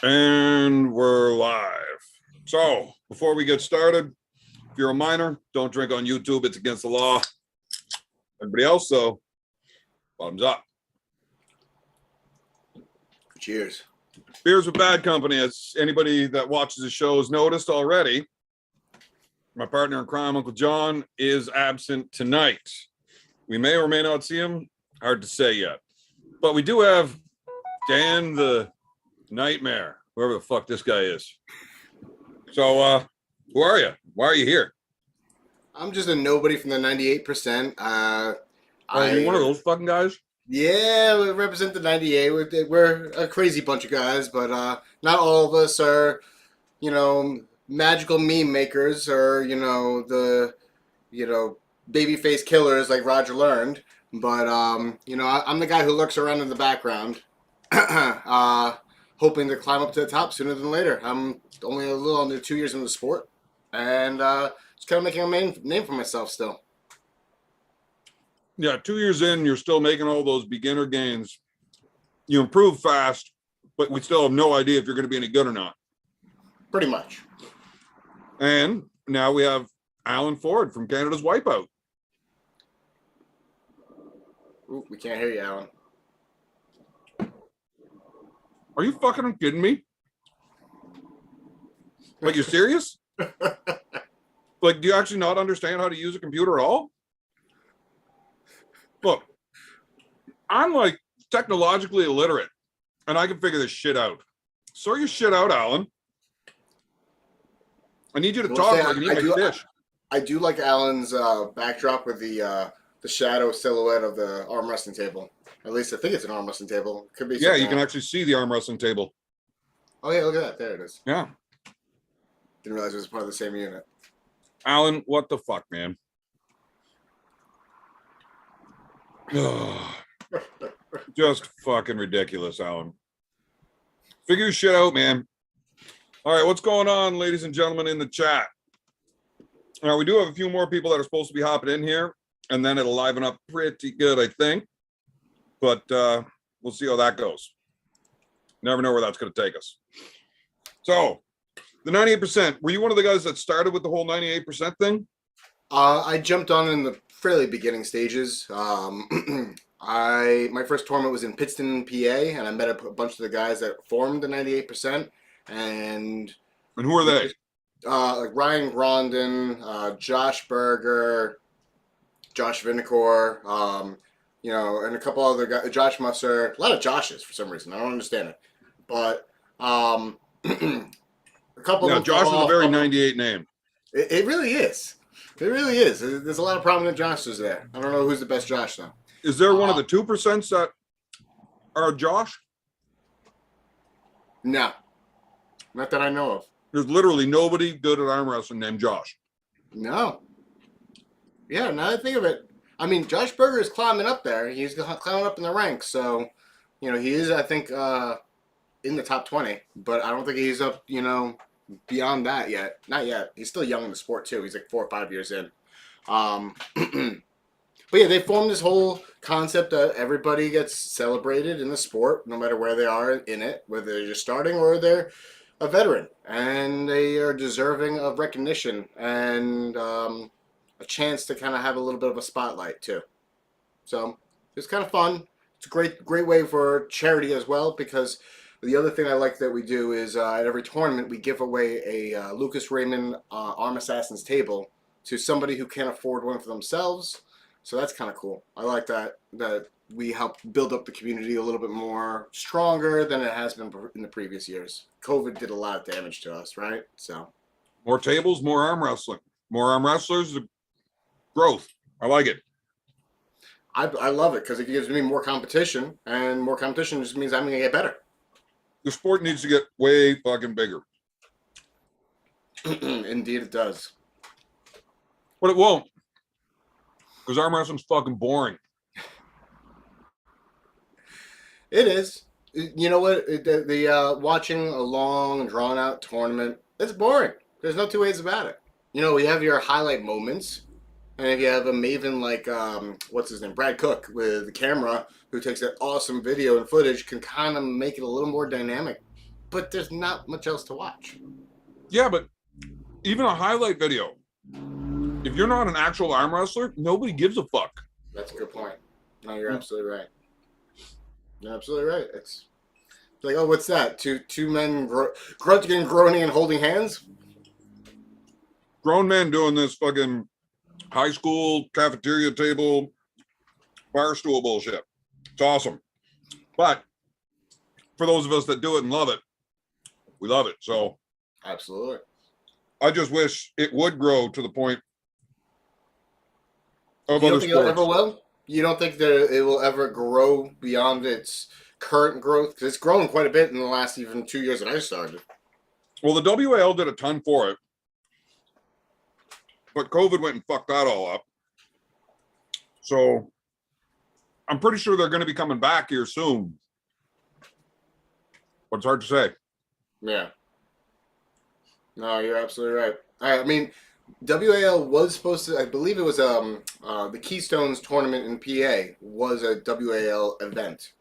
And we're live. So, before we get started, if you're a minor, don't drink on YouTube. It's against the law. Everybody else, though, bottoms up. Cheers. Beers with bad company, as anybody that watches the show has noticed already. My partner in crime, Uncle John, is absent tonight. We may or may not see him. Hard to say yet. But we do have Dan the Nightmare, whoever the fuck this guy is. So, who are you? Why are you here? I'm just a nobody from the 98%. Are you one of those fucking guys? Yeah, we represent the 98. We're a crazy bunch of guys, but not all of us are, magical meme makers or, babyface killers like Roger learned. But, I'm the guy who lurks around in the background, hoping to climb up to the top sooner than later. I'm only a little under 2 years in the sport, and just kind of making a name for myself still. Yeah, 2 years in, you're still making all those beginner gains. You improve fast, but we still have no idea if you're going to be any good or not. Pretty much. And now we have Alan Ford from Canada's Wipeout. Ooh, we can't hear you, Alan. Are you fucking kidding me? Like, you're serious? Like, do you actually not understand how to use a computer at all? Look, I'm like technologically illiterate, and I can figure this shit out. Sort your shit out, Alan. I need you to talk like you eat my fish. I do like Alan's backdrop with the shadow silhouette of the arm wrestling table. At least I think it's an arm wrestling table. Could be. Yeah, you can actually see the arm wrestling table. Oh yeah, look at that. There it is. Yeah. Didn't realize it was part of the same unit. Alan, what the fuck, man? Just fucking ridiculous, Alan. Figure your shit out, man. All right, what's going on, ladies and gentlemen, in the chat? Now, we do have a few more people that are supposed to be hopping in here, and then it'll liven up pretty good, I think. But we'll see how that goes. Never know where that's going to take us. So, the 98%, were you one of the guys that started with the whole 98% thing? I jumped on in the fairly beginning stages. My first tournament was in Pittston, PA, and I met a bunch of the guys that formed the 98%. And who are they? Like Ryan Grondin, Josh Berger, Josh Vinacore, and a couple other guys, Josh Musser, a lot of Joshes for some reason. I don't understand it. But a couple of them. Josh is a very 98 name. It really is. It really is. There's a lot of prominent Joshes there. I don't know who's the best Josh, though. Is there one of the 2% that are Josh? No. Not that I know of. There's literally nobody good at arm wrestling named Josh. No. Yeah, now that I think of it, I mean, Josh Berger is climbing up there. He's climbing up in the ranks. So, he is, I think, in the top 20. But I don't think he's up, beyond that yet. Not yet. He's still young in the sport, too. He's like 4 or 5 years in. But yeah, they formed this whole concept that everybody gets celebrated in the sport, no matter where they are in it, whether they're just starting or they're a veteran. And they are deserving of recognition and a chance to kind of have a little bit of a spotlight, too. So it's kind of fun. It's a great way for charity as well, because the other thing I like that we do is at every tournament, we give away a Lucas Raymond Arm Assassins table to somebody who can't afford one for themselves. So that's kind of cool. I like that we help build up the community a little bit more stronger than it has been in the previous years. COVID did a lot of damage to us, right? So more tables, more arm wrestling, more arm wrestlers, growth. I like it. I love it because it gives me more competition, and more competition just means I'm going to get better. The sport needs to get way fucking bigger. Indeed it does. But it won't. Because arm wrestling's fucking boring. It is. You know what? The watching a long, drawn-out tournament, it's boring. There's no two ways about it. We have your highlight moments, and if you have a maven like, what's his name, Brad Cook, with the camera, who takes that awesome video and footage, can kind of make it a little more dynamic. but there's not much else to watch. Yeah, but even a highlight video, if you're not an actual arm wrestler, nobody gives a fuck. That's a good point. No, you're absolutely right. You're absolutely right. It's like, oh, what's that? Two men grunting and groaning and holding hands? Grown men doing this fucking high school cafeteria table bar stool bullshit. It's awesome. But for those of us that do it and love it, we love it. So Absolutely. I just wish it would grow to the point of You don't other think it ever sports. will? You don't think that it will ever grow beyond its current growth? Because it's grown quite a bit in the last even 2 years that I started. Well, the WAL did a ton for it, but COVID went and fucked that all up. So I'm pretty sure they're going to be coming back here soon. But it's hard to say. Yeah. No, you're absolutely right. I mean, WAL was supposed to, I believe it was the Keystones tournament in PA was a WAL event.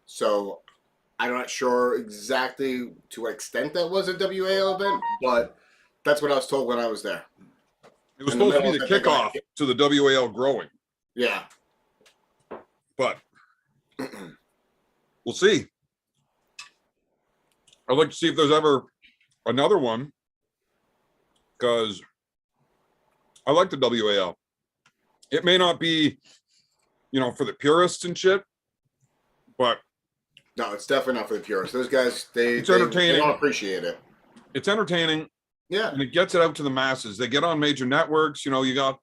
So I'm not sure exactly to what extent that was a WAL event, but that's what I was told when I was there. It was And the supposed to be medals the that they got. kickoff to the WAL growing, Yeah. but we'll see. I'd like to see if there's ever another one, because I like the WAL. It may not be, for the purists and shit, but No, it's definitely not for the purists. Those guys, it's they entertaining. don't appreciate it. It's entertaining, Yeah. and it gets it out to the masses. They get on major networks. You got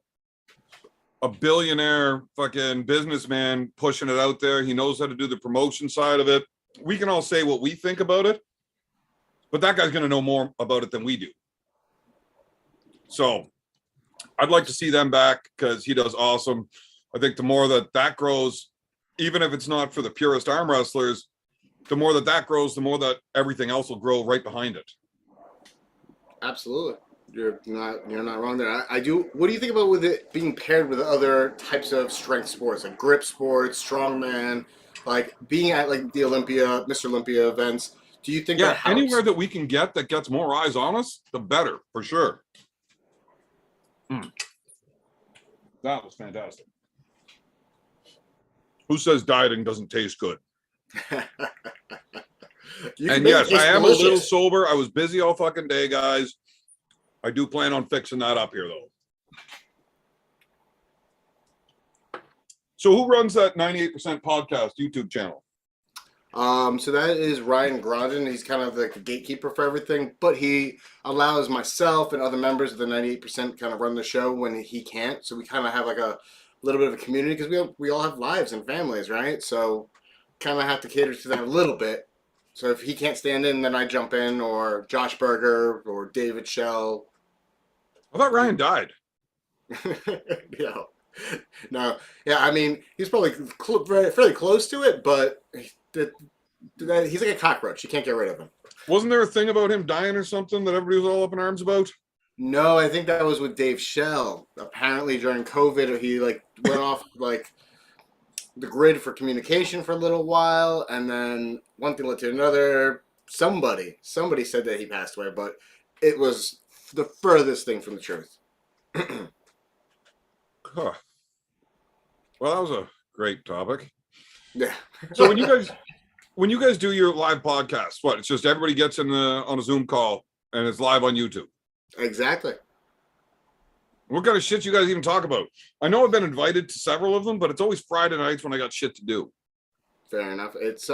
a billionaire fucking businessman pushing it out there. He knows how to do the promotion side of it. We can all say what we think about it, but that guy's going to know more about it than we do. So I'd like to see them back because he does awesome. I think the more that grows, even if it's not for the purest arm wrestlers, the more that grows, the more that everything else will grow right behind it. Absolutely. You're not wrong there. I do. What do you think about with it being paired with other types of strength sports, like grip sports, strongman, like being at like the Mr. Olympia events? Do you think that helps? Anywhere that we can get that gets more eyes on us, the better, for sure. That was fantastic. Who says dieting doesn't taste good? And yes, I am a little sober. I was busy all fucking day, guys. I do plan on fixing that up here, though. So who runs that 98% podcast YouTube channel? So that is Ryan Grondin. He's kind of like the gatekeeper for everything, but he allows myself and other members of the 98% kind of run the show when he can't. So we kind of have like a little bit of a community because we all have lives and families, right? So kind of have to cater to that a little bit. So if he can't stand in, then I jump in, or Josh Berger, or David Shell. I thought Ryan died. No. Yeah, I mean, he's probably fairly close to it, but he's like a cockroach. You can't get rid of him. Wasn't there a thing about him dying or something that everybody was all up in arms about? No, I think that was with Dave Shell. Apparently during COVID, he went off the grid for communication for a little while, and then one thing led to another. Somebody said that he passed away, but it was the furthest thing from the truth. Huh. Well, that was a great topic. Yeah. So when you guys do your live podcast, what? It's just everybody gets on a Zoom call and it's live on YouTube. Exactly. What kind of shit you guys even talk about? I know I've been invited to several of them, but it's always Friday nights when I got shit to do. Fair enough. It's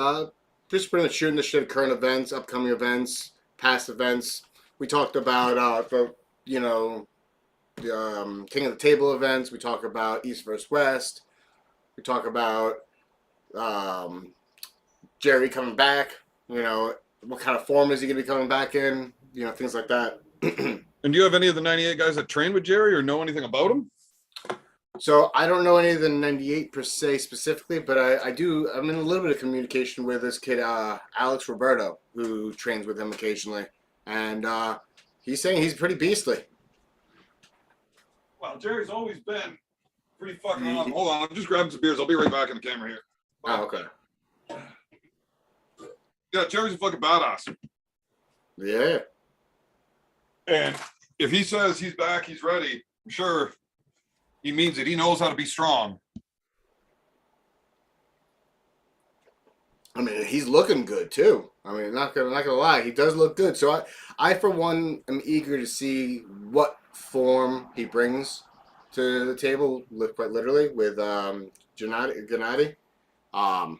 just pretty much shooting the shit, current events, upcoming events, past events. We talked about King of the Table events. We talk about East versus West. We talk about Jerry coming back. What kind of form is he going to be coming back in? Things like that. And do you have any of the 98 guys that train with Jerry or know anything about him? So I don't know any of the 98 per se specifically, but I'm in a little bit of communication with this kid, Alex Roberto, who trains with him occasionally. And he's saying he's pretty beastly. Well, Jerry's always been pretty fucking awesome. Hold on, I'm just grabbing some beers. I'll be right back in the camera here. Oh, okay. Yeah, Jerry's a fucking badass. Yeah. And if he says he's back, he's ready, I'm sure he means it. He knows how to be strong. I mean, he's looking good too. I mean, not gonna lie, he does look good. So I for one am eager to see what form he brings to the table, quite literally, with Gennady. Um,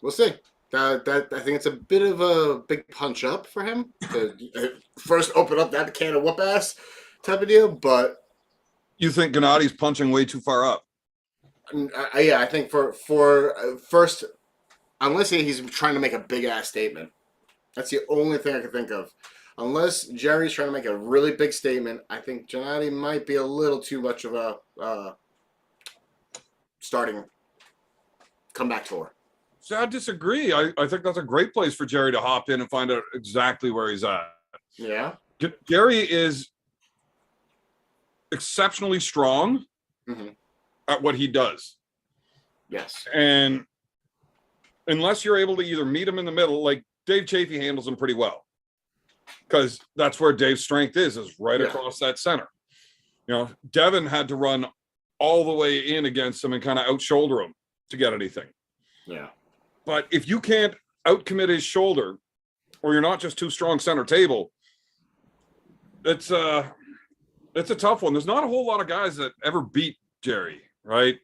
we'll see. That I think it's a bit of a big punch up for him to first open up that can of whoop ass type of deal. But You think Gennady's punching way too far up? yeah, I think for first, unless he's trying to make a big ass statement, that's the only thing I can think of. Unless Jerry's trying to make a really big statement, I think Gennady might be a little too much of a starting comeback tour. See, I disagree. I think that's a great place for Jerry to hop in and find out exactly where he's at. Yeah. Jerry is exceptionally strong at what he does. Yes. And unless you're able to either meet him in the middle, like Dave Chafee handles him pretty well. Because that's where Dave's strength is right across that center. You know, Devin had to run all the way in against him and kind of out-shoulder him to get anything. Yeah. But if you can't outcommit his shoulder, or you're not just too strong center table, it's a tough one. There's not a whole lot of guys that ever beat Jerry, right?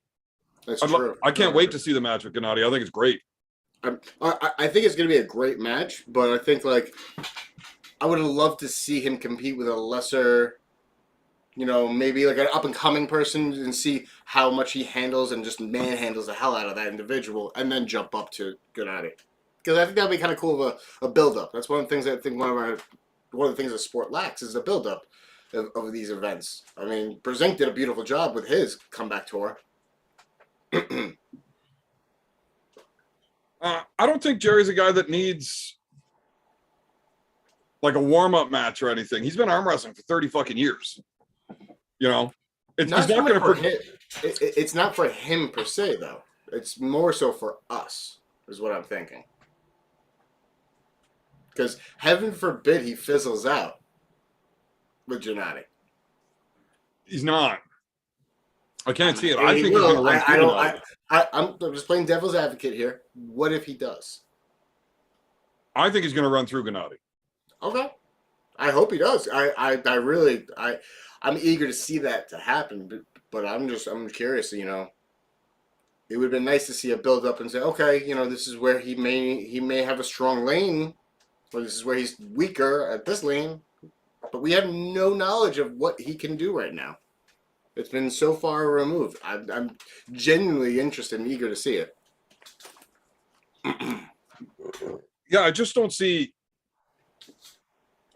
That's true. I can't wait to see the match with Gennady. I think it's great. I think it's going to be a great match, but I think I would have loved to see him compete with a lesser, maybe like an up and coming person and see how much he handles and just manhandles the hell out of that individual, and then jump up to Gennady. Because I think that'd be kind of cool of a build up. That's one of the things I think one of the things the sport lacks is the build up of these events. I mean, Brezink did a beautiful job with his comeback tour. I don't think Jerry's a guy that needs like a warm-up match or anything. He's been arm wrestling for 30 fucking years. It's not going to. It's not for him per se, though. It's more so for us, is what I'm thinking. Because heaven forbid he fizzles out with Gennady. He's not. I can't see it. I think he's going to run through I'm just playing devil's advocate here. What if he does? I think he's going to run through Gennady. Okay. I hope he does. I'm eager to see that to happen, but I'm curious, It would have been nice to see a build up and say, okay, this is where he may have a strong lane, or this is where he's weaker at this lane, but we have no knowledge of what he can do right now. It's been so far removed. I'm genuinely interested and eager to see it. Yeah, I just don't see.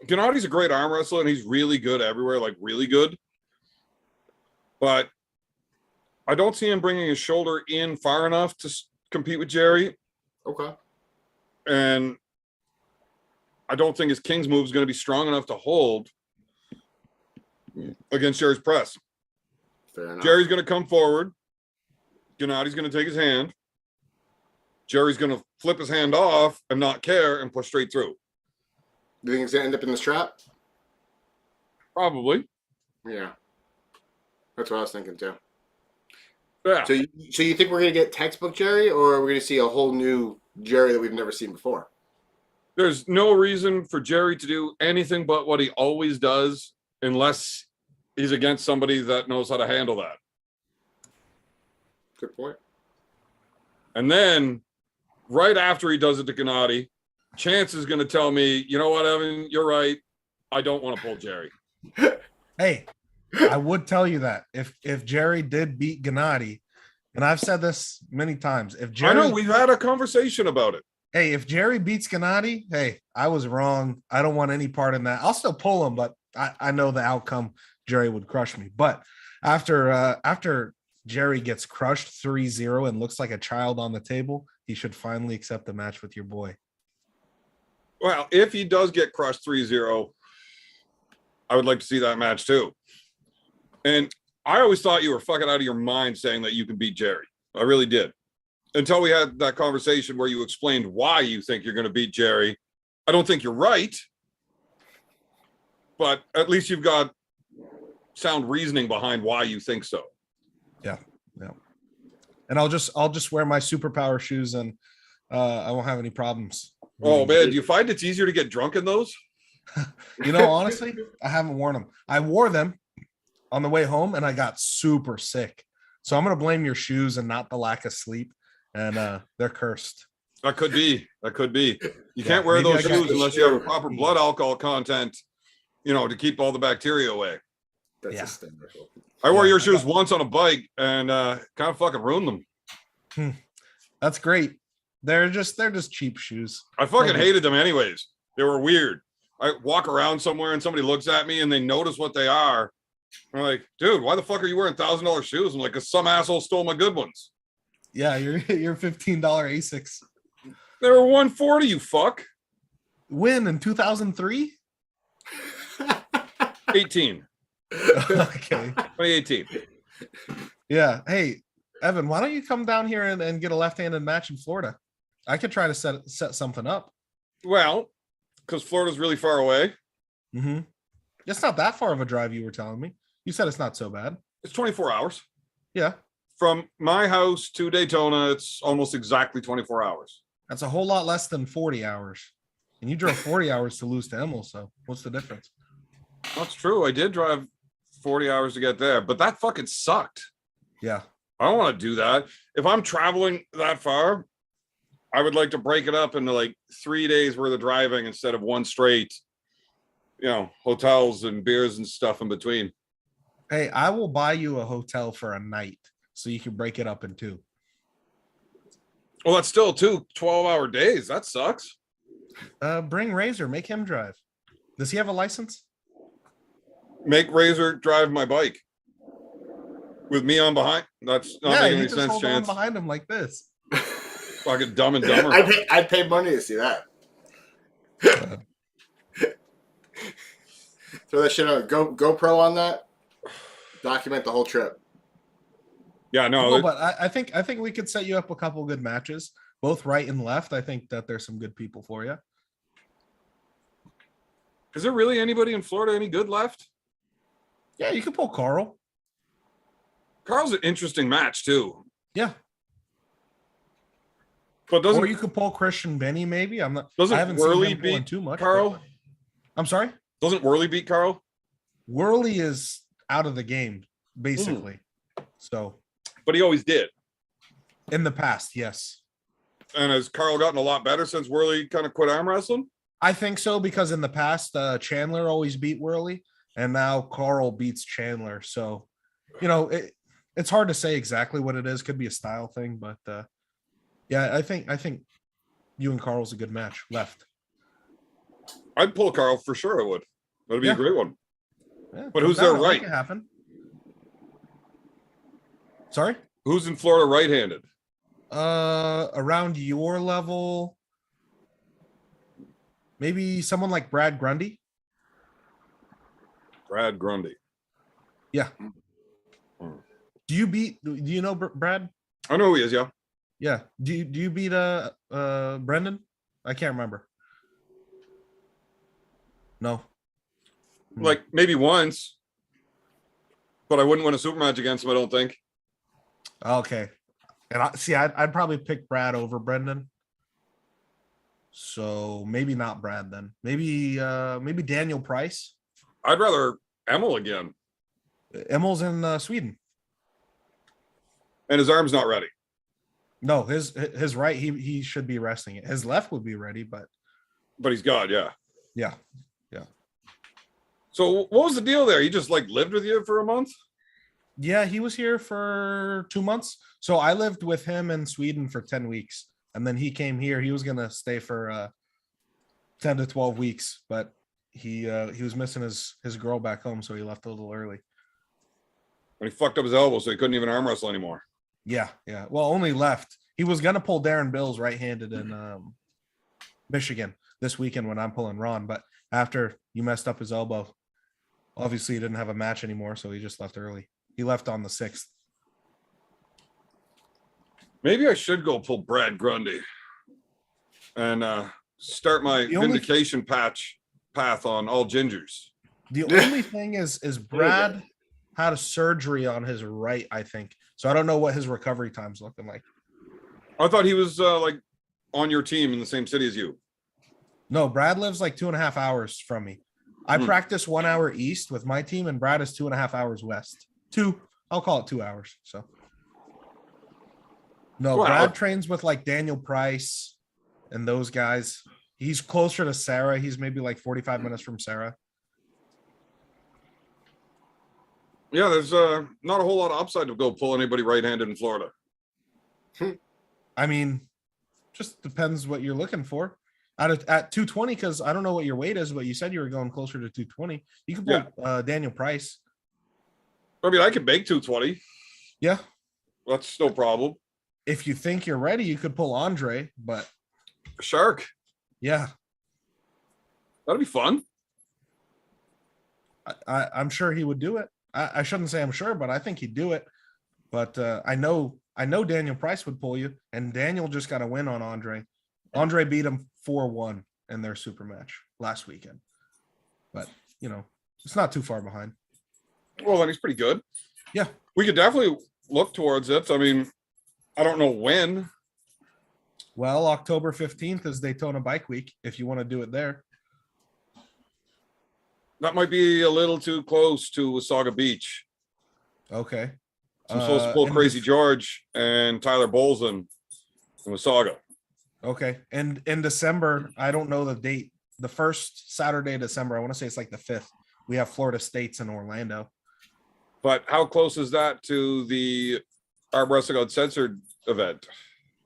Gennady's a great arm wrestler, and he's really good everywhere, like really good. But I don't see him bringing his shoulder in far enough to compete with Jerry. Okay. And I don't think his King's move is going to be strong enough to hold against Jerry's press. Fair enough. Jerry's going to come forward. Gennady's going to take his hand. Jerry's going to flip his hand off and not care and push straight through. Do you think it's going to end up in this trap? Probably. Yeah. That's what I was thinking, too. Yeah. So you think we're going to get textbook Jerry, or are we going to see a whole new Jerry that we've never seen before? There's no reason for Jerry to do anything but what he always does unless he's against somebody that knows how to handle that. Good point. And then right after he does it to Gennady, Chance is going to tell me, you know what, Evan, you're right. I don't want to pull Jerry. Hey, I would tell you that if Jerry did beat Gennady, and I've said this many times, I know we've had a conversation about it. Hey, if Jerry beats Gennady, hey, I was wrong. I don't want any part in that. I'll still pull him, but I know the outcome. Jerry would crush me. But after Jerry gets crushed 3-0 and looks like a child on the table, he should finally accept the match with your boy. Well, if he does get crushed 3-0, I would like to see that match too. And I always thought you were fucking out of your mind saying that you can beat Jerry. I really did. until we had that conversation where you explained why you think you're going to beat Jerry. I don't think you're right, but at least you've got sound reasoning behind why you think so. Yeah. And I'll just wear my superpower shoes and I won't have any problems. Oh man, do you find it's easier to get drunk in those? Honestly, I haven't worn them. I wore them on the way home and I got super sick. So I'm going to blame your shoes and not the lack of sleep. And they're cursed. That could be. You can't wear those shoes unless you have a proper blood alcohol content, to keep all the bacteria away. That's hysterical. I wore your shoes once on a bike and kind of fucking ruined them. That's great. They're just cheap shoes. I fucking hated them anyways. They were weird. I walk around somewhere and somebody looks at me and they notice what they are. I'm like, dude, why the fuck are you wearing $1,000 shoes? I'm like, 'cause some asshole stole my good ones. Yeah, your $15 Asics. They were $140, you fuck. When in 2003? 18. Okay. 2018. Yeah. Hey, Evan, why don't you come down here and get a left-handed match in Florida? I could try to set something up. Well, because Florida's really far away. Mm-hmm. It's not that far of a drive, you were telling me. You said it's not so bad. It's 24 hours. Yeah. From my house to Daytona, it's almost exactly 24 hours. That's a whole lot less than 40 hours. And you drove 40 hours to lose to Emil, so what's the difference? That's true. I did drive 40 hours to get there, but that fucking sucked. Yeah. I don't want to do that. If I'm traveling that far, I would like to break it up into like 3 days worth of driving instead of one straight, hotels and beers and stuff in between. Hey, I will buy you a hotel for a night so you can break it up in two. Well, that's still 2 12-hour days. That sucks. Bring Razor, make him drive. Does he have a license? Make Razor drive my bike with me on behind. That's not making any sense, hold Chance. on behind him like this. Fucking Dumb and Dumber. I'd pay money to see that. Throw that shit on GoPro on that. Document the whole trip. Yeah, no, No, but I think we could set you up a couple good matches, both right and left. I think that there's some good people for you. is there really anybody in Florida any good left? Yeah, you could pull Carl. Carl's an interesting match too, Yeah. but doesn't Or you could pull Christian Benny, maybe. I doesn't haven't Worley seen him pulling beat too much. Carl? but- I'm sorry? Doesn't Worley beat Carl? Worley is out of the game, basically. So But he always did. in the past, yes. And has Carl gotten a lot better since Worley kind of quit arm wrestling? I think so because in the past, Chandler always beat Worley, and now Carl beats Chandler. So, it's hard to say exactly what it is. Could be a style thing, but yeah, I think you and Carl's a good match left. I'd pull Carl for sure. I would. That'd be a great one. Yeah, But come who's down, their I'll make right? it happen. Sorry? Who's in Florida right-handed? Around your level, maybe someone like Brad Grundy. Brad Grundy. Yeah. Hmm. Do you know Brad? I know who he is. Yeah. Yeah. Do you beat Brendan? I can't remember. No. Like maybe once, but I wouldn't win a super match against him. I don't think. Okay. And I'd probably pick Brad over Brendan. So maybe not Brad then. Maybe Daniel Price. I'd rather Emil again. Emil's in Sweden. And his arm's not ready. No, his right, he should be resting it. His left would be ready, but But he's God, yeah. yeah. So what was the deal there? He just lived with you for a month? Yeah, he was here for 2 months. So I lived with him in Sweden for 10 weeks. And then he came here. He was gonna stay for 10 to 12 weeks, but he was missing his girl back home, so he left a little early. And he fucked up his elbow, so he couldn't even arm wrestle anymore. Yeah. Well, only left. He was gonna pull Darren Bills right-handed in Michigan this weekend when I'm pulling Ron, but after you messed up his elbow, obviously he didn't have a match anymore, so he just left early. He left on the 6th. Maybe I should go pull Brad Grundy and start my The only- vindication path on all gingers. The only thing is Brad had a surgery on his right, I think. So I don't know what his recovery time's looking like. I thought he was like on your team in the same city as you. No, Brad lives like 2.5 hours from me. I practice 1 hour east with my team, and Brad is 2.5 hours west. I'll call it 2 hours. So no, Wow. Brad trains with like Daniel Price and those guys. He's closer to Sarah. He's maybe like 45 minutes from Sarah. Yeah, there's not a whole lot of upside to go pull anybody right-handed in Florida. I mean, just depends what you're looking for. At 220, because I don't know what your weight is, but you said you were going closer to 220. You could pull Daniel Price. I mean, I could make 220. Yeah. That's no problem. If you think you're ready, you could pull Andre, but Shark. yeah. That'd be fun. I'm sure he would do it. I shouldn't say I'm sure, but I think he'd do it. But I know Daniel Price would pull you, and Daniel just got a win on Andre. Andre beat him 4-1 in their super match last weekend. But, it's not too far behind. Well, then he's pretty good. Yeah. We could definitely look towards it. I mean, I don't know when. Well, October 15th is Daytona Bike Week, if you want to do it there. That might be a little too close to Wasaga Beach. Okay. So I'm supposed to pull and Crazy George and Tyler Bolson in Wasaga. Okay. And in December, I don't know the date. The first Saturday of December, I want to say it's like the 5th. We have Florida States in Orlando. But how close is that to the Arm Wrestling Uncensored event?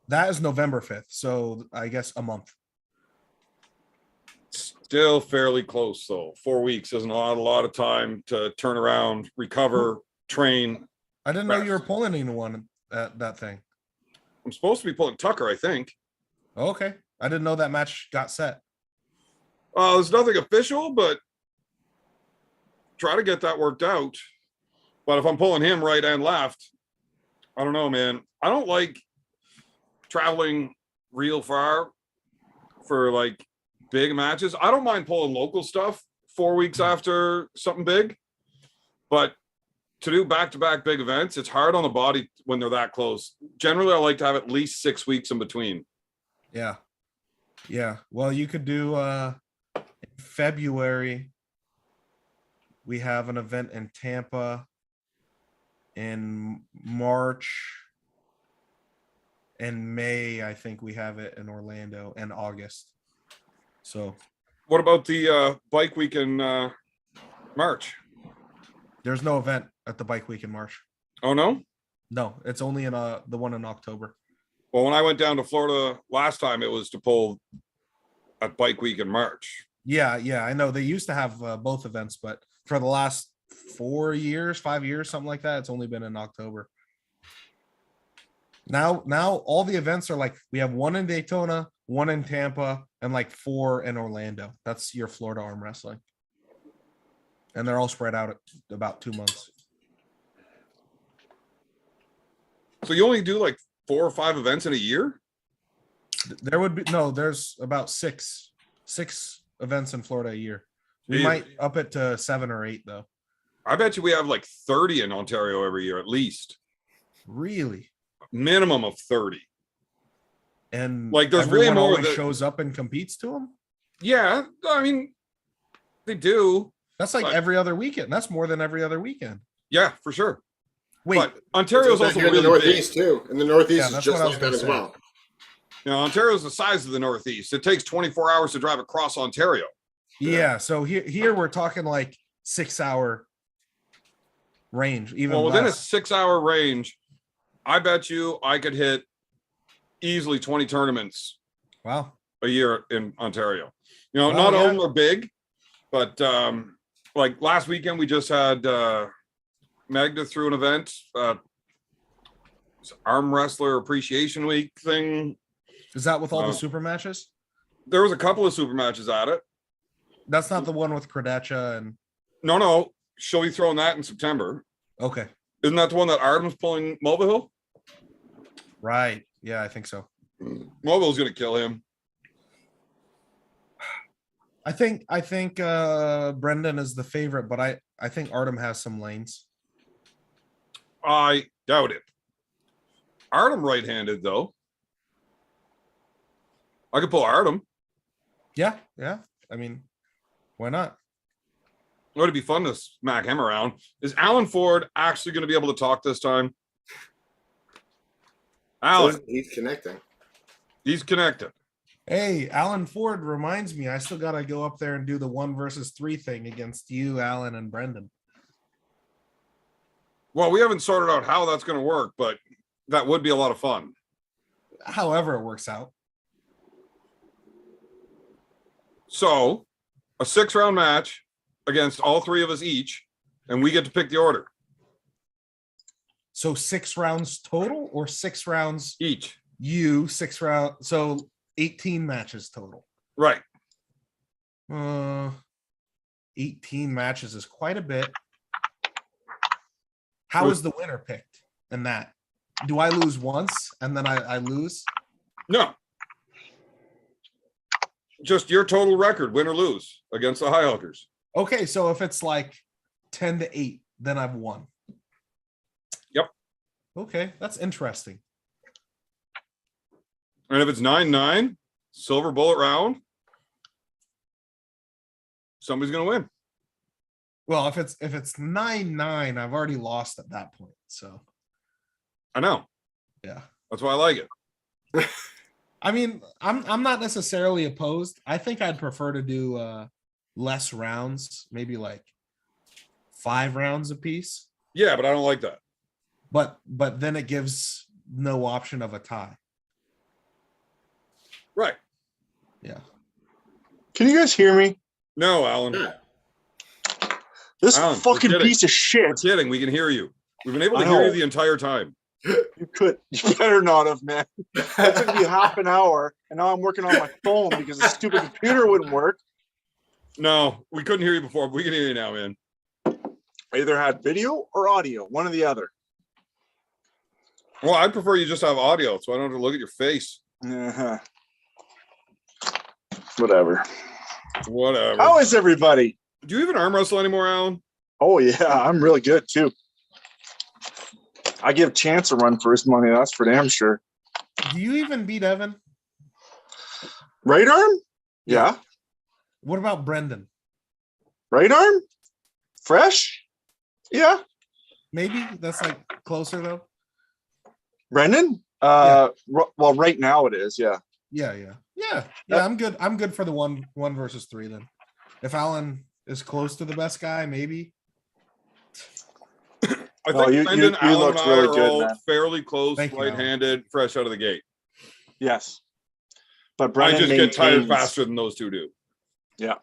That is November 5th. So I guess a month. Still fairly close, though. 4 weeks isn't a lot of time to turn around, recover, train. I didn't know you were pulling anyone at that thing. I'm supposed to be pulling Tucker, I think. Okay. I didn't know that match got set. There's nothing official, but try to get that worked out. But if I'm pulling him right and left, I don't know, man. I don't like traveling real far for like big matches. I don't mind pulling local stuff 4 weeks after something big, but to do back-to-back big events, it's hard on the body when they're that close. Generally, I like to have at least 6 weeks in between. Yeah. Yeah. Well, you could do in February. We have an event in Tampa. In March. In May, I think we have it in Orlando, and August. So what about the bike week in March? There's no event at the bike week in March. Oh, no? No, it's only in the one in October. Well, when I went down to Florida last time, it was to pull at bike week in March. Yeah, I know they used to have both events, but for the last 5 years, something like that, it's only been in October. Now all the events are like, we have one in Daytona, one in Tampa, and like 4 in Orlando. That's your Florida arm wrestling. And they're all spread out at about 2 months. So you only do like 4 or 5 events in a year? There's about six events in Florida a year. We might up it to 7 or 8 though. I bet you we have like 30 in Ontario every year, at least. Really? Minimum of 30. And like there's way everyone more always that shows up and competes to them. Yeah, I mean, they do. That's like every other weekend. That's more than every other weekend. Yeah, for sure. Wait, but Ontario's also here in really the Northeast big. too. In the Northeast, Yeah, is that's what just I was like that gonna as say. well. You know, Ontario's the size of the Northeast. It takes 24 hours to drive across Ontario. Yeah, so here we're talking like 6-hour range, even Well, within a less. 6-hour range, I bet you I could hit easily 20 tournaments Wow. a year in Ontario. You know, Well, not all yeah. of them are big, but like last weekend we just had Magda through an event, arm wrestler appreciation week thing. Is that with all the super matches? There was a couple of super matches at it. That's not the one with Kredecha and No, she'll be throwing that in September. okay. Isn't that the one that Arden's pulling Mulvihill? Right. Yeah, I think so. Mobile's going to kill him. I think Brendan is the favorite, but I think Artem has some lanes. I doubt it. Artem right-handed, though. I could pull Artem. Yeah. I mean, why not? It would be fun to smack him around. Is Alan Ford actually going to be able to talk this time? Alan, He's connecting. he's connected. Hey, Alan Ford reminds me, I still got to go up there and do the 1 versus 3 thing against you, Alan, and Brendan. Well, we haven't sorted out how that's going to work, but that would be a lot of fun. However it works out. So, a 6-round match against all 3 of us each, and we get to pick the order. So 6 rounds total or 6 rounds Each. you, 6 rounds. So 18 matches total. Right. 18 matches is quite a bit. How is the winner picked in that? Do I lose once and then I lose? No. Just your total record, win or lose, against the High Hookers. Okay, so if it's like 10-8, then I've won. Yep. Okay, that's interesting. And if it's 9-9, silver bullet round, somebody's going to win. Well, if it's 9-9, I've already lost at that point. So I know. yeah. That's why I like it. I mean, I'm not necessarily opposed. I think I'd prefer to do less rounds, maybe like 5 rounds apiece. Yeah, but I don't like that. But then it gives no option of a tie. Right. Yeah. Can you guys hear me? No, Alan. Yeah. This Alan, we're fucking kidding. piece of shit. We're kidding. We can hear you. We've been able to I hear you know. the entire time. You better not have, man. That took me half an hour, and now I'm working on my phone because the stupid computer wouldn't work. No, we couldn't hear you before, but we can hear you now, man. I either had video or audio, one or the other. Well, I prefer you just have audio, so I don't have to look at your face. Uh-huh. Whatever. Whatever. How is everybody? Do you even arm wrestle anymore, Alan? Oh yeah, I'm really good too. I give Chance a run for his money. That's for damn sure. Do you even beat Evan? Right arm? Yeah. What about Brendan? Right arm? Fresh? Yeah. Maybe that's like closer though. Brendan? Yeah. Well, right now it is. Yeah. Yeah. I'm good. I'm good for the 1 versus 3 then. If Alan is close to the best guy, maybe. I No, think you Brendan, Alan, looked and I really are good, all man. fairly close, Thank you, Alan. right-handed, fresh out of the gate. Yes. But I Brendan just get tired maintains- faster than those two do Yeah,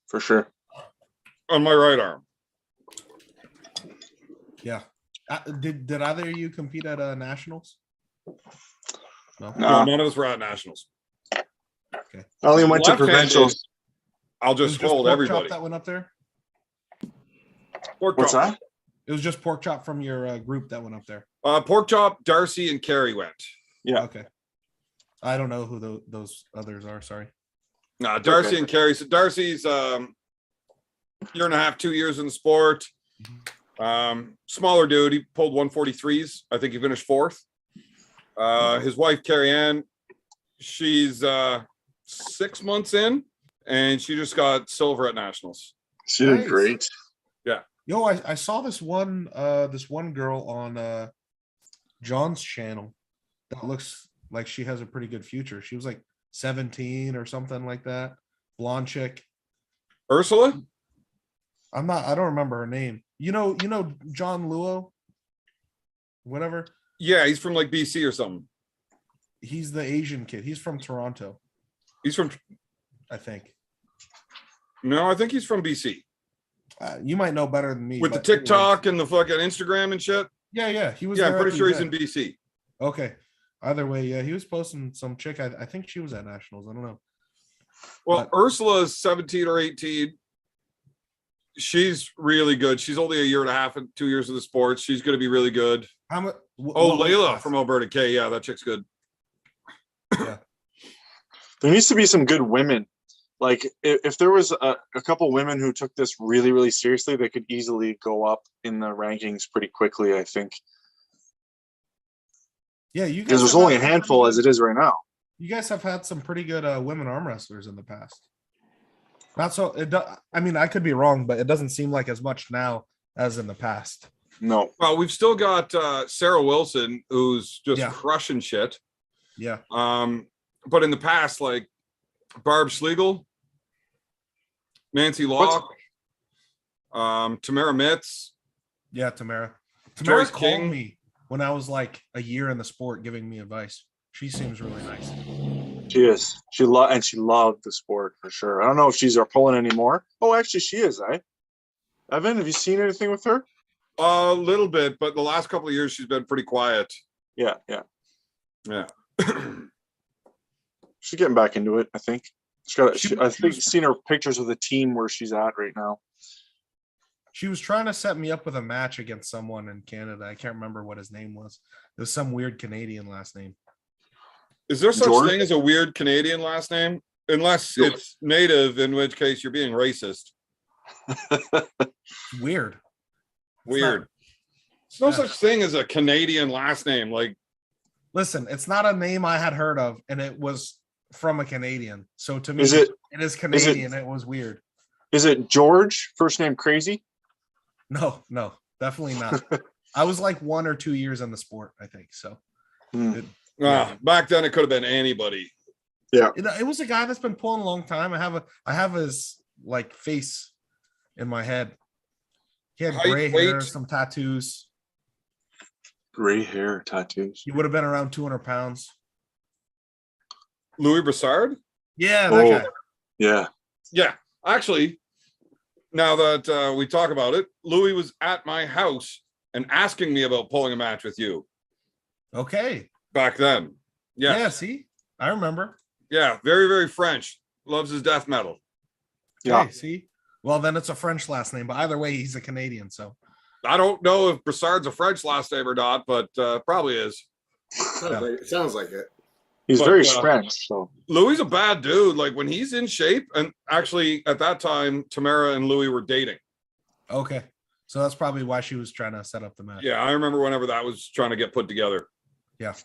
for sure. on my right arm. Yeah. Did either of you compete at nationals? No. No, none of us were at nationals. I only went to Left-handed, provincials. I'll It was just scold pork everybody. chop that went up there. Pork What's chop. that? It was just pork chop from your group that went up there. Pork chop, Darcy, and Carrie went. Yeah. Okay. I don't know who those others are. Sorry. No, Darcy Okay. and Carrie. So Darcy's year and a half, 2 years in the sport. Smaller dude. He pulled 143s. I think he finished 4th. His wife, Carrie Ann, she's 6 months in, and she just got silver at nationals. She did Nice. great. Yo, I saw this one girl on John's channel that looks like she has a pretty good future. She was like 17 or something like that. Blonde chick. Ursula? I don't remember her name. You know John Luo? Whatever. Yeah, he's from like BC or something. He's the Asian kid. He's from Toronto, He's from, I think. no, I think he's from BC. You might know better than me. With the but anyways. TikTok and the fucking Instagram and shit. Yeah. He was. Yeah, I'm there at pretty the sure he's in event. BC. Okay. Either way, yeah, he was posting some chick. I think she was at nationals. I don't know. Well, Ursula is 17 or 18. She's really good. She's only a year and a half and 2 years of the sports. She's going to be really good. Oh, Layla from Alberta K. Yeah, that chick's good. Yeah. There needs to be some good women. Like if there was a couple women who took this really, really seriously, they could easily go up in the rankings pretty quickly, I think. Yeah, you guys. Because there's have only a had handful as it is right now. You guys have had some pretty good women arm wrestlers in the past. Not so. I mean, I could be wrong, but it doesn't seem like as much now as in the past. No. Well, we've still got Sarah Wilson, who's just crushing shit. Yeah. But in the past, like Barb Schlegel, Nancy Locke, Tamara Mitz. Yeah, Tamara. Tamara Joyce called King. me when I was like a year in the sport, giving me advice. She seems really nice. She is. She loved the sport for sure. I don't know if she's our pulling anymore. Oh, actually, she is. Evan, have you seen anything with her? A little bit, but the last couple of years she's been pretty quiet. Yeah. She's getting back into it, I think. I think seen her pictures of the team where she's at right now. She was trying to set me up with a match against someone in Canada. I can't remember what his name was. It was some weird Canadian last name. Is there such George? thing as a weird Canadian last name? Unless it's native, in which case you're being racist. Weird. Weird. There's no such thing as a Canadian last name. Like, listen, it's not a name I had heard of, and it was from a Canadian. So to me, Is it Canadian. It was weird. Is it George? First name Crazy? No, definitely not. I was like 1 or 2 years in the sport, I think. So back then it could have been anybody. Yeah. It was a guy that's been pulling a long time. I have his like face in my head. He had gray hair, some tattoos. Gray hair, tattoos. He would have been around 200 pounds. Louis Brassard? Yeah, that guy. Yeah. Yeah. Actually, now that we talk about it, Louis was at my house and asking me about pulling a match with you. Okay. Back then. Yes. Yeah, see? I remember. Yeah, very, very French. Loves his death metal. Yeah. Okay, see? Well, then it's a French last name, but either way, he's a Canadian, so. I don't know if Brassard's a French last name or not, but probably is. Sounds like it. He's very French, so. Louis a bad dude. Like when he's in shape, and actually at that time, Tamara and Louis were dating. Okay. So that's probably why she was trying to set up the match. Yeah, I remember whenever that was trying to get put together. Yeah.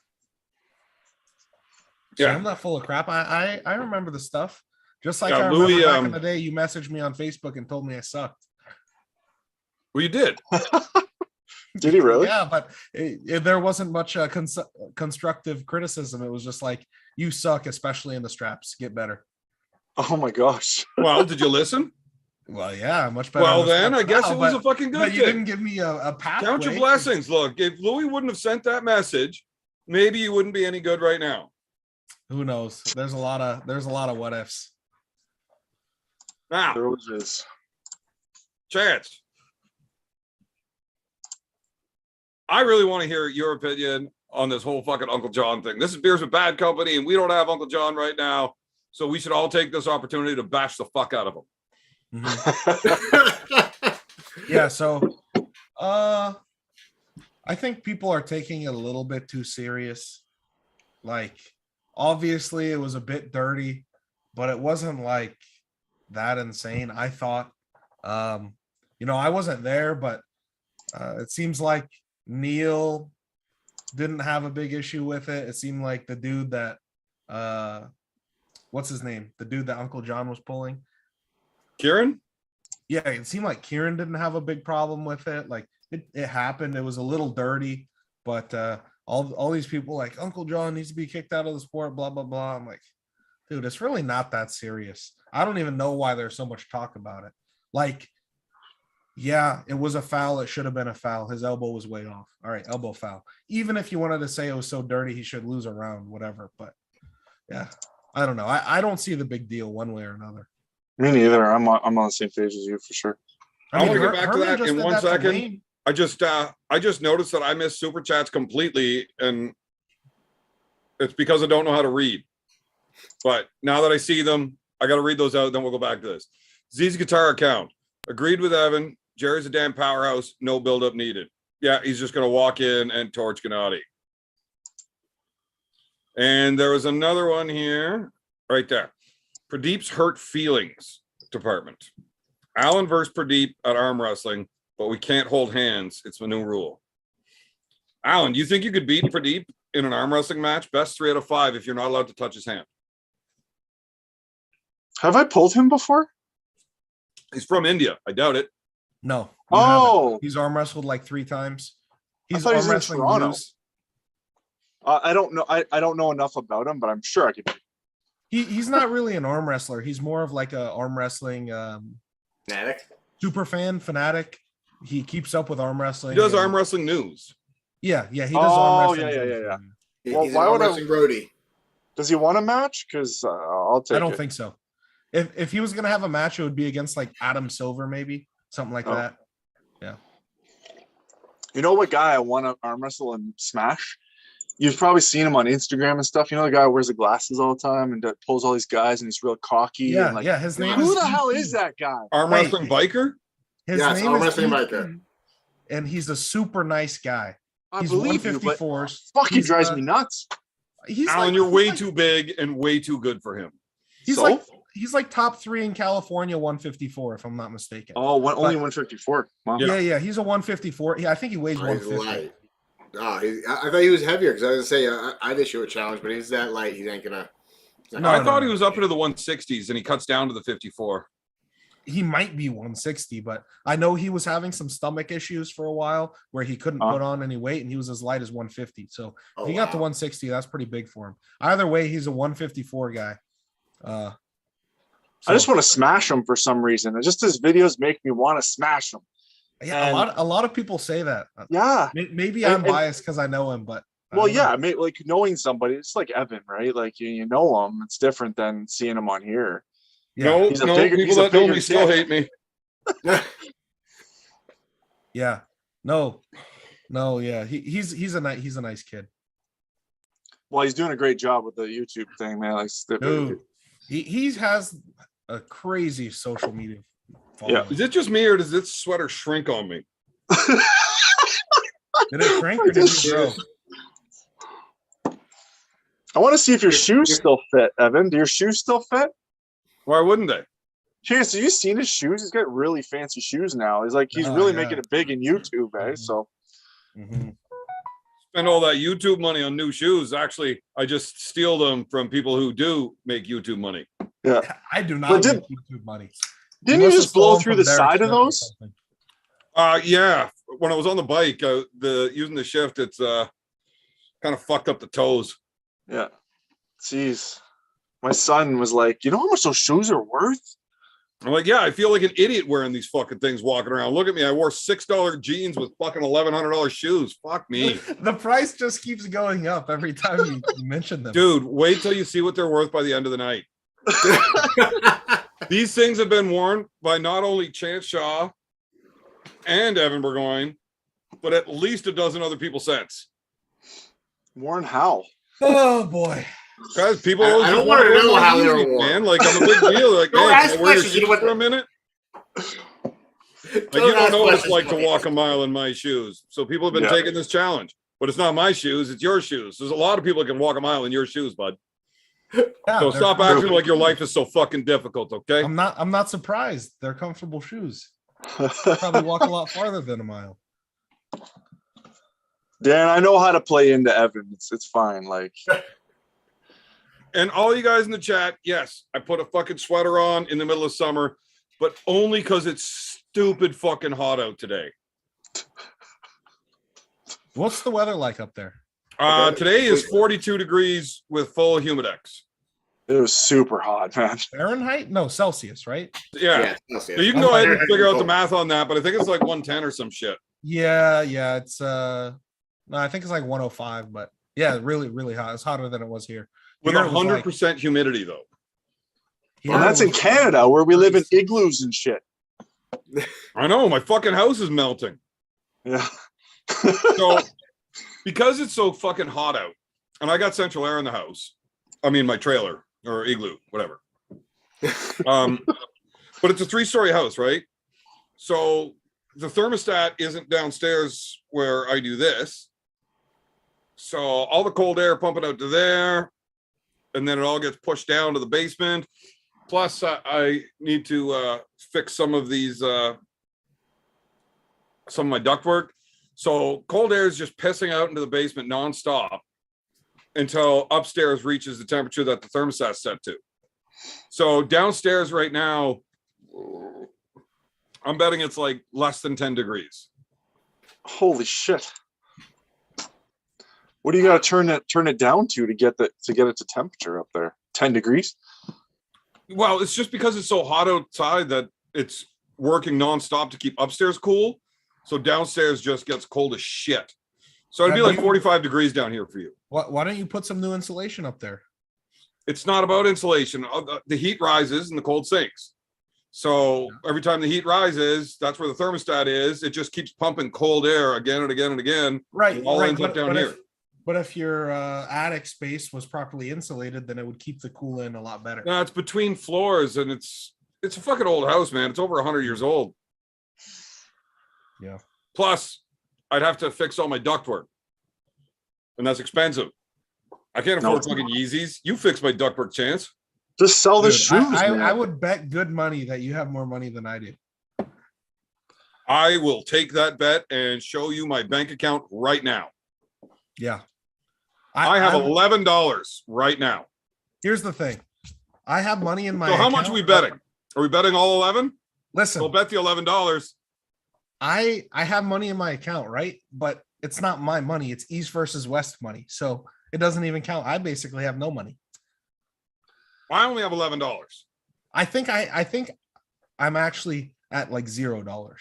Yeah. So I'm not full of crap. I remember the stuff. Just like Yeah, I remember Louis, back in the day, you messaged me on Facebook and told me I sucked. Well, you did. Did he really? Yeah, but there wasn't much constructive criticism. It was just like, you suck, especially in the straps. Get better. Oh my gosh. Well, did you listen? Well, yeah, much better. Well, then I guess it was a fucking good But thing. you didn't give me a pathway. Count your blessings. Look, if Louis wouldn't have sent that message, maybe you wouldn't be any good right now. Who knows? There's a lot of what ifs. Now, There always is. Chance, I really want to hear your opinion on this whole fucking Uncle John thing. This is Beers with Bad Company, and we don't have Uncle John right now, so we should all take this opportunity to bash the fuck out of him. Yeah, so I think people are taking it a little bit too serious. Like, obviously it was a bit dirty, but it wasn't like that insane. I thought I wasn't there, but it seems like Neil didn't have a big issue with it. It seemed like the dude that what's his name? The dude that Uncle John was pulling. Kieran? Yeah, it seemed like Kieran didn't have a big problem with it. Like it happened. It was a little dirty, but all these people like Uncle John needs to be kicked out of the sport, blah, blah, blah. I'm like, dude, it's really not that serious. I don't even know why there's so much talk about it. Like, yeah, it was a foul. It should have been a foul. His elbow was way off. All right, elbow foul. Even if you wanted to say it was so dirty, he should lose a round, whatever. But yeah, I don't know. I don't see the big deal one way or another. Me neither. I'm on the same page as you for sure. I want to get back to Herman that just in did 1 that to second. Wayne. I just noticed that I missed super chats completely, and it's because I don't know how to read. But now that I see them, I got to read those out. Then we'll go back to this. Z's guitar account agreed with Evan. Jerry's a damn powerhouse. No buildup needed. Yeah, he's just going to walk in and torch Gennady. And there was another one here, right there. Pradeep's hurt feelings department. Alan versus Pradeep at arm wrestling, but we can't hold hands. It's a new rule. Alan, do you think you could beat Pradeep in an arm wrestling match? Best 3 out of 5 if you're not allowed to touch his hand. Have I pulled him before? He's from India. I doubt it. No. Oh, He's arm wrestled like 3 times. I He's thought he was arm in wrestling Toronto. news. I don't know. I don't know enough about him, but I'm sure I could. He's not really an arm wrestler. He's more of like a arm wrestling Fanatic. super fanatic. He keeps up with arm wrestling. He does and- arm wrestling news. Yeah, he does Oh, arm wrestling. yeah. Well, He's why an arm would I- wrestling roadie. Does he want a match? Because I'll take. I don't it. think so. If he was gonna have a match, it would be against like Adam Silver, maybe something like Oh. that. You know what guy I want to arm wrestle and smash? You've probably seen him on Instagram and stuff. You know the guy who wears the glasses all the time and pulls all these guys and he's real cocky. Yeah, and like, yeah. His name who is the hell EP. is that guy? Arm Wait. wrestling biker? His Yes, name arm is wrestling EP, biker. and he's a super nice guy. I He's believe you, but 154s. fucking He's, drives me nuts. He's Alan, like, you're way he's like- too big and way too good for him. He's So? like top 3 in California, 154, if I'm not mistaken. Oh, only But- 154. Wow. Yeah. He's a 154. Yeah, I think he weighs Oh, he's 150. light. Oh, I thought he was heavier because I was gonna say I'd issue a challenge, but he's that light. He ain't gonna. No, I thought he was up into the 160s and he cuts down to the 54. He might be 160, but I know he was having some stomach issues for a while where he couldn't Huh? put on any weight, and he was as light as 150. So Oh, if he got to wow. 160, that's pretty big for him. Either way, he's a 154 guy. I just want to smash him for some reason. Just his videos make me want to smash him. yeah, a lot of people say that. Yeah. Maybe And- I'm biased because I know him, but I Well, don't know. yeah, like knowing somebody, it's like Evan, right? Like you know him. It's different than seeing him on here. Yeah, No, He's a no, bigger- people he's a that know bigger me still dick. hate me. yeah, no, yeah, he's a nice kid. Well, he's doing a great job with the YouTube thing, man. Like, Dude, he has a crazy social media following. Is it just me or does this sweater shrink on me? Did it shrink or did it grow? I want to see if your shoes still fit, Evan. Do your shoes still fit? Why wouldn't they? Chance, have you seen his shoes? He's got really fancy shoes now. He's Oh, really yeah. making it big in YouTube, eh? Mhm. So Mhm. Spend all that YouTube money on new shoes. Actually, I just steal them from people who do make YouTube money. I do not But make YouTube money. didn't you must have just blow stolen through from the Derek side of Smith or those? something. Yeah. When I was on the bike, using the shift, it's kind of fucked up the toes. Yeah. Jeez. My son was like, you know how much those shoes are worth? I'm like, yeah, I feel like an idiot wearing these fucking things walking around. Look at me. I wore $6 jeans with fucking $1,100 shoes. Fuck me. The price just keeps going up every time you mention them. Dude, wait till you see what they're worth by the end of the night. These things have been worn by not only Chance Shaw and Evan Burgoyne, but at least a dozen other people since. Warren Howe. Oh boy. Guys, people I always don't just wanna wear know my how they were Yeezys, worn. man. Like, I'm a big deal. They're like, Don't man, ask can I wear your questions, you shoes know what- for a minute? Like, Don't you don't ask know what it's questions, like to please. walk a mile in my shoes. So people have been Yeah. taking this challenge, but it's not my shoes, it's your shoes. There's a lot of people that can walk a mile in your shoes, bud. Yeah, So they're stop comfortable acting like your shoes. life is so fucking difficult, okay? I'm not surprised. They're comfortable shoes. Probably walk a lot farther than a mile. Dan, I know how to play into Evan. It's fine. Like, And all you guys in the chat, yes, I put a fucking sweater on in the middle of summer, but only because it's stupid fucking hot out today. What's the weather like up there? Today is 42 degrees with full humidex. it was super hot, man. Fahrenheit? No, Celsius, right? Yeah. I'll see it. So you can I'm go ahead and fine. figure out the math on that, but I think it's like 110 or some shit. Yeah, it's no, I think it's like 105, but yeah, really, really hot. It's hotter than it was here. With Here it was 100% humidity, though. here Well, it that's in was- Canada where we live in igloos and shit. I know, my fucking house is melting. Yeah. So, because it's so fucking hot out, and I got central air in the house, I mean, my trailer or igloo, whatever. But it's a 3-story house, right? So the thermostat isn't downstairs where I do this. So all the cold air pumping out to there, and then it all gets pushed down to the basement. Plus, I need to fix some of these, some of my ductwork. So cold air is just pissing out into the basement nonstop until upstairs reaches the temperature that the thermostat's set to. So downstairs right now, I'm betting it's like less than 10 degrees. Holy shit! What do you got to turn it down to get it to temperature up there? 10 degrees? Well, it's just because it's so hot outside that it's working nonstop to keep upstairs cool. So downstairs just gets cold as shit. So it'd be like 45 degrees down here for you. Why don't you put some new insulation up there? It's not about insulation. The heat rises and the cold sinks. So every time the heat rises, that's where the thermostat is. It just keeps pumping cold air again and again and again. Right. It all ends up down here. But if your attic space was properly insulated, then it would keep the cool in a lot better. No, it's between floors, and it's a fucking old house, man. It's over 100 years old. Yeah. Plus, I'd have to fix all my ductwork, and that's expensive. I can't afford fucking Yeezys. You fix my ductwork, Chance. Just sell the shoes. I would bet good money that you have more money than I do. I will take that bet and show you my bank account right now. Yeah. I have $11 right now. Here's the thing. I have money in my So how much are we betting? Are we betting all 11? Listen. We'll bet the $11. I have money in my account, right? But it's not my money. It's East versus West money. So it doesn't even count. I basically have no money. I only have $11. I think I'm actually at like $0.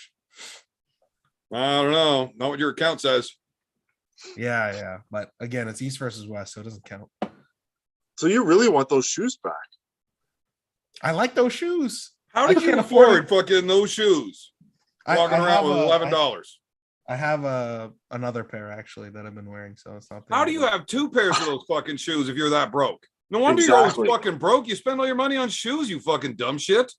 I don't know. Not what your account says. Yeah. But again, it's East versus West, so it doesn't count. So you really want those shoes back? I like those shoes. How did you afford fucking those shoes? Walking around with $11. I have another pair actually that I've been wearing, so it's not. How do you have two pairs of those fucking shoes if you're that broke? No wonder you're always fucking broke. You spend all your money on shoes, you fucking dumb shit.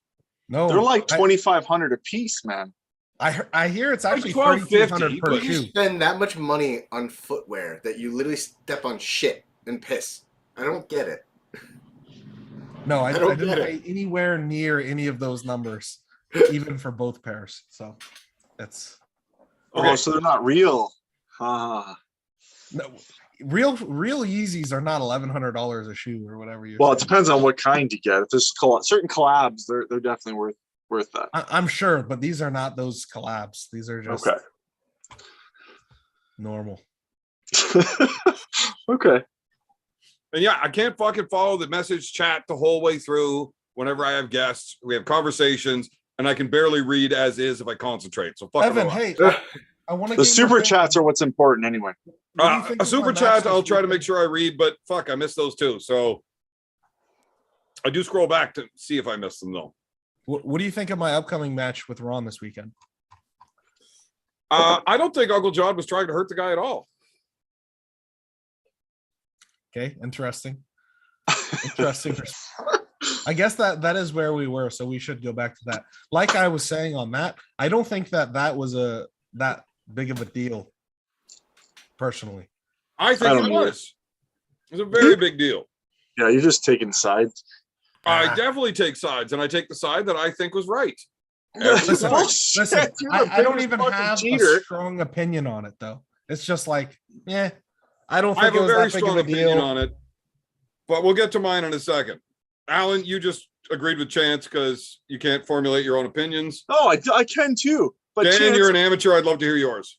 No, they're like $2,500 a piece, man. I hear it's actually $1,250 per You shoe. spend that much money on footwear that you literally step on shit and piss. I don't get it. No, I don't didn't get pay anywhere near any of those numbers, even for both pairs. So that's Okay. Oh, so they're not real. Ah. no real Yeezys are not $1,100 a shoe or whatever you. Well, it depends on what kind you get. If there's certain collabs, they're definitely worth that. I'm sure, but these are not those collabs. These are just Okay. normal. Okay. And yeah, I can't fucking follow the message chat the whole way through. Whenever I have guests, we have conversations, and I can barely read as is if I concentrate. So fuck Evan, it. hey, I want to. The super chats are what's important anyway. A super chat, I'll try to make sure I read, but fuck, I missed those too. So I do scroll back to see if I missed them though. What do you think of my upcoming match with Ron this weekend? I don't think Uncle John was trying to hurt the guy at all. Okay, interesting. I guess that is where we were, so we should go back to that. Like I was saying on that, I don't think that was that big of a deal. Personally, I think it was. It was a very big deal. Yeah, you're just taking sides. I definitely take sides, and I take the side that I think was right. Listen, Bullshit. You're the I don't biggest even fucking have cheater. a strong opinion on it, though. It's just like, yeah, I don't I think have it a was very that big of strong a opinion deal. on it, but we'll get to mine in a second. Alan, you just agreed with Chance because you can't formulate your own opinions. No, I can too. But Dan, Chance- you're an amateur. I'd love to hear yours.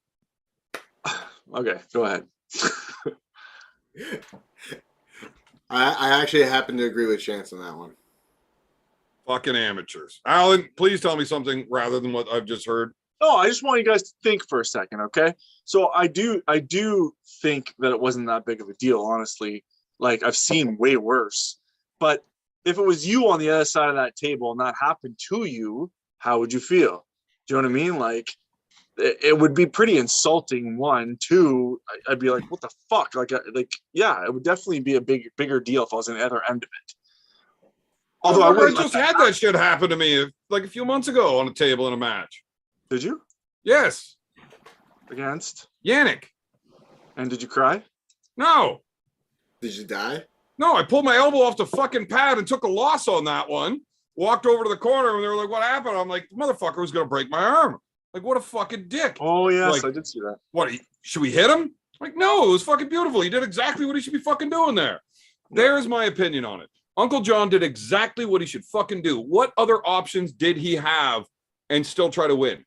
Okay, go ahead. I actually happen to agree with Chance on that one. Fucking amateurs. Alan, please tell me something rather than what I've just heard. No, I just want you guys to think for a second, okay? So I do think that it wasn't that big of a deal, honestly. Like, I've seen way worse. But if it was you on the other side of that table and that happened to you, how would you feel? Do you know what I mean? Like, it would be pretty insulting. One, two, I'd be like, what the fuck? Like, yeah, it would definitely be a bigger deal if I was on the other end of it. Although I I wouldn't just had that shit happen to me like a few months ago on a table in a match. Did you? Yes. Against? Yannick. And did you cry? No. Did you die? No, I pulled my elbow off the fucking pad and took a loss on that one. Walked over to the corner and they were like, what happened? I'm like, the motherfucker was going to break my arm. Like, what a fucking dick. Oh, yes, Like, I did see that. What, should we hit him? Like, no, it was fucking beautiful. He did exactly what he should be fucking doing there. There's my opinion on it. Uncle John did exactly what he should fucking do. What other options did he have and still try to win?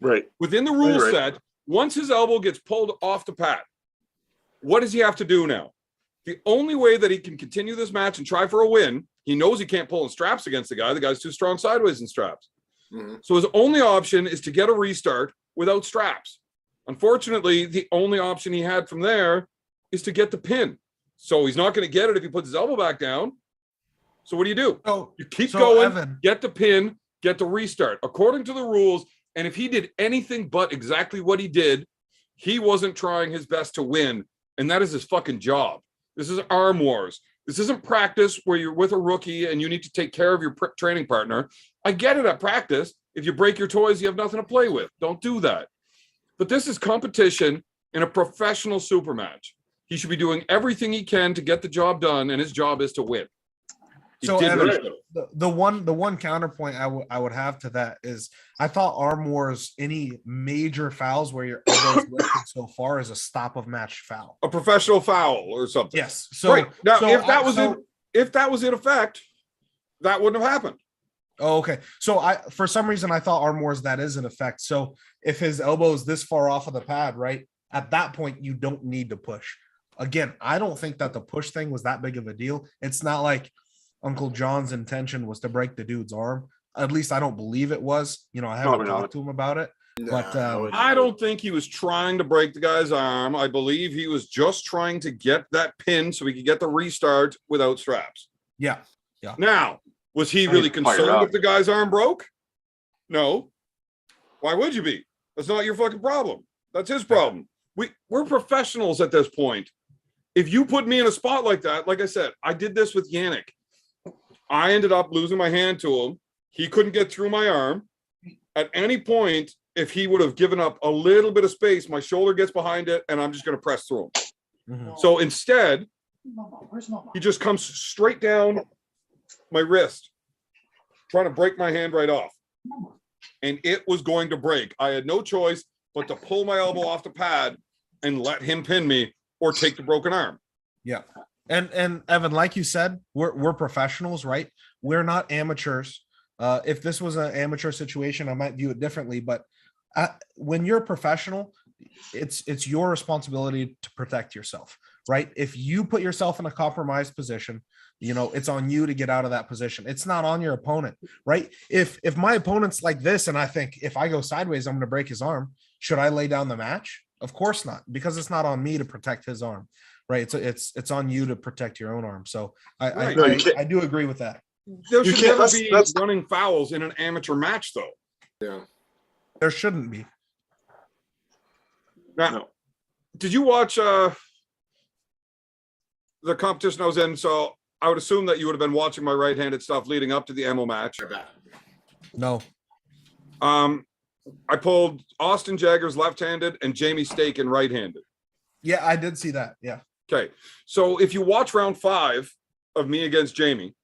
Right. Within the rule set, once his elbow gets pulled off the pad, what does he have to do now? The only way that he can continue this match and try for a win, he knows he can't pull in straps against the guy. The guy's too strong sideways in straps. Mm-hmm. So his only option is to get a restart without straps. Unfortunately, the only option he had from there is to get the pin. So he's not going to get it if he puts his elbow back down. So what do? You keep going, Evan, get the pin, get the restart. According to the rules, and if he did anything but exactly what he did, he wasn't trying his best to win, and that is his fucking job. This is arm wars. This isn't practice where you're with a rookie and you need to take care of your training partner. I get it at practice. If you break your toys, you have nothing to play with. Don't do that. But this is competition in a professional super match. He should be doing everything he can to get the job done, and his job is to win. So Evan, the one counterpoint I would have to that is I thought arm wars, any major fouls where your elbow is lifted so far is a stop of match foul, a professional foul or something. Yes. So right. Now, if that was in effect, that wouldn't have happened. Oh, okay. So for some reason I thought arm wars that is in effect. So if his elbow is this far off of the pad, right at that point you don't need to push. Again, I don't think that the push thing was that big of a deal. It's not like Uncle John's intention was to break the dude's arm. At least I don't believe it was. You know, I haven't talked to him about it. But I don't think he was trying to break the guy's arm. I believe he was just trying to get that pin so he could get the restart without straps. Yeah. Now, was he really concerned if the guy's arm broke? No. Why would you be? That's not your fucking problem. That's his problem. We're professionals at this point. If you put me in a spot like that, like I said, I did this with Yannick. I ended up losing my hand to him. He couldn't get through my arm. At any point, if he would have given up a little bit of space, my shoulder gets behind it, and I'm just going to press through him. Mm-hmm. So instead, he just comes straight down my wrist, trying to break my hand right off. And it was going to break. I had no choice but to pull my elbow off the pad and let him pin me or take the broken arm. Yeah. And Evan, like you said, we're professionals, right? We're not amateurs. If this was an amateur situation, I might view it differently. But when you're a professional, it's your responsibility to protect yourself, right? If you put yourself in a compromised position, you know, it's on you to get out of that position. It's not on your opponent, right? If my opponent's like this, and I think if I go sideways, I'm going to break his arm, should I lay down the match? Of course not, because it's not on me to protect his arm. Right. It's on you to protect your own arm. So I do agree with that. There should never be running fouls in an amateur match, though. Yeah. There shouldn't be. Now, did you watch the competition I was in? So I would assume that you would have been watching my right-handed stuff leading up to the Emil match. No. I pulled Austin Jagger's left-handed and Jamie Staken right-handed. Yeah, I did see that. Yeah. Okay, so if you watch round 5 of me against Jamie,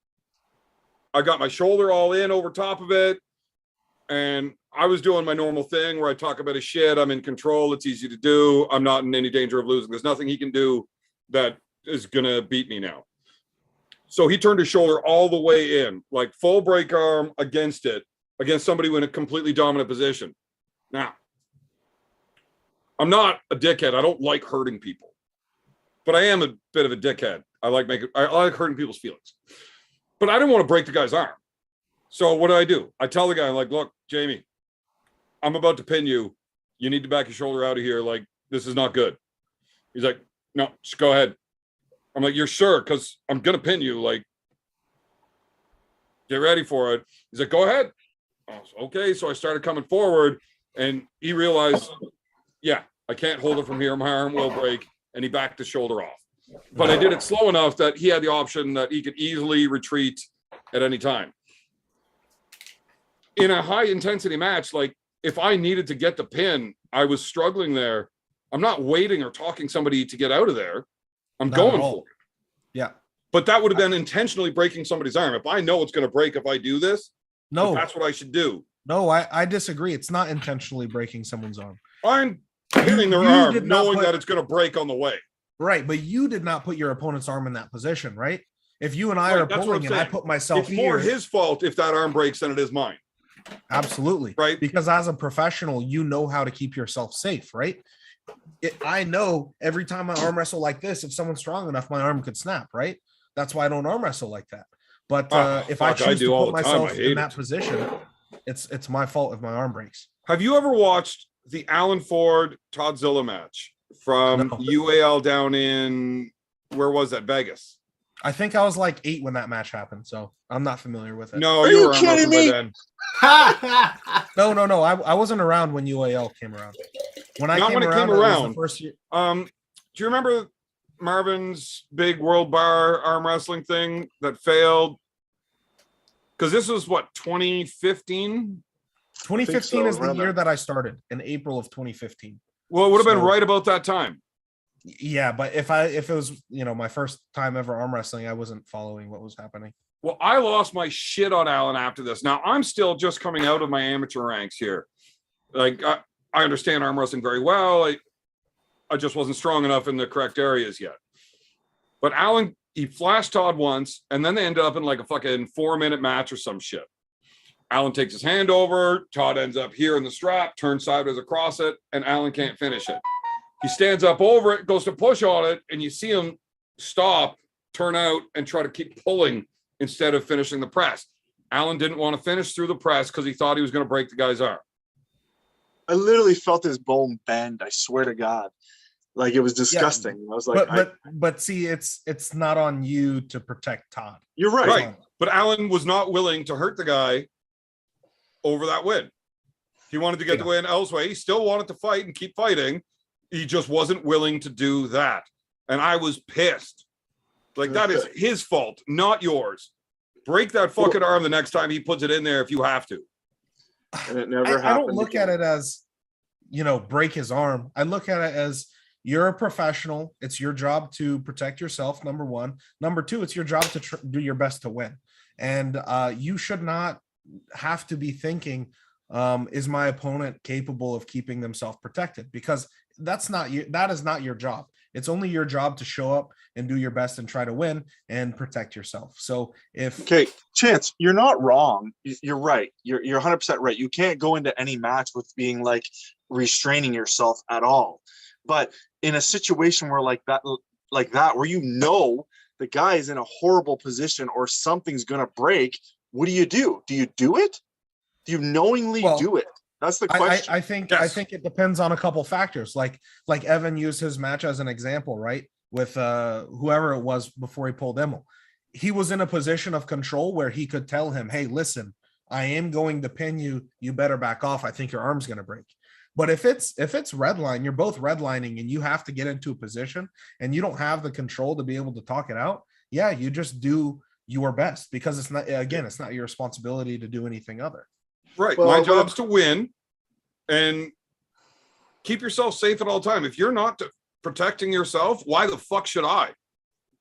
I got my shoulder all in over top of it, and I was doing my normal thing where I talk about his shit. I'm in control. It's easy to do. I'm not in any danger of losing. There's nothing he can do that is going to beat me now. So he turned his shoulder all the way in, like full break arm against it, against somebody in a completely dominant position. Now, I'm not a dickhead. I don't like hurting people. But I am a bit of a dickhead. I like hurting people's feelings. But I didn't want to break the guy's arm. So what do? I tell the guy, I'm like, look, Jamie, I'm about to pin you. You need to back your shoulder out of here. Like, this is not good. He's like, no, just go ahead. I'm like, you're sure? Because I'm going to pin you. Like, get ready for it. He's like, go ahead. I was, okay. So I started coming forward, and he realized, yeah, I can't hold it from here. My arm will break. And he backed the shoulder off. But I did it slow enough that he had the option that he could easily retreat at any time. In a high intensity match, like if I needed to get the pin, I was struggling there. I'm not waiting or talking somebody to get out of there. I'm Not at going all. for it. Yeah. But that would have been intentionally breaking somebody's arm. If I know it's going to break if I do this, No, that's what I should do. no, I disagree. It's not intentionally breaking someone's arm. I'm hitting their You arm did not knowing put- that it's going to break on the way. Right, but you did not put your opponent's arm in that position, right? If you and I Right, are that's what pulling I'm and I saying. put myself It's more here, his fault if that arm breaks than it is mine. absolutely, Right. because as a professional, you know how to keep yourself safe, right? I know every time I arm wrestle like this, if someone's strong enough, my arm could snap, right? That's why I don't arm wrestle like that. But if I fuck, I choose do to all put the time. I myself hate in that it. position, it's my fault if my arm breaks. Have you ever watched the Alan Ford Toddzilla match from No. UAL down in, where was that, Vegas? I think I was like 8 when that match happened, so I'm not familiar with it. No, Are you you were arm kidding wrestling me? by then. No. I wasn't around when UAL came around. When I Not came when it around, came it was around. the first year. Do you remember Marvin's big world bar arm wrestling thing that failed? Because this was what, 2015? 2015 is the around year that. that I started in April of 2015. Well, it would have been So- right about that time. Yeah, but if it was my first time ever arm wrestling, I wasn't following what was happening. Well, I lost my shit on Alan after this. Now I'm still just coming out of my amateur ranks here. Like I understand arm wrestling very well. I just wasn't strong enough in the correct areas yet. But Alan, he flashed Todd once, and then they ended up in like a fucking 4-minute match or some shit. Alan takes his hand over, Todd ends up here in the strap, turns sideways across it, and Alan can't finish it. He stands up over it, goes to push on it, and you see him stop, turn out, and try to keep pulling instead of finishing the press. Alan didn't want to finish through the press because he thought he was going to break the guy's arm. I literally felt his bone bend. I swear to God, like it was disgusting. I was like, but see, it's not on you to protect Todd. "You're right." Right. But Alan was not willing to hurt the guy over that win. He wanted to get the win elsewhere. He still wanted to fight and keep fighting. He just wasn't willing to do that. And I was pissed. Like, that is his fault, not yours. Break that fucking arm the next time he puts it in there if you have to. And it never happened. I don't look at it as, break his arm. I look at it as you're a professional. It's your job to protect yourself, number one. Number two, it's your job to do your best to win. And you should not have to be thinking, is my opponent capable of keeping themselves protected? Because that is not your job. It's only your job to show up and do your best and try to win and protect yourself. So Okay, Chance, you're not wrong. You're right. You're 100% right. You can't go into any match with being like restraining yourself at all. But in a situation where like that, where the guy is in a horrible position or something's gonna break, what do? Do you do it? Do you knowingly do it? That's the question. I think it depends on a couple factors. Like Evan used his match as an example, right? With whoever it was before he pulled Emil. He was in a position of control where he could tell him, hey, listen, I am going to pin you. You better back off. I think your arm's going to break. But if it's red line, you're both redlining and you have to get into a position and you don't have the control to be able to talk it out. Yeah, you just do your best because it's not your responsibility to do anything other. Right. Well, My job's to win and keep yourself safe at all time. If you're not protecting yourself, why the fuck should I?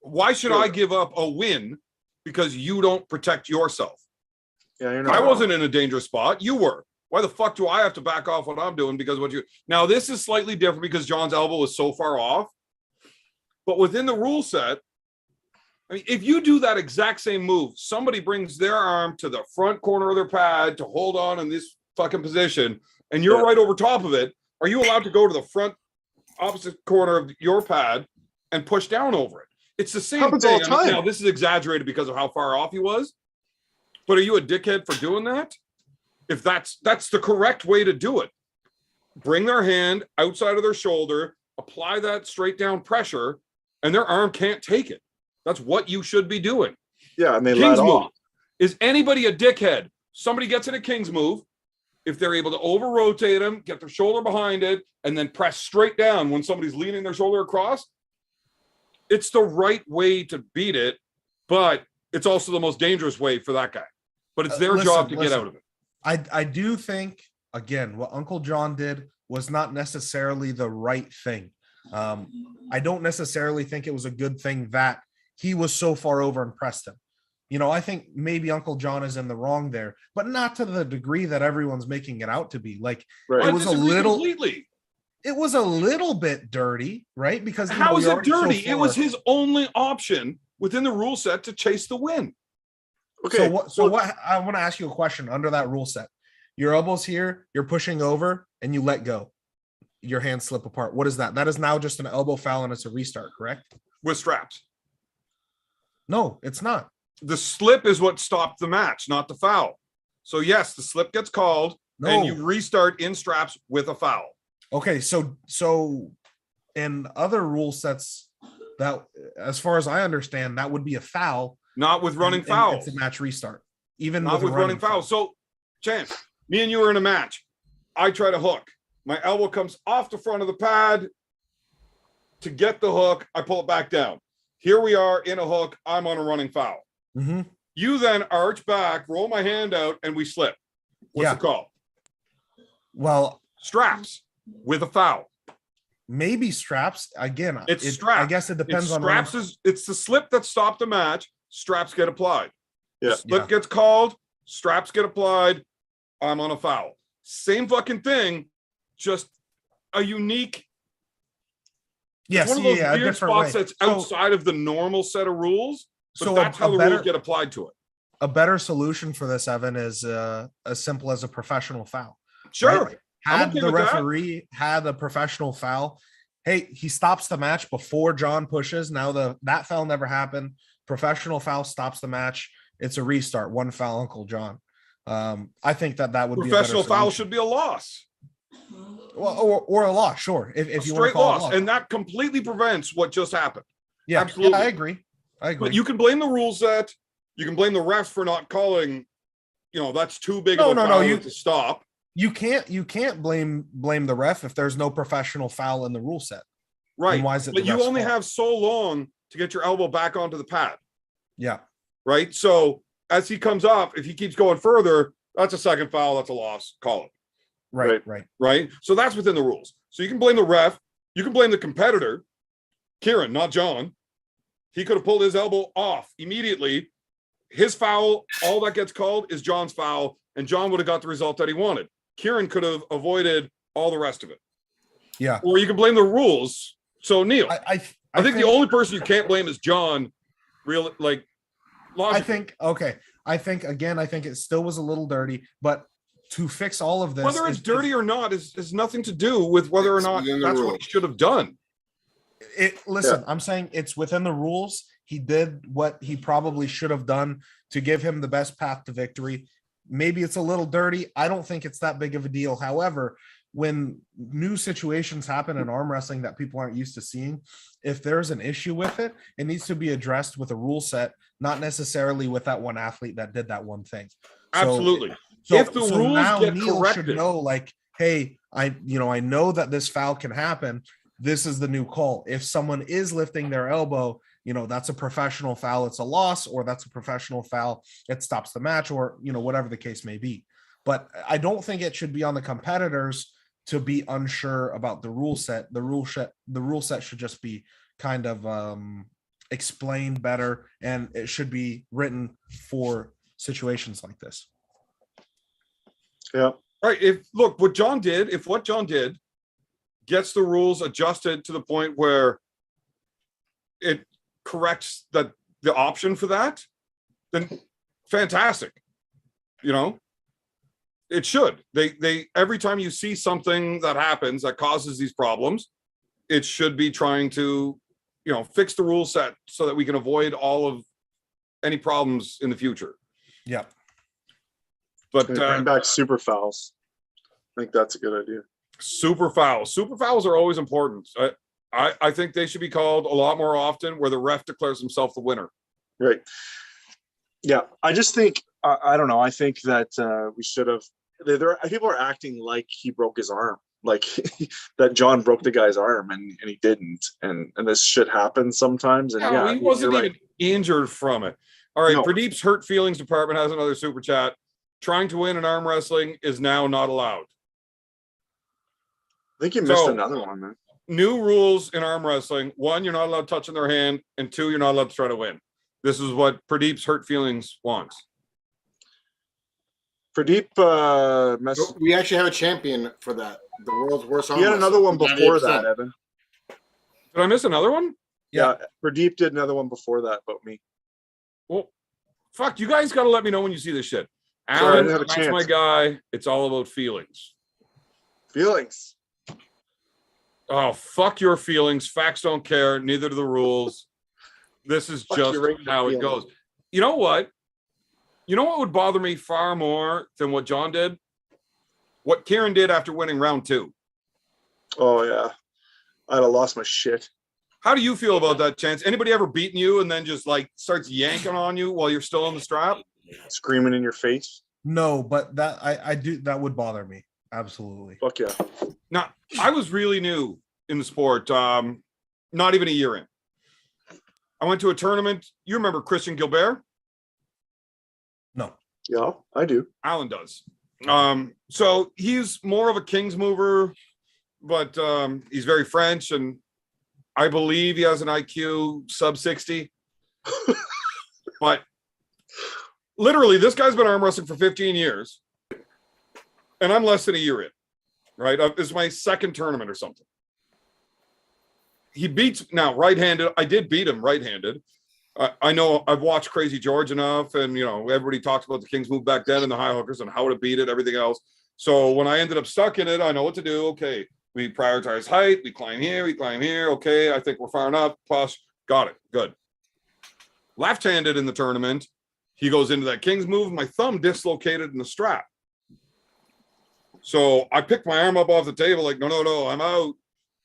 Why should I give up a win because you don't protect yourself? Yeah, you're I not wasn't in a dangerous spot. You were. Why the fuck do I have to back off what I'm doing because now this is slightly different because John's elbow was so far off, but within the rule set, I mean, if you do that exact same move, somebody brings their arm to the front corner of their pad to hold on in this fucking position, and you're right over top of it. Are you allowed to go to the front opposite corner of your pad and push down over it? It's the same Happens thing. all the time. Now, this is exaggerated because of how far off he was, but are you a dickhead for doing that? If that's the correct way to do it, bring their hand outside of their shoulder, apply that straight down pressure, and their arm can't take it. That's what you should be doing. Yeah, and they King's let move. off. Is anybody a dickhead? Somebody gets in a King's move. If they're able to over rotate them, get their shoulder behind it, and then press straight down when somebody's leaning their shoulder across, it's the right way to beat it, but it's also the most dangerous way for that guy. But it's their job to get out of it. I do think again, what Uncle John did was not necessarily the right thing. I don't necessarily think it was a good thing that he was so far over and pressed him. You know, I think maybe Uncle John is in the wrong there, but not to the degree that everyone's making it out to be. Like Right. it was a little completely. it was a little bit dirty, right? Because you How know, is you're it already dirty? It was his only option within the rule set to chase the win. Okay. So what I want to ask you a question under that rule set. Your elbow's here, you're pushing over, and you let go. Your hands slip apart. What is that? That is now just an elbow foul and it's a restart, correct? With straps. No, it's not. The slip is what stopped the match, not the foul. So yes, the slip gets called and you restart in straps with a foul. Okay, so in other rule sets, that as far as I understand, that would be a foul. Not with running and fouls. it's a match restart. Even Not with running fouls. So, Chance, me and you are in a match. I try to hook. My elbow comes off the front of the pad to get the hook. I pull it back down. Here we are in a hook. I'm on a running foul. Mm-hmm. You then arch back, roll my hand out, and we slip. What's the call? Well, straps with a foul. Maybe straps. Again, it's straps. I guess it depends on straps. It's the slip that stopped the match. Straps get applied. Yeah. Slip gets called. Straps get applied. I'm on a foul. Same fucking thing. Just a unique. Yes, one of those a weird spots that's outside of the normal set of rules. But that's how the rules get applied to it. A better solution for this, Evan, is as simple as a professional foul. Sure. Right? Had the referee had a professional foul, hey, he stops the match before John pushes. Now that foul never happened. Professional foul stops the match. It's a restart. One foul, Uncle John. I think that would professional be foul should be a loss. Well, or a loss, sure. If you straight loss, and that completely prevents what just happened. Yeah, absolutely. Yeah, I agree. But you can blame the rule set. You can blame the refs for not calling. You know, that's too big of a foul to stop. You can't blame the ref if there's no professional foul in the rule set. Right. Why is it? But you only have so long to get your elbow back onto the pad. Yeah. Right. So as he comes up, if he keeps going further, that's a second foul. That's a loss. Call it. Right. So that's within the rules. So you can blame the ref. You can blame the competitor, Kieran, not John. He could have pulled his elbow off immediately. His foul, all that gets called is John's foul, and John would have got the result that he wanted. Kieran could have avoided all the rest of it. Yeah. Or you can blame the rules. So Neil, I think the only person you can't blame is John. Logically. I think it still was a little dirty, but to fix all of this, whether it's dirty or not is nothing to do with whether or not that's what he should have done. I'm saying it's within the rules. He did what he probably should have done to give him the best path to victory. Maybe it's a little dirty. I don't think it's that big of a deal. However, when new situations happen in arm wrestling that people aren't used to seeing, if there's an issue with it, it needs to be addressed with a rule set, not necessarily with that one athlete that did that one thing. Absolutely. If the rules now get Neil corrected, should know, like, hey, I know that this foul can happen. This is the new call. If someone is lifting their elbow, that's a professional foul. It's a loss, or that's a professional foul. It stops the match, or, whatever the case may be. But I don't think it should be on the competitors to be unsure about the rule set. The rule set should just be kind of explained better, and it should be written for situations like this. Yeah. Right. If what John did gets the rules adjusted to the point where it corrects the option for that, then fantastic. It should. They every time you see something that happens that causes these problems, it should be trying to, fix the rule set so that we can avoid all of any problems in the future. Yeah. But bring back super fouls. I think that's a good idea. Super fouls are always important. I think they should be called a lot more often, where the ref declares himself the winner. Right. Yeah. I just think, I don't know. I think that we should have, people are acting like he broke his arm, like that John broke the guy's arm and he didn't. And this shit happens sometimes. And he wasn't even injured from it. All right. No. Pradeep's hurt feelings department has another super chat. Trying to win in arm wrestling is now not allowed. I think you missed So- another one, man. New rules in arm wrestling. One, you're not allowed touching their hand, and two, you're not allowed to try to win. This is what Pradeep's hurt feelings wants. Pradeep messed. We actually have a champion for that. The world's worst arm He had wrestler. another one He got before upset. that, Evan. Did I miss another one? Yeah, Pradeep did another one before that about me. Well, fuck, you guys got to let me know when you see this shit. Sorry, I Alan, didn't have a that's chance. my guy. It's all about feelings. Feelings. Oh, fuck your feelings. Facts don't care. Neither do the rules. This is Fuck just your regular how it feelings. goes. You know what? You know what would bother me far more than what John did? What Kieran did after winning round 2. Oh yeah, I'd have lost my shit. How do you feel about that, Chance? Anybody ever beaten you and then just like starts yanking on you while you're still on the strap? Screaming in your face. No, but that I do that would bother me. Absolutely. Fuck yeah. Now, I was really new in the sport, not even a year in. I went to a tournament. You remember Christian Gilbert? No. Yeah, I do. Alan does. So he's more of a King's mover, but he's very French, and I believe he has an IQ sub 60. But literally, this guy's been arm wrestling for 15 years, and I'm less than a year in, right? This is my second tournament or something. He beats now right-handed. I did beat him right-handed. I know I've watched Crazy George enough, and you know everybody talks about the King's move back then and the high hookers and how to beat it, everything else. So when I ended up stuck in it, I know what to do. Okay, we prioritize height. We climb here. We climb here. Okay, I think we're far enough. Plus, got it. Good. Left-handed in the tournament, he goes into that King's move. My thumb dislocated in the strap. So I picked my arm up off the table like, no, I'm out.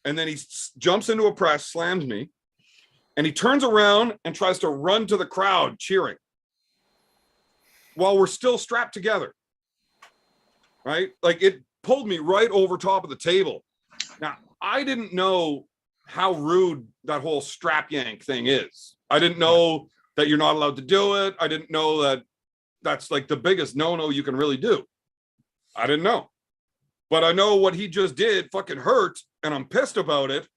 And then he jumps into a press, slams me. And he turns around and tries to run to the crowd cheering while we're still strapped together. Right? Like it pulled me right over top of the table. Now, I didn't know how rude that whole strap yank thing is. I didn't know that you're not allowed to do it. I didn't know that that's like the biggest no-no you can really do. I didn't know. But I know what he just did fucking hurt, and I'm pissed about it.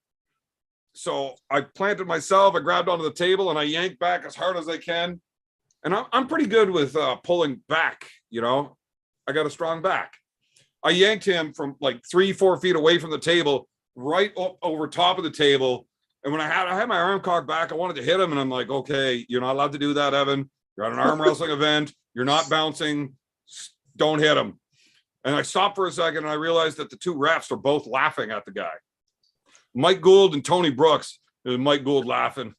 So I planted myself, I grabbed onto the table, and I yanked back as hard as I can. And I'm pretty good with pulling back, you know. I got a strong back. I yanked him from like 3-4 feet away from the table, right up over top of the table. And when I had my arm cocked back, I wanted to hit him, and I'm like, okay, you're not allowed to do that, Evan. You're at an arm wrestling event. You're not bouncing. Don't hit him. And I stopped for a second, and I realized that the two refs are both laughing at the guy. Mike Gould and Tony Brooks. Mike Gould laughing.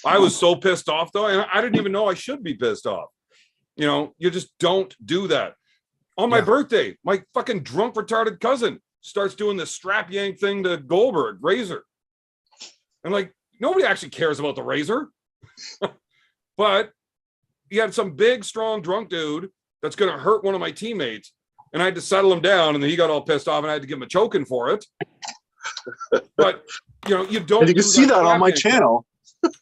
I was so pissed off, though. And I didn't even know I should be pissed off. You know, you just don't do that. On my birthday, my fucking drunk, retarded cousin starts doing this strap yank thing to Goldberg, Razor. And like, nobody actually cares about the Razor. But he had some big, strong, drunk dude that's going to hurt one of my teammates. And I had to settle him down, and then he got all pissed off, and I had to give him a choking for it. But, you know, you don't. And you can see that on my channel.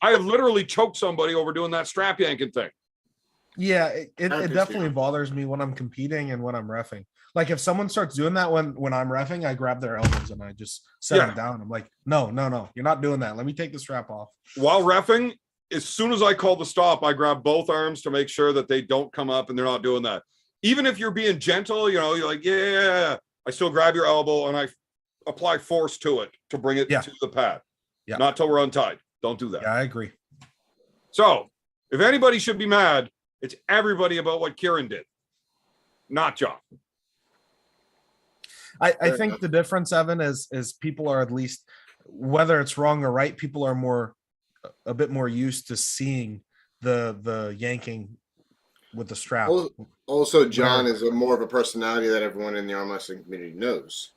I have literally choked somebody over doing that strap yanking thing. Yeah, it I can definitely see. bothers me when I'm competing and when I'm reffing. Like if someone starts doing that when I'm reffing, I grab their elbows and I just set them down. I'm like, no, you're not doing that. Let me take the strap off. While reffing, as soon as I call the stop, I grab both arms to make sure that they don't come up and they're not doing that. Even if you're being gentle, you know, you're like, yeah, I still grab your elbow and I apply force to it to bring it to the pad. Yeah. Not till we're untied. Don't do that. Yeah, I agree. So if anybody should be mad, it's everybody about what Kieran did, not John. I think the difference, Evan, is people are at least, whether it's wrong or right, people are a bit more used to seeing the yanking with the strap. Also, John is more of a personality that everyone in the arm wrestling community knows.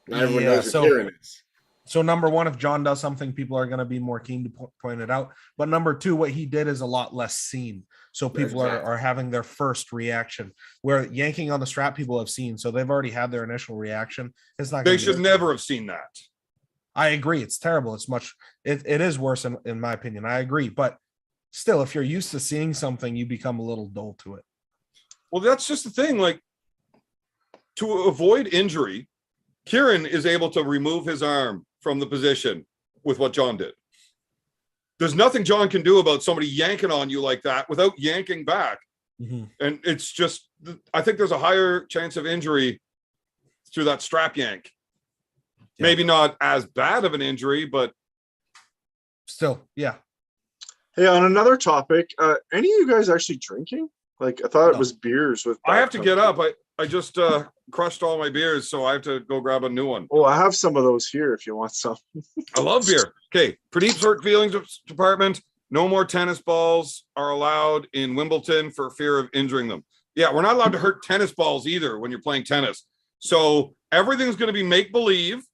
Not everyone knows who Kieran is. So number one, if John does something, people are going to be more keen to point it out. But number two, what he did is a lot less seen. So people are having their first reaction. Where yanking on the strap, people have seen. So they've already had their initial reaction. It's not. They should never have seen that. I agree. It's terrible. It is worse in my opinion. I agree. But still, if you're used to seeing something, you become a little dull to it. Well, that's just the thing. Like to avoid injury, Kieran is able to remove his arm from the position with what John did. There's nothing John can do about somebody yanking on you like that without yanking back. Mm-hmm. And it's just, I think there's a higher chance of injury through that strap yank. Yeah. Maybe not as bad of an injury, but still, yeah. Hey, on another topic, any of you guys actually drinking? Like, I thought it was beers with. I have to get up. I just crushed all my beers, so I have to go grab a new one. Oh, I have some of those here if you want some. I love beer. Okay, Pradeep's hurt feelings department. No more tennis balls are allowed in Wimbledon for fear of injuring them. Yeah, we're not allowed to hurt tennis balls either when you're playing tennis. So everything's going to be make-believe.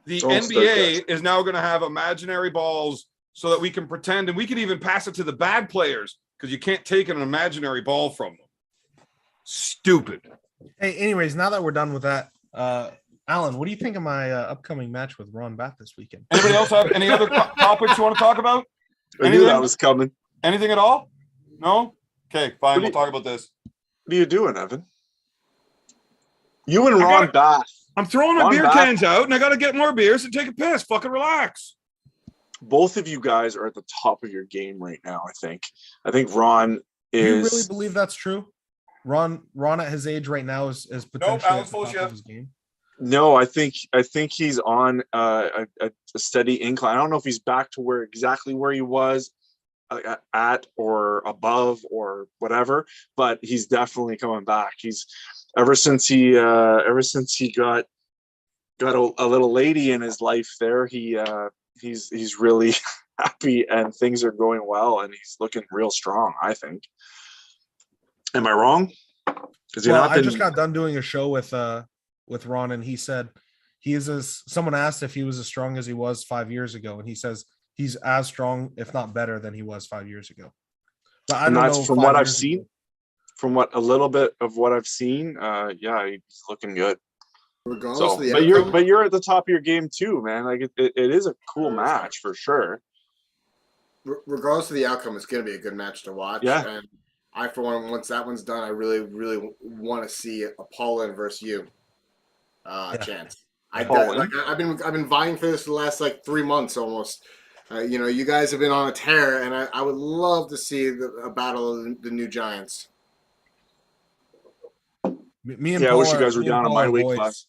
The NBA is now going to have imaginary balls so that we can pretend, and we can even pass it to the bad players because you can't take an imaginary ball from them. Stupid. Hey, anyways, now that we're done with that, Alan, what do you think of my upcoming match with Ron Bath this weekend? Anybody else have any other topics you want to talk about? I knew that was coming. Anything at all? No? Okay, fine. We'll talk about this. What are you doing, Evan? You and Ron Bath. I'm throwing my beer cans out, and I got to get more beers and take a piss. Fucking relax. Both of you guys are at the top of your game right now, I think. I think Ron is... Do you really believe that's true? Ron at his age right now is potentially at the top of his game. No, I think he's on a steady incline. I don't know if he's back to exactly where he was at or above or whatever, but he's definitely coming back. He's ever since he got a little lady in his life there, he's really happy and things are going well and he's looking real strong, I think. Am I wrong? I just got done doing a show with Ron, and he said someone asked if he was as strong as he was 5 years ago, and he says he's as strong, if not better, than he was 5 years ago. But I don't know from what I've seen. From a little bit of what I've seen, yeah, he's looking good. Regardless of the outcome, but you're at the top of your game too, man. Like it is a cool match for sure. Regardless of the outcome, it's going to be a good match to watch. Yeah. And I, for one, once that one's done, I really, really want to see a Paulin versus you chance. I've been vying for this for the last 3 months almost. You guys have been on a tear, and I would love to see a battle of the new giants. Me and Paul, I wish you guys were down on my weight class.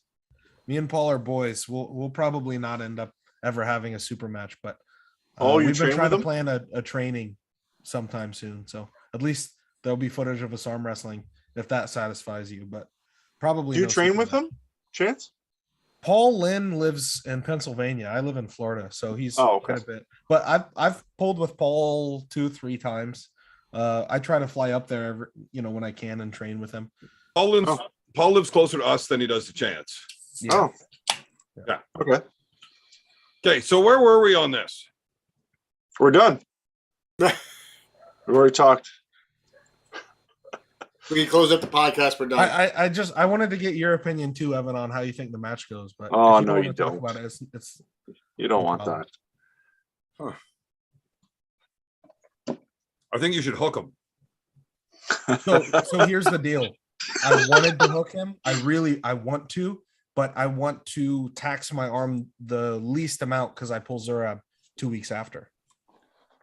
Me and Paul are boys. We'll probably not end up ever having a super match, but we've been trying to plan a training sometime soon. So at least there'll be footage of us arm wrestling if that satisfies you. But probably. Do you train with him, Chance? Paul Lynn lives in Pennsylvania. I live in Florida, so he's quite a bit. But I've pulled with Paul 2-3 times. I try to fly up there when I can and train with him. Paul lives closer to us than he does to Chance. Yeah. Oh. Yeah. Okay, so where were we on this? We're done. We've already talked. We can close up the podcast. We're done. I wanted to get your opinion too, Evan, on how you think the match goes. But no, you don't. Talk about it, it's you don't want that. Huh. I think you should hook him. So here's the deal. I wanted to hook him. I want to, but I want to tax my arm the least amount because I pull Zurab 2 weeks after.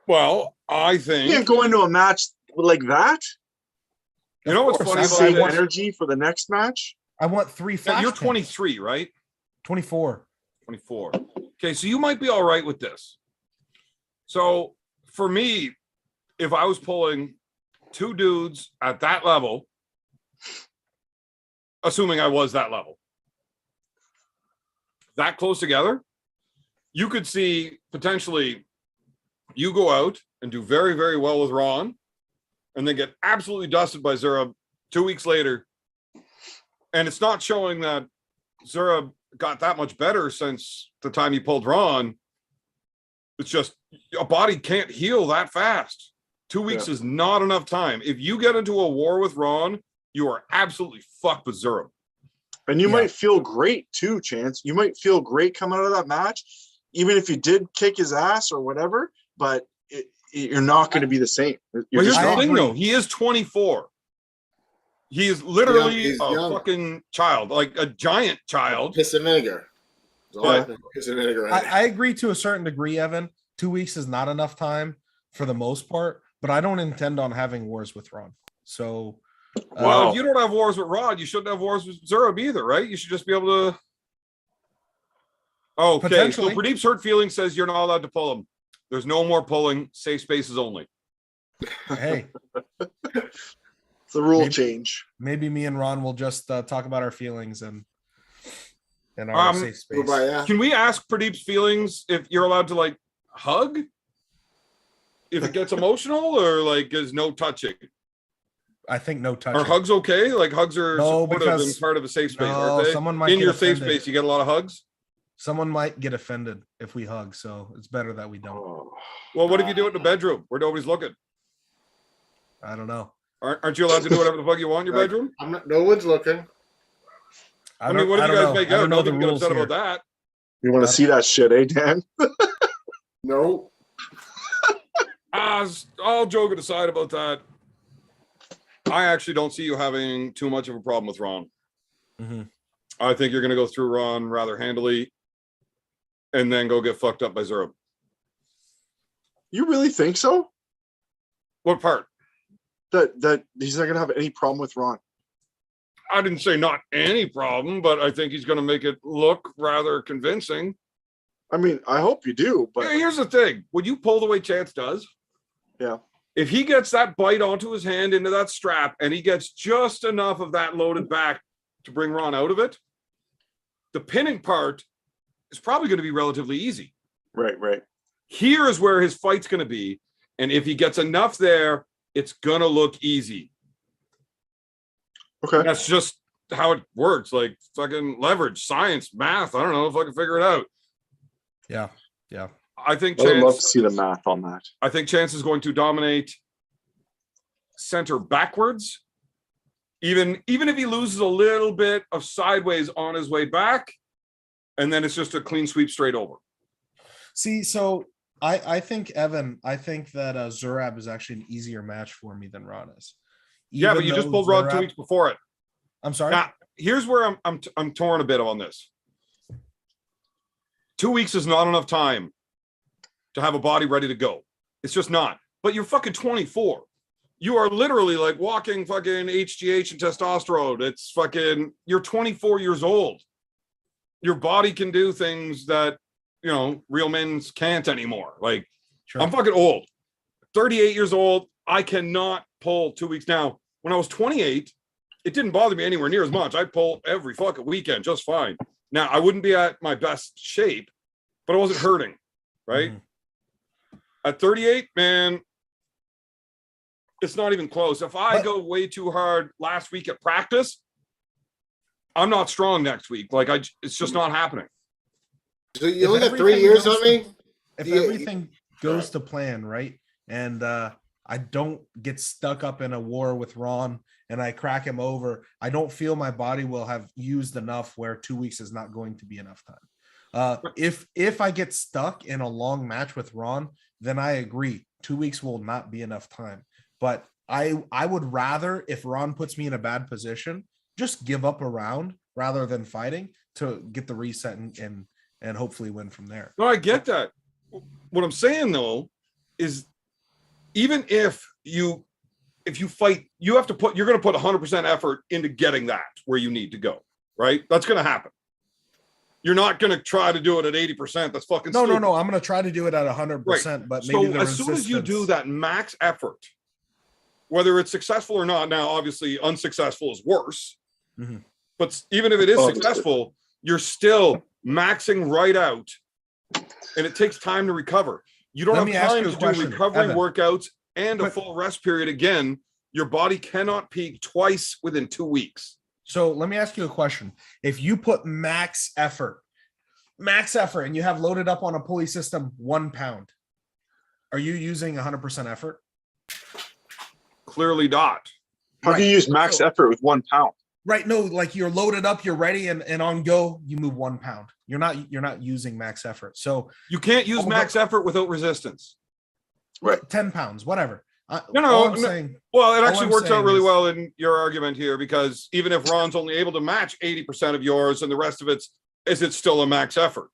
Well, I think you can't go into a match like that. You know what's funny? Save energy for the next match. I want 3 flash. You're 23, right? 24. 24. Okay, so you might be all right with this. So for me, if I was pulling 2 dudes at that level, assuming I was that level, that close together, you could see potentially you go out and do very, very well with Ron and then get absolutely dusted by Zurab 2 weeks later. And it's not showing that Zurab got that much better since the time he pulled Ron. It's just a body can't heal that fast. 2 weeks is not enough time. If you get into a war with Ron, you are absolutely fucked with Zurab. And you might feel great too, Chance. You might feel great coming out of that match, even if you did kick his ass or whatever, but you're not going to be the same. Well, here's the thing, though. He is 24. He is literally He's a young. fucking child, like a giant child. Piss and vinegar. It's all But- piss and vinegar. I agree to a certain degree, Evan. 2 weeks is not enough time for the most part, but I don't intend on having wars with Ron. So, Well, if you don't have wars with Rod, you shouldn't have wars with Zurab either, right? You should just be able to. Okay, so Potentially. Pradeep's hurt feelings says you're not allowed to pull him. There's no more pulling. Safe spaces only. hey, It's the rule Maybe- change. maybe me and Ron will just talk about our feelings and our safe space. Goodbye, yeah. Can we ask Pradeep's feelings if you're allowed to like hug? If it gets emotional, or like is no touching? I think no touching. Are hugs okay? Like hugs are No, supportive and because- part of a safe space, No, aren't they? someone might In get your safe offended. space, you get a lot of hugs. Someone might get offended if we hug, so it's better that we don't. Oh. Well, what if you do it in the bedroom where nobody's looking? I don't know. Aren't you allowed to do whatever the fuck you want in your Right. bedroom? I'm not. No one's looking. I mean, what if you guys make I out? don't know the Nobody can get rules upset here. about that. You want to see that shit, eh, Dan? No. All joking aside about that, I actually don't see you having too much of a problem with Ron. Mhm. I think you're going to go through Ron rather handily and then go get fucked up by Zurab. You really think so? What part? That he's not gonna have any problem with Ron? I didn't say not any problem, but I think he's going to make it look rather convincing. I mean, I hope you do, but Here's the thing. When you pull the way Chance does, yeah. if he gets that bite onto his hand into that strap and he gets just enough of that loaded back to bring Ron out of it, the pinning part is probably going to be relatively easy. Right. Here is where his fight's going to be. And if he gets enough there, it's going to look easy. Okay. That's just how it works. Like fucking leverage, science, math. I don't know if I can figure it out. Yeah. I think I would love to Chance, see the math on that. I think Chance is going to dominate center backwards. Even if he loses a little bit of sideways on his way back, and then it's just a clean sweep straight over. See, so I think Evan, I think that Zurab is actually an easier match for me than Ron is. Yeah, but Even you just though pulled Rod 2 Zurab- weeks before it. I'm sorry. Now, here's where I'm torn a bit on this. 2 weeks is not enough time to have a body ready to go. It's just not. But you're fucking 24. You are literally like walking fucking HGH and testosterone. It's fucking, you're 24 years old. Your body can do things that, you know, real men can't anymore. Like, Sure. I'm fucking old. 38 years old. I cannot pull 2 weeks. Now, when I was 28, it didn't bother me anywhere near as much. I'd pull every fucking weekend just fine. Now, I wouldn't be at my best shape, but I wasn't hurting, right? Mhm. At 38, man, it's not even close. If I But- go way too hard last week at practice, I'm not strong next week. Like, it's just not happening. So you If only got everything 3 years goes on me? If Yeah, everything goes to plan, right? And I don't get stuck up in a war with Ron and I crack him over, I don't feel my body will have used enough where 2 weeks is not going to be enough time. If I get stuck in a long match with Ron, then I agree. 2 weeks will not be enough time. But I would rather, if Ron puts me in a bad position, just give up a round rather than fighting to get the reset and hopefully win from there. No, I get that. What I'm saying though is, even if you fight, you're going to put 100% effort into getting that where you need to go, right? That's going to happen. You're not going to try to do it at 80%. That's fucking No. stupid. I'm going to try to do it at 100%, but maybe So as soon as you do that max effort, whether it's successful or not, now obviously unsuccessful is worse. Mhm. But even if it is Obviously. successful, you're still maxing right out, and it takes time to recover. You don't Let have me ask time you a to do question, recovery Evan. workouts and a But- full rest period again. Your body cannot peak twice within 2 weeks. So let me ask you a question. If you put max effort, and you have loaded up on a pulley system 1 pound, are you using 100% effort? Clearly not. How do you use max So- effort with 1 pound? Right. No, like you're loaded up, you're ready, and on go, you move 1 pound. You're not using max effort. So You can't use Oh, max effort without resistance. 10 pounds, whatever. All I'm saying, Well, it all actually I'm works out saying really is- well in your argument here, because even if Ron's only able to match 80% of yours and the rest of it's still a max effort?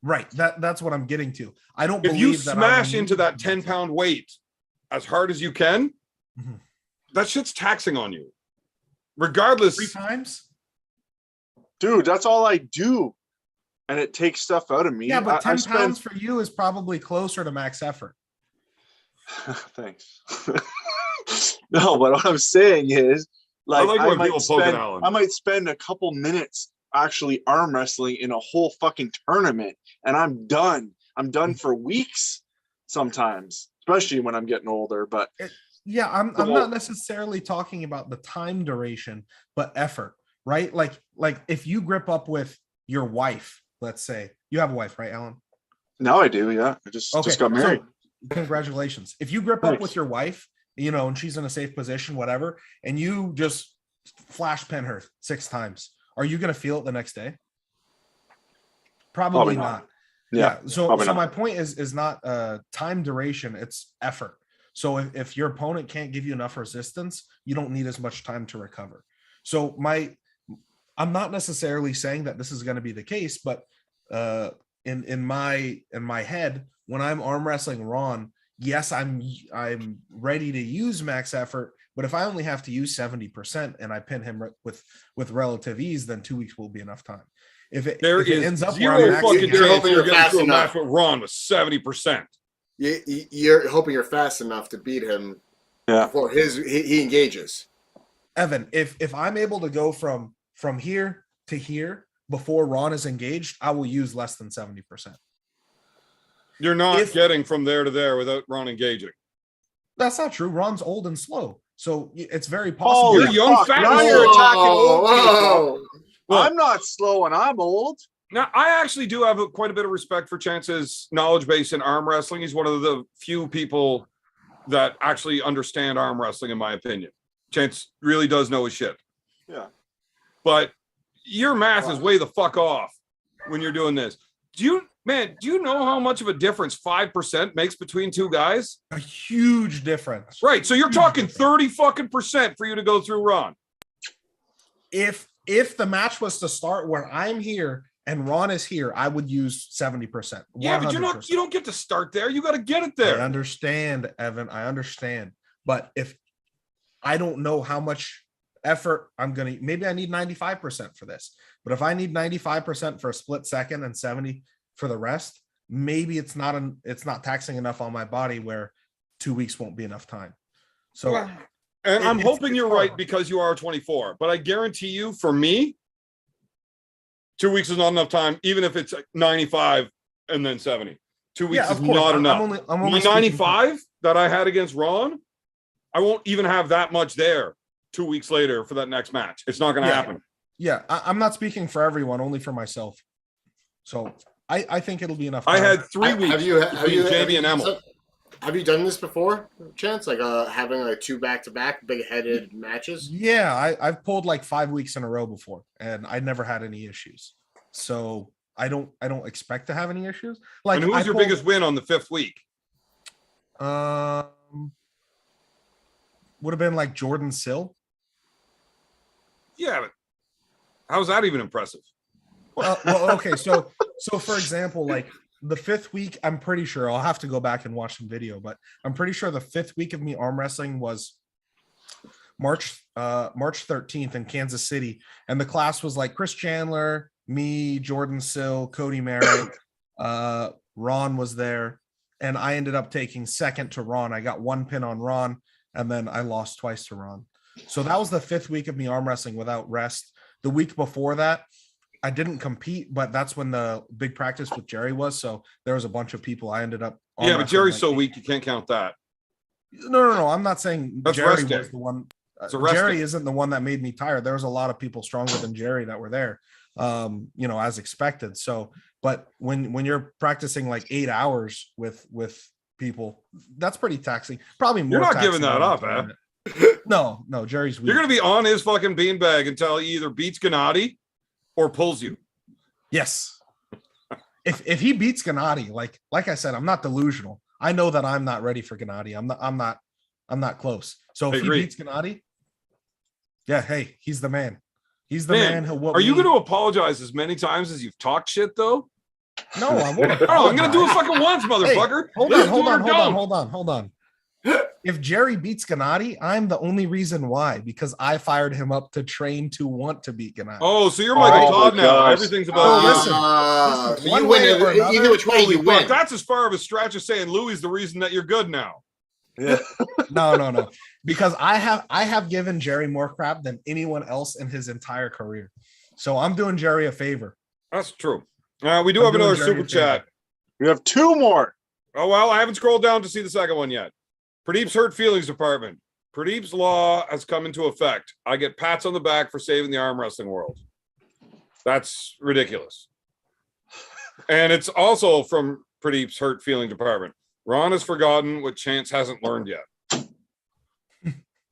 right. That's what I'm getting to. I don't If believe you that I will smash into need that to 10-pound weight as hard as you can, Mhm. that shit's taxing on you. Regardless. 3 times. Dude, that's all I do. And it takes stuff out of me. Yeah, but 10 I spend- pounds for you is probably closer to max effort. Thanks. No, but what I'm saying is, like, I like when people poke at Alan. I might spend a couple minutes actually arm wrestling in a whole fucking tournament, and I'm done. I'm done for weeks sometimes, especially when I'm getting older. But Yeah, I'm So- not necessarily talking about the time duration, but effort, right? Like if you grip up with your wife, let's say you have a wife, right, Alan? now I do. Yeah, I just got married. So congratulations. If you grip up Thanks. with your wife, and she's in a safe position, whatever, and you just flash pin her 6 times, are you going to feel it the next day? Probably not. Yeah. So probably not. my point is not time duration, it's effort. So if your opponent can't give you enough resistance, you don't need as much time to recover. So I'm not necessarily saying that this is going to be the case, but in my head, when I'm arm wrestling Ron, yes, I'm ready to use max effort, but if I only have to use 70% and I pin him with relative ease, then 2 weeks will be enough time. If it ends up where I'm zero maxing fucking out- You're chance hoping you're you're getting fast to a enough. match with Ron with 70%. You're hoping you're fast enough to beat him Yeah. before he engages. Evan, if I'm able to go from here to here before Ron is engaged, I will use less than 70%. You're not If- getting from there to there without Ron engaging. That's not true. Ron's old and slow, so it's very possible. Holy You're young, fuck, fat now boy. you're attacking old people. Whoa. Look, I'm not slow and I'm old. now, I actually do have quite a bit of respect for Chance's knowledge base in arm wrestling. He's one of the few people that actually understand arm wrestling, in my opinion. Chance really does know his shit. Yeah. But your math is way the fuck off when you're doing this. Do you know how much of a difference 5% makes between two guys? A huge difference. Right. So you're Huge talking difference. 30 fucking percent for you to go through Ron. If the match was to start where I'm here and Ron is here, I would use 70%. Yeah, but you 100%. don't get to start there. You got to get it I there. understand, Evan. I understand. But if I don't know how much effort maybe I need 95% for this. But if I need 95% for a split second and 70 for the rest, maybe it's not taxing enough on my body where 2 weeks won't be enough time. So And I'm it's hoping you're right hard. because you are 24. But I guarantee you, for me, 2 weeks is not enough time, even if it's 95 and then 70. 2 weeks yeah, is of course. not I'm enough. only My speaking 95 that I had against Ron, I won't even have that much there 2 weeks later for that next match. It's not going to Yeah. happen. Yeah, I'm not speaking for everyone, only for myself. So I think it'll be enough I time. had 3 weeks between Jamie and Emil. Emil. Have you done this before, Chance? Like having like 2 back-to-back big-headed matches? Yeah, I've pulled like 5 weeks in a row before, and I never had any issues. So I don't expect to have any issues. Like, And who was your biggest win on the 5th week? Would have been like Jordan Sill. Yeah, but how's that even impressive? Well, okay, so for example, like the 5th week, I'm pretty sure I'll have to go back and watch some video, but I'm pretty sure the 5th week of me arm wrestling was March 13th in Kansas City, and the class was like Chris Chandler, me, Jordan Sill, Cody Merritt, Ron was there, and I ended up taking second to Ron. I got 1 pin on Ron, and then I lost twice to Ron. So that was the 5th week of me arm wrestling without rest. The week before that, I didn't compete, but that's when the big practice with Jerry was. So there was a bunch of people. I ended up. Yeah, but Jerry's like so weak, you can't count that. No. I'm not saying That's Jerry rest day. was the one. It's a rest Jerry day. isn't the one that made me tired. There was a lot of people stronger than Jerry that were there, as expected. So, but when you're practicing like 8 hours with people, that's pretty taxing. Probably more. You're not taxing giving that than a up, tournament. No, Jerry's weak. You're going to be on his fucking beanbag until he either beats Gennady or pulls you. Yes. If he beats Gennady, like I said, I'm not delusional. I know that I'm not ready for Gennady. I'm I'm not close. So I if he agree. beats Gennady, yeah, hey, he's the man. He's the Man, man who whooped Are you me. going to apologize as many times as you've talked shit, though? No, I won't. Oh, I'm going to do it fucking once, motherfucker. Hold Let's on, do it or don't. hold on. If Jerry beats Gennady, I'm the only reason why, because I fired him up to train to want to beat Gennady. Oh, so you're Michael Oh Todd my now. gosh. Everything's about you. listen, So one you way win or either another, which way Holy you fuck, win. that's as far of a stretch as saying Louis is the reason that you're good now. Yeah. No. Because I have given Jerry more crap than anyone else in his entire career. So I'm doing Jerry a favor. That's true. We do I'm have doing another Jerry super a favor. chat. We have 2 more. Oh, well, I haven't scrolled down to see the second one yet. Pradeep's Hurt Feelings Department. Pradeep's law has come into effect. I get pats on the back for saving the arm wrestling world. That's ridiculous. And it's also from Pradeep's Hurt Feeling Department. Ron has forgotten what Chance hasn't learned yet.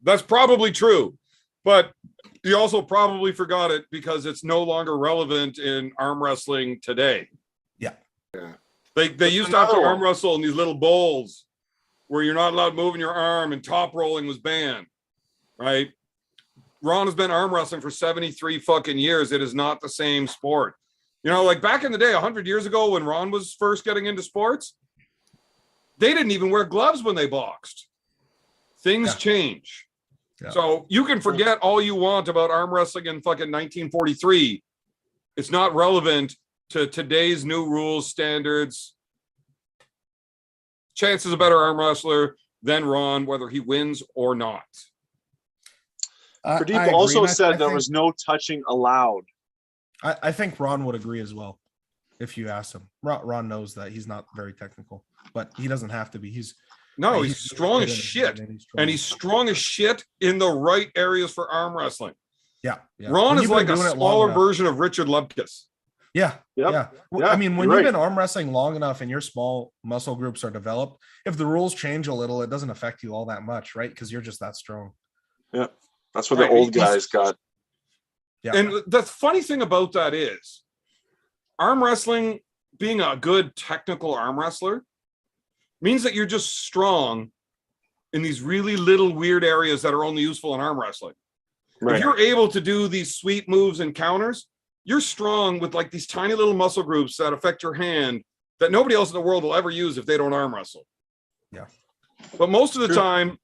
That's probably true. But he also probably forgot it because it's no longer relevant in arm wrestling today. Yeah. They used to have to another arm wrestle in these little bowls where you're not allowed moving your arm and top rolling was banned, right? Ron has been arm wrestling for 73 fucking years. It is not the same sport. You know, like back in the day, 100 years ago when Ron was first getting into sports, they didn't even wear gloves when they boxed. Things change. Yeah. So you can forget all you want about arm wrestling in fucking 1943. It's not relevant to today's new rules, standards. Chance is a better arm wrestler than Ron, whether he wins or not. Pradeep also said there was no touching allowed. I think Ron would agree as well if you ask him. Ron knows that he's not very technical, but he doesn't have to be. He's strong as shit. And he's strong as shit in the right areas for arm wrestling. Yeah. Ron is like a smaller version of Richard Lubkus. Yeah. Yep. Yeah. Yeah, I mean, when you're you've right. been arm wrestling long enough and your small muscle groups are developed, if the rules change a little, it doesn't affect you all that much, right? Because you're just that strong. Yeah. That's what Right, the old guys got. Yeah. And the funny thing about that is arm wrestling, being a good technical arm wrestler, means that you're just strong in these really little weird areas that are only useful in arm wrestling. Right. If you're able to do these sweet moves and counters, you're strong with like these tiny little muscle groups that affect your hand that nobody else in the world will ever use if they don't arm wrestle. Yeah. But most of the time,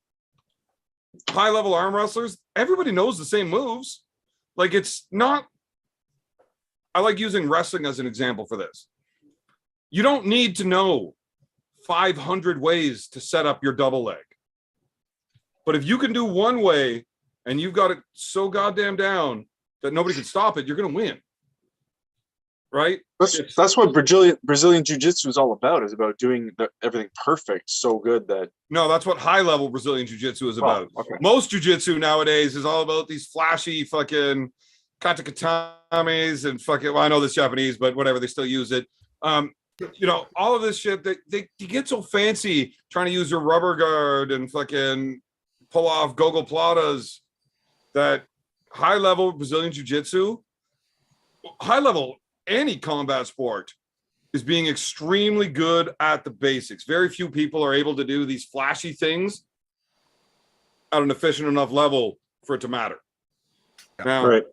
high level arm wrestlers, everybody knows the same moves. Like it's not, I like using wrestling as an example for this. You don't need to know 500 ways to set up your double leg. But if you can do one way and you've got it so goddamn down that nobody can stop it, you're going to win. Right? That's what Brazilian Jiu-Jitsu is all about, is about doing everything perfect, so good that... No, that's what high level Brazilian Jiu-Jitsu is about. Okay. Most Jiu-Jitsu nowadays is all about these flashy fucking katakatames and fucking, well, I know this Japanese, but whatever, they still use it. You know, all of this shit, you get so fancy trying to use your rubber guard and fucking pull off gogoplatas that high level Brazilian Jiu-Jitsu, high level any combat sport, is being extremely good at the basics. Very few people are able to do these flashy things at an efficient enough level for it to matter. Now, Right.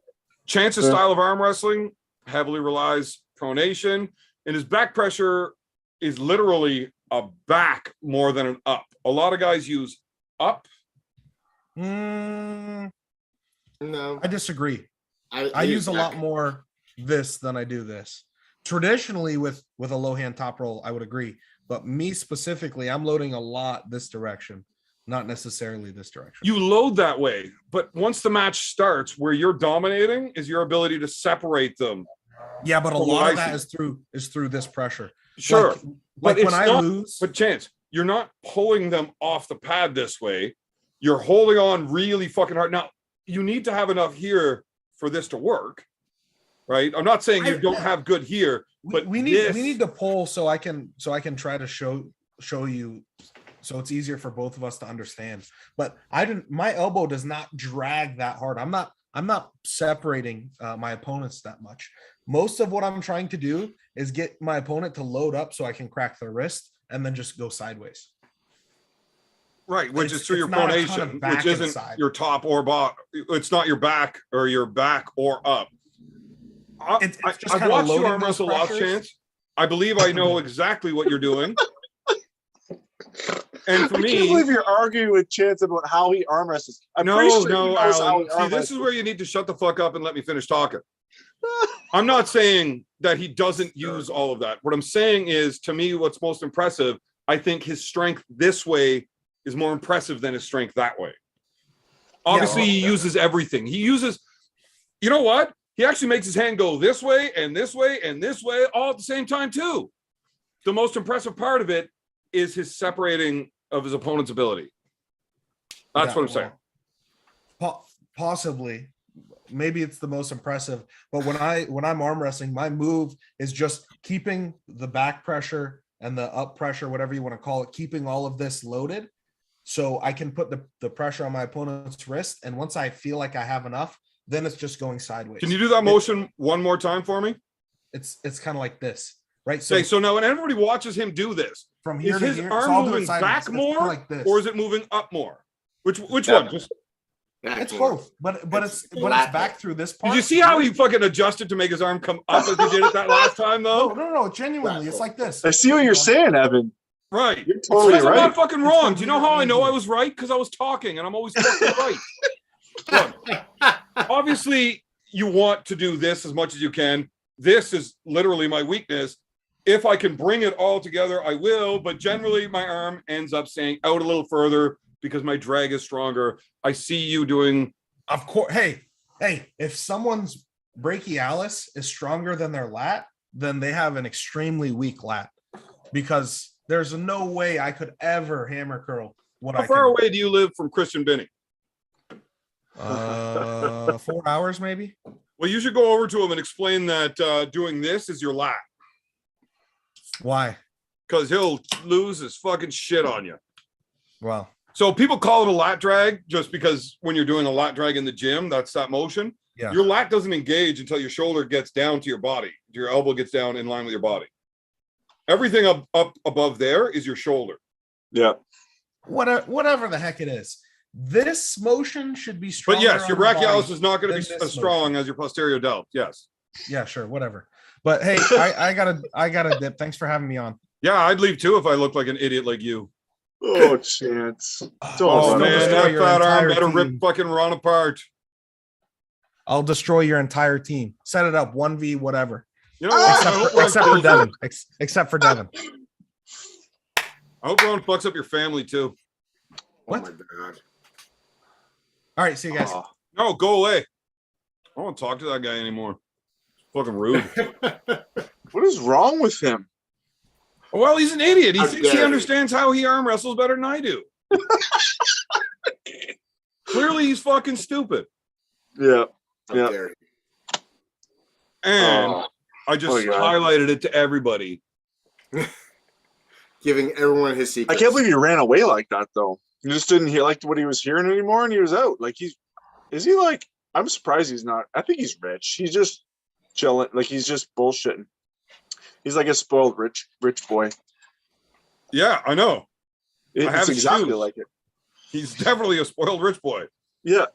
Chance's style of arm wrestling heavily relies pronation, and his back pressure is literally a back more than an up. A lot of guys use up. No, I disagree. I use use a lot back. more this than I do this. Traditionally, with a low hand top roll, I would agree. But me specifically, I'm loading a lot this direction, not necessarily this direction. You load that way, but once the match starts, where you're dominating is your ability to separate them. Yeah, but a From lot what of I that see. is through this pressure. Sure, Like but when it's I not- lose, But Chance, you're not pulling them off the pad this way. You're holding on really fucking hard. Now, you need to have enough here for this to work, right? I'm not saying you don't have good here, but we need to pull so I can try to show you, so it's easier for both of us to understand. But my elbow does not drag that hard. I'm not separating my opponents that much. Most of what I'm trying to do is get my opponent to load up so I can crack their wrist and then just go sideways. Right, which is through your it's not a ton of pronation, back which isn't inside. your top or bottom. It's not your back or up. It's just I've kinda watched you loading arm those wrestle lots, pressures. Chance. I believe I know exactly what you're doing. And for I can't me, believe you're arguing with Chance about how he arm wrestles. I'm pretty no, sure he no, knows how Alan. he See, arm this is wrestles. where you need to shut the fuck up and let me finish talking. I'm not saying that he doesn't use all of that. What I'm saying is, to me, what's most impressive, I think his strength this way is more impressive than his strength that way. Obviously, he uses everything. He uses, you know what? He actually makes his hand go this way and this way and this way all at the same time, too. The most impressive part of it is his separating of his opponent's ability. That's what I'm saying. Possibly. Maybe it's the most impressive, but when I'm arm wrestling, my move is just keeping the back pressure and the up pressure, whatever you want to call it, keeping all of this loaded so I can put the pressure on my opponent's wrist. And once I feel like I have enough, then it's just going sideways. Can you do that motion one more time for me? It's kind of like this, right? So now when everybody watches him do this, from here is to his here, so arm I'll do it moving sideways. back It's more, like this. or is it moving up more? Which one? Just, It's both, but it's back through this part. did you see how he fucking adjusted to make his arm come up as he did it that last time, though? No, genuinely, it's like this. I see what you're saying, Evan. Right. You're totally Because I'm right. not fucking wrong. Do you know how I know I was right? Because I was talking, and I'm always fucking right. Look, obviously, you want to do this as much as you can. This is literally my weakness. If I can bring it all together, I will. But generally, my arm ends up staying out a little further because my drag is stronger. I see you doing. Of course. Hey, if someone's brachialis is stronger than their lat, then they have an extremely weak lat, because there's no way I could ever hammer curl what How far away do you live from Christian Binney? 4 hours, maybe. Well, you should go over to him and explain that doing this is your lat. Why? Because he'll lose his fucking shit on you. Well, so people call it a lat drag just because when you're doing a lat drag in the gym, that's that motion. yeah. Your lat doesn't engage until your shoulder gets down to your body. Your elbow gets down in line with your body. Everything up above there is your shoulder. Yeah. Whatever the heck it is. This motion should be strong. But yes, your brachialis is not going to be as strong as your posterior delt. Yes. Yeah, sure, whatever. But hey, I gotta dip. Thanks for having me on. Yeah, I'd leave too if I looked like an idiot like you. Oh, Chance. Oh, man, destroy that your fat arm entire better team. rip fucking Ron apart. I'll destroy your entire team. Set it up 1v whatever. You know what? Except for Devin. Except for Devin. I hope Ron fucks up your family too. What? Oh my God. All right, see you guys. No, go away. I don't want to talk to that guy anymore. Fucking rude. What is wrong with him? Well, he's an idiot. He How thinks he dare understands how he arm wrestles better than I do. Clearly, he's fucking stupid. Yeah. How Yeah. dare you. And I just Oh, God. highlighted it to everybody. Giving everyone his I secrets. can't believe he ran away like that, though. You just didn't hear like what he was hearing anymore, and he was out. Like is he like? I'm surprised he's not. I think he's rich. He's just chilling. Like he's just bullshitting. He's like a spoiled rich boy. Yeah, I know. I have It's his exactly shoes. like it. He's definitely a spoiled rich boy. Yeah.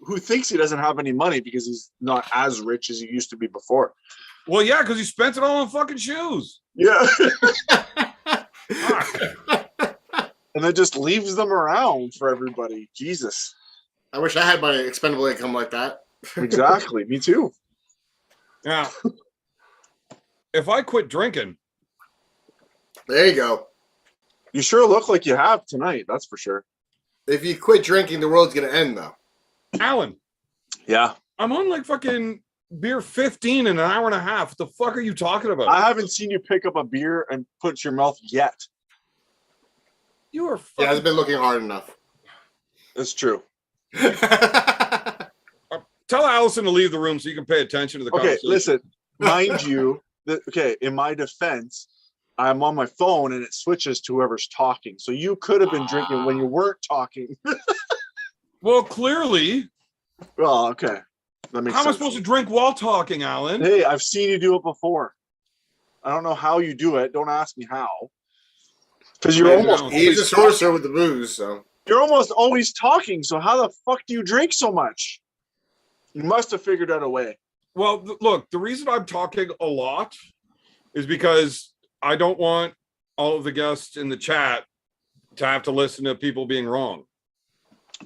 Who thinks he doesn't have any money because he's not as rich as he used to be before? Well, yeah, because he spent it all on fucking shoes. Yeah. Fuck. And then just leaves them around for everybody. Jesus. I wish I had my expendable income like that. Exactly. Me too. Now, if I quit drinking, There you go. You sure look like you have tonight. That's for sure. If you quit drinking, the world's gonna end, though. Alan, Yeah. I'm on like fucking beer 15 in an hour and a half. What the fuck are you talking about? I haven't seen you pick up a beer and put it in your mouth yet. You are He fucking... hasn't been looking hard enough. That's true. Tell Allison to leave the room so you can pay attention to the Okay, conversation. listen. Mind you, in my defense, I'm on my phone and it switches to whoever's talking. So you could have been drinking when you weren't talking. Well, clearly, Well, okay. That makes how am I sense. supposed to drink while talking, Alan? Hey, I've seen you do it before. I don't know how you do it. Don't ask me how. Because you're almost He's a sorcerer with the booze, so. you're almost always talking. So how the fuck do you drink so much? You must have figured out a way. Well, look, the reason I'm talking a lot is because I don't want all of the guests in the chat to have to listen to people being wrong.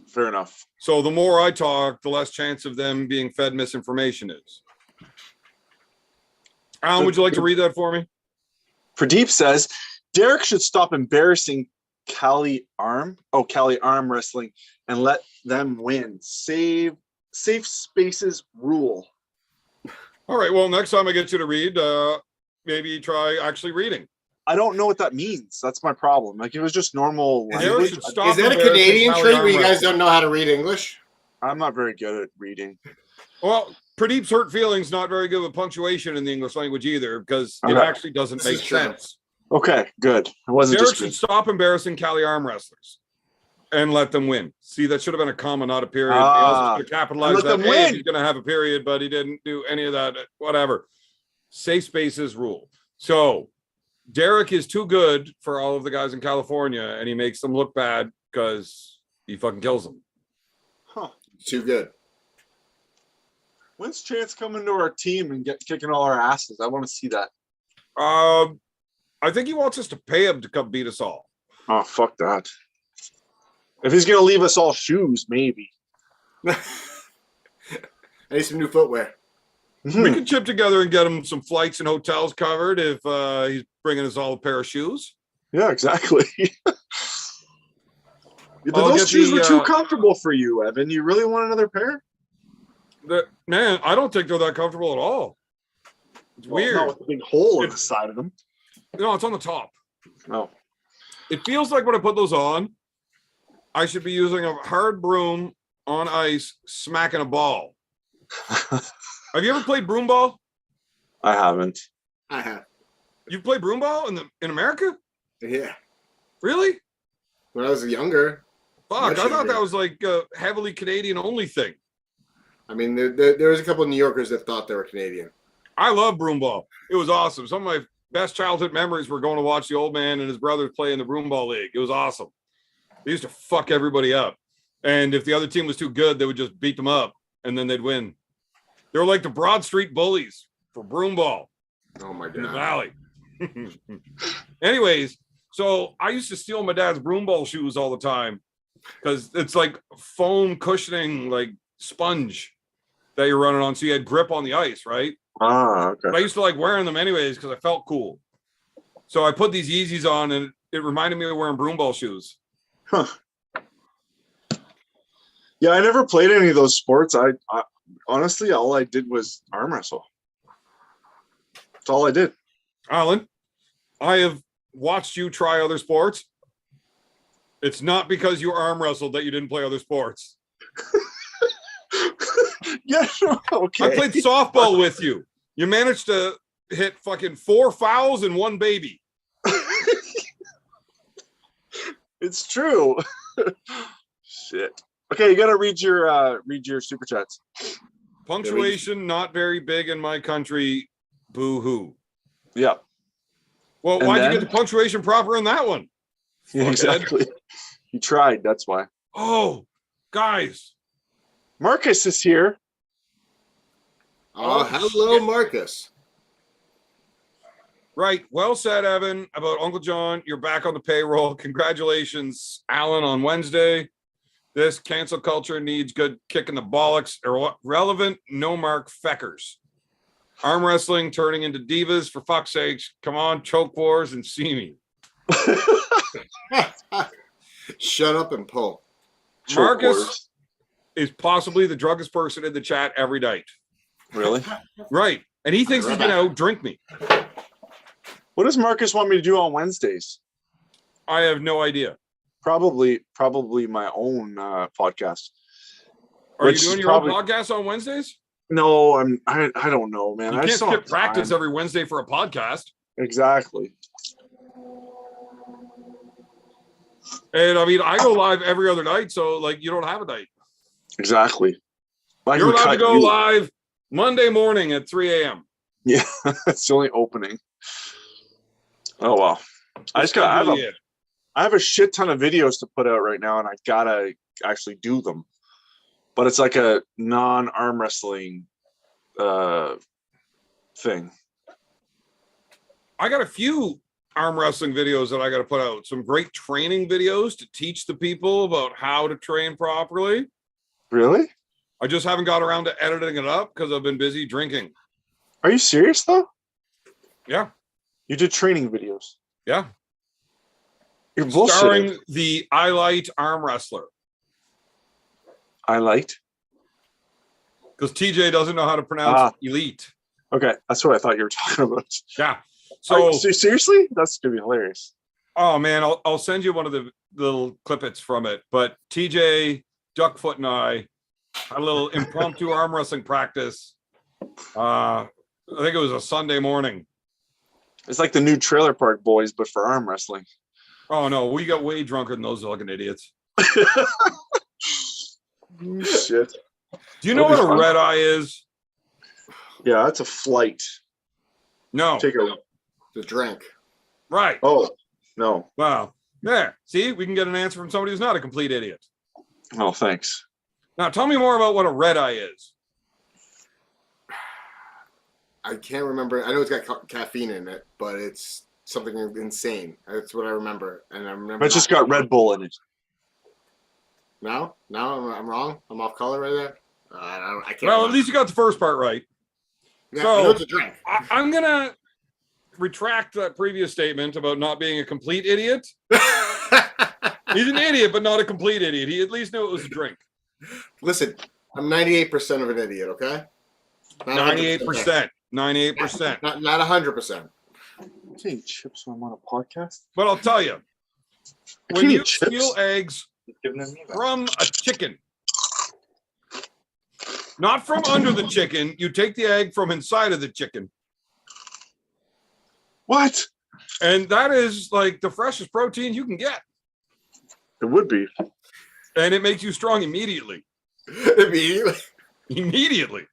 Fair enough. So the more I talk, the less chance of them being fed misinformation is. Alan, would you like to read that for me? Pradeep says Derek should stop embarrassing Cali arm wrestling and let them win. Safe spaces rule. All right. Well, next time I get you to read, maybe try actually reading. I don't know what that means. That's my problem. Like, it was just normal language. Should stop Is that a embarrassing Canadian Cali trait arm where you guys wrestling. don't know how to read English? I'm not very good at reading. Well, Pradeep's hurt feelings not very good with punctuation in the English language either, because it Okay. actually doesn't This make is true. sense. Okay, good. I wasn't Derek just should stop embarrassing Cali arm wrestlers and let them win. See, that should have been a comma, not a period. He also should have capitalized let that. them Hey, win. if he's going to have a period, but he didn't do any of that. Whatever. Safe spaces rule. So Derek is too good for all of the guys in California, and he makes them look bad because he fucking kills them. Huh. Too good. When's Chance coming to our team and kicking all our asses? I want to see that. I think he wants us to pay him to come beat us all. Oh, fuck that. If he's going to leave us all shoes, maybe. I need some new footwear. We can chip together and get him some flights and hotels covered if he's bringing us all a pair of shoes. Yeah, exactly. But I'll those get shoes the, were too comfortable for you, Evan. You really want another pair? Man, I don't think they're that comfortable at all. It's weird. Not with a big hole in the side of them. No, it's on the top. No. It feels like when I put those on, I should be using a hard broom on ice, smacking a ball. Have you ever played broomball? I haven't. I have. You played broomball in America? Yeah. Really? When I was younger. Fuck, Much I thought younger. that was like a heavily Canadian only thing. I mean, there was a couple of New Yorkers that thought they were Canadian. I love broomball. It was awesome. Some of my best childhood memories were going to watch the old man and his brothers play in the broomball league. It was awesome. They used to fuck everybody up. And if the other team was too good, they would just beat them up and then they'd win. They were like the Broad Street Bullies for broomball Oh my in the god. valley. Anyways, so I used to steal my dad's broomball shoes all the time because it's like foam cushioning, like sponge that you're running on. So you had grip on the ice, right? Ah, okay. But I used to like wearing them anyways because I felt cool. So I put these Yeezys on and it reminded me of wearing broomball shoes. Huh. Yeah, I never played any of those sports. I honestly, all I did was arm wrestle. That's all I did. Alan, I have watched you try other sports. It's not because you arm wrestled that you didn't play other sports. Yeah, okay. I played softball with you. You managed to hit fucking 4 fouls and 1 baby. It's true. Shit. Okay, you gotta read your super chats. Punctuation not very big in my country. Boo hoo. Yeah. Well, And why'd you then- get the punctuation proper in that one? Yeah, Fuckhead. exactly. You tried, that's why. Oh, guys. Marcus is here. Oh, Oh, hello, shit. Marcus. Right. Well said, Evan, about Uncle John. You're back on the payroll. Congratulations, Alan, on Wednesday. This cancel culture needs good kick in the bollocks. Relevant, no mark feckers. Arm wrestling turning into divas, for fuck's sakes. Come on, choke wars and see me. Shut up and pull. Marcus is possibly the druggist person in the chat every night. Really? Right. And he thinks he's going to outdrink me. What does Marcus want me to do on Wednesdays? I have no idea. Probably my own podcast. Are Which you is doing your own podcast on Wednesdays? No, I don't know, man. You I can't just don't skip have practice time. every Wednesday for a podcast. Exactly. And I mean, I go live every other night, so like you don't have a night. Exactly. I You're can allowed to cut go you. live Monday morning at 3 a.m. Yeah, that's the only opening. Oh well. I have I have a shit ton of videos to put out right now, and I gotta actually do them. But it's like a non-arm wrestling thing. I got a few arm wrestling videos that I got to put out. Some great training videos to teach the people about how to train properly. Really? I just haven't got around to editing it up because I've been busy drinking. Are you serious though? Yeah. You did training videos. Yeah. You're bullshitting. Starring the I Light arm wrestler. I liked. Because TJ doesn't know how to pronounce elite. Okay, that's what I thought you were talking about. Yeah. So seriously, that's gonna be hilarious. Oh man, I'll send you one of the little clippets from it. But TJ, Duckfoot, and I had a little impromptu arm wrestling practice. I think it was a Sunday morning. It's like the new Trailer Park Boys, but for arm wrestling. Oh no, we got way drunker than those fucking idiots. Shit. Do you know what a red eye is? Yeah, that's a flight. No. Take a The drink. Right. Oh no. Wow. There. See, we can get an answer from somebody who's not a complete idiot. Oh, thanks. Now, tell me more about what a red eye is. I can't remember. I know it's got caffeine in it, but it's something insane. That's what I remember. And I remember. It's just got Red Bull in it. No, I'm wrong. I'm off color right there. I can't. Well, remember. at least you got the first part right. Yeah, so I know it's a drink. I'm gonna retract that previous statement about not being a complete idiot. He's an idiot, but not a complete idiot. He at least knew it was a drink. Listen, I'm 98% of an idiot. Okay. 98%. 98%. Not 100%. Eating chips when I'm on a podcast. But I'll tell you, when Eating you chips? steal eggs from a chicken, not from under the chicken, you take the egg from inside of the chicken. What? And that is like the freshest protein you can get. It would be. And it makes you strong immediately. Immediately. Immediately.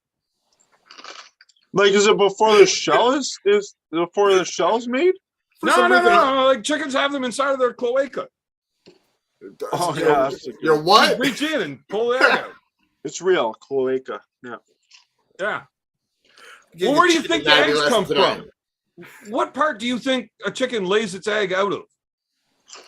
Like, is it before the shell is before the shell's made? No. Like chickens have them inside of their cloaca. Oh yeah, You're what? You reach in and pull the egg out. it's real cloaca. Yeah. Yeah. Well, where do you think the eggs come from? What part do you think a chicken lays its egg out of?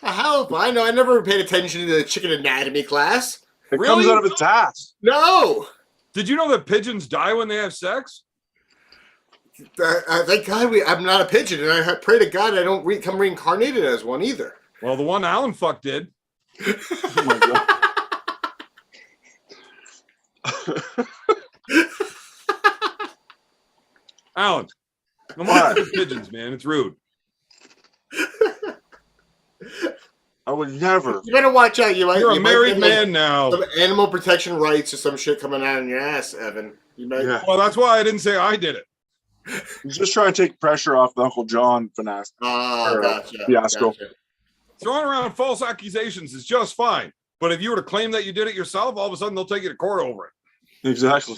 How if I know? I never paid attention to the chicken anatomy class. It Really? comes out of its ass. No. Did you know that pigeons die when they have sex? Thank God I'm not a pigeon, and I pray to God I don't come reincarnated as one either. Well, the one Alan fuck did. Oh my god. Alan, no more fucking pigeons, man. It's rude. I would never. You better watch out. You're a you might married get, like, man now. some animal protection rights or some shit coming out in your ass, Evan. You might. Yeah. Well, that's why I didn't say I did it. I'm just trying to take pressure off the Uncle John finesse. Oh, gotcha. Fiasco. Gotcha. Throwing around false accusations is just fine. But if you were to claim that you did it yourself, all of a sudden they'll take you to court over it. Exactly.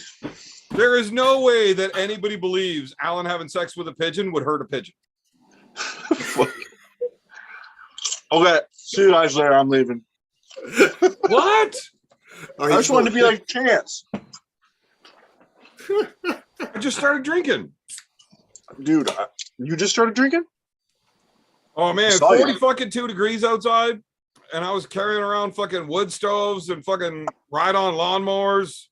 There is no way that anybody believes Alan having sex with a pigeon would hurt a pigeon. Okay, see you guys later. I'm leaving. What? Oh, I just wanted to be like Chance. I just started drinking. Dude, you just started drinking? Oh man, Saw 40 you. fucking 2 degrees outside, and I was carrying around fucking wood stoves and fucking ride-on lawnmowers.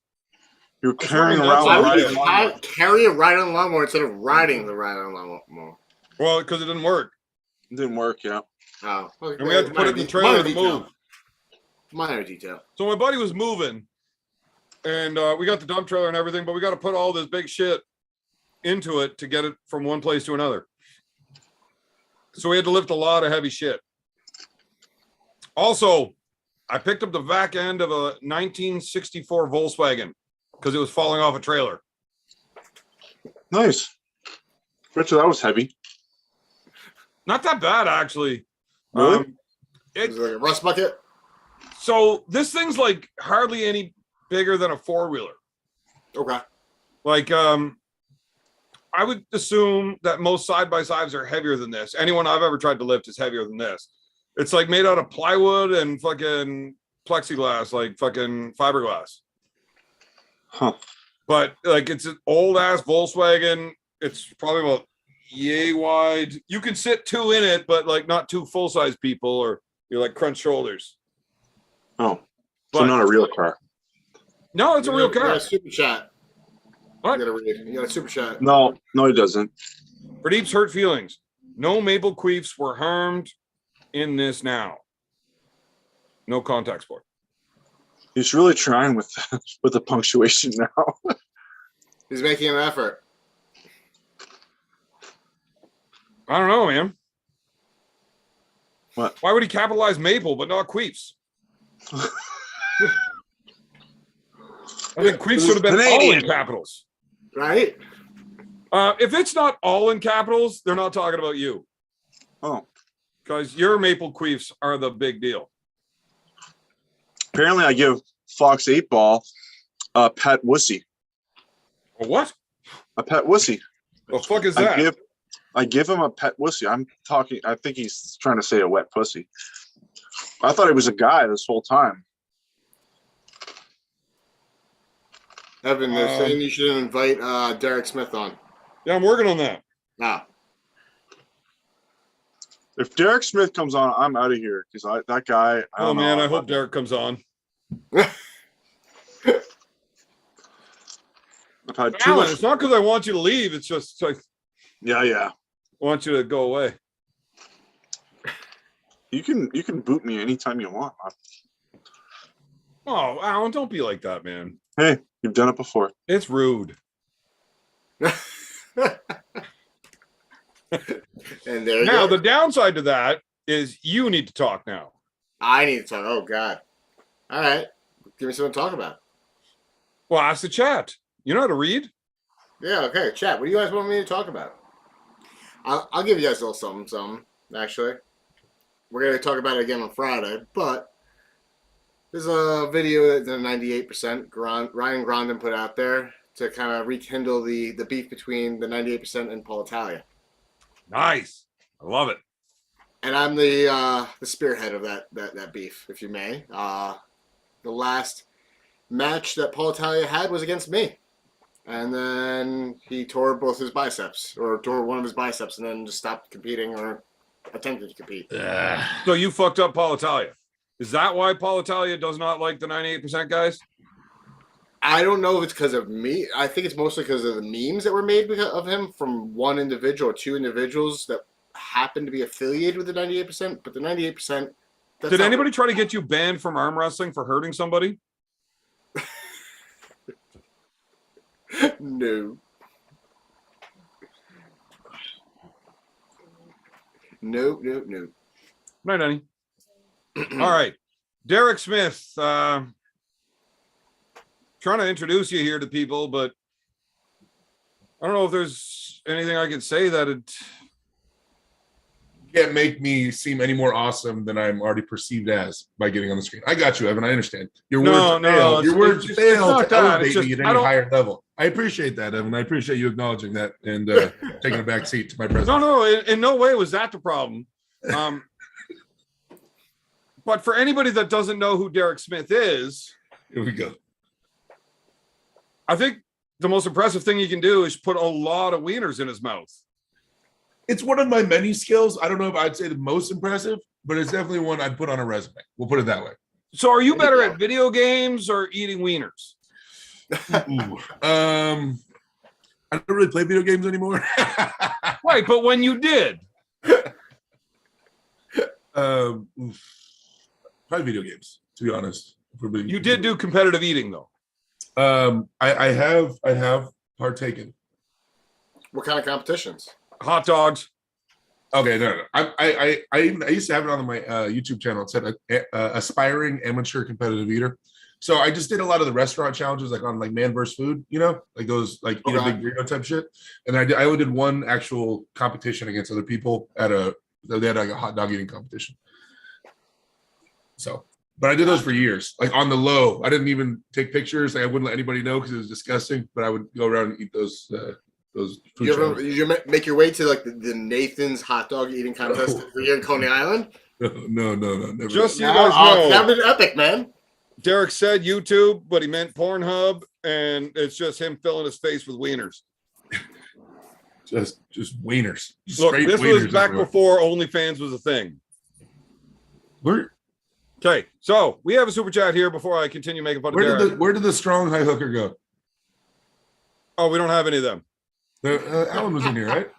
You're That's carrying right, around that's Why right. would you carry a ride on lawnmower instead of riding the ride on lawnmower? Well, because it didn't work, It didn't work, yeah. Oh, and we had to put it in the trailer to move. Minor detail. So my buddy was moving, and we got the dump trailer and everything, but we got to put all this big shit into it to get it from one place to another. So we had to lift a lot of heavy shit. Also, I picked up the back end of a 1964 Volkswagen because it was falling off a trailer. Nice. Bet you that was heavy. Not that bad, actually. Really? Is it like a rust bucket? So this thing's like hardly any bigger than a four-wheeler. Okay. Like, I would assume that most side-by-sides are heavier than this. Anyone I've ever tried to lift is heavier than this. It's like made out of plywood and fucking plexiglass, like fucking fiberglass. Huh. But like it's an old ass Volkswagen. It's probably about yay wide. You can sit two in it, but like not two full size people, or you're like crunch shoulders. Oh, But so not a real car. no, it's a real You got car. a super chat. What? You got a super chat. No, he doesn't. Pradeep's hurt feelings. No maple queefs were harmed in this now. No contact sport. He's really trying with the punctuation now. He's making an effort. I don't know, man. What? Why would he capitalize maple but not queefs? I think queefs should have been all in capitals. Right? If it's not all in capitals, they're not talking about you. Oh. Because your maple queefs are the big deal. Apparently, I give Fox 8 Ball a pet wussy. A what? A pet wussy. The fuck is that? I give him a pet wussy. I think he's trying to say a wet pussy. I thought he was a guy this whole time. Evan, they're saying you should invite Derek Smith on. Yeah, I'm working on that. Now, If Derek Smith comes on, I'm out of here because that guy. I don't know. I hope Derek comes on. I've had too Alan, much. it's not because I want you to leave. It's just like Yeah. I want you to go away. You can boot me anytime you want. Oh, Alan, don't be like that, man. Hey, you've done it before. It's rude. and there you Now, go. the downside to that is you need to talk now. I need to talk. Oh, God. All right. Give me something to talk about. Well, ask the chat. You know how to read? Yeah, okay. Chat, what do you guys want me to talk about? I'll give you guys a little something, actually. We're going to talk about it again on Friday, but there's a video that the 98% Ryan Grondin put out there to kind of rekindle the beef between the 98% and Paul Italia. Nice. I love it. And I'm the spearhead of that beef, if you may. The last match that Paul Italia had was against me. And then he tore both his biceps, or tore one of his biceps, and then just stopped competing or attempted to compete. So you fucked up Paul Italia. Is that why Paul Italia does not like the 98% guys? I don't know if it's because of me. I think it's mostly because of the memes that were made of him from one individual or two individuals that happen to be affiliated with the 98%. But the 98%. Did anybody try to get you banned from arm wrestling for hurting somebody? No. No. Night, Danny. All right. Derek Smith. Trying to introduce you here to people, but I don't know if there's anything I could say that it can't make me seem any more awesome than I'm already perceived as by getting on the screen. I got you, Evan. I understand. Your words fail. Your words fail to elevate me at any higher level. I appreciate that, Evan. I appreciate you acknowledging that and taking a back seat to my presence. No, in no way was that the problem. But for anybody that doesn't know who Derek Smith is, here we go. I think the most impressive thing he can do is put a lot of wieners in his mouth. It's one of my many skills. I don't know if I'd say the most impressive, but it's definitely one I'd put on a resume. We'll put it that way. So are you better at video games or eating wieners? I don't really play video games anymore. Right, but when you did. Probably video games, to be honest. You did do competitive eating though. I have partaken. What kind of competitions? Hot dogs. Okay, no. I used to have it on my YouTube channel. It said aspiring amateur competitive eater. So I just did a lot of the restaurant challenges, like on like Man vs. Food, you know, like those like eat a big burrito type shit. And I only did one actual competition against other people they had like a hot dog eating competition. So, but I did those for years, like on the low. I didn't even take pictures. Like, I wouldn't let anybody know because it was disgusting. But I would go around and eat those food. You make your way to like the Nathan's hot dog eating contest here in Coney Island? No, never. Just so you No, guys know, that was epic, man. Derek said YouTube, but he meant Pornhub, and it's just him filling his face with wieners. just wieners. Look, Straight this wieners was back everywhere. before OnlyFans was a thing. Okay, so we have a super chat here before I continue making fun of Derek. Where did the strong high hooker go? Oh, we don't have any of them. Alan was in here, right?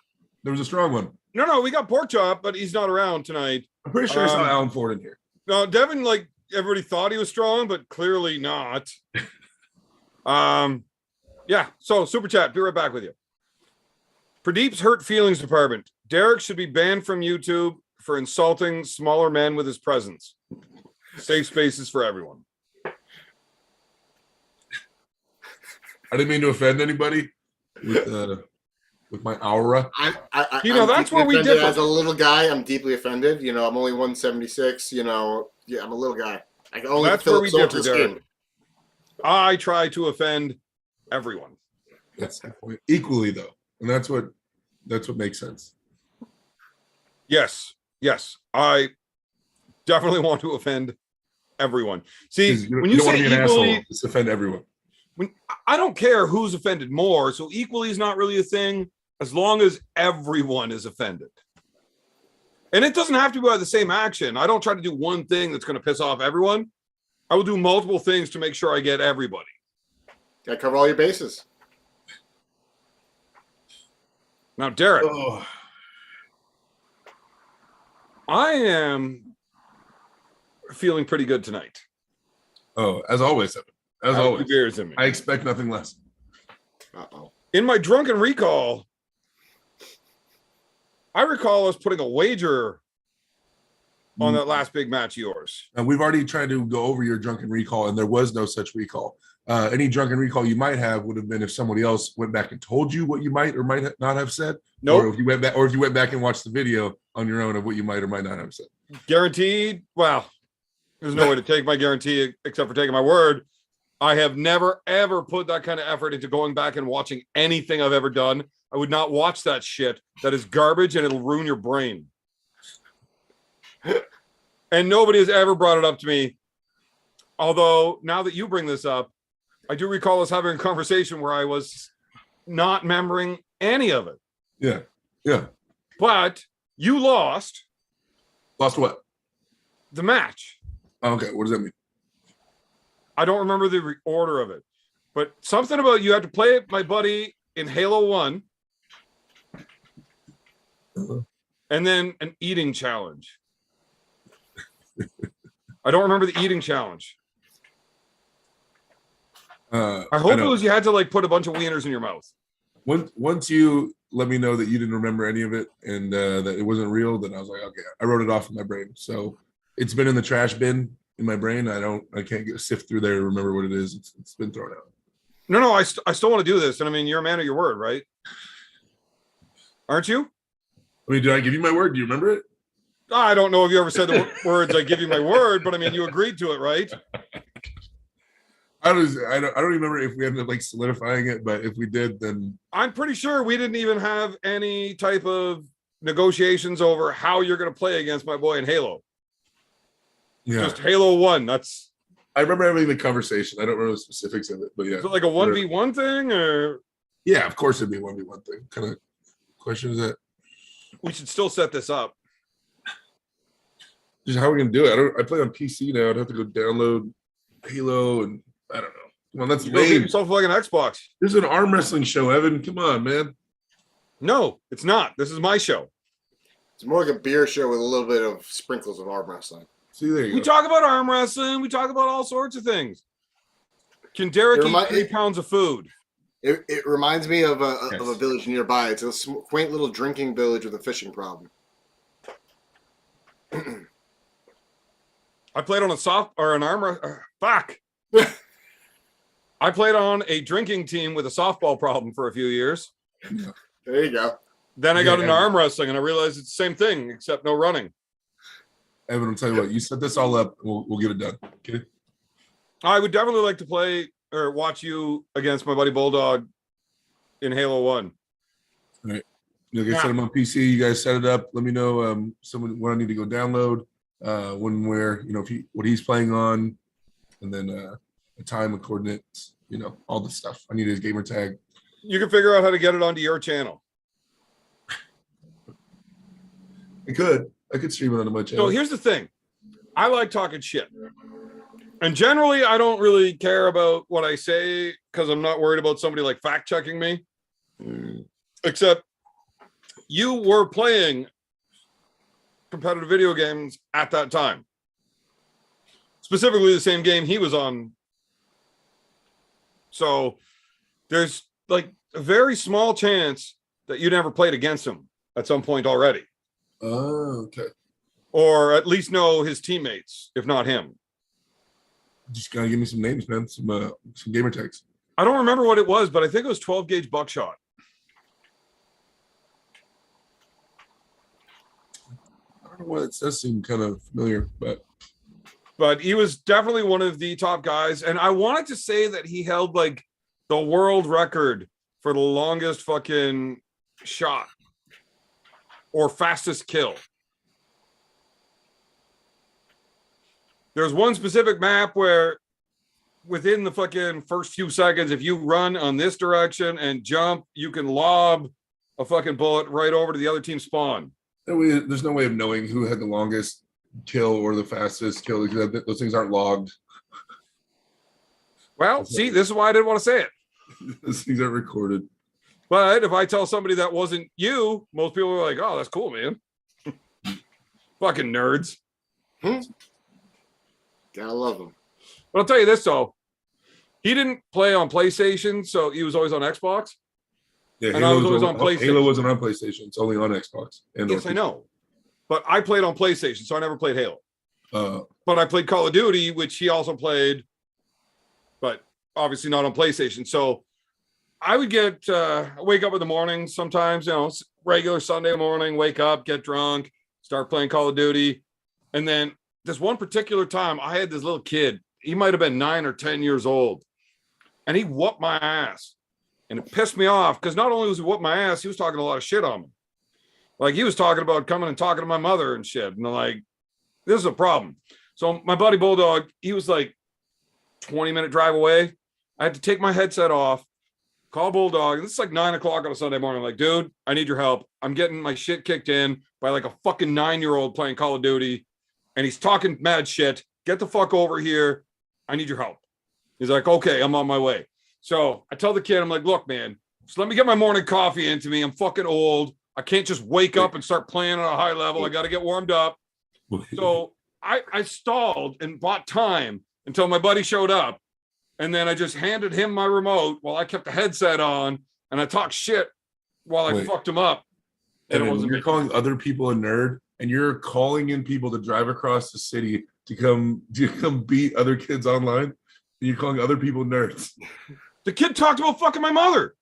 There was a strong one. No, we got Pork Chop, but he's not around tonight. I'm pretty sure I saw Alan Ford in here. No, Devin, like everybody thought he was strong, but clearly not. Yeah. So super chat. Be right back with you. Pradeep's hurt feelings department. Derek should be banned from YouTube for insulting smaller men with his presence. Safe spaces for everyone. I didn't mean to offend anybody with my aura. That's where we differ. differ. As a little guy, I'm deeply offended. I'm only 176. I'm a little guy. I can only That's where we fill differ, the skin. I try to offend everyone. That's the point. Equally though, and that's what makes sense. Yes. I definitely want to offend everyone. See, when you don't want say to be an equally, asshole, just offend everyone. I don't care who's offended more. So equally is not really a thing as long as everyone is offended. And it doesn't have to be by the same action. I don't try to do one thing that's going to piss off everyone. I will do multiple things to make sure I get everybody. Got to cover all your bases. Now, Derek, Oh. I am feeling pretty good tonight. Oh, as always, Evan. As I have always, 2 beers in me. I expect nothing less. Uh-oh. In my drunken recall, I recall us putting a wager on that last big match of yours. And we've already tried to go over your drunken recall, and there was no such recall. Any drunken recall you might have would have been if somebody else went back and told you what you might or might not have said. Nope. Or if you went back and watched the video on your own of what you might or might not have said. Guaranteed. Well, there's no way to take my guarantee except for taking my word. I have never, ever put that kind of effort into going back and watching anything I've ever done. I would not watch that shit. That is garbage and it'll ruin your brain. And nobody has ever brought it up to me. Although, now that you bring this up, I do recall us having a conversation where I was not remembering any of it. Yeah. But you lost Lost what? the match. Okay, what does that mean? I don't remember the order of it, but something about you had to play it, my buddy, in Halo 1, and then an eating challenge. I don't remember the eating challenge. I hope it was you had to like put a bunch of wieners in your mouth. Once you let me know that you didn't remember any of it and that it wasn't real, then I was like, okay, I wrote it off in my brain. So it's been in the trash bin in my brain. I can't sift through there to remember what it is. It's been thrown out. No, I still want to do this. And I mean, you're a man of your word, right? Aren't you? I mean, did I give you my word? Do you remember it? I don't know if you ever said the words, I give you my word, but I mean, you agreed to it, right? I don't remember if we ended up like solidifying it, but if we did, then I'm pretty sure we didn't even have any type of negotiations over how you're going to play against my boy in Halo. yeah. Just Halo 1. That's I remember having the conversation. I don't remember the specifics of it, but yeah. is it like a 1v1 thing, or Yeah, of course it'd be a 1v1 thing. Kind of question is that? we should still set this up? Just how are we gonna do it? I play on PC now. I'd have to go download Halo and I don't know. Come on, that's You go get lame. yourself like an Xbox. This is an arm wrestling show, Evan. Come on, man. No, it's not. This is my show. It's more like a beer show with a little bit of sprinkles of arm wrestling. See, there you We go. talk about arm wrestling. We talk about all sorts of things. Can Derek eat 3 pounds of food? It reminds me of a Yes. village nearby. It's a quaint little drinking village with a fishing problem. I played on an arm. Fuck. I played on a drinking team with a softball problem for a few years. There you go. Then I got Yeah, into arm wrestling, and I realized it's the same thing except no running. Evan, I'll tell you what. You set this all up. We'll get it done. Okay. I would definitely like to play or watch you against my buddy Bulldog in Halo 1. You'll get set them on PC. You guys set it up. Let me know what I need to go download. when we're, you know, what he's playing on, and then a time and coordinates, you know, all the stuff. I need his gamer tag. You can figure out how to get it onto your channel. I could stream it onto my channel. So here's the thing. I like talking shit. And generally, I don't really care about what I say because I'm not worried about somebody like fact checking me. Except you were playing competitive video games at that time. Specifically the same game he was on. So there's like a very small chance that you never played against him at some point already. Oh, okay. Or at least know his teammates, if not him. Just gotta give me some names, man. Some gamer tags. I don't remember what it was, but I think it was 12 gauge buckshot. I don't know why it does seem kind of familiar, but he was definitely one of the top guys. And I wanted to say that he held like the world record for the longest fucking shot or fastest kill. There's one specific map where within the fucking first few seconds, if you run on this direction and jump, you can lob a fucking bullet right over to the other team's spawn. there's no way of knowing who had the longest kill or the fastest kill because those things aren't logged. Well, see, this is why I didn't want to say it. Those things aren't recorded. But if I tell somebody that wasn't you, most people are like, oh, that's cool, man. Fucking nerds. Gotta love them. But I'll tell you this, though. He didn't play on PlayStation, so he was always on Xbox. Yeah, and I was always on PlayStation. Halo wasn't on PlayStation. It's only on Xbox. Yes, I know. But I played on PlayStation, so I never played Halo. But I played Call of Duty, which he also played, but obviously not on PlayStation. So I would wake up in the morning sometimes, regular Sunday morning, wake up, get drunk, start playing Call of Duty. And then this one particular time, I had this little kid. He might have been 9 or 10 years old. And he whooped my ass. And it pissed me off because not only was he whooping my ass, he was talking a lot of shit on me. Like he was talking about coming and talking to my mother and shit. And like, this is a problem. So my buddy Bulldog, he was like 20-minute drive away. I had to take my headset off, call Bulldog. And this is like 9 o'clock on a Sunday morning. I'm like, dude, I need your help. I'm getting my shit kicked in by like a fucking 9-year-old playing Call of Duty. And he's talking mad shit. Get the fuck over here. I need your help. He's like, okay, I'm on my way. So I tell the kid, I'm like, look, man, just let me get my morning coffee into me. I'm fucking old. I can't just wake up and start playing on a high level. I got to get warmed up. So I stalled and bought time until my buddy showed up. And then I just handed him my remote while I kept the headset on and I talked shit while I fucked him up. And you're calling other people a nerd and you're calling in people to drive across the city to come beat other kids online. And you're calling other people nerds. The kid talked about fucking my mother.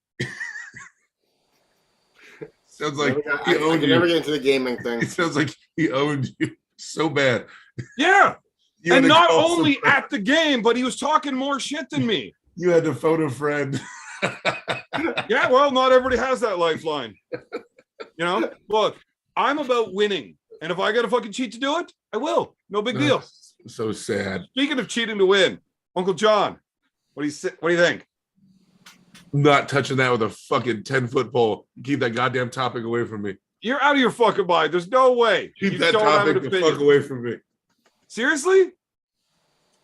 Sounds like I can never get into the gaming thing. It sounds like he owned you so bad. Yeah. And not only at the game, but he was talking more shit than me. You had to phone a friend. Yeah, well, not everybody has that lifeline. Look, I'm about winning. And if I got to fucking cheat to do it, I will. No big deal. So sad. Speaking of cheating to win, Uncle John, what do you think? I'm not touching that with a fucking 10-foot pole. Keep that goddamn topic away from me. You're out of your fucking mind. There's no way. Keep that topic the fuck away from me. Seriously?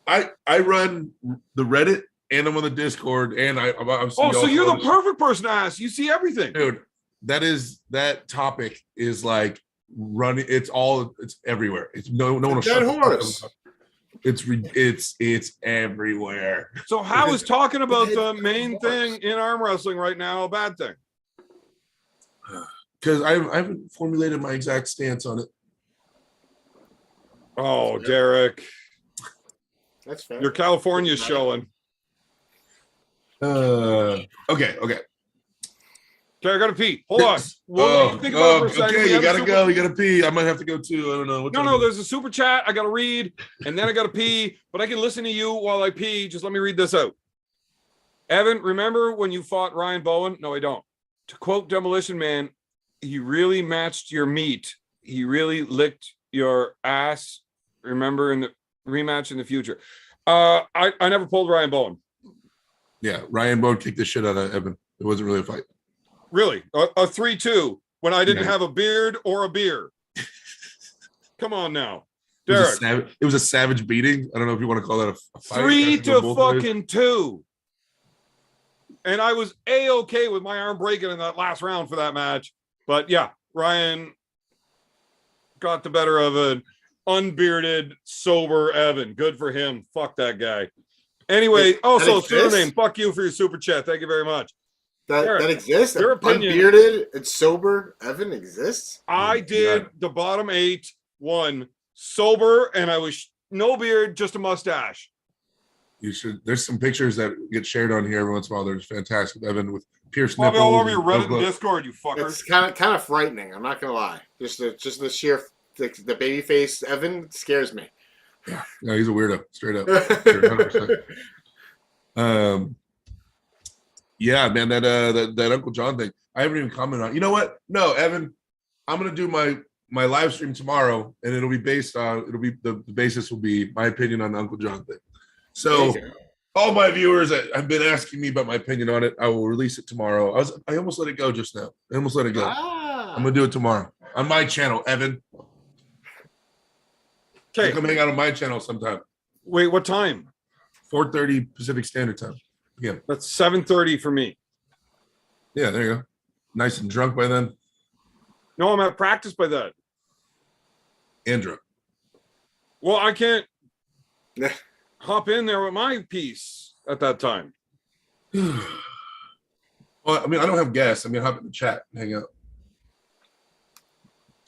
I run the Reddit and I'm on the Discord and I'm so you're the perfect person to ask. You see everything. Dude, that topic is like running. It's everywhere. It's no one. Dead horse. It's everywhere. So how is talking about the main thing in arm wrestling right now a bad thing? Because I haven't formulated my exact stance on it. Oh, Derek. That's fair. Your California's showing. Okay. Okay, I gotta pee. Hold on. Think about it for a second. Okay, you gotta go. You gotta pee. I might have to go too. I don't know. No, there's a super chat. I gotta read, and then I gotta pee. But I can listen to you while I pee. Just let me read this out. Evan, remember when you fought Ryan Bowen? No, I don't. To quote Demolition Man, he really matched your meat. He really licked your ass remember in the rematch in the future. I never pulled Ryan Bowen. Yeah, Ryan Bowen kicked the shit out of Evan. It wasn't really a fight. Really, a 3-2 when I didn't Yeah. have a beard or a beer. Come on now, It was, Derek. it was a savage beating. I don't know if you want to call that a fight. 3-2. And I was A-okay with my arm breaking in that last round for that match. But yeah, Ryan got the better of an unbearded, sober Evan. Good for him. Fuck that guy. Anyway, also surname. Fuck you for your super chat. Thank you very much. That exists? Your opinion. Unbearded and sober Evan exists? I did the bottom 8, 1 sober, and I was no beard, just a mustache. You should. There's some pictures that get shared on here every once in a while. There's fantastic Evan with pierced Probably nipples. all over your Reddit and Discord, you fucker. It's kind of frightening. I'm not gonna lie. Just the sheer the baby face Evan scares me. Yeah, no, he's a weirdo, straight up. 100%. Yeah, man, that Uncle John thing. I haven't even commented on. You know what? No, Evan, I'm gonna do my live stream tomorrow, and it'll be based on. It'll be the basis will be my opinion on the Uncle John thing. So, all my viewers have been asking me about my opinion on it. I will release it tomorrow. I almost let it go just now. I almost let it go. I'm gonna do it tomorrow on my channel, Evan. Okay, come hang out on my channel sometime. Wait, what time? 4:30 Pacific Standard Time. Yeah, that's 7:30 for me. Yeah, there you go. Nice and drunk by then. No, I'm at practice by then. And drunk. Well, I can't hop in there with my piece at that time. Well, I mean, I don't have guests. I mean, hop in the chat and hang out.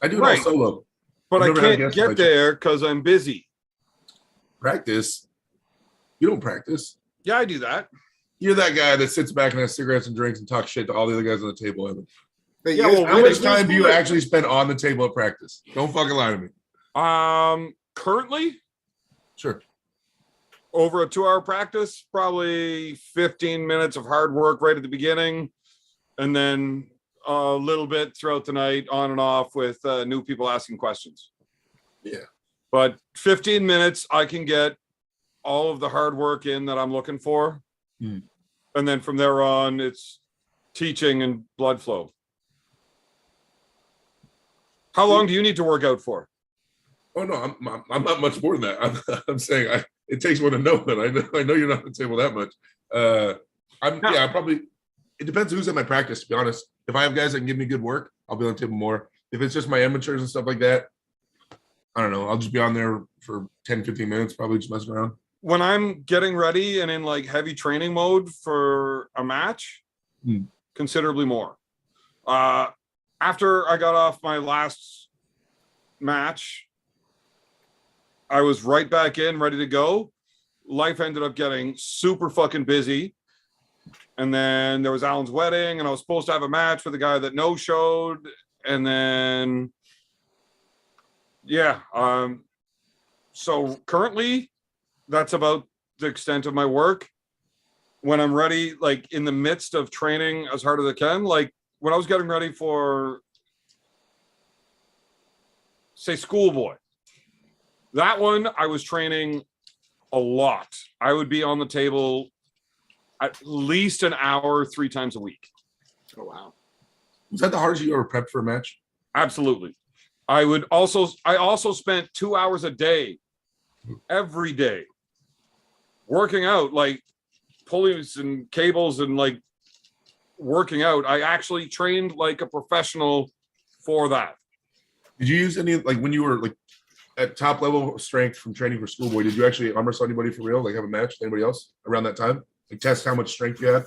I do it all solo. But I can't get there because I'm busy. Practice? You don't practice. Yeah, I do that. You're that guy that sits back and has cigarettes and drinks and talks shit to all the other guys on the table, Evan. Yeah, well, how much time do you actually spend on the table at practice? Don't fucking lie to me. Currently? Sure. Over a 2-hour practice, probably 15 minutes of hard work right at the beginning, and then a little bit throughout the night, on and off with new people asking questions. Yeah. But 15 minutes, I can get all of the hard work in that I'm looking for. Hmm. And then from there on, it's teaching and blood flow. How long do you need to work out for? Oh no, I'm not much more than that. I'm saying it takes one to know that. I know you're not on the table that much. I probably. It depends who's at my practice. To be honest, if I have guys that can give me good work, I'll be on the table more. If it's just my amateurs and stuff like that, I don't know. I'll just be on there for 10, 15 minutes, probably just messing around. When I'm getting ready and in like heavy training mode for a match, considerably more. After I got off my last match, I was right back in, ready to go. Life ended up getting super fucking busy. And then there was Alan's wedding, and I was supposed to have a match with a guy that no-showed. And then, yeah. So currently, that's about the extent of my work. When I'm ready, like in the midst of training as hard as I can, like when I was getting ready for, say, Schoolboy, that one, I was training a lot. I would be on the table at least an hour, 3 times a week. Oh, wow. Was that the hardest you ever prepped for a match? Absolutely. I also spent 2 hours a day, every day, working out, like pulleys and cables and like working out. I actually trained like a professional for that. Did you use any, like when you were like at top level strength from training for Schoolboy, did you actually arm wrestle anybody for real? Like have a match with anybody else around that time? Like test how much strength you had?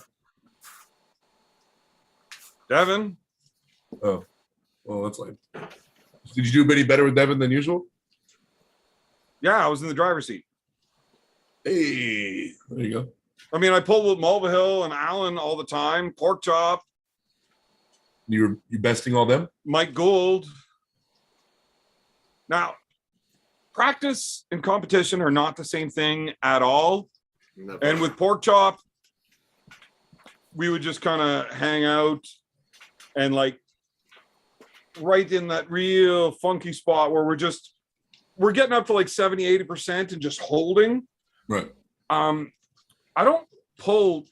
Devin? Oh, well, that's like. Did you do any better with Devin than usual? Yeah, I was in the driver's seat. Hey, there you go. I mean, I pulled with Mulvihill and Allen all the time. Pork Chop. You besting all them? Mike Gould. Now, practice and competition are not the same thing at all. Never. And with Pork Chop, we would just kind of hang out and like right in that real funky spot where we're getting up to like 70, 80% and just holding. Right. I don't pull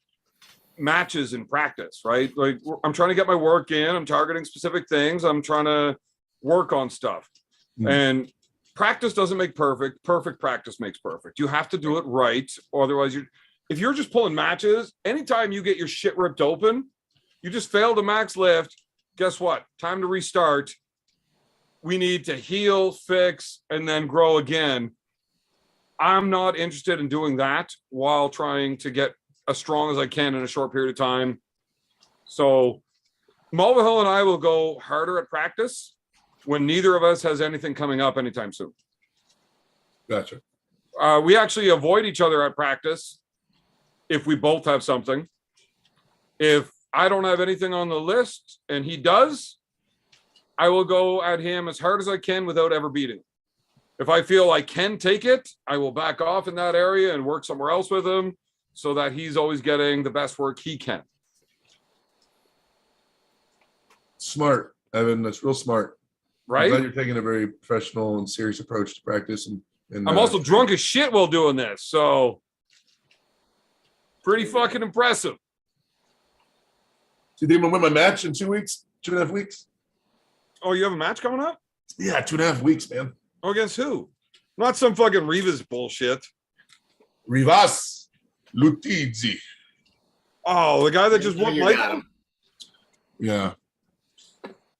matches in practice, right? Like I'm trying to get my work in. I'm targeting specific things. I'm trying to work on stuff. And practice doesn't make perfect. Perfect practice makes perfect. You have to do it right. Or otherwise, if you're just pulling matches, anytime you get your shit ripped open, you just failed a max lift. Guess what? Time to restart. We need to heal, fix, and then grow again. I'm not interested in doing that while trying to get as strong as I can in a short period of time. So Mulvihill and I will go harder at practice when neither of us has anything coming up anytime soon. Gotcha. We actually avoid each other at practice if we both have something. If I don't have anything on the list and he does, I will go at him as hard as I can without ever beating. If I feel I can take it, I will back off in that area and work somewhere else with him so that he's always getting the best work he can. Smart, Evan. That's real smart. Right? I'm glad you're taking a very professional and serious approach to practice. And I'm also drunk as shit while doing this, so pretty fucking impressive. Do you think I'm gonna win my match in 2 weeks? 2.5 weeks? Oh, you have a match coming up? Yeah, 2.5 weeks, man. Oh, against who? Not some fucking Rivas bullshit. Rivas Lutizzi. Oh, the guy that just won You Mike. got him. Yeah.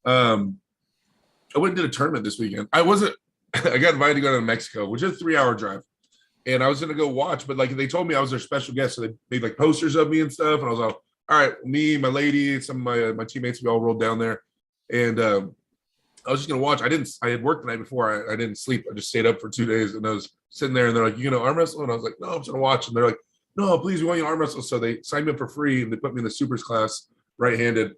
I went and did a tournament this weekend. I got invited to go to Mexico, which is a 3-hour drive. And I was gonna go watch, but like they told me I was their special guest, so they made like posters of me and stuff. And I was like, all right, me, my lady, some of my teammates, we all rolled down there. And I was just gonna watch. I had worked the night before. I didn't sleep. I just stayed up for 2 days, and I was sitting there, and they're like, "You gonna arm wrestle?" And I was like, "No, I'm just gonna watch." And they're like, "No, please, we want you to arm wrestle." So they signed me up for free, and they put me in the supers class, right-handed.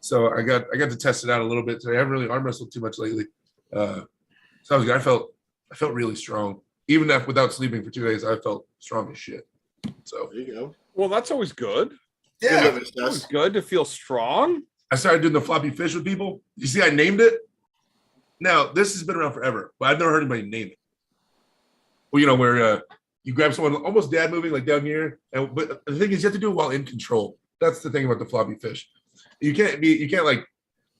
So I got to test it out a little bit today. I haven't really arm wrestled too much lately. So I was good. I felt really strong. Even without sleeping for 2 days, I felt strong as shit. So There you go. Well, that's always good. yeah, Good living, It's always Gus. good to feel strong. I started doing the floppy fish with people. You see, I named it. Now, this has been around forever, but I've never heard anybody name it. Well, you know, where you grab someone almost dad moving like down here. But the thing is, you have to do it while in control. That's the thing about the floppy fish. You can't like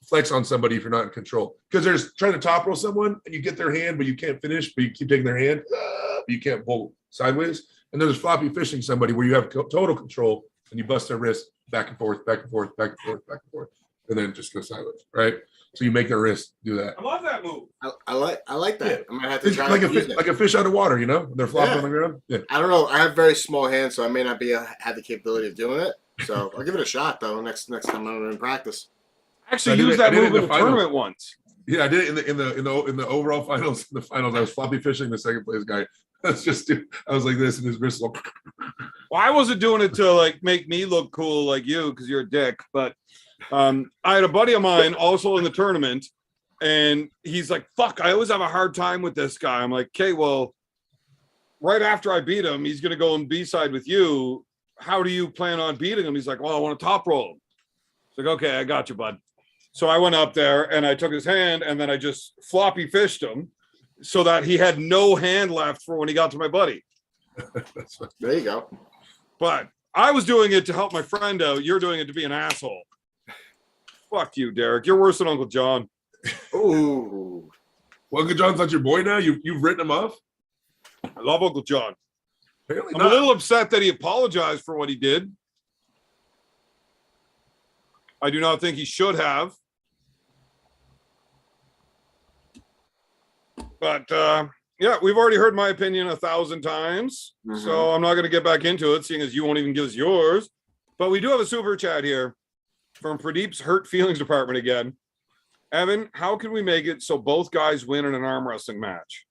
flex on somebody if you're not in control. Because there's trying to top roll someone and you get their hand, but you can't finish, but you keep taking their hand, but you can't pull sideways. And then there's floppy fishing somebody where you have total control and you bust their wrist back and forth, back and forth, back and forth, back and forth, and then just go sideways, right? So you make their wrist do that. I love that move. I like that. Yeah. I'm gonna have to It's try like to use it. like a fish out of water, you know? They're flopping Yeah. on the ground. Yeah. I don't know. I have very small hands, so I may not have the capability of doing it. So I'll give it a shot though. Next time I'm in practice. Actually, I did used it- I that did it move in in the the finals. tournament once. Yeah, I did it in the overall finals. In the finals, I was floppy fishing the second place guy. I was like this, and his wrist was Well, I wasn't doing it to like make me look cool like you because you're a dick. But I had a buddy of mine also in the tournament, and he's like, "Fuck, I always have a hard time with this guy." I'm like, "Okay, well, right after I beat him, he's gonna go in B-side with you. How do you plan on beating him?" He's like, "Well, I want to top roll him." It's like, "Okay, I got you, bud." So I went up there and I took his hand and then I just floppy fished him so that he had no hand left for when he got to my buddy. That's what- There you go. But I was doing it to help my friend out. You're doing it to be an asshole. Fuck you, Derek. You're worse than Uncle John. Ooh. Well, Uncle John's not your boy now. You've written him off. I love Uncle John. Apparently I'm not. a little upset that he apologized for what he did. I do not think he should have. But yeah, we've already heard my opinion 1,000 times. Mhm. So I'm not going to get back into it, seeing as you won't even give us yours. But we do have a super chat here from Pradeep's Hurt Feelings Department again. Evan, how can we make it so both guys win in an arm wrestling match?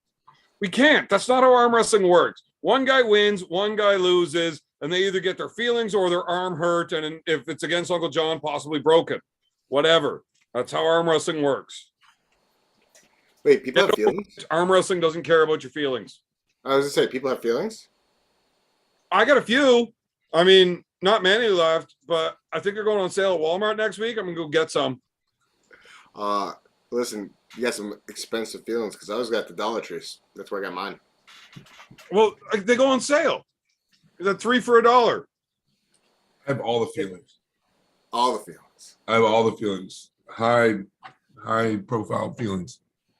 We can't. That's not how arm wrestling works. One guy wins, one guy loses, and they either get their feelings or their arm hurt. And if it's against Uncle John, possibly broken. Whatever. That's how arm wrestling works. Wait, people have feelings? Arm wrestling doesn't care about your feelings. I was gonna say, people have feelings? I got a few. I mean, not many left, but I think they're going on sale at Walmart next week. I'm gonna go get some. Listen, you got some expensive feelings because I was got the Dollar Trees. That's where I got mine. Well, they go on sale. Is that 3 for $1? I have all the feelings. All the feelings. I have all the feelings. High profile feelings.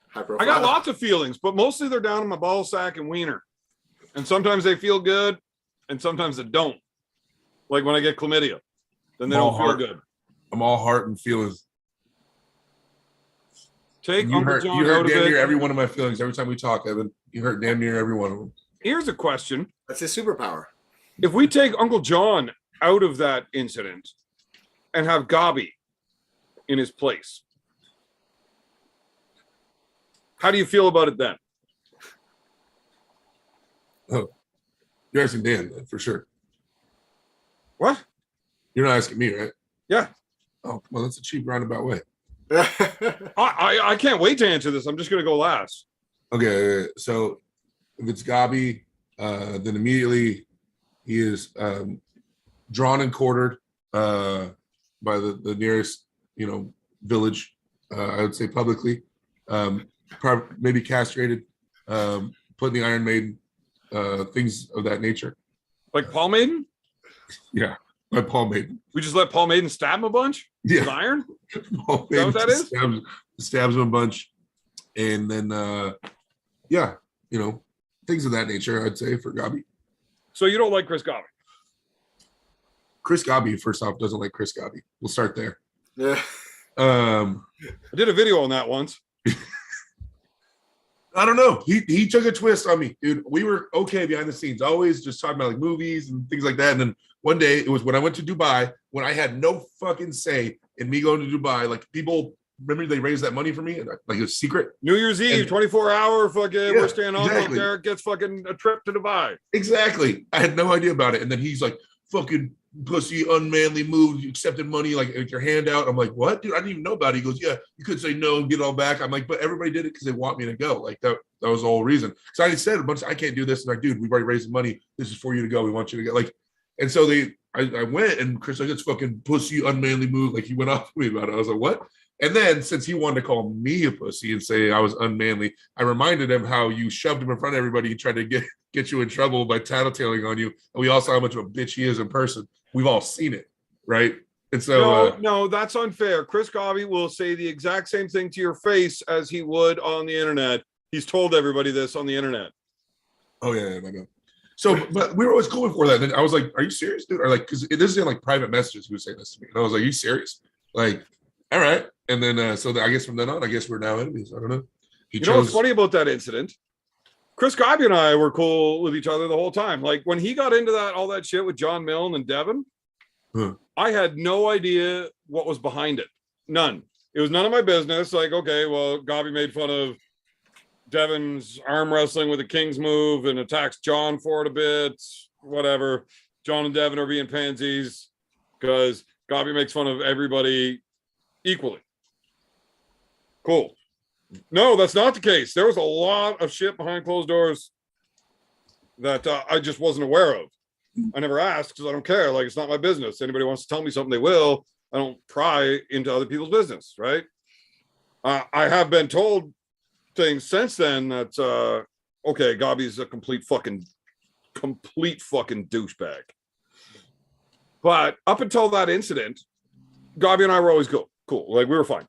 High I profile. got lots of feelings, but mostly they're down in my ball sack and wiener. And sometimes they feel good, and sometimes they don't. Like when I get chlamydia, then they don't feel good. I'm all heart and feelings. Take You Uncle hurt John out of damn near it. every one of my feelings every time we talk, Evan. You hurt damn near every one of them. Here's a question. That's his superpower. If we take Uncle John out of that incident and have Gabi in his place, how do you feel about it then? Oh, you're asking Dan, for sure. What? You're not asking me, right? Yeah. Oh, well, that's a cheap roundabout way. I can't wait to answer this. I'm just going to go last. Okay, so if it's Gabi, then immediately he is drawn and quartered by the nearest, village. I would say publicly, maybe castrated, put in the Iron Maiden, things of that nature. Like Paul Maiden? Yeah, by Paul Maiden. We just let Paul Maiden stab him a bunch? Yeah, With iron? Paul Is that what that is? Stabs him a bunch, and then things of that nature. I'd say for Gabi. So you don't like Chris Gabi? Chris Gabi, first off, doesn't like Chris Gabi. We'll start there. Yeah. I did a video on that once. I don't know. He took a twist on me, dude. We were okay behind the scenes, always just talking about like movies and things like that. And then one day, it was when I went to Dubai, when I had no fucking say in me going to Dubai. Like people, remember they raised that money for me, like it was secret. New Year's Eve, 24-hour fucking, we're staying on. Exactly. Derek gets fucking a trip to Dubai. Exactly. I had no idea about it. And then he's like, fucking pussy, unmanly move, you accepted money, like with your hand out. I'm like, what? Dude, I didn't even know about it. He goes, yeah, you could say no and get it all back. I'm like, but everybody did it because they want me to go. Like that was the whole reason. So I said a bunch, I can't do this. And like, dude, we've already raised the money. This is for you to go. We want you to go. Like, and so I went, and Chris like, it's fucking pussy, unmanly move. Like he went off me about it. I was like, what? And then since he wanted to call me a pussy and say I was unmanly, I reminded him how you shoved him in front of everybody and tried to get you in trouble by tattletaling on you. And we all saw how much of a bitch he is in person. We've all seen it, right? And so no, that's unfair. Chris Gabi will say the exact same thing to your face as he would on the internet. He's told everybody this on the internet. Oh yeah, I know. So, but we were always going for that. And I was like, "Are you serious, dude?" Or like, because this is in like private messages. He was saying this to me, and I was like, "Are you serious?" Like, all right. And then I guess from then on, I guess we're now enemies. I don't know. You know what's funny about that incident? Chris Gabi and I were cool with each other the whole time. Like when he got into all that shit with John Milne and Devin, I had no idea what was behind it. None. It was none of my business. Like, okay, well, Gabi made fun of Devin's arm wrestling with the King's move and attacks John for it a bit. Whatever. John and Devin are being pansies because Gabi makes fun of everybody equally. Cool. No, that's not the case. There was a lot of shit behind closed doors that I just wasn't aware of. I never asked because I don't care. Like, it's not my business. Anybody wants to tell me something, they will. I don't pry into other people's business, right? I have been told things since then that, okay, Gabi's a complete fucking douchebag. But up until that incident, Gabi and I were always cool. Like, we were fine.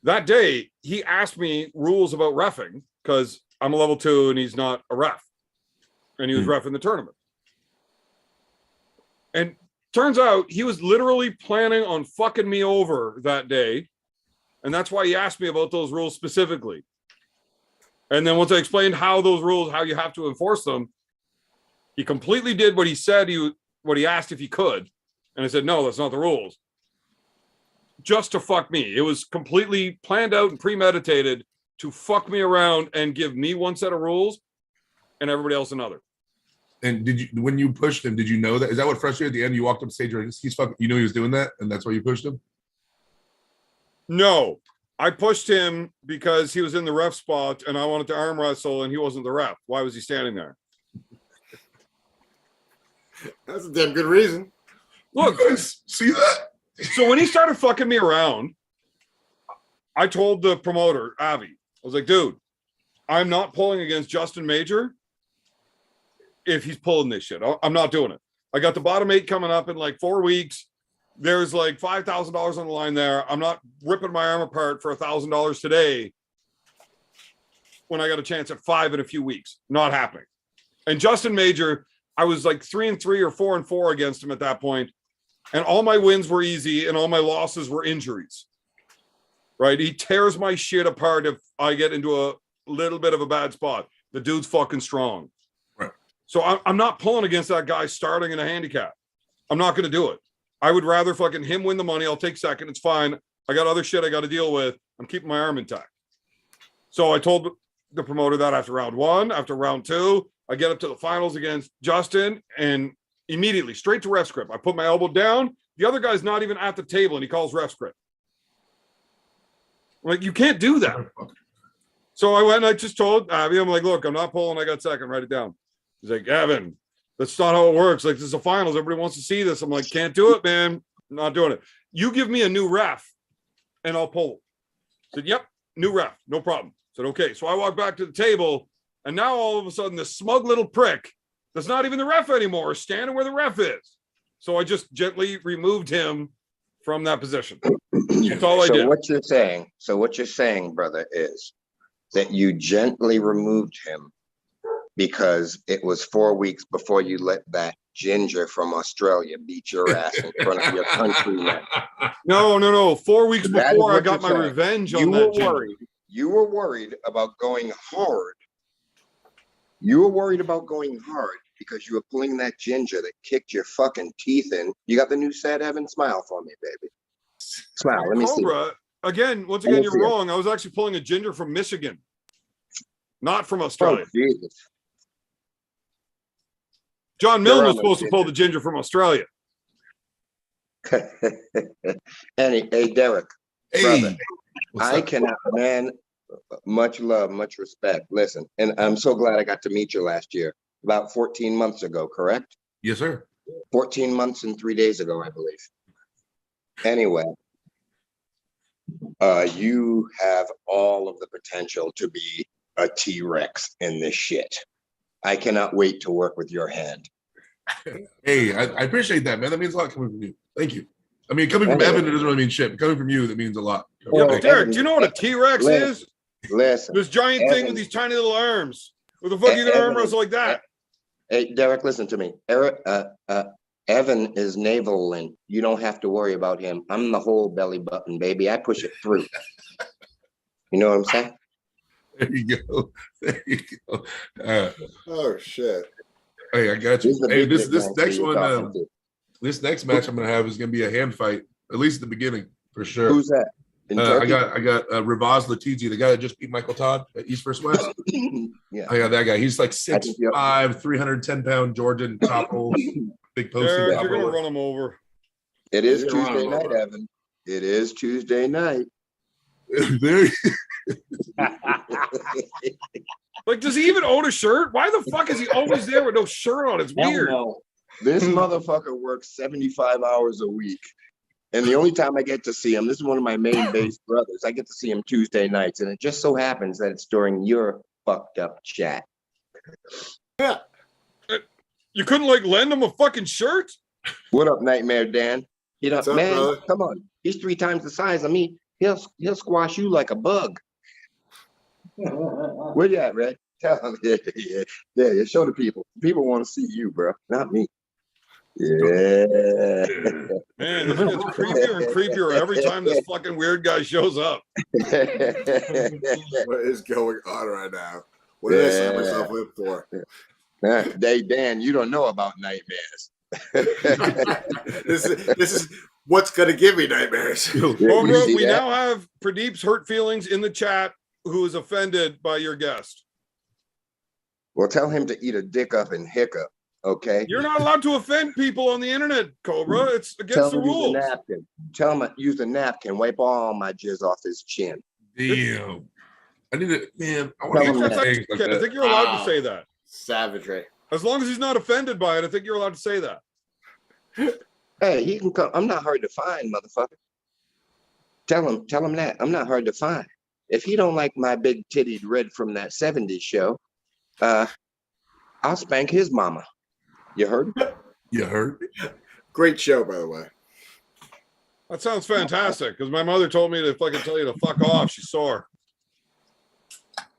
That day, he asked me rules about reffing because I'm a level 2 and he's not a ref. And he was reffing the tournament. And turns out he was literally planning on fucking me over that day. And that's why he asked me about those rules specifically. And then once I explained how those rules, how you have to enforce them, he completely did what he said, what he asked if he could. And I said, no, that's not the rules. Just to fuck me. It was completely planned out and premeditated to fuck me around and give me one set of rules and everybody else another. And when you pushed him, did you know that? Is that what frustrated at the end? You walked up stage, he's fucking, you knew he was doing that, and that's why you pushed him? No, I pushed him because he was in the ref spot and I wanted to arm wrestle and he wasn't the ref. Why was he standing there? That's a damn good reason. Look, you guys see that? So when he started fucking me around, I told the promoter, Avi, I was like, dude, I'm not pulling against Justin Major if he's pulling this shit. I'm not doing it. I got the bottom 8 coming up in like 4 weeks. There's like $5,000 on the line there. I'm not ripping my arm apart for $1,000 today when I got a chance at 5 in a few weeks. Not happening. And Justin Major, I was like 3-3 or 4-4 against him at that point, and all my wins were easy and all my losses were injuries. Right? He tears my shit apart if I get into a little bit of a bad spot. The dude's fucking strong. Right. So I'm not pulling against that guy starting in a handicap. I'm not going to do it. I would rather fucking him win the money. I'll take second. It's fine. I got other shit I got to deal with. I'm keeping my arm intact. So I told the promoter that after round 1, after round 2, I get up to the finals against Justin, and immediately straight to ref script. I put my elbow down. The other guy's not even at the table, and he calls ref script. Like, you can't do that. So I went and I just told Abby, I'm like, look, I'm not pulling. I got second. Write it down. He's like, Gavin, that's not how it works. Like, this is a finals. Everybody wants to see this. I'm like, can't do it, man. I'm not doing it. You give me a new ref and I'll pull. I said, yep, new ref. No problem. I said, okay. So I walk back to the table, and now all of a sudden this smug little prick that's not even the ref anymore is standing where the ref is. So I just gently removed him from that position. That's all I did. What you're saying, brother, is that you gently removed him because it was 4 weeks before you let that ginger from Australia beat your ass in front of your countrymen. No. 4 weeks That is before I what got you're my saying. revenge on that ginger. You were worried about going hard. You were worried about going hard because you were pulling that ginger that kicked your fucking teeth in. You got the new Sad Evan smile for me, baby. Smile, let me see. Cobra, once again, you're wrong. I was actually pulling a ginger from Michigan, not from Australia. Oh, Jesus. John Milne was supposed to pull the ginger from Australia. Hey, Derek. Hey, Brother, what's I up? cannot, man, much love, much respect. Listen, and I'm so glad I got to meet you last year, about 14 months ago, correct? Yes, sir. 14 months and 3 days ago, I believe. Anyway, you have all of the potential to be a T-Rex in this shit. I cannot wait to work with your hand. Hey, I appreciate that, man. That means a lot coming from you. Thank you. I mean, coming from Evan, it doesn't really mean shit. But coming from you, that means a lot. Yeah, but Well, Derek, do you know what a T-Rex is? Listen, This giant thing Evan- with these tiny little arms. What the fuck are you gonna arm Evan- wrestle like that? hey, Derek, listen to me. Evan is naval, and you don't have to worry about him. I'm the whole belly button, baby. I push it through. You know what I'm saying? There you go. There you go. Oh shit. Hey, I got you. He's the Hey, big this gangster next you're one, talking to. this next match I'm gonna have is gonna be a hand fight, at least at the beginning for sure. Who's that? In I Turkey? got Ravaz Latizi, the guy that just beat Michael Todd at East vs. West. Yeah. I got that guy. He's like I think you're- 6'5", 310-pound Georgian top roll, big posting Derek, top you're gonna roller. run him over. It is You're Tuesday wrong, night, Robert. Evan. It is Tuesday night. There, Like, does he even own a shirt? Why the fuck is he always there with no shirt on? It's weird. This motherfucker works 75 hours a week. And the only time I get to see him, this is one of my main base brothers. I get to see him Tuesday nights. And it just so happens that it's during your fucked up chat. You couldn't like lend him a fucking shirt? What up, Nightmare Dan? You know, What's up, man, brother? come on. He's 3 times the size of me. He'll squash you like a bug. Where you at, Red? Tell him. Yeah, show the people. People want to see you, bro, not me. Yeah. Man, this gets creepier and creepier every time this fucking weird guy shows up. What is going on right now? What did I sign myself up for? Dan, you don't know about nightmares. This is what's gonna give me nightmares. Cobra, see we that? now have Pradeep's hurt feelings in the chat who is offended by your guest. Well, tell him to eat a dick up and hiccup, okay? You're not allowed to offend people on the internet, Cobra. It's Tell against the him to use rules. a napkin. Tell him to use a napkin. Wipe all my jizz off his chin. damn. I need to, man. I Tell want him to that. get things like Okay, I that. think you're allowed to say that. Savagery. As long as he's not offended by it, I think you're allowed to say that. Hey, he can come. I'm not hard to find, motherfucker. Tell him that. I'm not hard to find. If he don't like my big tittied red from that 70s show, I'll spank his mama. You heard? You heard me? Great show, by the way. That sounds fantastic. Because my mother told me to fucking tell you to fuck off. She's sore.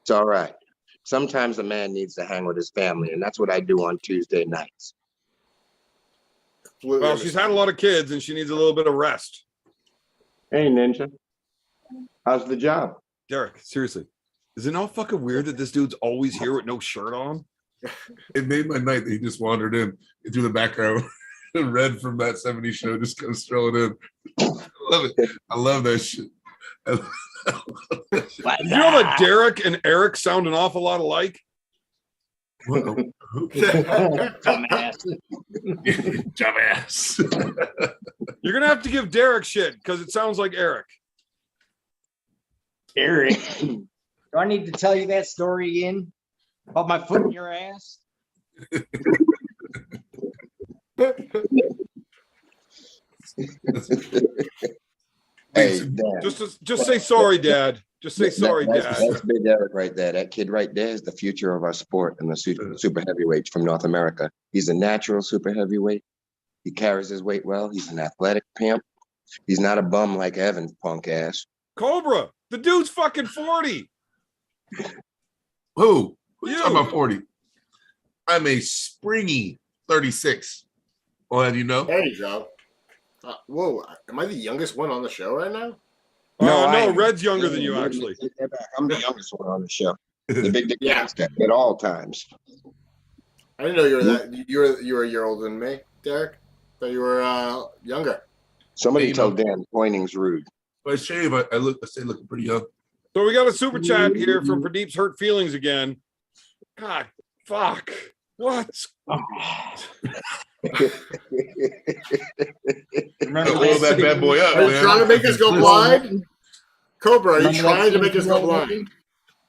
It's all right. Sometimes a man needs to hang with his family, and that's what I do on Tuesday nights. Completely Well, she's had a lot of kids and she needs a little bit of rest. Hey, Ninja. How's the job? Derek, seriously. Is it not fucking weird that this dude's always here with no shirt on? It made my night that he just wandered in through the background. Red from that 70s show just comes strolling in. I love it. I love that shit. Did you know that Derek and Eric sound an awful lot alike? Dumbass. Dumbass. You're gonna have to give Derek shit because it sounds like Eric. Eric, do I need to tell you that story again about my foot in your ass? Hey, Dad. Just say sorry, Dad. Just say sorry, That's Dad. Big Eric right there. That kid right there is the future of our sport and the super heavyweights from North America. He's a natural super heavyweight. He carries his weight well. He's an athletic pimp. He's not a bum like Evan's punk ass. Cobra, the dude's fucking 40. Who? Who's You. talking about 40? I'm a springy 36. I'll have you know. There you go. Whoa, am I the youngest one on the show right now? No, Red's younger than you, actually. Take that back. I'm the youngest one on the show. The big dick Yeah. monster at all times. I didn't know you were that. You were a year older than me, Derek. Thought you were younger. Somebody You tell know- Dan pointing's rude. If I shave, I stay looking pretty young. So we got a super chat here from Pradeep's Hurt Feelings again. God, fuck. What? Remember Blow that bad boy up, Are you man. trying to make us go blind? Cobra, are you Remember that trying to scene make us from go the blind?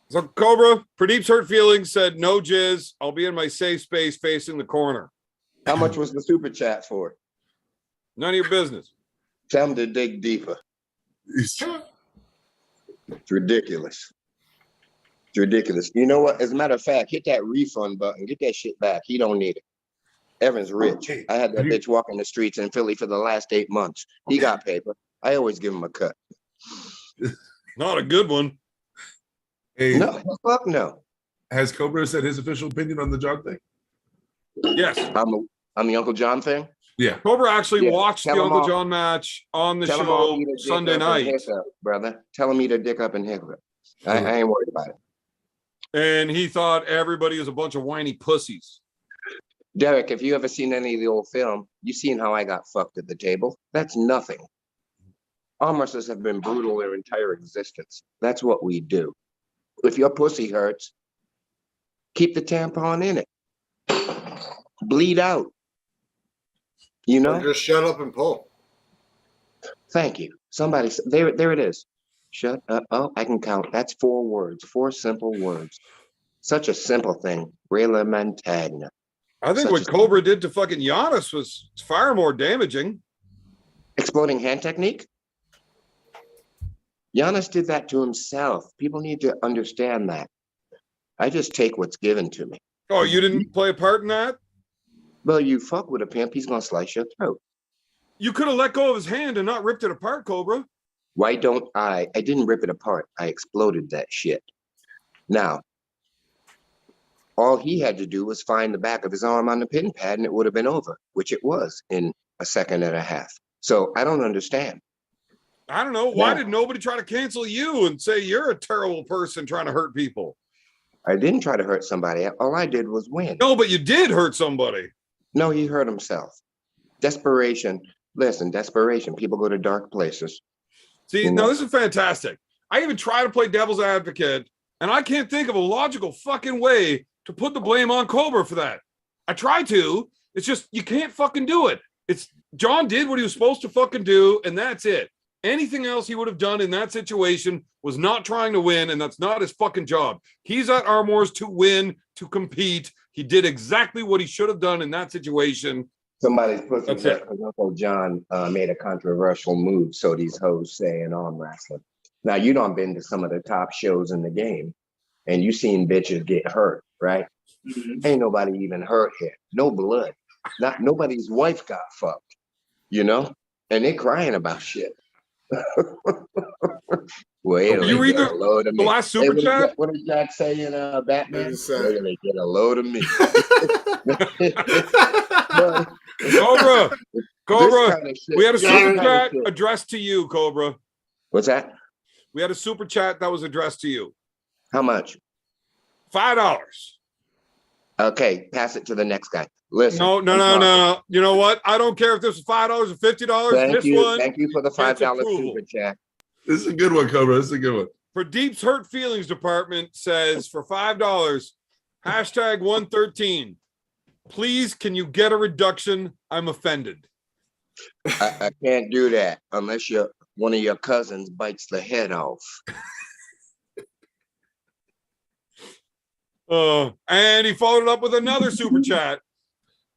So Cobra, Pradeep's Hurt Feelings said, no jizz. I'll be in my safe space facing the corner. How much was the super chat for? None of your business. Tell him to dig deeper. It's ridiculous. It's ridiculous. You know what? As a matter of fact, hit that refund button. Get that shit back. He don't need it. Evan's rich. Hey, I had that you- bitch walking the streets in Philly for the last 8 months. He got paper. I always give him a cut. Not a good one. Hey, No, fuck no. has Cobra said his official opinion on the jog thing? Yes. On the Uncle John thing. Yeah. Cobra actually Yeah, watched the tell 'em Uncle all. John match on the Tell him I'll show eat a dick Sunday up and night. hiccup, brother. Tell him eat a dick up and hiccup. I ain't worried about it. And he thought everybody was a bunch of whiny pussies. Derek, if you ever seen any of the old film, you seen how I got fucked at the table. That's nothing. Arm wrestlers have been brutal their entire existence. That's what we do. If your pussy hurts, keep the tampon in it. Bleed out. You Or know? just shut up and pull. Thank you. Somebody, there it is. Shut up. Oh, I can count. That's 4 words, 4 simple words. Such a simple thing. Regimen. I think Such what a- Cobra did to fucking Giannis was far more damaging. Exploding hand technique? Giannis did that to himself. People need to understand that. I just take what's given to me. Oh, you didn't play a part in that? Well, you fuck with a pimp, he's gonna slice your throat. You could have let go of his hand and not ripped it apart, Cobra. Why don't I didn't rip it apart. I exploded that shit. Now, all he had to do was find the back of his arm on the pin pad and it would have been over, which it was in a second and a half. So I don't understand. I don't know. Why Yeah. did nobody try to cancel you and say you're a terrible person trying to hurt people? I didn't try to hurt somebody. All I did was win. No, but you did hurt somebody. No, he hurt himself. Desperation. Listen, desperation. People go to dark places. See, You now know? this is fantastic. I even try to play devil's advocate, and I can't think of a logical fucking way to put the blame on Cobra for that. I try to. It's just you can't fucking do it. It's John did what he was supposed to fucking do, and that's it. Anything else he would have done in that situation was not trying to win, and that's not his fucking job. He's at Arm Wars to win, to compete. He did exactly what he should have done in that situation. Somebody's pussy That's hurt it. because Uncle John made a controversial move, so these hoes say in arm wrestling. Now, you done been to some of the top shows in the game, and you seen bitches get hurt, right? Ain't nobody even hurt here. No blood. Not nobody's wife got fucked, you know? And they crying about shit. Wait till You they read get a load of the me. last super chat? What did Jack say in Batman? Wait It's, uh, till they get a load of me. But Cobra, this Cobra, kind of shit- we had a this super kind of chat shit- addressed to you, Cobra. What's that? We had a super chat that was addressed to you. How much? $5. Okay, pass it to the next guy. Listen. No. You know what? I don't care if this is $5 or $50. Thank This you. one Thank you for the gets $5 approval. super chat. This is a good one, Cobra. This is a good one. For Deep's Hurt Feelings Department says for $5, hashtag 113. Please, can you get a reduction? I'm offended. I can't do that unless one of your cousins bites the head off. And he followed it up with another super chat.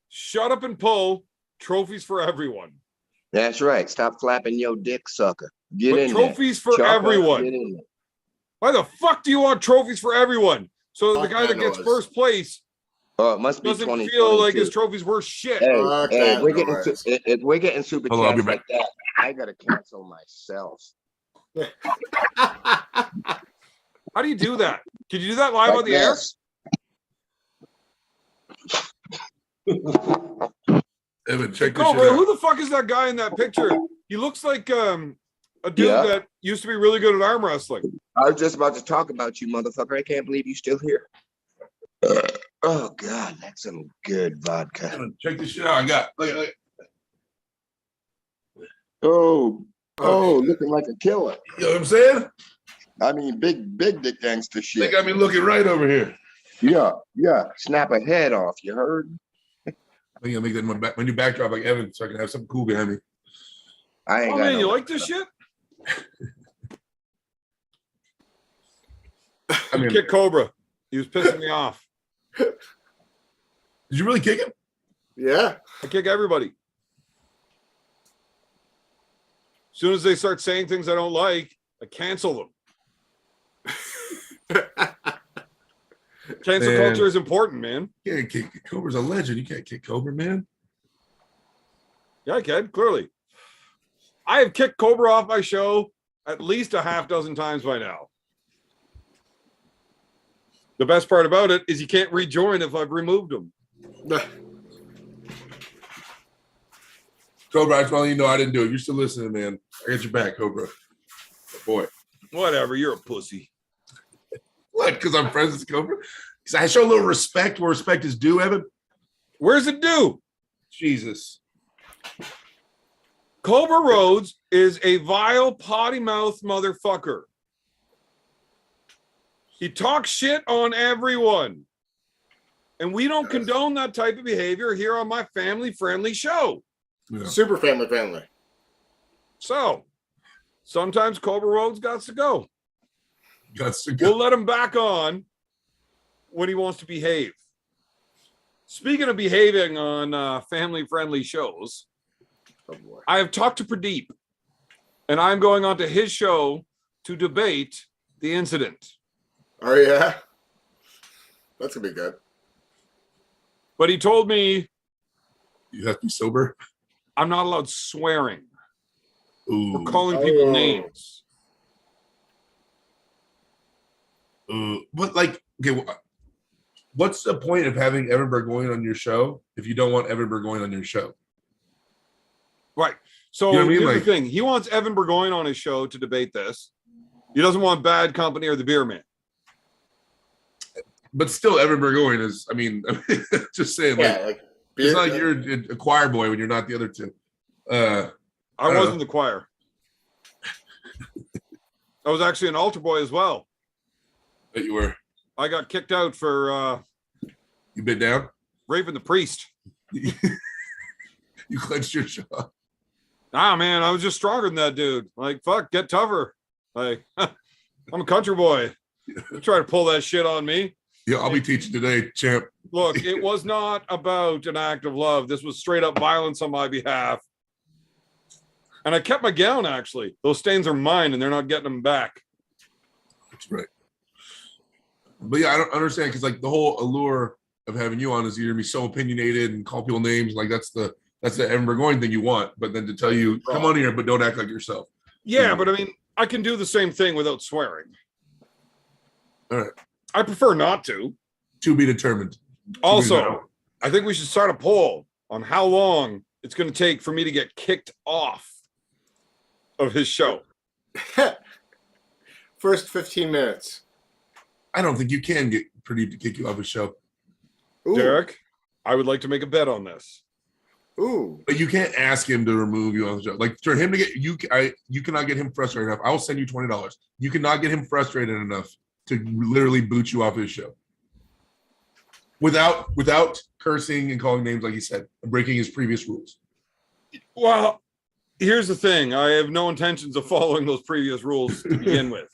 Shut up and pull. Trophies for everyone. That's right. Stop flapping your dick, sucker. Get But in trophies there. for Chalk up, everyone. get in there. Why the fuck do you want trophies for everyone? So the Fuck guy that that gets noise. first place Oh, it must be doesn't 2022. feel like his trophy's worth shit. Hey, Fuck hey, that noise. if we're getting super Hold on, I'll chats be like that, I gotta cancel myself. How do you do that? Could you do that live on the air? Evan, check this Cobra, shit out. who the fuck is that guy in that picture? He looks like a dude Yeah. that used to be really good at arm wrestling. I was just about to talk about you, motherfucker. I can't believe you still here. Oh God, that's some good vodka. Evan, check this shit out. I got. Look. Oh, looking like a killer. You know what I'm saying? I mean, big dick gangster They shit. got me looking right over here. Yeah. Snap a head off. You heard? I'm gonna make that my new backdrop like Evan, so I can have something cool behind me. I ain't Oh got man, no- you like this shit? I mean, Kick Cobra. He was pissing me off. did you really kick him? Yeah. I kick everybody. As soon as they start saying things I don't like, I cancel them. Cancel Man. culture is important, man. You can't kick. Cobra's a legend. You can't kick Cobra, man. Yeah, I can, clearly. I have kicked Cobra off my show at least a half dozen times by now. The best part about it is you can't rejoin if I've removed him. Cobra, I just want to let you know I didn't do it. You're still listening, man. I got your back, Cobra. Boy. Whatever, you're a pussy. What? Because I'm friends with Cobra? Because I show a little respect where respect is due, Evan. Where's it due? Jesus. Cobra Rhodes is a vile, potty mouth motherfucker. He talks shit on everyone. And we don't condone that type of behavior here on my family-friendly show. Yeah. Super family. So, sometimes Cobra Rhodes got to go. That's a We'll good. let him back on when he wants to behave. Speaking of behaving on family-friendly shows, Oh boy. I have talked to Pradeep, and I'm going on to his show to debate the incident. Oh yeah. That's gonna be good. But he told me You have to be sober. I'm not allowed swearing Ooh. or calling people Oh. names. But like, okay, what's the point of having Evan Burgoyne on your show if you don't want Evan Burgoyne on your show? Right. So You know what I mean? here's Like- the thing. He wants Evan Burgoyne on his show to debate this. He doesn't want Bad Company or the Beer Man. But still, Evan Burgoyne is. I mean, just saying. Like, Yeah, like it's not like you're a choir boy when you're not the other two. I don't wasn't know. the choir. I was actually an altar boy as well. That you were. I got kicked out for You bit down. raping the priest. You clenched your jaw. Ah, man, I was just stronger than that dude. Like, fuck, get tougher. Like, I'm a country boy. You try to pull that shit on me. Yeah, I'll be teaching today, champ. Look, it was not about an act of love. This was straight up violence on my behalf. And I kept my gown, actually. Those stains are mine, and they're not getting them back. That's right. But yeah, I don't understand because like the whole allure of having you on is you're gonna be so opinionated and call people names. Like that's the Evan Burgoyne thing you want. But then to tell you, come on here, but don't act like yourself. Yeah, but I mean, I can do the same thing without swearing. All right. I prefer not to. To be determined. Also, I think we should start a poll on how long it's going to take for me to get kicked off of his show. First 15 minutes. I don't think you can get Pradeep to kick you off his show. Ooh. Derek, I would like to make a bet on this. Ooh. But you can't ask him to remove you on the show. Like for him to get you cannot get him frustrated enough. I will send you $20. You cannot get him frustrated enough to literally boot you off his show. Without cursing and calling names like he said, and breaking his previous rules. Well, here's the thing. I have no intentions of following those previous rules to begin with.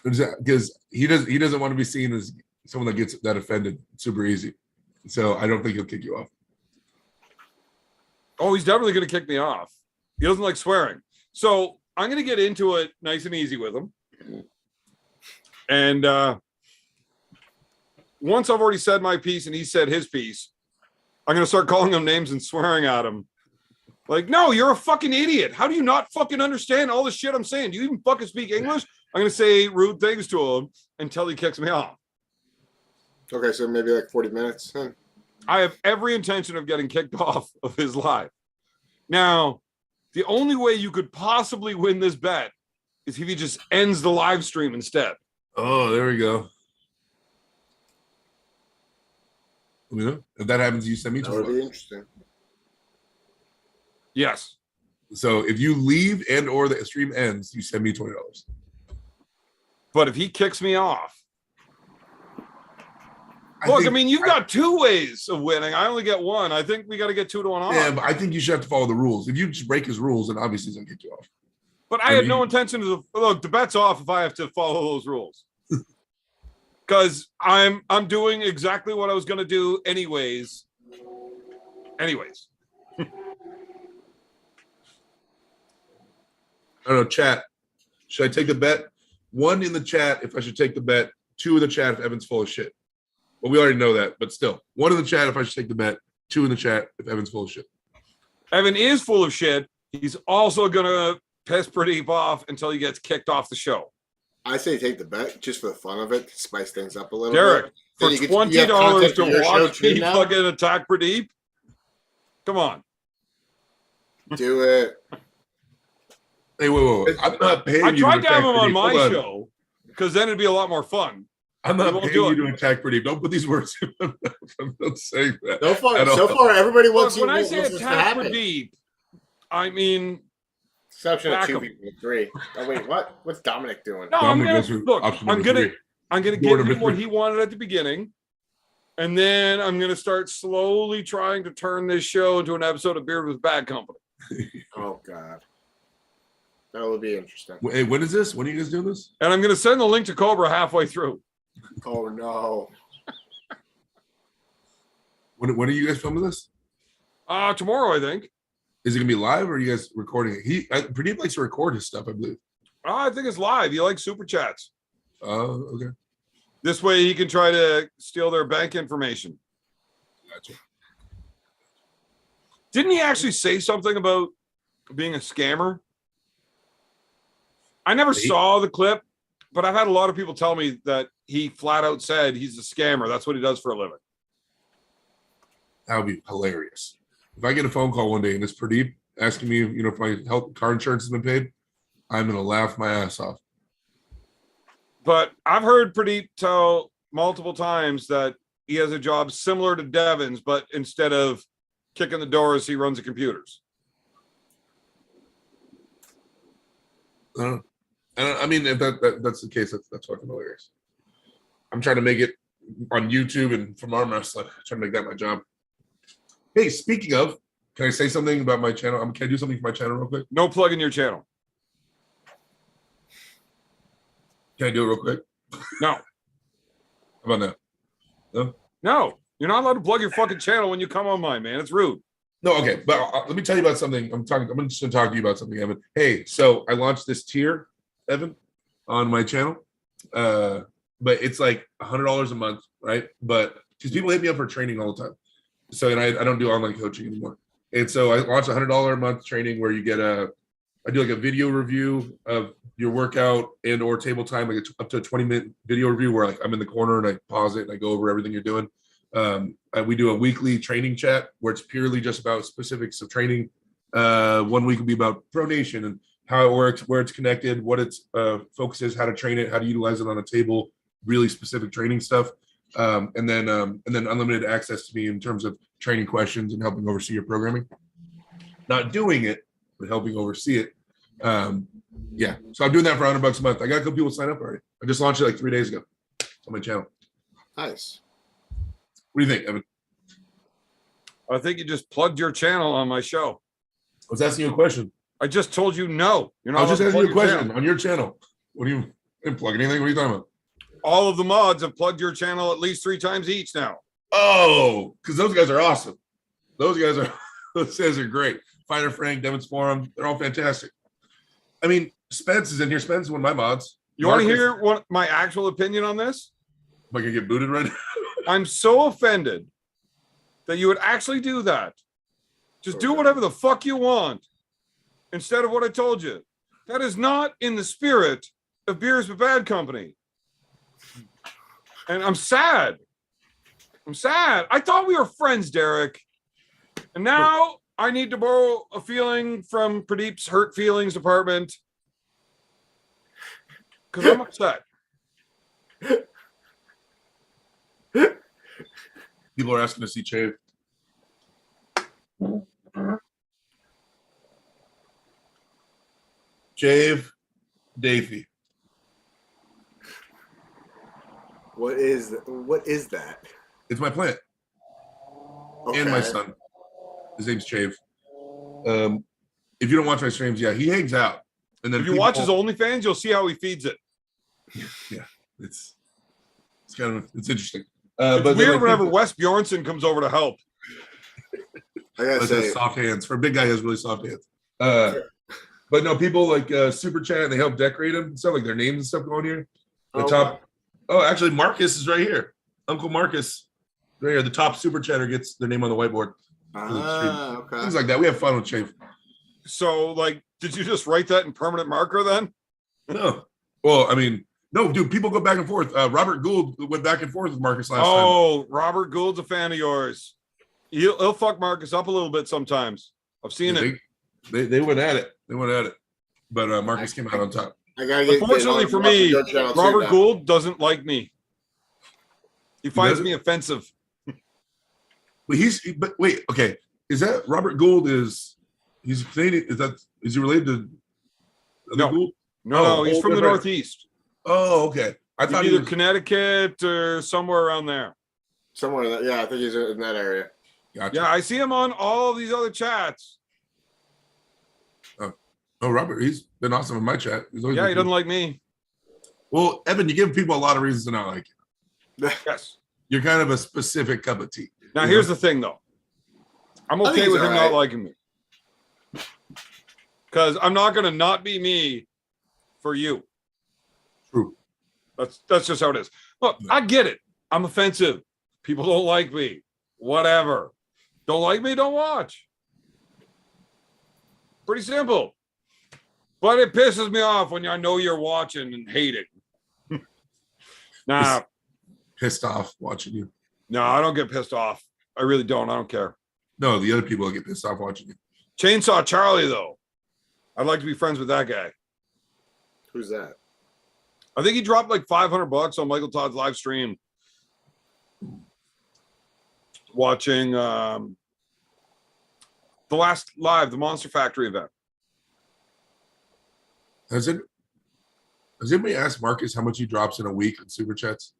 Because he doesn't want to be seen as someone that gets that offended super easy. So I don't think he'll kick you off. Oh, he's definitely going to kick me off. He doesn't like swearing. So I'm going to get into it nice and easy with him. And once I've already said my piece and he said his piece, I'm going to start calling him names and swearing at him. Like, no, you're a fucking idiot. How do you not fucking understand all the shit I'm saying? Do you even fucking speak English? I'm going to say rude things to him until he kicks me off. Okay, so maybe like 40 minutes. Huh? I have every intention of getting kicked off of his live. Now, the only way you could possibly win this bet is if he just ends the live stream instead. Oh, there we go. You know, if that happens, you send me That would be $20. interesting. Yes. So if you leave and or the stream ends, you send me $20. But if he kicks me off, look, I mean, you've got two ways of winning. I only get one. I think we got to get 2 to 1 off. Yeah, but I think you should have to follow the rules. If you just break his rules, then obviously he's gonna kick you off. But I have no intention of look. The bet's off if I have to follow those rules, because I'm doing exactly what I was going to do anyways. I don't know, chat. Should I take the bet? 1 in the chat if I should take the bet. 2 in the chat if Evan's full of shit. Well, we already know that, but still. 1 in the chat if I should take the bet. 2 in the chat if Evan's full of shit. Evan is full of shit. He's also going to piss Pradeep off until he gets kicked off the show. I say take the bet just for the fun of it, to spice things up a little Derek, bit. for Then you $20 have content to for your show watch too me now? fucking attack Pradeep? Come on. Do it. Hey, wait. I'm not paying I you tried to to have attack him on Pradeep. my Hold on. show because then it'd be a lot more fun. I'm We not won't paying do you it. to attack Pradeep. Don't put these words in my mouth. I'm not saying that. So far, at all. everybody Look, wants you. when I say wants this to attack happen. Pradeep, I mean, Exception of back 2 him. people, 3. Oh wait, what? What's Dominic doing? no, Dominic I'm goes gonna with look. option I'm number gonna 3. give Door him number what 3. he wanted at the beginning, and then I'm gonna start slowly trying to turn this show into an episode of Beard with Bad Company. Oh God, that would be interesting. Hey, when is this? When are you guys doing this? And I'm gonna send the link to Cobra halfway through. Oh no. When are you guys filming this? Tomorrow, I think. Is it gonna be live or are you guys recording it? Pradeep likes to record his stuff, I believe. I think it's live. He likes super chats. Oh, okay. This way, he can try to steal their bank information. Gotcha. Didn't he actually say something about being a scammer? I never saw the clip, but I've had a lot of people tell me that he flat out said he's a scammer. That's what he does for a living. That would be hilarious. If I get a phone call one day and it's Pradeep asking me, if my health car insurance has been paid, I'm gonna laugh my ass off. But I've heard Pradeep tell multiple times that he has a job similar to Devin's, but instead of kicking the doors, he runs the computers. I mean, if that's the case, that's fucking hilarious. I'm trying to make it on YouTube and from arm wrestling. Trying to make that my job. Hey, speaking of, can I say something about my channel? Can I do something for my channel real quick? No plug in your channel. Can I do it real quick? No. How about now? No, you're not allowed to plug your fucking channel when you come on mine, man. It's rude. No, okay, but let me tell you about something. I'm just gonna talk to you about something, Evan. Hey, so I launched this tier, Evan, on my channel. But it's like $100 a month, right? But because people hit me up for training all the time. So and I don't do online coaching anymore. And so I launched $100 a month training where you get I do like a video review of your workout and or table time, like up to a 20-minute video review where like I'm in the corner and I pause it and I go over everything you're doing. We do a weekly training chat where it's purely just about specifics of training. 1 week will be about pronation and how it works, where it's connected, what its focus is, how to train it, how to utilize it on a table, really specific training stuff. And then unlimited access to me in terms of training questions and helping oversee your programming. Not doing it, but helping oversee it. Yeah, so I'm doing that for $100 a month. I got a couple people sign up already. I just launched it like 3 days ago on my channel. Nice. What do you think, Evan? I think you just plugged your channel on my show. I was asking you a question. I just told you no. You're I not was just allowed to asking you a plug your question channel. on your channel. What do you I didn't plug anything? What are you talking about? All of the mods have plugged your channel at least 3 times each now. Oh, because those guys are awesome. Those guys are great. Fighter Frank, Devon's Forum, they're all fantastic. I mean, Spence is in here. Spence is one of my mods. You want to hear my actual opinion on this? Am I gonna get booted right now? I'm so offended that you would actually do that. Just do whatever the fuck you want instead of what I told you. That is not in the spirit of Beers with Bad Company. And I'm sad. I thought we were friends, Derek. And now I need to borrow a feeling from Pradeep's hurt feelings department because I'm upset. People are asking to see Chave. Chave Davey. What is that? It's my plant. Okay. And my son. His name's Chave. If you don't watch my streams, yeah, he hangs out. And then If you watch his OnlyFans, you'll see how he feeds it. Yeah, it's interesting. It's but weird whenever Wes Bjornson comes over to help. I gotta Like say, has soft hands. For a big guy, he has really soft hands. But no, people like super chat and they help decorate them and stuff, like their names and stuff going here. The top. Oh, actually, Marcus is right here. Uncle Marcus, right here. The top super chatter gets their name on the whiteboard. okay. Things like that. We have fun with Chave. So, like, did you just write that in permanent marker then? No. Well, I mean, no, dude, people go back and forth. Robert Gould went back and forth with Marcus last time. Oh, Robert Gould's a fan of yours. He'll fuck Marcus up a little bit sometimes. I've seen it. They went at it. But Marcus came out on top. Unfortunately for me, Robert Gould doesn't like me. He finds me offensive. But wait, okay. Is that Robert Gould he's Canadian? Is he related to No. Gould? No, he's from the Northeast. Oh, okay. I thought either Connecticut or somewhere around there. Somewhere in that, yeah, I think he's in that area. Gotcha. Yeah, I see him on all these other chats. Oh, Robert, he's been awesome in my chat. He doesn't like me. Well, Evan, you give people a lot of reasons to not like you. Yes. You're kind of a specific cup of tea. Now, here's the thing, though. I'm okay with him not liking me. Because I'm not going to not be me for you. True. That's just how it is. Look, I get it. I'm offensive. People don't like me. Whatever. Don't like me, don't watch. Pretty simple. But it pisses me off when I know you're watching and hating. Nah. Pissed off watching you. No, I don't get pissed off. I really don't. I don't care. No, the other people get pissed off watching you. Chainsaw Charlie, though. I'd like to be friends with that guy. Who's that? I think he dropped like $500 on Michael Todd's live stream. Watching the last live, the Monster Factory event. Has anybody asked Marcus how much he drops in a week in super chats?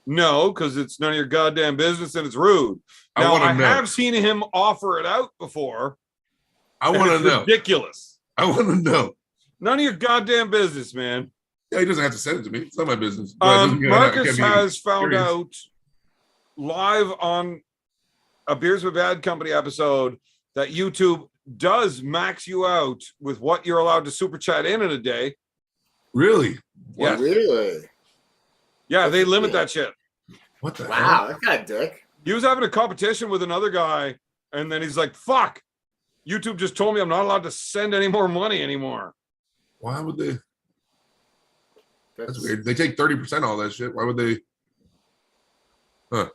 No, because it's none of your goddamn business and it's rude. Now, I have seen him offer it out before. I want to know. Ridiculous. I want to know. None of your goddamn business, man. Yeah, he doesn't have to send it to me. It's not my business. But it doesn't mean I Marcus can't be has found curious. out live on a Beers with Bad Company episode that YouTube does max you out with what you're allowed to super chat in a day. Really? Yes. Really? Yeah, they limit that shit. What the hell? Wow, that guy dick. He was having a competition with another guy, and then he's like, fuck, YouTube just told me I'm not allowed to send any more money anymore. Why would they? That's weird. They take 30% all that shit. Why would they? Huh.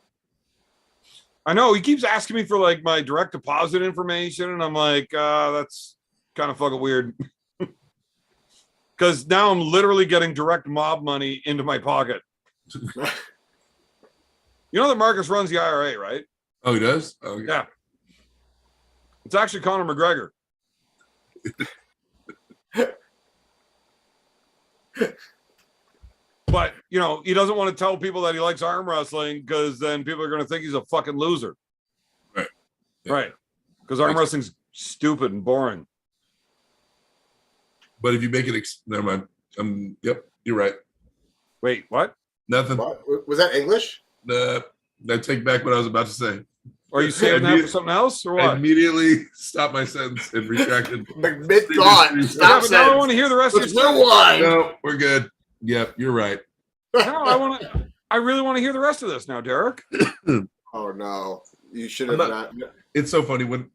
I know, he keeps asking me for like my direct deposit information, and I'm like, that's kind of fucking weird. Because now I'm literally getting direct mob money into my pocket. You know that Marcus runs the IRA, right? Oh, he does? Oh, okay. Yeah. It's actually Conor McGregor. But, you know, he doesn't want to tell people that he likes arm wrestling because then people are going to think he's a fucking loser. Right. Yeah. Right. Because arm wrestling's stupid and boring. But if you make it, never mind. Yep, you're right. Wait, what? Nothing. What? Was that English? I take back what I was about to say. Are you saying that for something else or I what? immediately stopped my sentence and retracted. Mid thought. Yeah, Stop but now I saying. want to hear the rest of Let's your story. rewind. No, we're good. Yep, you're right. No, I really want to hear the rest of this now, Derek. Oh no, you should have not. It's so funny when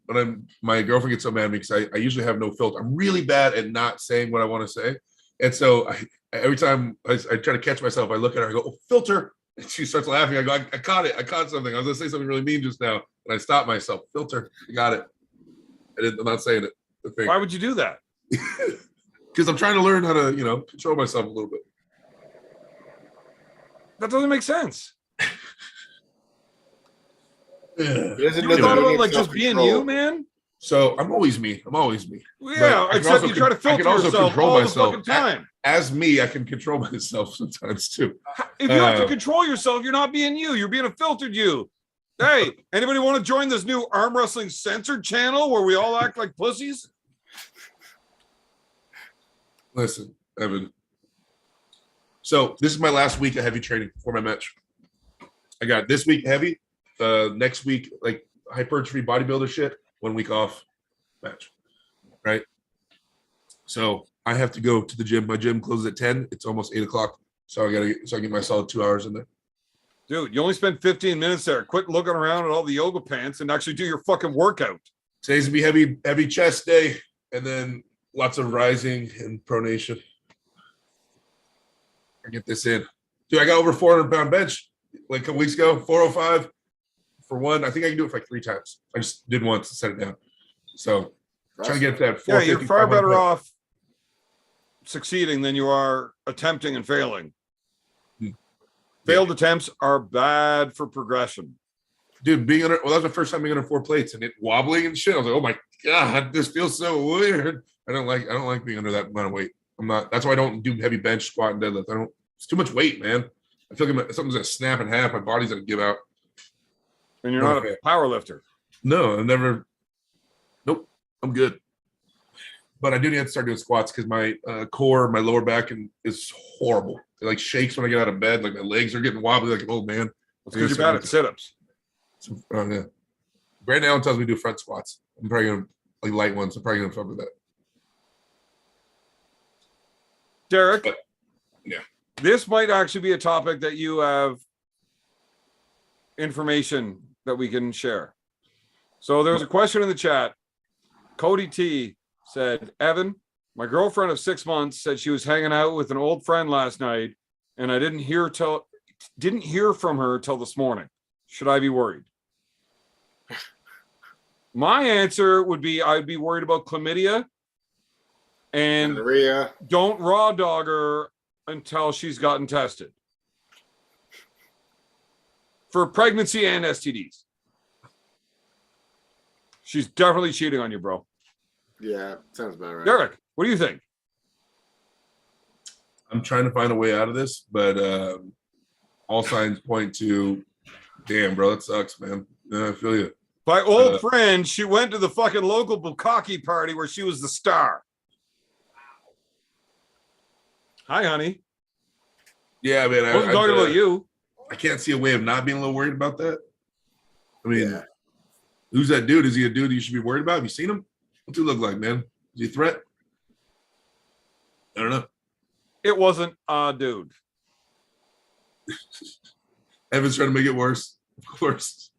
my girlfriend gets so mad at me because I usually have no filter. I'm really bad at not saying what I want to say, and so every time I try to catch myself, I look at her, I go, "Oh, filter," and she starts laughing. I go, "I caught it. I caught something. I was gonna say something really mean just now," and I stop myself. Filter, I got it. I'm not saying it. Why would you do that? Because I'm trying to learn how to, control myself a little bit. That doesn't make sense. Doesn't You know the thought meaning about of like just being self-control. you, man? So I'm always me. Yeah, But except you try to filter yourself all the fucking time. As me, I can control myself sometimes too. If you have to control yourself, you're not being you. You're being a filtered you. Hey, anybody want to join this new arm wrestling censored channel where we all act like pussies? Listen, Evan. So this is my last week of heavy training before my match. I got this week heavy, next week like hypertrophy bodybuilder shit, 1 week off match, right? So I have to go to the gym. My gym closes at 10. It's almost 8 o'clock, so I get my solid 2 hours in there. Dude, you only spent 15 minutes there. Quit looking around at all the yoga pants and actually do your fucking workout. Today's gonna be heavy chest day, and then lots of rising and pronation. I get this in. Dude, I got over 400-pound bench like a couple weeks ago, 405 for one. I think I can do it for like 3 times. I just did once to set it down. So trying to get to that 450. Yeah, you're far better 500. off succeeding than you are attempting and failing. Failed attempts are bad for progression. Dude, that was my first time being under 4 plates and it wobbling and shit. I was like, oh my God, this feels so weird. I don't like being under that amount of weight. That's why I don't do heavy bench, squat, and deadlift. It's too much weight, man. I feel like something's gonna snap in half. My body's gonna give out. And you're not a power lifter. No, nope, I'm good. But I do need to start doing squats because my core, my lower back is horrible. It like shakes when I get out of bed. Like my legs are getting wobbly like an old man. That's because you're bad at sit-ups. Yeah. Brandon Allen tells me to do front squats. I'm probably gonna like light ones. I'm probably gonna fuck with that. Derek, But, yeah. This might actually be a topic that you have information that we can share. So there's a question in the chat. Cody T said, Evan, my girlfriend of 6 months said she was hanging out with an old friend last night, and I didn't hear from her till this morning. Should I be worried? My answer would be I'd be worried about chlamydia, and Maria. don't raw dog her until she's gotten tested for pregnancy and STDs. She's definitely cheating on you, bro. Yeah, sounds about right. Derek, what do you think? I'm trying to find a way out of this, but all signs point to, damn, bro, that sucks, man. Yeah, I feel you. My old friend, she went to the fucking local bukkake party where she was the star. Hi, honey. Yeah, man. I wasn't talking about you. I can't see a way of not being a little worried about that. I mean, Yeah. who's that dude? Is he a dude you should be worried about? Have you seen him? What's he look like, man? Is he a threat? I don't know. It wasn't a dude. Evan's trying to make it worse, of course.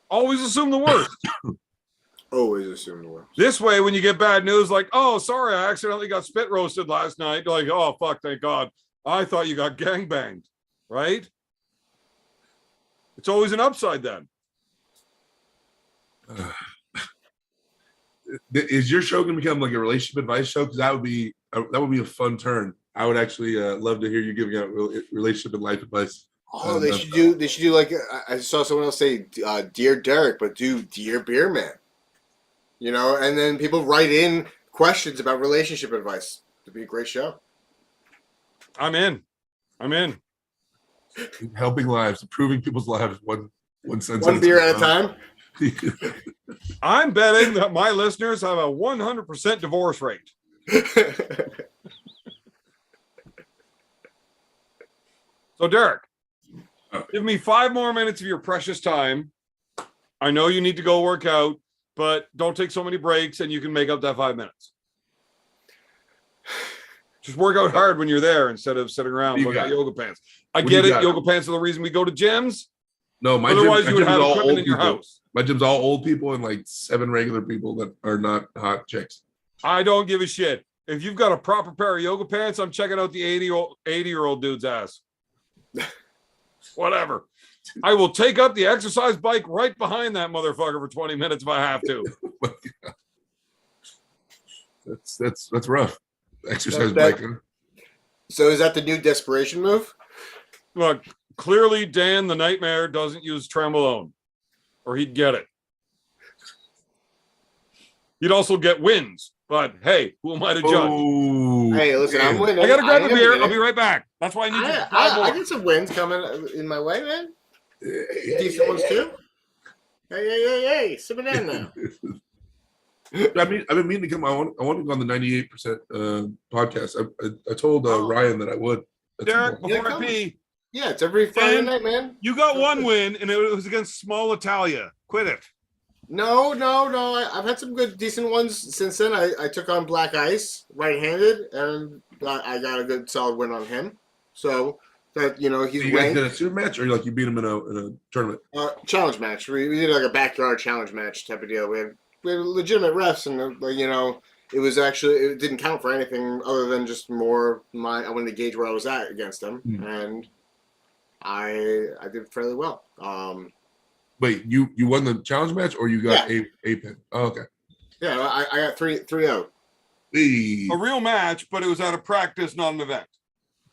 Always assume the worst. Always assume the worst. This way, when you get bad news, like, oh, sorry, I accidentally got spit roasted last night. Like, oh, fuck, thank God. I thought you got gangbanged, right? It's always an upside then. Is your show going to become like a relationship advice show? Because that would be a fun turn. I would actually love to hear you giving out relationship and life advice. Oh, they should do like I saw someone else say, "Dear Derek," but do "Dear Beer Man." You know, and then people write in questions about relationship advice. It'd be a great show. I'm in. Helping lives, improving people's lives one sentence. One beer at a time. I'm betting that my listeners have a 100% divorce rate. So, Derek, give me 5 more minutes of your precious time. I know you need to go work out, but don't take so many breaks and you can make up that 5 minutes. Just work out hard when you're there instead of sitting around looking at yoga pants. I get it. Yoga pants are the reason we go to gyms. No, my Otherwise, gym, you would have all equipment old in your people. house. My gym's all old people and like 7 regular people that are not hot chicks. I don't give a shit. If you've got a proper pair of yoga pants, I'm checking out the 80-year-old dude's ass. Whatever. I will take up the exercise bike right behind that motherfucker for 20 minutes if I have to. That's rough. Exercise bike. Huh? So is that the new desperation move? Look, clearly Dan the Nightmare doesn't use Trembolone, or he'd get it. He'd also get wins, but hey, who am I to judge? Oh, Hey, listen, I'm winning. I gotta grab a beer. winning. I'll be right back. That's why I need you to five more. I get some wins coming in my way, man. Decent ones too. Hey, simmer down now. I've been meaning to come. I want to go on the 98% podcast. I told Ryan that I would. Derek, before I pee. Yeah, it's every Friday night, man. You got one win, and it was against small Italia. Quit it. No. I've had some good, decent ones since then. I took on Black Ice right-handed, and I got a good, solid win on him. So that he's you guys did a super match, or like you beat him in a tournament? Challenge match. We did like a backyard challenge match type of deal. We had legitimate refs, and it was actually, it didn't count for anything other than just more I wanted to gauge where I was at against them, and I did fairly well. Wait, you won the challenge match, or you got a pin? Oh, okay. Yeah, I got 3-0. Hey. A real match, but it was at a practice, not an event.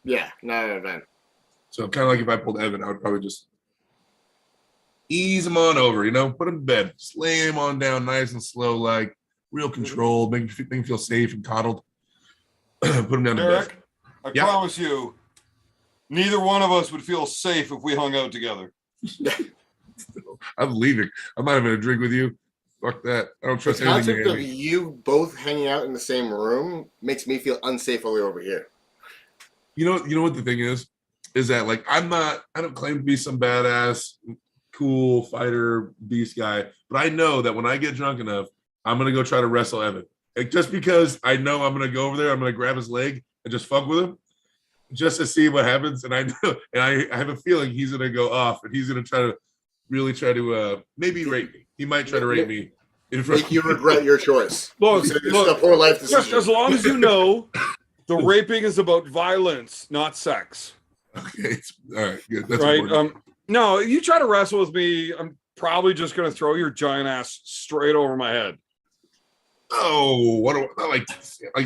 Yeah, not an event. So kind of like if I pulled Evan, I would probably just ease him on over, put him to bed, just lay him on down nice and slow, like real control, make him feel safe and coddled. Put him down to bed. Derek, I promise you, neither one of us would feel safe if we hung out together. I'm leaving. I'm not having a drink with you. Fuck that. I don't trust anything. The concept of you both hanging out in the same room makes me feel unsafe all the way over here. You know what the thing is that like I don't claim to be some badass, cool fighter beast guy, but I know that when I get drunk enough, I'm gonna go try to wrestle Evan. Like, just because I know I'm gonna go over there, I'm gonna grab his leg and just fuck with him, just to see what happens. And I know, and I have a feeling he's gonna go off, and he's gonna try to maybe rape me. He might try to rape me. Make you regret your choice. Look, a poor life decision. Just as long as you know, the raping is about violence, not sex. Okay, all right, good. That's right. important. No, you try to wrestle with me, I'm probably just gonna throw your giant ass straight over my head. Oh, what do I like?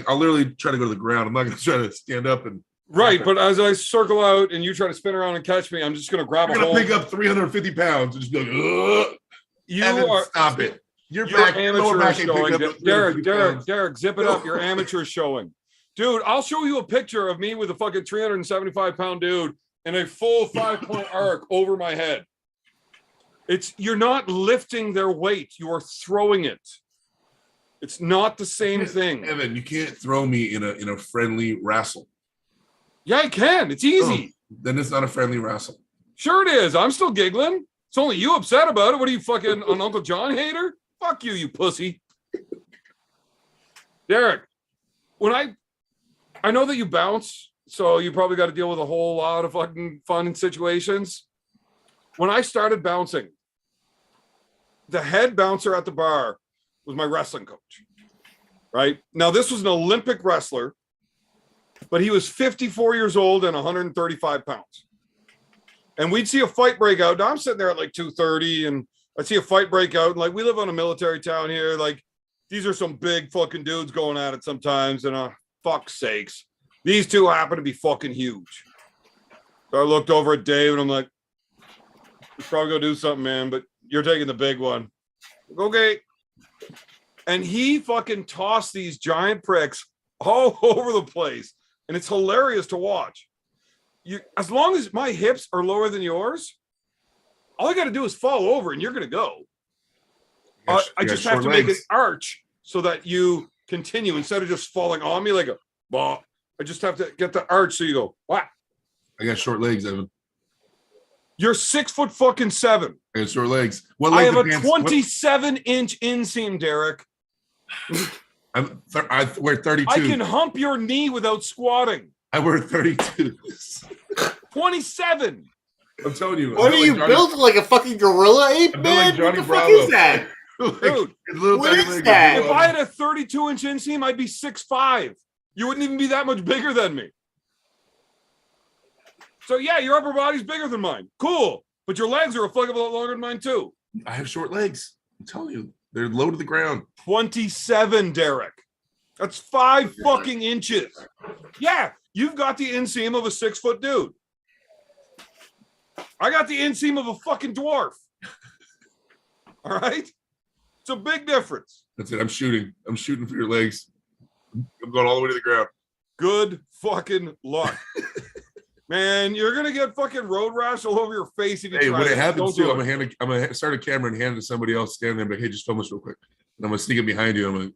I'll literally try to go to the ground. I'm not gonna try to stand up and. Right, but as I circle out and you try to spin around and catch me, I'm just gonna grab You're gonna pick up 350 pounds and just be like, ugh. You Evan, are stop it. Your back, amateur showing. Derek, Derek, zip it up. Your amateur showing. Dude, I'll show you a picture of me with a fucking 375-pound dude and a full 5-point arc over my head. You're not lifting their weight, you are throwing it. It's not the same thing. Evan, you can't throw me in a friendly wrestle. Yeah, I can. It's easy. Then it's not a friendly wrestle. Sure it is. I'm still giggling. It's only you upset about it. What are you, fucking an Uncle John hater? Fuck you, you pussy. Derek, when I know that you bounce, so you probably got to deal with a whole lot of fucking fun situations. When I started bouncing, the head bouncer at the bar was my wrestling coach, right? Now, this was an Olympic wrestler, but he was 54 years old and 135 pounds. And we'd see a fight break out. Now I'm sitting there at like 2:30 and I'd see a fight break out. And like, we live on a military town here. Like, these are some big fucking dudes going at it sometimes. And fuck's sakes, these two happen to be fucking huge. So I looked over at Dave and I'm like, "You probably go do something, man, but you're taking the big one." Okay. And he fucking tossed these giant pricks all over the place. And it's hilarious to watch. As long as my hips are lower than yours, all I got to do is fall over and you're going to go. I just have to make an arch so that you continue instead of just falling on me like a ball. I just have to get the arch so you go, wow. I got short legs, Evan. You're 6'7". I got short legs. I have a 27-inch inseam, Derek. I wear 32. I can hump your knee without squatting. I wear 32. 27. I'm telling you. What are you built like a fucking gorilla ape, man? What the fuck is that? Dude, what is that? If I had a 32-inch inseam, I'd be 6'5". You wouldn't even be that much bigger than me. So yeah, your upper body's bigger than mine. Cool. But your legs are a fuck of a lot longer than mine too. I have short legs. I'm telling you. They're low to the ground. 27, Derek. That's 5 fucking inches. Yeah, you've got the inseam of a 6-foot dude. I got the inseam of a fucking dwarf. All right? It's a big difference. That's it. I'm shooting. I'm shooting for your legs. I'm going all the way to the ground. Good fucking luck. Man, you're gonna get fucking road rash all over your face if you try. When it this. happens Don't too, do I'm gonna start a camera and hand it to somebody else standing there. But hey, just film this real quick. And I'm gonna sneak it behind you. I'm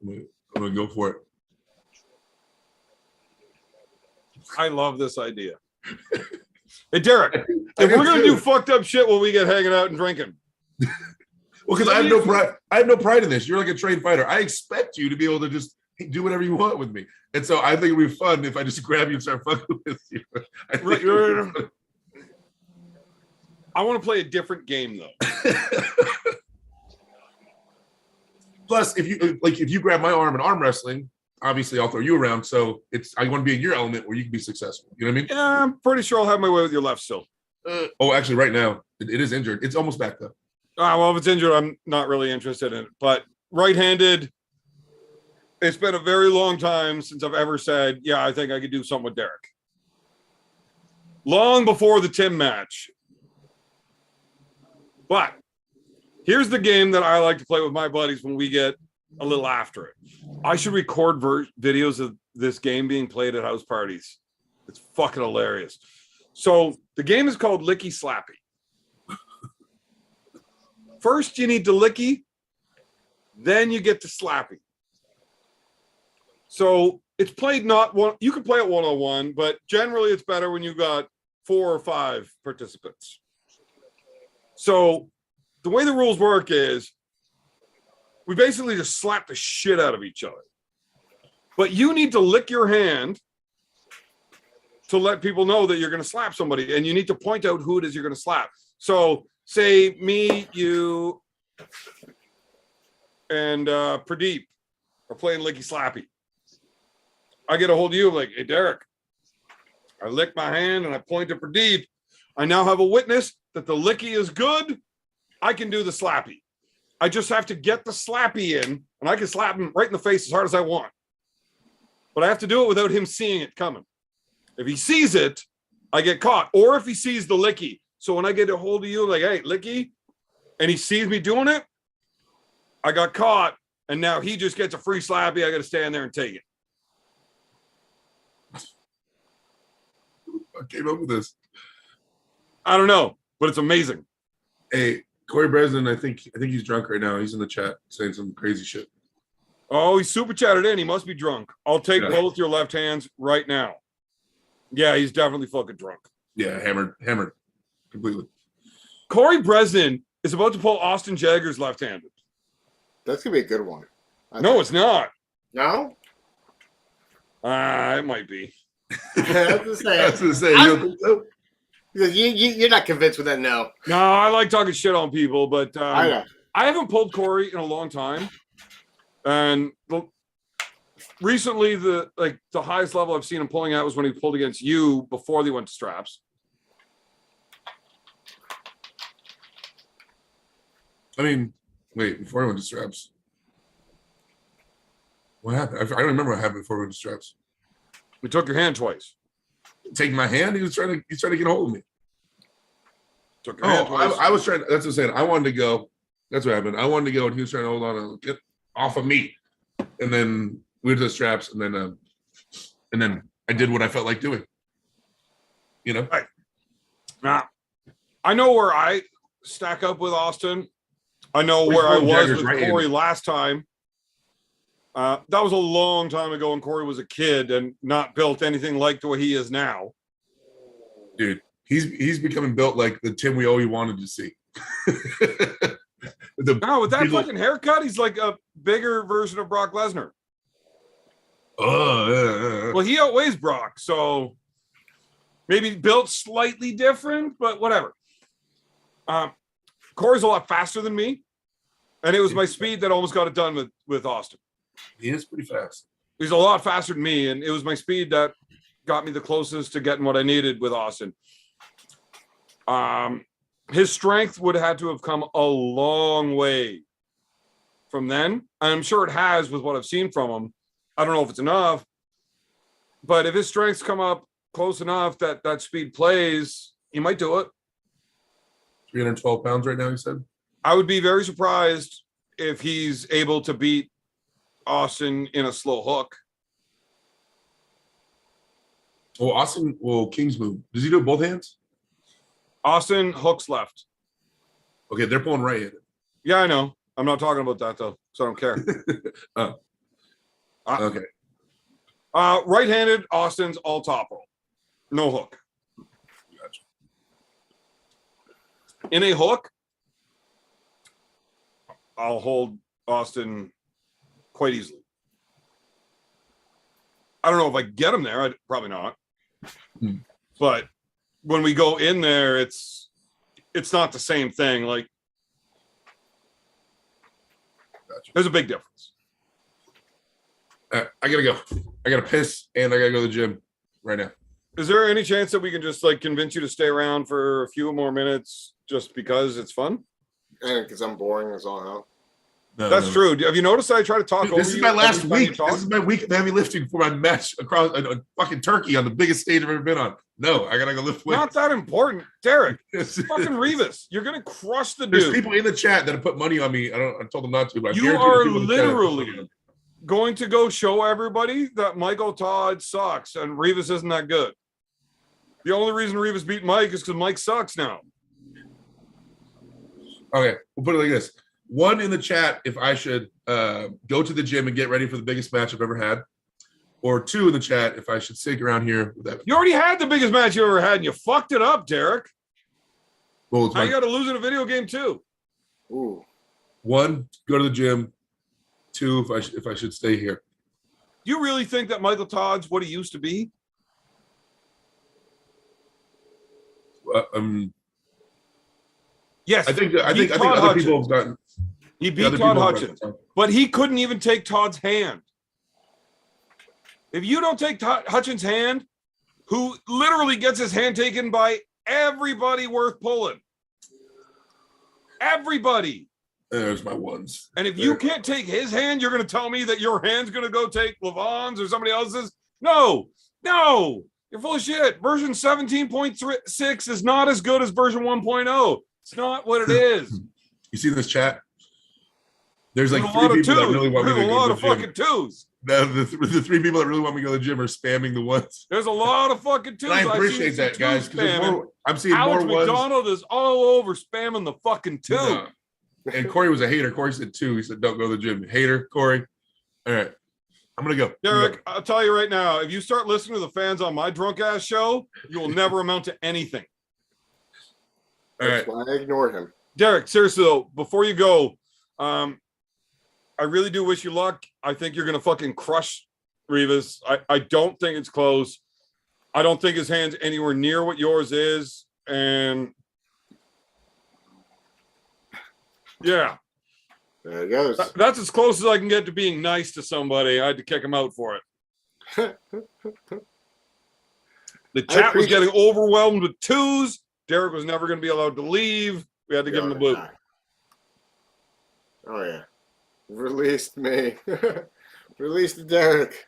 gonna go for it. I love this idea. Hey, Derek, if we're gonna do fucked up shit while we get hanging out and drinking. Well, because I have no pride. I have no pride in this. You're like a trained fighter. I expect you to be able to just do whatever you want with me. And so I think it'd be fun if I just grab you and start fucking with you. I want to play a different game though. Plus, if you grab my arm in arm wrestling, obviously I'll throw you around. So I want to be in your element where you can be successful. You know what I mean? Yeah, I'm pretty sure I'll have my way with your left still. Actually, right now it is injured. It's almost back though. Well, if it's injured, I'm not really interested in it. But right-handed, it's been a very long time since I've ever said, yeah, I think I could do something with Derek. Long before the Tim match. But here's the game that I like to play with my buddies when we get a little after it. I should record videos of this game being played at house parties. It's fucking hilarious. So the game is called Licky Slappy. First, you need to licky, then you get to slappy. So it's played not one. You can play it one-on-one, but generally it's better when you got 4 or 5 participants. So the way the rules work is we basically just slap the shit out of each other. But you need to lick your hand to let people know that you're going to slap somebody, and you need to point out who it is you're going to slap. So say me, you, and Pradeep are playing Licky Slappy. I get a hold of you like, hey, Derek, I lick my hand and I point to Pradeep. I now have a witness that the licky is good. I can do the slappy. I just have to get the slappy in, and I can slap him right in the face as hard as I want. But I have to do it without him seeing it coming. If he sees it, I get caught. Or if he sees the licky. So when I get a hold of you, like, hey, licky, and he sees me doing it, I got caught, and now he just gets a free slappy. I got to stand there and take it. I came up with this. I don't know, but it's amazing. Hey, Corey Breslin, I think he's drunk right now. He's in the chat saying some crazy shit. Oh, he's super chatted in. He must be drunk. I'll take both your left hands right now. Yeah, he's definitely fucking drunk. Yeah, hammered completely. Corey Bresnan is about to pull Austin Jagger's left-handed. That's gonna be a good one. No, it's not. No. It might be. That's the same. I was gonna say, you don't think so? You're not convinced with that, no. No, I like talking shit on people, but I know. I haven't pulled Corey in a long time. And recently, the highest level I've seen him pulling at was when he pulled against you before they went to straps. I mean, wait, before I went to straps. What happened? I don't remember what happened before we went to straps. We took your hand twice. Take my hand. He's trying to get a hold of me. Took your hand twice. I was trying. That's what I'm saying. I wanted to go. That's what happened. I wanted to go, and he was trying to hold on and get off of me. And then we went to the straps, and then I did what I felt like doing. You know. Right. Now, I know where I stack up with Austin. I know where I was with Corey last time. That was a long time ago when Corey was a kid and not built anything like the way he is now. Dude, he's becoming built like the Tim we always wanted to see. No, with that fucking haircut, he's like a bigger version of Brock Lesnar. Oh, Well, he outweighs Brock, so maybe built slightly different, but whatever. Corey's a lot faster than me, and it was my speed that almost got it done with Austin. He is pretty fast. He's a lot faster than me, and it was my speed that got me the closest to getting what I needed with Austin. His strength would have had to have come a long way from then. I'm sure it has with what I've seen from him. I don't know if it's enough, but if his strengths come up close enough that speed plays, he might do it. 312 pounds right now, you said? I would be very surprised if he's able to beat Austin in a slow hook. King's move. Does he do both hands? Austin hooks left. Okay, they're pulling right-handed. Yeah, I know. I'm not talking about that though, so I don't care. Okay. Right-handed, Austin's all top roll. No hook. Gotcha. In a hook, I'll hold Austin quite easily. I don't know if I get him there. Probably not. But when we go in there, it's not the same thing. Like, Gotcha. There's a big difference. I gotta go. I gotta piss, and I gotta go to the gym right now. Is there any chance that we can just convince you to stay around for a few more minutes just because it's fun? Because I'm boring as all hell. That's true. Have you noticed I try to talk Dude, over this is you my last every time you week. talk? This is my week of heavy lifting for my match across a fucking Turkey on the biggest stage I've ever been on. No, I gotta go lift weights. Not that important, Derek. Fucking Revis, you're gonna crush the There's dude. people in the chat that have put money on me. I told them not to, but I You guarantee are there's people in the chat that put money literally on me. going to go show everybody that Michael Todd sucks and Revis isn't that good. The only reason Revis beat Mike is because Mike sucks now. Okay, we'll put it like this. One in the chat if I should go to the gym and get ready for the biggest match I've ever had. Or two in the chat if I should stick around here with that. You already had the biggest match you ever had and you fucked it up, Derek. Well, it's Now my, you got to lose in a video game too. Ooh. one, go to the gym. Two, if I should stay here. Do you really think that Michael Todd's what he used to be? Yes. I think other people have gotten. He beat other Todd people have Hutchins, gotten- but he couldn't even take Todd's hand. If you don't take Hutchins' hand, who literally gets his hand taken by everybody worth pulling, everybody. There's my ones. And if you can't take his hand, you're going to tell me that your hand's going to go take Levon's or somebody else's? No, you're full of shit. Version 17.6 is not as good as version 1.0. It's not what it is. You see this chat? There's like There's a three lot of people that twos. really want me There's to a go lot to of the gym. fucking twos. The three people that really want me to go to the gym are spamming the ones. There's a lot of fucking twos. And I I've appreciate seen that, some guys. twos 'Cause there's spamming. more, I'm seeing Alex more ones. McDonald is all over spamming the fucking two. No. And Corey was a hater. Corey said two. He said, don't go to the gym. Hater, Corey. All right. I'm gonna go. Derek, I'll tell you right now, if you start listening to the fans on my drunk ass show, you will never amount to anything. All That's right. why I ignore him. Derek, seriously though, before you go, I really do wish you luck. I think you're gonna fucking crush Rivas. I don't think it's close. I don't think his hand's anywhere near what yours is. And yeah. There it goes. That's as close as I can get to being nice to somebody. I had to kick him out for it. The chat was getting overwhelmed with twos. Derek was never going to be allowed to leave. We had to give him the boot. Oh, yeah. Released me. Released Derek.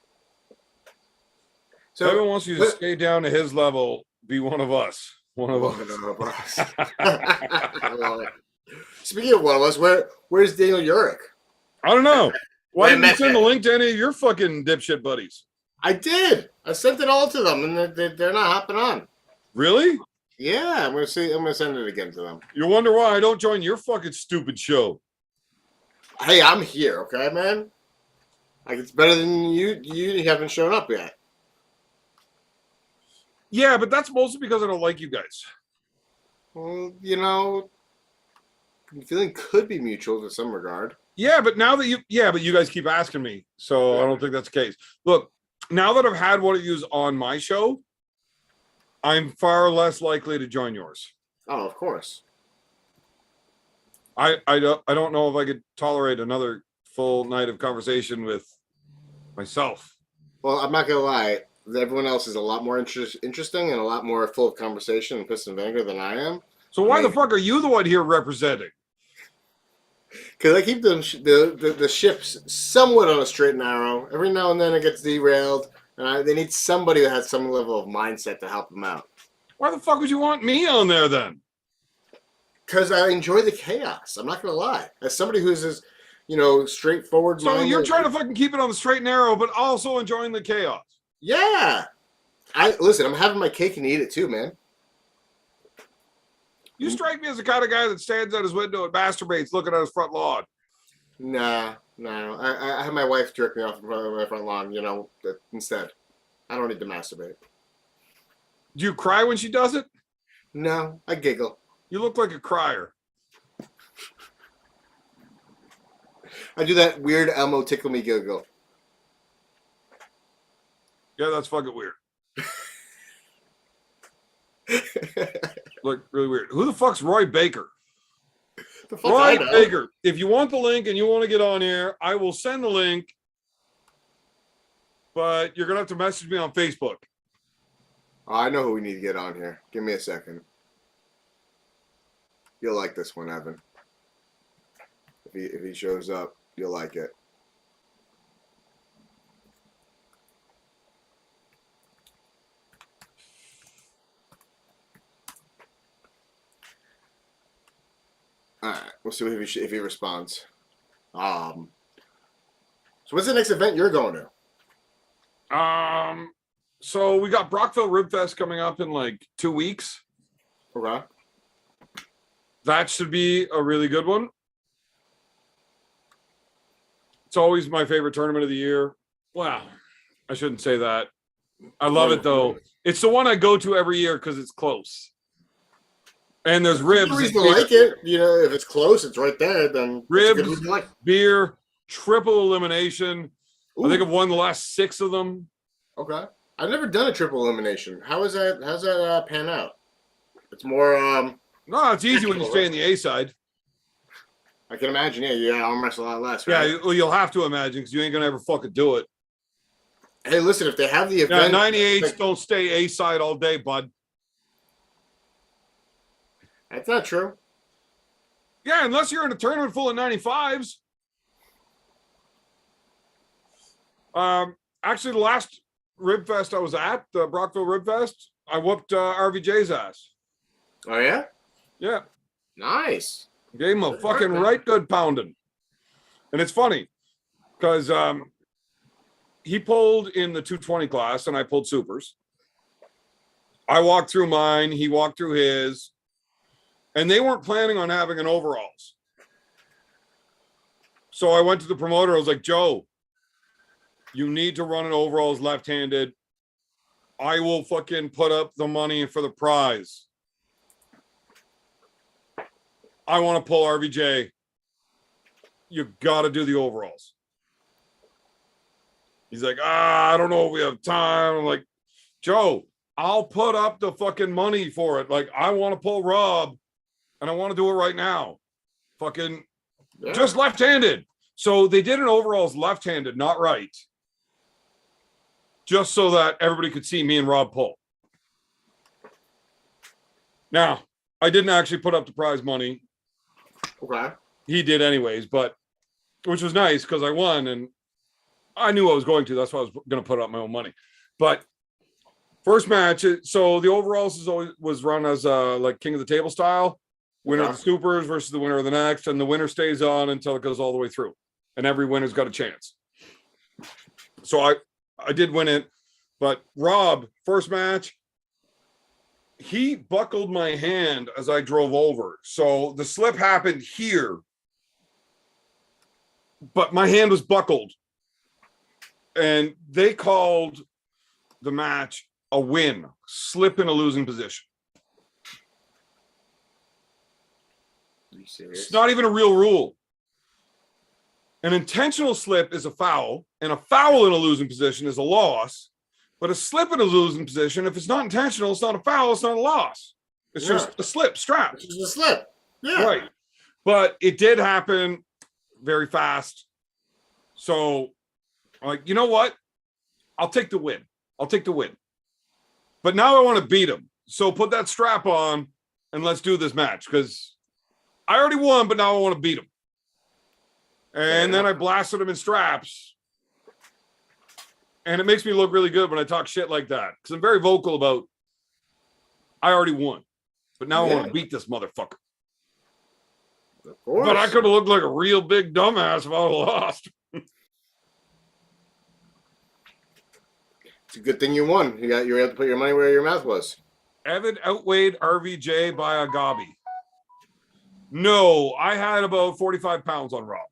So everyone wants you to stay down to his level, be one of us. One of us. Speaking of one of us, where's Daniel Urich? I don't know. Why didn't you send the link to any of your fucking dipshit buddies? I did. I sent it all to them, and they're not hopping on. Really? Yeah, I'm gonna send it again to them. You wonder why I don't join your fucking stupid show? Hey, I'm here, okay, man. Like it's better than you. You haven't shown up yet. Yeah, but that's mostly because I don't like you guys. Well, you know, the feeling could be mutual to some regard. Yeah, but now that but you guys keep asking me, so I don't think that's the case. Look, now that I've had one of yous on my show, I'm far less likely to join yours. Oh, of course. I don't know if I could tolerate another full night of conversation with myself. Well, I'm not gonna lie. Everyone else is a lot more interesting and a lot more full of conversation and piss and vinegar than I am. So why the fuck are you the one here representing? Because I keep the ships somewhat on a straight and narrow. Every now and then it gets derailed, and they need somebody that has some level of mindset to help them out. Why the fuck would you want me on there then? Because I enjoy the chaos. I'm not gonna lie. As somebody who's as straightforward. So you're trying to fucking keep it on the straight and narrow, but also enjoying the chaos. Yeah. Listen. I'm having my cake and eat it too, man. You strike me as the kind of guy that stands at his window and masturbates looking at his front lawn. Nah, no. I have my wife jerk me off in front of my front lawn, instead. I don't need to masturbate. Do you cry when she does it? No, I giggle. You look like a crier. I do that weird Elmo tickle me giggle. Yeah, that's fucking weird. Look really weird. Who the fuck's Roy Baker? Roy Baker. If you want the link and you want to get on here, I will send the link. But you're gonna have to message me on Facebook. Oh, I know who we need to get on here. Give me a second. You'll like this one, Evan. If he shows up, you'll like it. All right, we'll see if he responds. So what's the next event you're going to? So we got Brockville Ribfest coming up in like 2 weeks. Okay. That should be a really good one. It's always my favorite tournament of the year. Wow. I shouldn't say that. I love it though. It's the one I go to every year because it's close. And there's ribs. There's no reason to like it. If it's close, it's right there. Then ribs, beer, triple elimination. Ooh. I think I've won the last 6 of them. Okay. I've never done a triple elimination. How's that pan out? It's more no, it's easy when you stay in the A side. I can imagine, yeah, you arm wrestle a lot less, right? Yeah, well, you'll have to imagine because you ain't gonna ever fucking do it. Hey, listen, if they have the event, 98s don't stay A side all day, bud. That's not true. Yeah, unless you're in a tournament full of 95s. Actually, the last Rib Fest I was at, the Brockville Rib Fest, I whooped RVJ's ass. Oh, yeah? Yeah. Nice. Gave him a fucking right good pounding. And it's funny because he pulled in the 220 class and I pulled supers. I walked through mine, he walked through his, and they weren't planning on having an overalls. So I went to the promoter. I was like, Joe, You need to run an overalls left-handed. I will fucking put up the money for the prize. I want to pull RVJ. You got to do the overalls. He's like, I don't know if we have time. I'm like, Joe, I'll put up the fucking money for it. Like, I want to pull Rob and I want to do it right now. Fucking just left-handed. So they did an overalls left-handed, not right. Just so that everybody could see me and Rob pull. Now, I didn't actually put up the prize money. Okay. He did anyways, but which was nice because I won and I knew I was going to. That's why I was going to put up my own money. But first match, so the overalls was run as like king of the table style, winner of the supers versus the winner of the next, and the winner stays on until it goes all the way through, and every winner's got a chance. So I did win it, but Rob, first match, he buckled my hand as I drove over. So the slip happened here, but my hand was buckled. And they called the match a win, slip in a losing position. Are you serious? It's not even a real rule. An intentional slip is a foul, and a foul in a losing position is a loss. But a slip in a losing position, if it's not intentional, it's not a foul, it's not a loss. It's just a slip, strap. It's just a slip. Yeah. Right. But it did happen very fast. So, I'm like, you know what? I'll take the win. I'll take the win. But now I want to beat him. So put that strap on and let's do this match because I already won, but now I want to beat him. And then I blasted him in straps. And it makes me look really good when I talk shit like that because I'm very vocal about I already won. But now I want to beat this motherfucker. Of course. But I could have looked like a real big dumbass if I would have lost. It's a good thing you won. You were able to put your money where your mouth was. Evan outweighed RVJ by a gobby. No, I had about 45 pounds on Rob.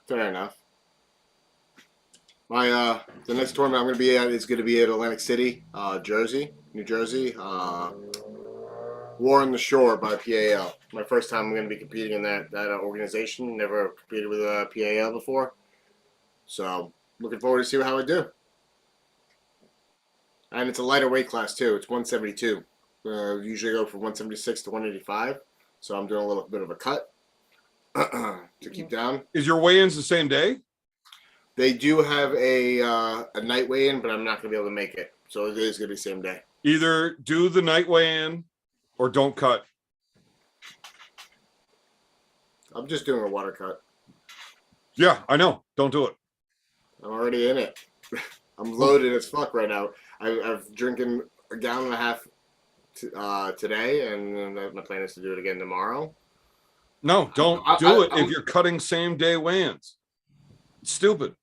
Fair enough. My the next tournament I'm going to be at is going to be at Atlantic City, New Jersey. War on the Shore by PAL. My first time I'm going to be competing in that organization. Never competed with PAL before. So, looking forward to see how I do. And it's a lighter weight class, too. It's 172. Usually go from 176 to 185. So, I'm doing a little bit of a cut to keep down. Is your weigh-ins the same day? They do have a night weigh-in, but I'm not going to be able to make it. So, it is going to be the same day. Either do the night weigh-in or don't cut. I'm just doing a water cut. Yeah, I know. Don't do it. I'm already in it. I'm loaded as fuck right now. I've drinking a gallon and a half today, and my plan is to do it again tomorrow. No, don't do it if you're cutting same day weigh-ins. It's stupid.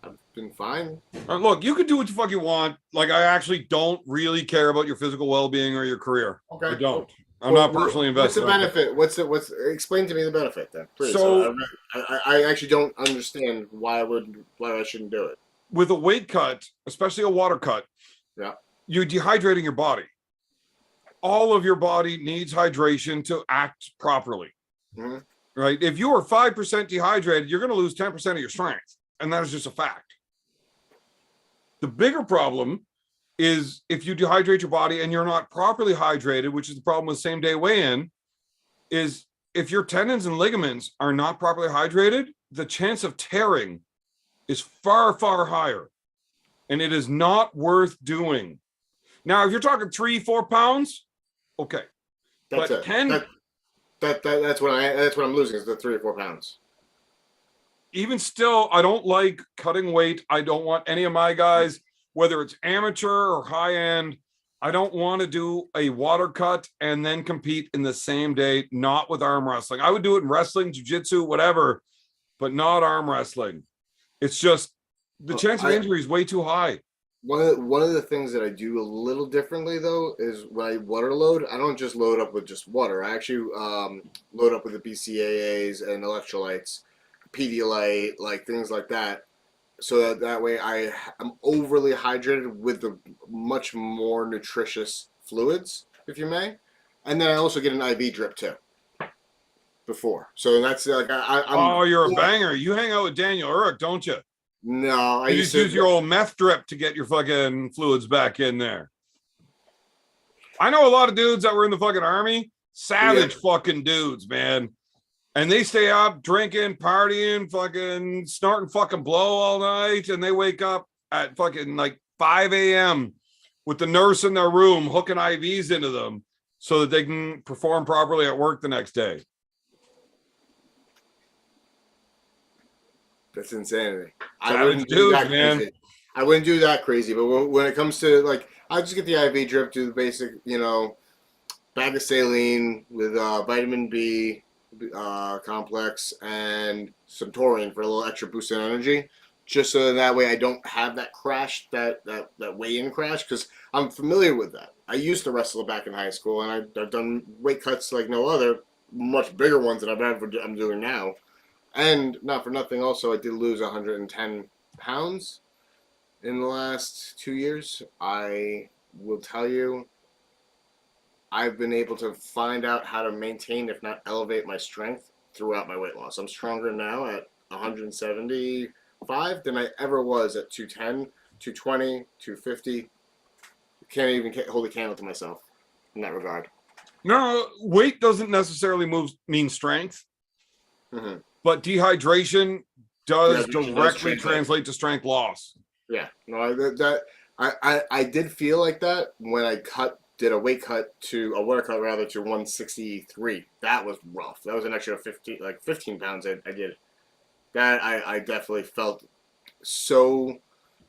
I've been fine. Look, you can do what the fuck you want. Like, I actually don't really care about your physical well-being or your career. Okay. I don't. I'm not personally invested. What's the benefit? Explain to me the benefit then, please. So I actually don't understand why I shouldn't do it. With a weight cut, especially a water cut, you're dehydrating your body. All of your body needs hydration to act properly. Mm-hmm. Right? If you are 5% dehydrated, you're going to lose 10% of your strength. And that is just a fact. The bigger problem is if you dehydrate your body and you're not properly hydrated, which is the problem with same day weigh-in, is if your tendons and ligaments are not properly hydrated, the chance of tearing is far, far higher. And it is not worth doing. Now, if you're talking 3-4 pounds, okay. That's but it. 10, that's what I'm losing is the 3 or 4 pounds. Even still, I don't like cutting weight. I don't want any of my guys, whether it's amateur or high end, I don't want to do a water cut and then compete in the same day, not with arm wrestling. I would do it in wrestling, jiu-jitsu, whatever, but not arm wrestling. It's just the chance of injury is way too high. One of the things that I do a little differently though is when I water load, I don't just load up with just water. I actually load up with the BCAAs and electrolytes, Pedialyte, like things like that. So that way I'm overly hydrated with the much more nutritious fluids, if you may. And then I also get an IV drip too. Before, so that's like I'm. Oh, you're a banger. You hang out with Daniel Urich, don't you? No, I You used just to use your old meth drip to get your fucking fluids back in there. I know a lot of dudes that were in the fucking army, savage fucking dudes, man. And they stay up drinking, partying, fucking snorting fucking blow all night. And they wake up at fucking like 5 a.m. with the nurse in their room hooking IVs into them so that they can perform properly at work the next day. That's insanity. Savage I wouldn't do dudes, that man. crazy. I wouldn't do that crazy. But when it comes to like, I just get the IV drip, do the basic, bag of saline with vitamin B complex and some taurine for a little extra boost in energy, just so that way I don't have that crash, that weigh-in crash, because I'm familiar with that. I used to wrestle back in high school, and I've done weight cuts like no other, much bigger ones than I'm doing now. And not for nothing, also, I did lose 110 pounds in the last 2 years. I will tell you, I've been able to find out how to maintain, if not elevate, my strength throughout my weight loss. I'm stronger now at 175 than I ever was at 210, 220, 250. Can't even hold a candle to myself in that regard. No, weight doesn't necessarily mean strength. Mm-hmm. But dehydration does Dehydration directly does translate to strength loss. Yeah, no, I did feel like that when I did a water cut to 163. That was rough. That was an extra 15 pounds I did. That I definitely felt so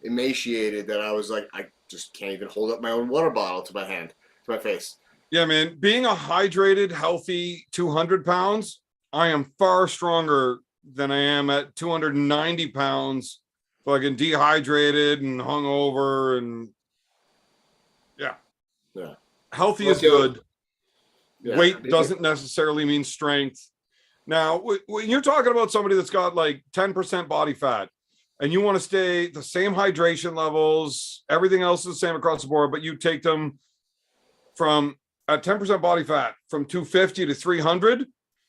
emaciated that I was like, I just can't even hold up my own water bottle to my face. Yeah, man. Being a hydrated, healthy 200 pounds, I am far stronger than I am at 290 pounds, fucking dehydrated and hungover and yeah. Healthy is good. Yeah, weight doesn't necessarily mean strength. Now, when you're talking about somebody that's got like 10% body fat and you want to stay the same hydration levels, everything else is the same across the board, but you take them from at 10% body fat from 250 to 300,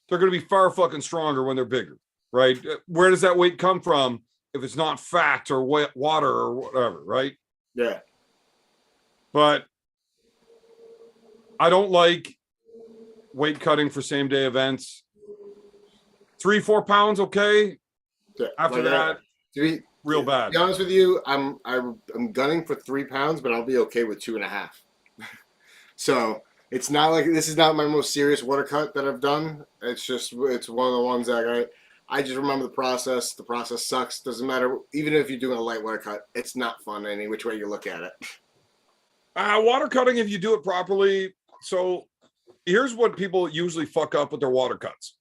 they're going to be far fucking stronger when they're bigger, right? Where does that weight come from if it's not fat or water or whatever, right? Yeah. But I don't like weight cutting for same day events. 3-4 pounds, okay. Yeah, after that, real bad. To be honest with you, I'm gunning for 3 pounds, but I'll be okay with 2.5. So it's not like this is not my most serious water cut that I've done. It's one of the ones that I just remember the process. The process sucks. Doesn't matter. Even if you're doing a light water cut, it's not fun any which way you look at it. Water cutting, if you do it properly. So here's what people usually fuck up with their water cuts.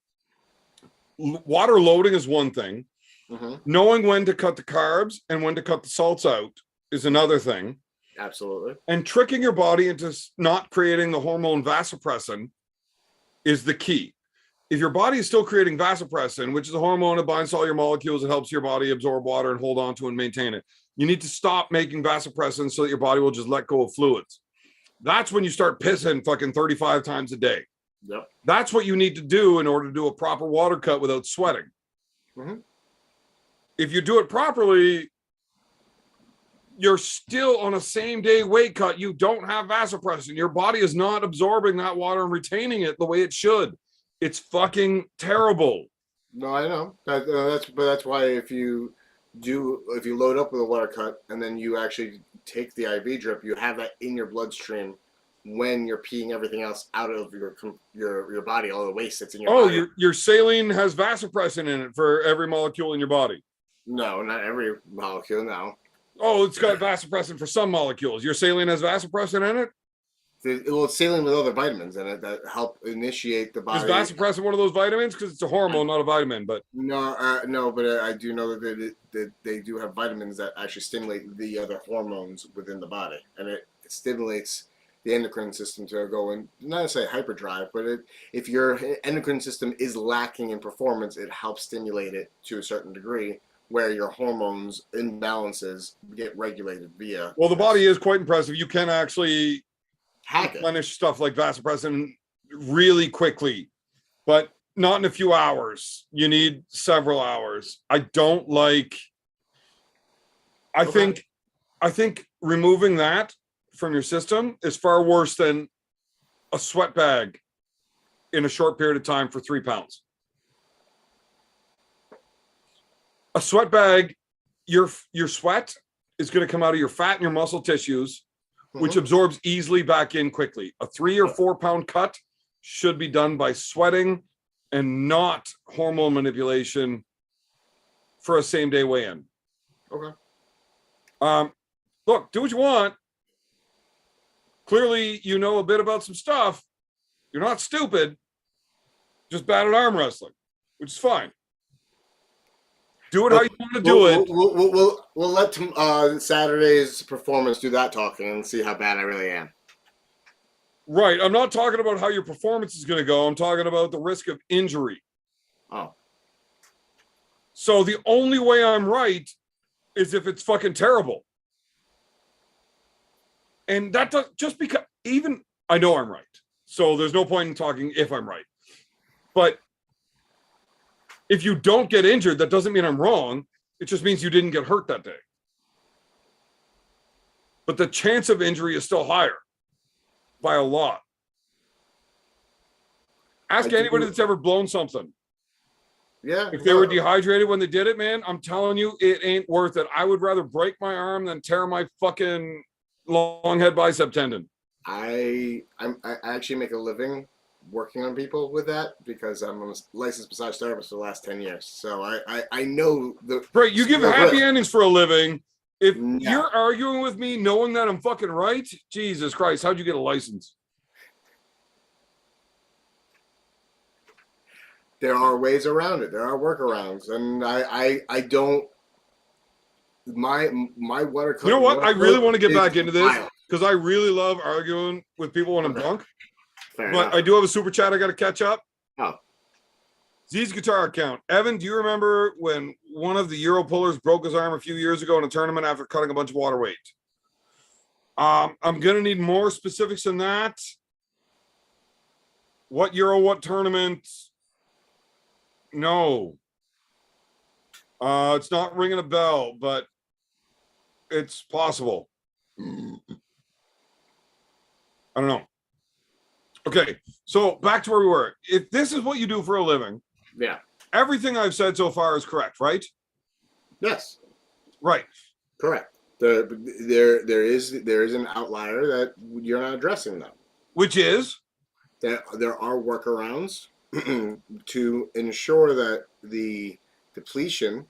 Water loading is one thing. Mm-hmm. Knowing when to cut the carbs and when to cut the salts out is another thing. Absolutely. And tricking your body into not creating the hormone vasopressin is the key. If your body is still creating vasopressin, which is a hormone that binds to all your molecules, it helps your body absorb water and hold on to and maintain it. You need to stop making vasopressin so that your body will just let go of fluids. That's when you start pissing fucking 35 times a day. Yep. That's what you need to do in order to do a proper water cut without sweating. Mm-hmm. If you do it properly, you're still on a same day weight cut. You don't have vasopressin. Your body is not absorbing that water and retaining it the way it should. It's fucking terrible. No, I know. That's why if you load up with a water cut and then you actually take the IV drip, you have that in your bloodstream when you're peeing everything else out of your body, all the waste that's in your body. Your saline has vasopressin in it for every molecule in your body. No, not every molecule, no. Oh, it's got vasopressin for some molecules. Your saline has vasopressin in it? It's saline with other vitamins in it that help initiate the Is body. vasopressin one of those vitamins? Because it's a hormone, not a vitamin. But No, but I do know that they do have vitamins that actually stimulate the other hormones within the body, and it stimulates the endocrine system to go in, not to say hyperdrive, but if your endocrine system is lacking in performance, it helps stimulate it to a certain degree where your hormones imbalances get regulated via. well, the body is quite impressive. You can actually hack it. replenish stuff like vasopressin really quickly, but not in a few hours. You need several hours. I don't like. I think removing that from your system is far worse than a sweat bag in a short period of time for 3 pounds. A sweat bag, your sweat is going to come out of your fat and your muscle tissues, which absorbs easily back in quickly. A 3 or 4 pound cut should be done by sweating and not hormone manipulation for a same day weigh-in. Okay. Look, do what you want. Clearly, you know a bit about some stuff. You're not stupid. Just bad at arm wrestling, which is fine. Do it how you want to do it. We'll let Saturday's performance do that talking and see how bad I really am. Right. I'm not talking about how your performance is going to go. I'm talking about the risk of injury. Oh. So the only way I'm right is if it's fucking terrible. And that does, just because even I know I'm right. So there's no point in talking if I'm right. But if you don't get injured, that doesn't mean I'm wrong. It just means you didn't get hurt that day. But the chance of injury is still higher by a lot. Ask anybody that's ever blown something. Yeah. If they were dehydrated when they did it, man, I'm telling you, it ain't worth it. I would rather break my arm than tear my fucking long head bicep tendon. I actually make a living working on people with that because I'm a licensed massage therapist for the last 10 years. So I know the right. You give happy endings for a living. If No. you're arguing with me knowing that I'm fucking right, Jesus Christ, how'd you get a license? There are ways around it. There are workarounds, and I don't. My watercolor. You know what? I really want to get back into this wild. because I really love arguing with people when I'm drunk. Fair But enough. I do have a super chat I got to catch up. Oh. Z's guitar account. Evan, do you remember when one of the Euro pullers broke his arm a few years ago in a tournament after cutting a bunch of water weight? I'm going to need more specifics than that. What Euro, what tournament? No. It's not ringing a bell, but it's possible. I don't know. Okay, so back to where we were. If this is what you do for a living, Yeah. everything I've said so far is correct, right? Yes. Right. Correct. There is an outlier that you're not addressing though. Which is There are workarounds to ensure that the depletion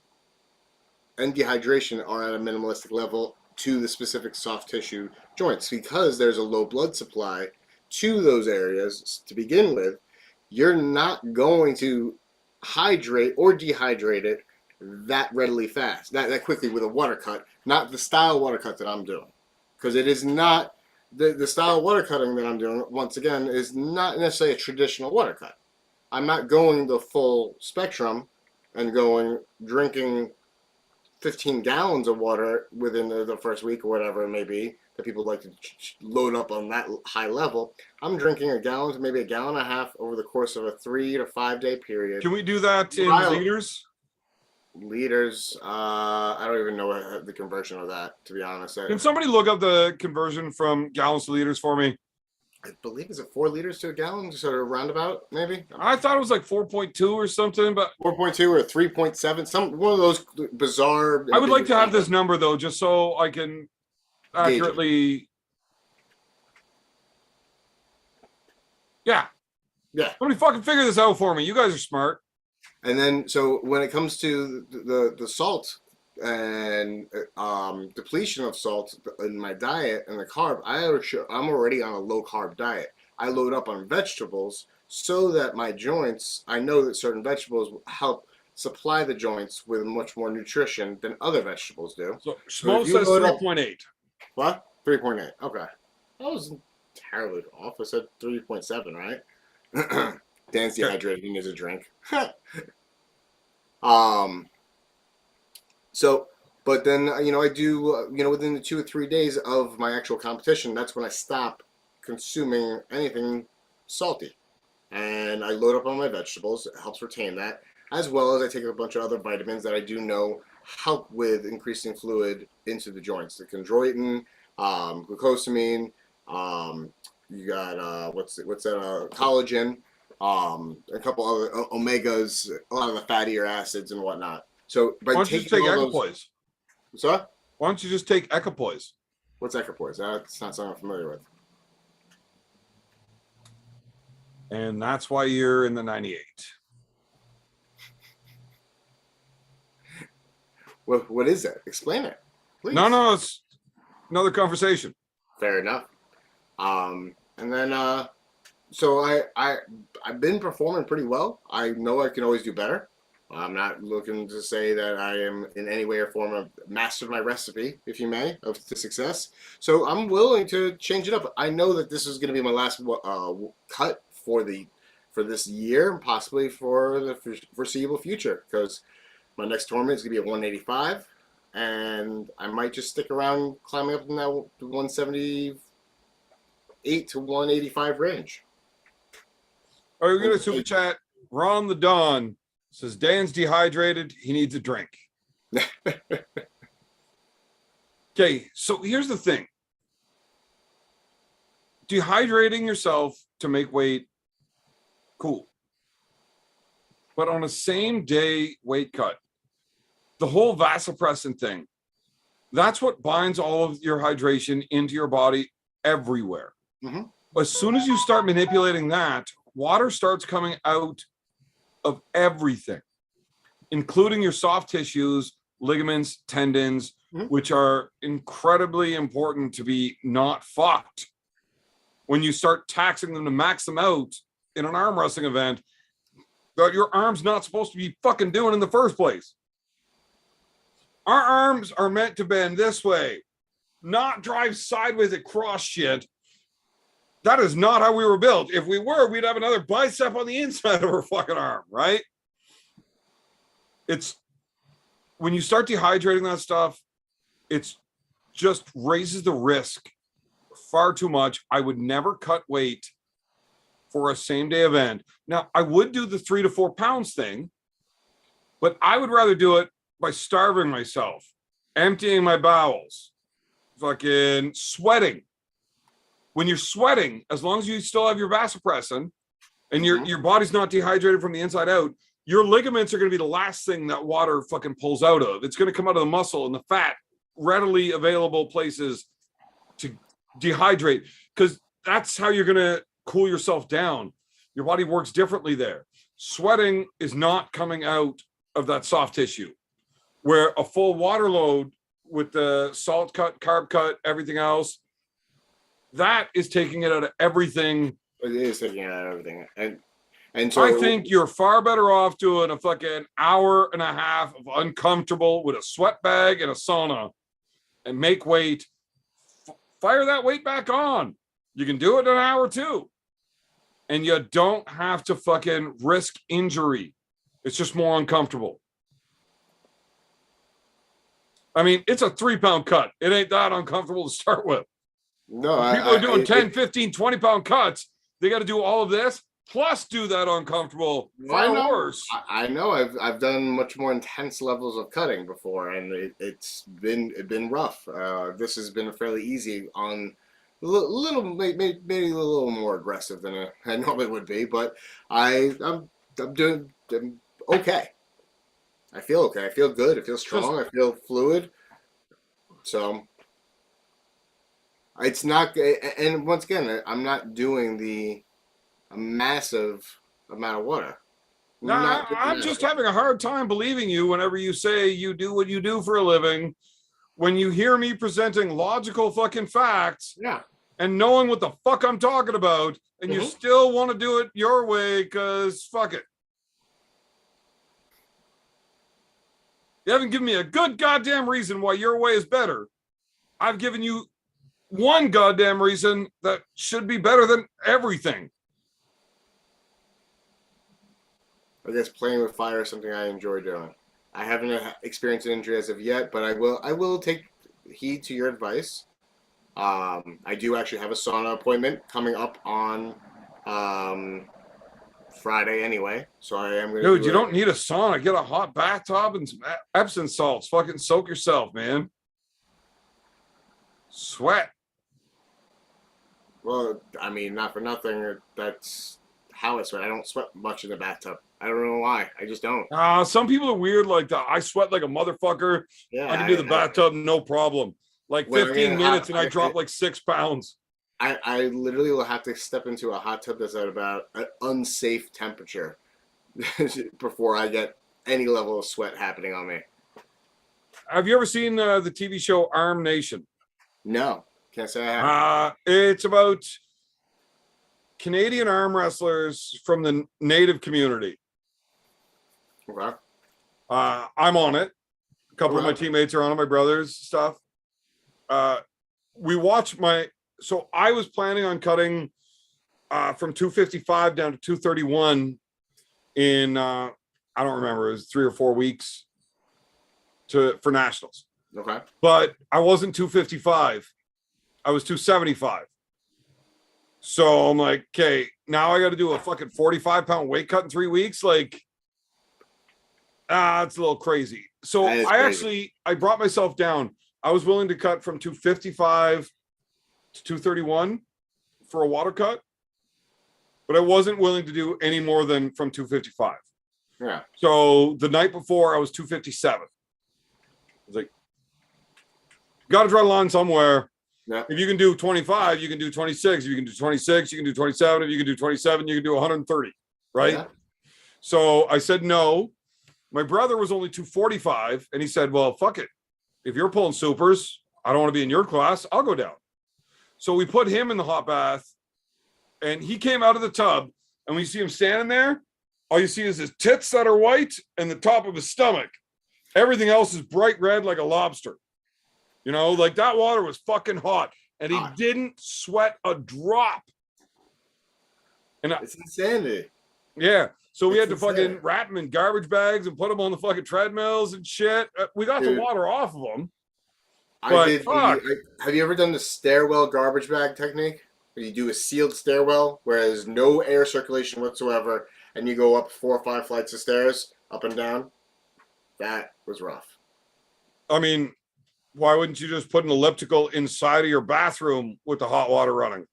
and dehydration are at a minimalistic level to the specific soft tissue joints because there's a low blood supply to those areas to begin with. You're not going to hydrate or dehydrate it that readily fast, that quickly with a water cut, not the style water cut that I'm doing. Because it is not, the style water cutting that I'm doing, once again, is not necessarily a traditional water cut. I'm not going the full spectrum and drinking 15 gallons of water within the first week or whatever it may be that people like to load up on that high level. I'm drinking a gallon to maybe a gallon and a half over the course of a 3 to 5 day period. Can we do that in liters? Liters, I don't even know what the conversion of that, to be honest. Can somebody look up the conversion from gallons to liters for me? I believe is it 4 liters to a gallon, sort of roundabout, maybe. I thought it was like 4.2 or something, but 4.2 or 3.7, one of those bizarre. I would like to have this number though, just so I can accurately. Yeah. Somebody fucking figure this out for me. You guys are smart. And then, so when it comes to the salt and depletion of salt in my diet and the carb, I'm already on a low carb diet. I load up on vegetables so that my joints, I know that certain vegetables help supply the joints with much more nutrition than other vegetables do. So So if Schmo you says load up- 3.8. What? 3.8. Okay. I wasn't entirely off. I said 3.7, right? Dan's dehydrated. He needs a drink. So, but then, I do, within the 2 or 3 days of my actual competition, that's when I stop consuming anything salty. And I load up on my vegetables. It helps retain that. As well as I take a bunch of other vitamins that I do know help with increasing fluid into the joints. The chondroitin, glucosamine, you got, what's that, collagen, a couple other omegas, a lot of the fattier acids and whatnot. So by Why don't you just taking take all those, equipoise? sorry? Why don't you just take equipoise? What's equipoise? That's not something I'm familiar with. And that's why you're in the 98. What is that? Explain it, please. No, it's another conversation. Fair enough. And then so I've been performing pretty well. I know I can always do better. I'm not looking to say that I am in any way or form of mastered my recipe, if you may, of to success. So I'm willing to change it up. I know that this is going to be my last cut for this year, and possibly for the foreseeable future, because my next tournament is going to be at 185, and I might just stick around climbing up in that 178 to 185 range. All right, we're going to super chat. Ron the Don says Dan's dehydrated. He needs a drink. Okay, so here's the thing. Dehydrating yourself to make weight, cool. But on a same day weight cut, the whole vasopressin thing, that's what binds all of your hydration into your body everywhere. Mm-hmm. As soon as you start manipulating that, water starts coming out of everything, including your soft tissues, ligaments, tendons, which are incredibly important to be not fucked. When you start taxing them to max them out in an arm wrestling event, that your arm's not supposed to be fucking doing in the first place. Our arms are meant to bend this way, not drive sideways across shit. That is not how we were built. If we were, we'd have another bicep on the inside of our fucking arm, right? It's when you start dehydrating that stuff, it's just raises the risk far too much. I would never cut weight for a same day event. Now, I would do the 3 to 4 pounds thing, but I would rather do it by starving myself, emptying my bowels, fucking sweating. When you're sweating, as long as you still have your vasopressin and your body's not dehydrated from the inside out, your ligaments are going to be the last thing that water fucking pulls out of. It's going to come out of the muscle and the fat, readily available places to dehydrate, because that's how you're going to cool yourself down. Your body works differently there. Sweating is not coming out of that soft tissue, where a full water load with the salt cut, carb cut, everything else, that is taking it out of everything. It is taking it out of everything. And so I think you're far better off doing a fucking hour and a half of uncomfortable with a sweat bag and a sauna and make weight. Fire that weight back on. You can do it in an hour too. And you don't have to fucking risk injury. It's just more uncomfortable. I mean, it's a 3-pound cut. It ain't that uncomfortable to start with. No, People are doing 10, 15, 20-pound cuts. They got to do all of this, plus do that uncomfortable. Far worse. I know. I've done much more intense levels of cutting before, and it's been rough. This has been fairly easy on maybe a little more aggressive than I normally would be, but I'm doing okay. I feel okay. I feel good. I feel strong. I feel fluid. So it's not. And once again, I'm not doing a massive amount of water. Nah, Not I'm just having a hard time believing you whenever you say you do what you do for a living. When you hear me presenting logical fucking facts Yeah. and knowing what the fuck I'm talking about, and you still want to do it your way because fuck it. You haven't given me a good goddamn reason why your way is better. I've given you one goddamn reason that should be better than everything. I guess playing with fire is something I enjoy doing. I haven't experienced an injury as of yet, but I will take heed to your advice. I do actually have a sauna appointment coming up on Friday anyway, so I am going to. Dude, you don't need a sauna. Get a hot bathtub and some Epsom salts. Fucking soak yourself, man. Sweat. Well, I mean, not for nothing. That's how I sweat. I don't sweat much in the bathtub. I don't know why. I just don't. Some people are weird like that. I sweat like a motherfucker. Yeah, I can do the bathtub, no problem. Like When 15 minutes and I drop like 6 pounds. I literally will have to step into a hot tub that's at about an unsafe temperature before I get any level of sweat happening on me. Have you ever seen the TV show Arm Nation? No, can't say I have. It's about Canadian arm wrestlers from the native community. Okay. I'm on it. A couple of my teammates are on it, my brothers, stuff. We watch so I was planning on cutting from 255 down to 231 in I don't remember, it was 3 or 4 weeks for nationals. Okay. But I wasn't 255. I was 275. So I'm like, okay, now I got to do a fucking 45-pound weight cut in 3 weeks. Like, it's a little crazy. So I brought myself down. I was willing to cut from 255 to 231 for a water cut, but I wasn't willing to do any more than from 255. Yeah. So the night before I was 257. I was like, got to draw the line somewhere. Yeah. If you can do 25, you can do 26. If you can do 26, you can do 27. If you can do 27, you can do 130, right? Yeah. So I said no. My brother was only 245, and he said, well, fuck it. If you're pulling supers, I don't want to be in your class. I'll go down. So we put him in the hot bath, and he came out of the tub, and when you see him standing there, all you see is his tits that are white and the top of his stomach. Everything else is bright red like a lobster. You know, like that water was fucking hot, and he didn't sweat a drop. And it's insanity. Yeah. So we had to fucking wrap them in garbage bags and put them on the fucking treadmills and shit. We got the water off of them. Have you ever done the stairwell garbage bag technique? Where you do a sealed stairwell where there's no air circulation whatsoever, and you go up 4 or 5 flights of stairs, up and down? That was rough. I mean, why wouldn't you just put an elliptical inside of your bathroom with the hot water running?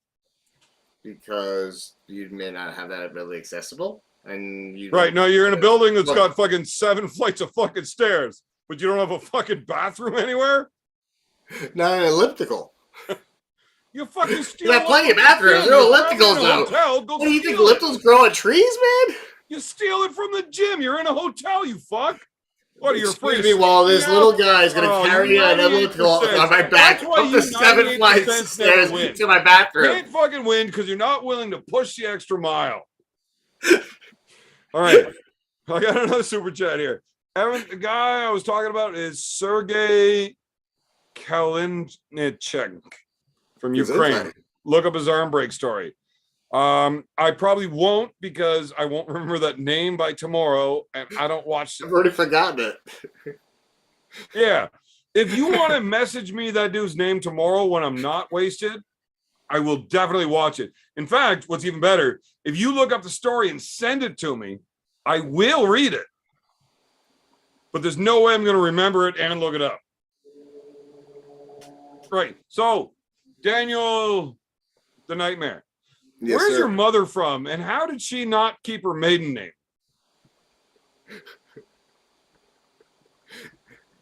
Because you may not have that really accessible. And no, you're in a building that's got fucking 7 flights of fucking stairs, but you don't have a fucking bathroom anywewhere? Not an elliptical. You fucking steal. You got plenty of bathrooms. There are ellipticals though. What do you think ellipticals grow on trees, man? You steal it from the gym. You're in a hotel, you fuck. What are you afraid? Excuse me, while this little guy is going to carry an elliptical on my back up the 7 flights of stairs to my bathroom. You can't fucking win because you're not willing to push the extra mile. All right. I got another super chat here. Evan, the guy I was talking about is Sergey Kalinichek from Ukraine. Look up his arm break story. I probably won't because I won't remember that name by tomorrow, and I don't watch it. I've already forgotten it. Yeah. If you want to message me that dude's name tomorrow when I'm not wasted, I will definitely watch it. In fact, what's even better, if you look up the story and send it to me, I will read it. But there's no way I'm going to remember it and look it up. Right. So, Daniel the Nightmare. Yes, where's sir. your mother from, and how did she not keep her maiden name?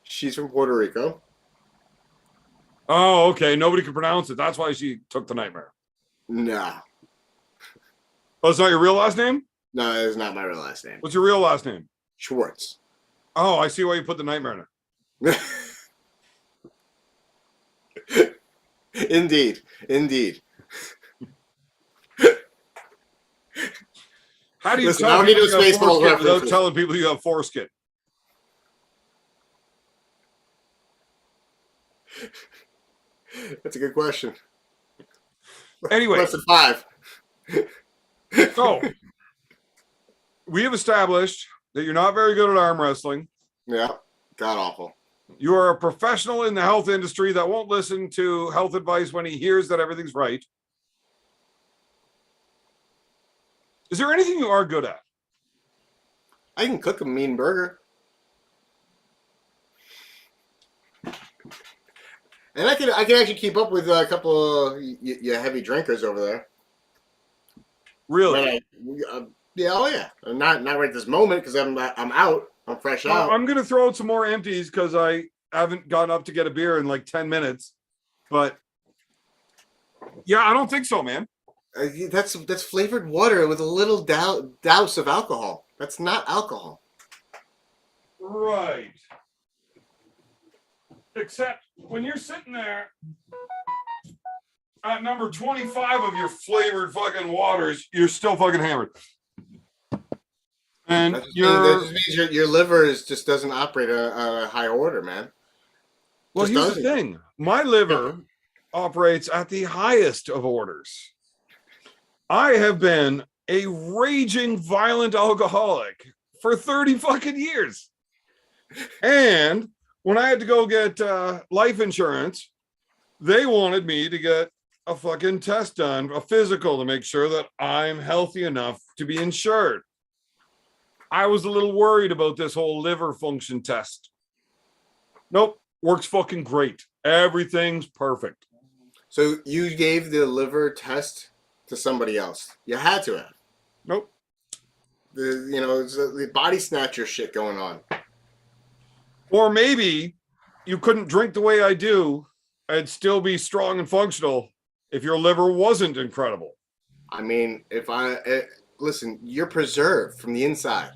She's from Puerto Rico. Oh, okay. Nobody could pronounce it. That's why she took the Nightmare. Nah. Oh, it's not your real last name? No, it is not my real last name. What's your real last name? Schwartz. Oh, I see why you put the nightmare in it. Indeed. How do you Listen, tell I don't need people no you have Spaceballs foreskin without references. telling people you have foreskin? That's a good question. Anyway, Less than 5. so we have established that you're not very good at arm wrestling. Yeah. God awful. You are a professional in the health industry that won't listen to health advice when he hears that everything's right. Is there anything you are good at? I can cook a mean burger. And I can actually keep up with a couple of you heavy drinkers over there. Really? Yeah, oh yeah. Not right this moment because I'm out. I'm fresh Well, out. I'm going to throw out some more empties because I haven't gone up to get a beer in like 10 minutes. But yeah, I don't think so, man. That's flavored water with a little douse of alcohol. That's not alcohol. Right. Except when you're sitting there at number 25 of your flavored fucking waters, you're still fucking hammered. And That just means your liver just doesn't operate on a high order, man. well, Just here's the doesn't. thing. My liver operates at the highest of orders. I have been a raging violent alcoholic for 30 fucking years. And when I had to go get life insurance, they wanted me to get a fucking test done, a physical, to make sure that I'm healthy enough to be insured. I was a little worried about this whole liver function test. Nope, works fucking great. Everything's perfect. So you gave the liver test to somebody else. You had to have. Nope. It's the body snatcher shit going on. Or maybe you couldn't drink the way I do and still be strong and functional if your liver wasn't incredible. I mean, listen, you're preserved from the inside.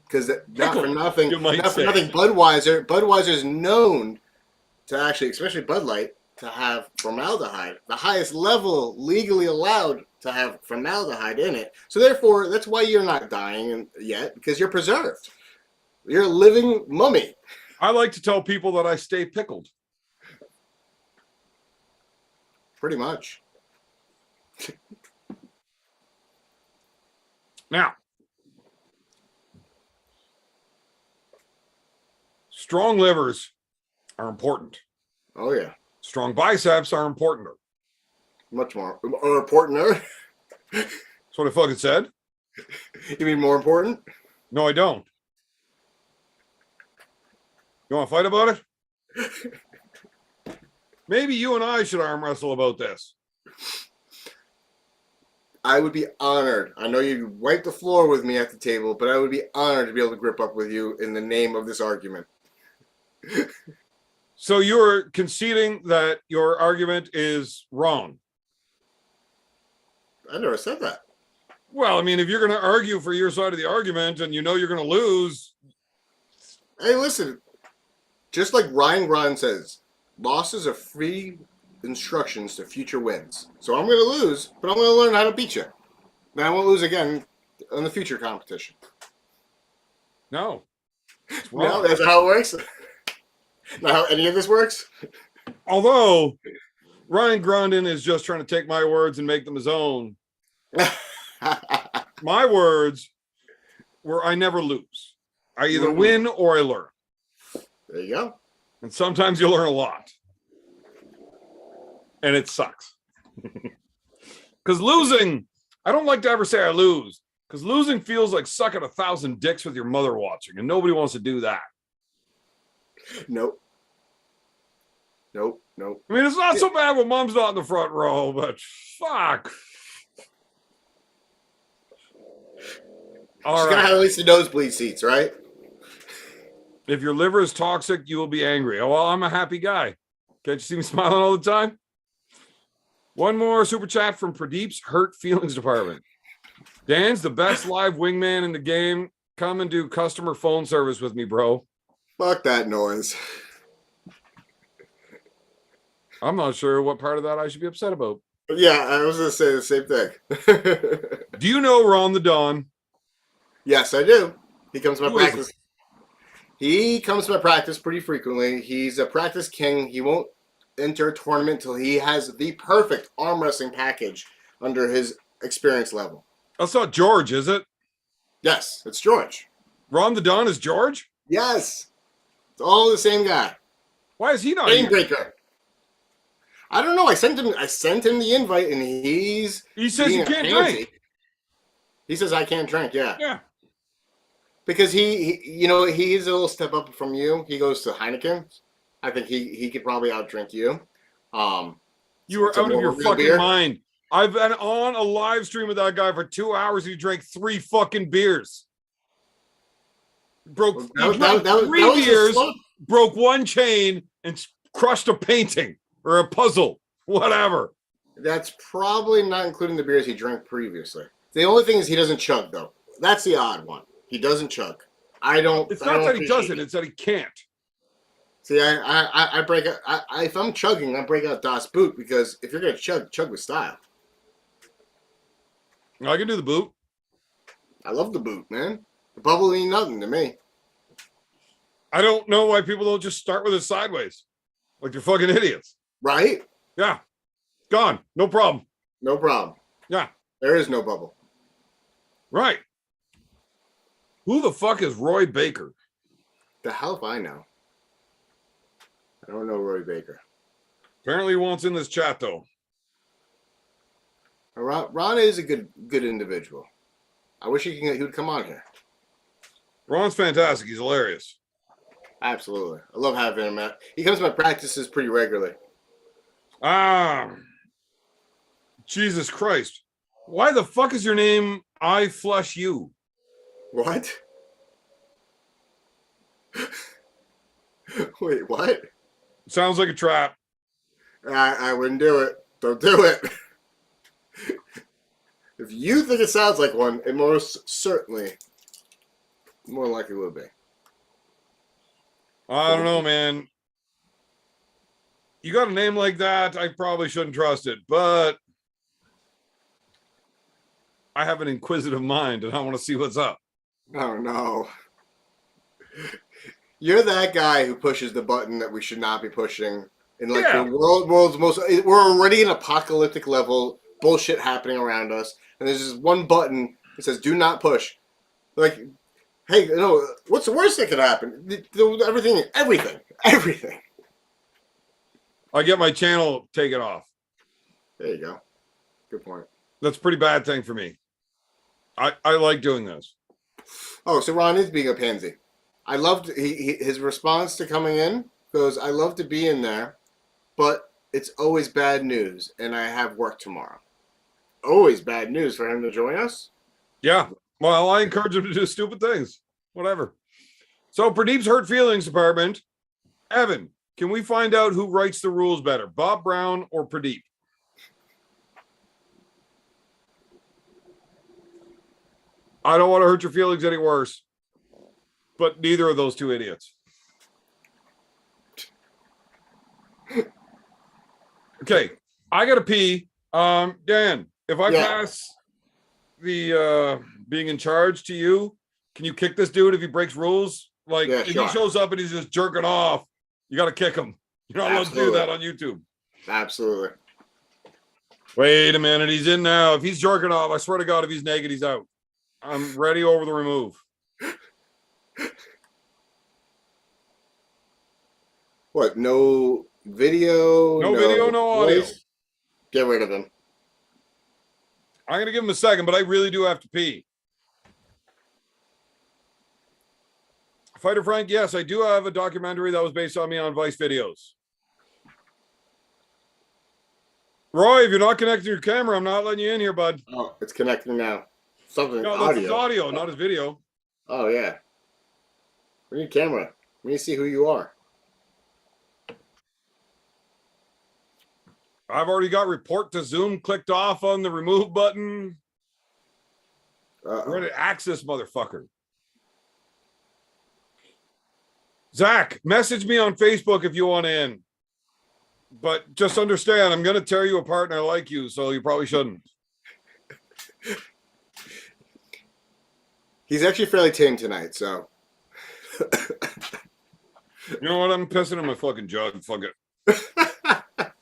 Because not for Pickled, nothing, you might not for say. nothing, Budweiser's known to actually, especially Bud Light, to have formaldehyde, the highest level legally allowed to have formaldehyde in it. So therefore, that's why you're not dying yet, because you're preserved. You're a living mummy. I like to tell people that I stay pickled. Pretty much. Now, strong livers are important. Oh, yeah. Strong biceps are important. Much more. Or important. That's what I fucking said. You mean more important? No, I don't. You want to fight about it? Maybe you and I should arm wrestle about this. I would be honored. I know you wipe the floor with me at the table, but I would be honored to be able to grip up with you in the name of this argument. So you're conceding that your argument is wrong. I never said that. Well, I mean, if you're going to argue for your side of the argument and you know you're going to lose. Hey, listen. Just like Ryan Grant says, losses are free instructions to future wins. So I'm going to lose, but I'm going to learn how to beat you. Then I won't lose again in the future competition. No. It's No, wrong. that's how it works. Not how any of this works. Although Ryan Grandin is just trying to take my words and make them his own. My words were I never lose. I either win or I learn. There you go. And sometimes you learn a lot. And it sucks. Because losing, I don't like to ever say I lose. Because losing feels like sucking 1,000 dicks with your mother watching. And nobody wants to do that. Nope. I mean, it's not so bad when mom's not in the front row, but fuck. All She's right. going to have at least the nosebleed seats, right? If your liver is toxic, you will be angry. Oh, well, I'm a happy guy. Can't you see me smiling all the time? One more super chat from Pradeep's Hurt Feelings Department. Dan's the best live wingman in the game. Come and do customer phone service with me, bro. Fuck that noise. I'm not sure what part of that I should be upset about. But yeah, I was gonna say the same thing. Do you know Ron the Don? Yes, I do. He comes to my Who is practice. He comes to my practice pretty frequently. He's a practice king. He won't enter a tournament till he has the perfect arm wrestling package under his experience level. That's not George, is it? Yes, it's George. Ron the Don is George? Yes. It's all the same guy. Why is he not Game here? breaker. I don't know. I sent him the invite and He says being you a can't pansy. drink. He says I can't drink, yeah. Yeah. Because he's a little step up from you. He goes to Heineken. I think he could probably outdrink you. You are It's a out of your more real fucking beer. mind. I've been on a live stream with that guy for 2 hours. He drank 3 fucking beers. Broke he drank three was a beers, slow- broke 1 chain, and crushed a painting or a puzzle, whatever. That's probably not including the beers he drank previously. The only thing is he doesn't chug though. That's the odd one. He doesn't chug. It's I not don't that he appreciate doesn't, it. it's that he can't. See, I break out. If I'm chugging, I break out Das Boot because if you're gonna chug with style. I can do the boot. I love the boot, man. The bubble ain't nothing to me. I don't know why people don't just start with it sideways. Like they're fucking idiots. Right? Yeah. Gone. No problem. No problem. Yeah. There is no bubble. Right. Who the fuck is Roy Baker? The hell if I know. I don't know Roy Baker. Apparently he wants in this chat though. Ron is a good individual. I wish he would come on here. Ron's fantastic. He's hilarious. Absolutely. I love having him at. He comes to my practices pretty regularly. Jesus Christ. Why the fuck is your name I Flush You? What? Wait, what? Sounds like a trap. I wouldn't do it. Don't do it. If you think it sounds like one, it most certainly, more likely will be. I don't know, man. You got a name like that, I probably shouldn't trust it, but I have an inquisitive mind and I want to see what's up. Oh no. You're that guy who pushes the button that we should not be pushing. In like Yeah. the world's most, we're already in apocalyptic level bullshit happening around us, and there's just one button that says "Do not push." Like, hey, what's the worst that could happen? Everything. I get my channel taken off. There you go. Good point. That's a pretty bad thing for me. I like doing this. Oh, so Ron is being a pansy. I loved his response to coming in goes, "I love to be in there, but it's always bad news, and I have work tomorrow." Always bad news for him to join us. Yeah. Well, I encourage him to do stupid things. Whatever. So Pradeep's hurt feelings department. Evan, can we find out who writes the rules better, Bob Brown or Pradeep? I don't want to hurt your feelings any worse, but neither of those two idiots. Okay, I gotta pee. Dan, if I pass the being in charge to you, can you kick this dude if he breaks rules? Like if he shows up and he's just jerking off, you gotta kick him. You're not allowed to do that on YouTube. Absolutely. Wait a minute, he's in now. If he's jerking off, I swear to God, if he's naked, he's out. I'm ready over the remove. What? No video? No video, no audio. voice? Get rid of him. I'm going to give him a second, but I really do have to pee. Fighter Frank, yes, I do have a documentary that was based on me on Vice videos. Roy, if you're not connected to your camera, I'm not letting you in here, bud. Oh, it's connecting now. Something No, that's his audio, not his video. Oh, yeah. We need camera. We need to see who you are. I've already got report to Zoom clicked off on the remove button. We're going to axe this motherfucker. Zach, message me on Facebook if you want in. But just understand, I'm going to tear you apart and I like you, so you probably shouldn't. He's actually fairly tame tonight, so. You know what? I'm pissing in my fucking jug. Fuck it.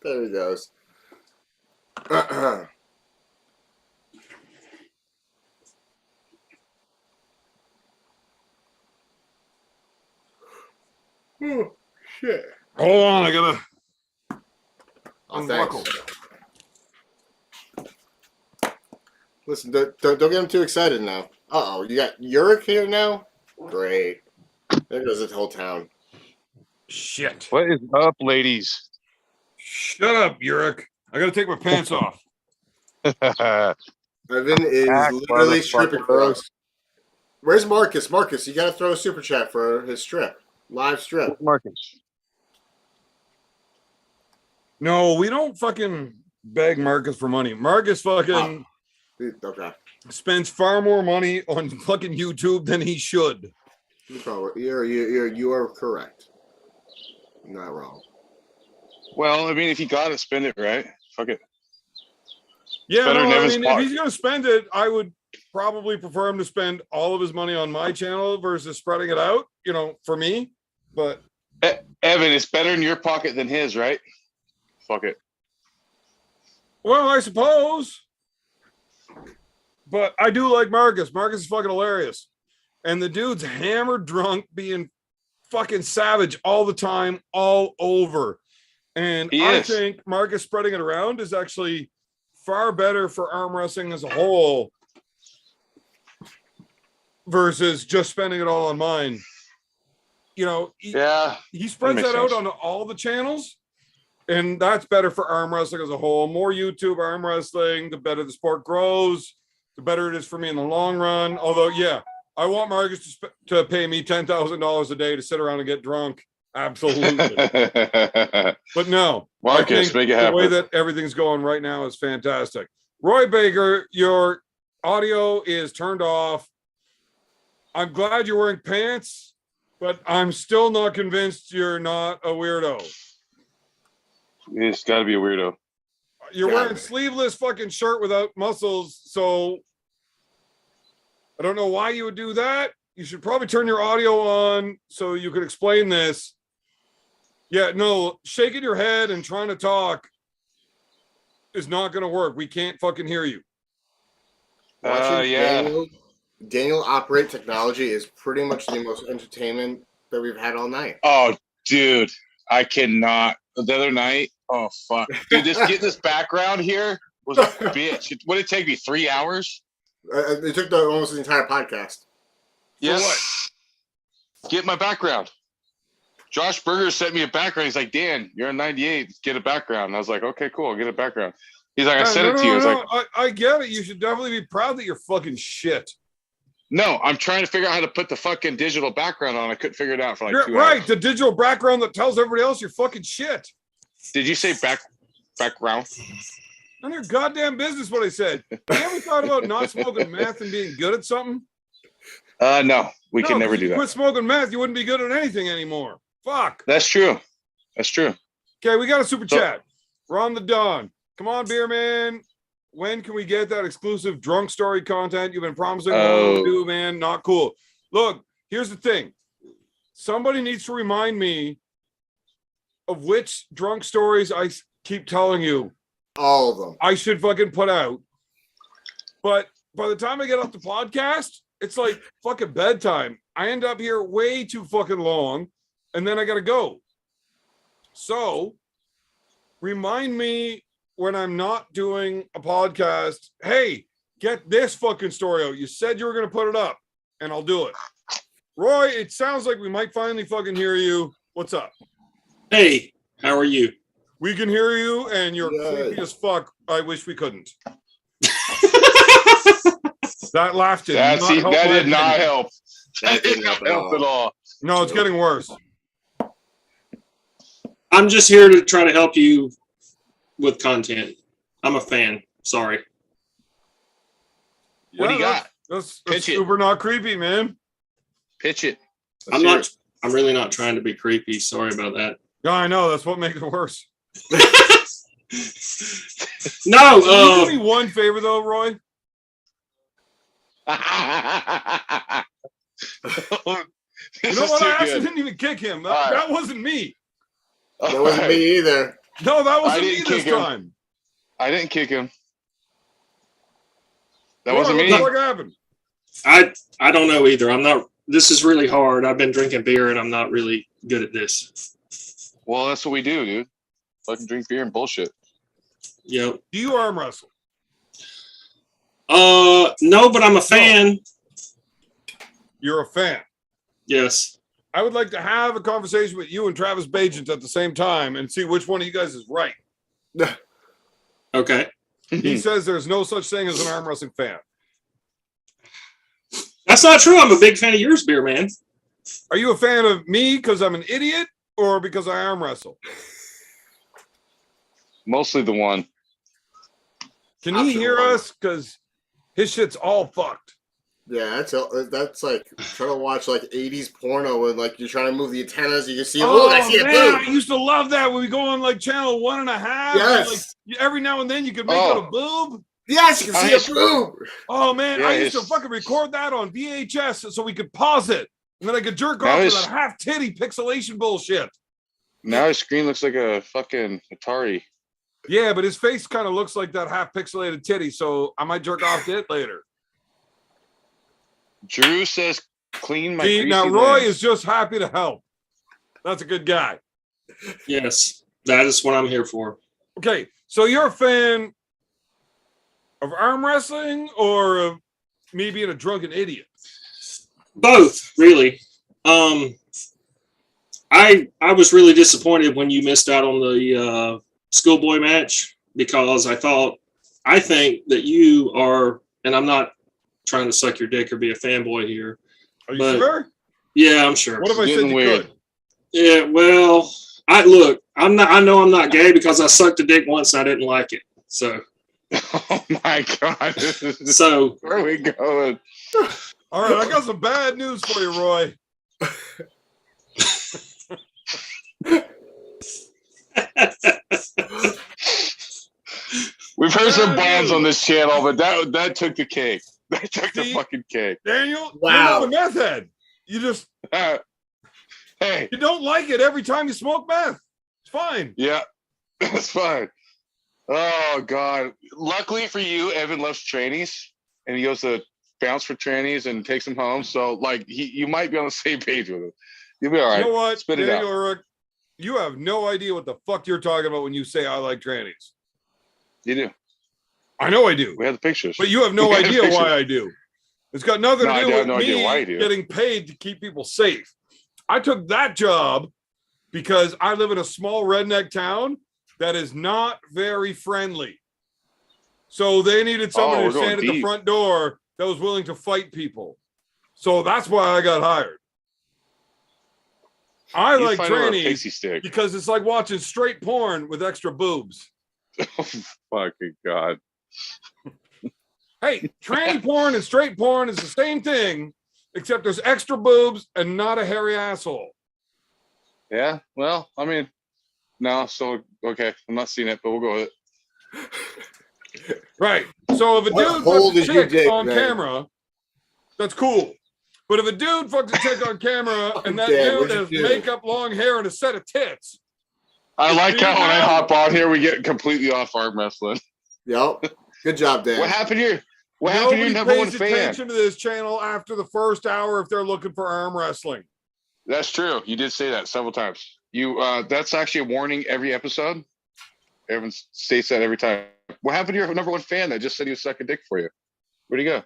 There he goes. Oh, shit. Hold on, I gotta Oh, unbuckle. thanks. Listen, don't get him too excited now. Uh-oh, you got Uric here now? Great. There goes the whole town. Shit. What is up, ladies? Shut up, Uric. I gotta take my pants off. Evan is Back, literally stripping for motherfuckers. us. Where's Marcus? Marcus, you gotta throw a super chat for his strip. Live strip. Marcus. No, we don't fucking beg Marcus for money. Marcus fucking Okay. spends far more money on fucking YouTube than he should. You are correct. You're not wrong. Well, I mean, if you gotta spend it, right? Fuck it. Yeah, better no, than I Evan's mean, part. if he's gonna spend it, I would probably prefer him to spend all of his money on my channel versus spreading it out, you know, for me. But Evan, it's better in your pocket than his, right? Fuck it. well, I suppose. But I do like Marcus. Marcus is fucking hilarious. And the dude's hammered drunk, being fucking savage all the time, all over. And He I is. think Marcus spreading it around is actually far better for arm wrestling as a whole versus just spending it all on mine. You know, Yeah. he spreads makes that out sense. on all the channels, and that's better for arm wrestling as a whole. More YouTube arm wrestling, the better the sport grows, the better it is for me in the long run. Although, yeah, I want Marcus to pay me $10,000 a day to sit around and get drunk. Absolutely. But no, Marcus, I think make it the way happen. that everything's going right now is fantastic. Roy Baker, your audio is turned off. I'm glad you're wearing pants, but I'm still not convinced you're not a weirdo. It's got to be a weirdo. You're Yeah. wearing sleeveless fucking shirt without muscles, so I don't know why you would do that. You should probably turn your audio on so you can explain this. Yeah, no, shaking your head and trying to talk is not going to work. We can't fucking hear you. Watching Yeah. Daniel operate technology is pretty much the most entertainment that we've had all night. Oh, dude, I cannot. The other night, oh fuck, dude, just get this background here was a bitch. What did it take me 3 hours? It took almost the entire podcast. Yes. Get my background. Josh Berger sent me a background. He's like, Dan, you're on 98. Get a background. And I was like, okay, cool. I'll get a background. He's like, I sent it to you. I was like, I get it. You should definitely be proud that you're fucking shit. no, I'm trying to figure out how to put the fucking digital background on. I couldn't figure it out for like You're 2 right. hours. The digital background that tells everybody else you're fucking shit. Did you say background? None of your goddamn business what I said. You ever thought about not smoking meth and being good at something? No, we can No, never if you do quit that. smoking meth, you wouldn't be good at anything anymore. Fuck. That's true. That's true. Okay, we got a super So- chat. Ron the Don. Come on, beer man. When can we get that exclusive drunk story content you've been promising? Oh. Do, man. Not cool. Look, here's the thing. Somebody needs to remind me of which drunk stories I keep telling you All of them. I should fucking put out. But by the time I get off the podcast, it's like fucking bedtime. I end up here way too fucking long, and then I gotta go. So remind me when I'm not doing a podcast, hey, get this fucking story out. You said you were gonna put it up, and I'll do it. Roy, it sounds like we might finally fucking hear you. What's up? Hey, how are you? We can hear you, and you're Good. creepy as fuck. I wish we couldn't. That laugh did That not help my did not opinion. help. That did not help at all. No, it's getting worse. I'm just here to try to help you with content. I'm a fan. Sorry. What do you Yeah, got? That's Pitch it. super not creepy, man. Pitch it. I'm not. I'm really not trying to be creepy. Sorry about that. Yeah, I know. That's what makes it worse. No. Can you do me one favor though, Roy? You You know what? I actually didn't even kick him. That wasn't me. That wasn't me either. No, that wasn't I me didn't this kick him. time. I didn't kick him. That Roy, wasn't what me. the fuck happened? I don't know either. I'm not. This is really hard. I've been drinking beer and I'm not really good at this. Well, that's what we do, dude. Fucking drink beer and bullshit. Yep. Do you arm wrestle? No, but I'm a fan. You're a fan. Yes. I would like to have a conversation with you and Travis Bajent at the same time and see which one of you guys is right. Okay. He says there's no such thing as an arm wrestling fan. That's not true. I'm a big fan of yours, beer man. Are you a fan of me because I'm an idiot or because I arm wrestle? Mostly the one. Can he hear us? Because his shit's all fucked. Yeah, that's like trying to watch like 80s porno and like you're trying to move the antennas. You can see, oh, I see a man, boob. I used to love that when we go on like channel 1.5. Yes. Like, every now and then you could make out a boob. Yes, you can see a boob. Oh man, Yeah, I used to fucking record that on VHS so we could pause it. And then I could jerk off to that half titty pixelation bullshit. Now his screen looks like a fucking Atari. Yeah, but his face kind of looks like that half pixelated titty, so I might jerk off to it later. Drew says clean my See, greasy now Roy legs. is just happy to help. That's a good guy. Yes. That is what I'm here for. Okay, so you're a fan of arm wrestling or of me being a drunken idiot? Both, really. I was really disappointed when you missed out on the schoolboy match because I think that you are, and I'm not trying to suck your dick or be a fanboy here. Are you sure? Yeah, I'm sure. What if I said you could? Yeah, well, I know I'm not gay because I sucked a dick once and I didn't like it. So. Oh my god. So where are we going? All right, I got some bad news for you, Roy. We've heard some bands on this channel, but that took the cake. That took the fucking cake. Daniel, wow. You're not a meth head. You just hey, you don't like it every time you smoke meth. It's fine. Yeah, it's fine. Oh god. Luckily for you, Evan loves trannies, and he goes to bounce for trannies and takes them home. So like you might be on the same page with him. You'll be all right. You know what, Spit it Daniel out. Ulrich, you have no idea what the fuck you're talking about when you say I like trannies. You do. I know I do. We have the pictures. But you have no We have idea pictures. why I do. It's got nothing No, to I do have with no idea why me you do. getting paid to keep people safe. I took that job because I live in a small redneck town that is not very friendly. So they needed somebody we're to stand going at the deep. front door that was willing to fight people. So that's why I got hired. I You like find her a trannies pixie stick. because it's like watching straight porn with extra boobs. Oh, fucking god. Hey, tranny porn and straight porn is the same thing, except there's extra boobs and not a hairy asshole. Yeah. Well, I mean, no. So okay, I'm not seeing it, but we'll go with it. Right. So if a What dude hole fucks a is your chick dick, on man? camera, that's cool. But if a dude fucks a chick on camera and that Dan, dude what'd you has do? makeup, long hair, and a set of tits, I It's like me how when I now? hop on here, we get completely off arm wrestling. Yep. Good job, Dan. What happened here? What happened to your nobody number one pays fan? attention to this channel after the first hour if they're looking for arm wrestling. That's true. You did say that several times. You that's actually a warning every episode. Everyone states that every time. What happened to your number one fan that just said he was sucking dick for you? Where'd he go?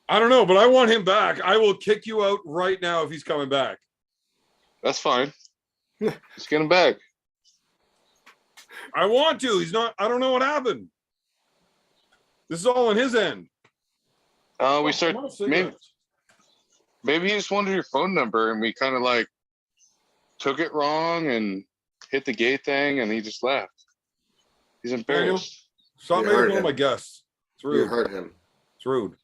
I don't know, but I want him back. I will kick you out right now if he's coming back. That's fine. Let's get him back. I want to. He's not. I don't know what happened. This is all on his end. We start I want a maybe, cigarette. maybe he just wanted your phone number and we kind of like took it wrong and hit the gay thing and he just left. He's embarrassed. Stop You making heard fun of him. my guests. It's You rude. hurt him. It's rude.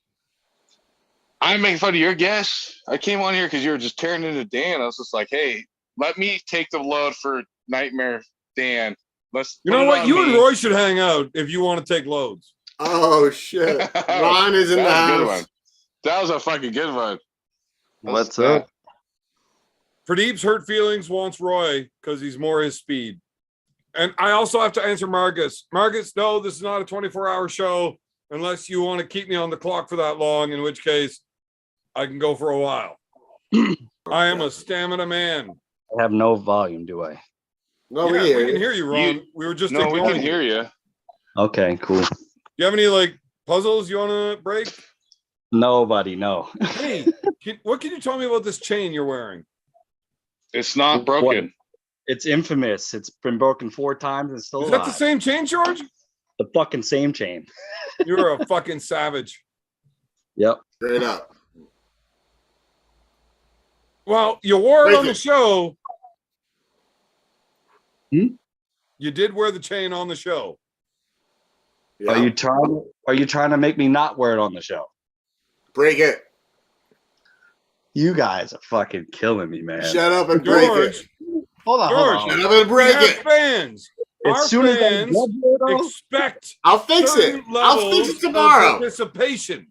I'm making fun of your guess. I came on here because you were just tearing into Dan. I was just like, hey, let me take the load for Nightmare Dan. Let's. You know what? You and Roy should hang out if you want to take loads. Oh shit! Ron is in the That was a good house. one. That was a fucking good one. What's up? Pradeep's hurt feelings wants Roy because he's more his speed. And I also have to answer Marcus. Marcus, no, this is not a 24-hour show unless you want to keep me on the clock for that long, in which case I can go for a while. I am a stamina man. I have no volume, do I? No, Yeah, we we can hear you. hear you, Ron. We were just No, we ignoring can you. hear you. Okay, cool. You have any like puzzles you want to break? Nobody, no. Hey, what can you tell me about this chain you're wearing? It's not broken. It's infamous. It's been broken 4 times and still Is that the alive. same chain, George? The fucking same chain. You're a fucking savage. Yep. Straight up. Well, you wore it Break on the it. show. Hmm? You did wear the chain on the show. Yeah. Are you trying to make me not wear it on the show? Break it. You guys are fucking killing me, man. Shut up and break George, it. Hold on, George, hold Shut on. up and we break have it. fans. Our As soon as I fans get here, though, expect I'll fix it. certain I'll levels fix it of tomorrow. participation.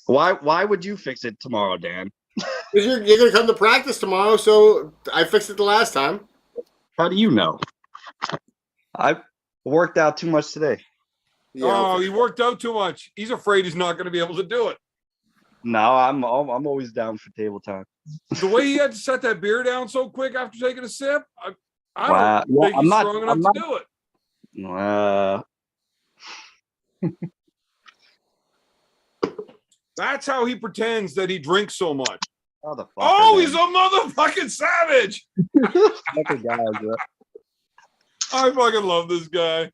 why would you fix it tomorrow, Dan? Because you're gonna come to practice tomorrow, so I fixed it the last time. How do you know? I worked out too much today. Yeah, Oh, okay. he worked out too much. He's afraid he's not going to be able to do it. No, I'm always down for table time. The way he had to set that beer down so quick after taking a sip, I Wow. don't Well, think he's strong enough to do it. That's how he pretends that he drinks so much. Motherfucker, Oh, man. he's a motherfucking savage. Fucking guy, bro. I fucking love this guy.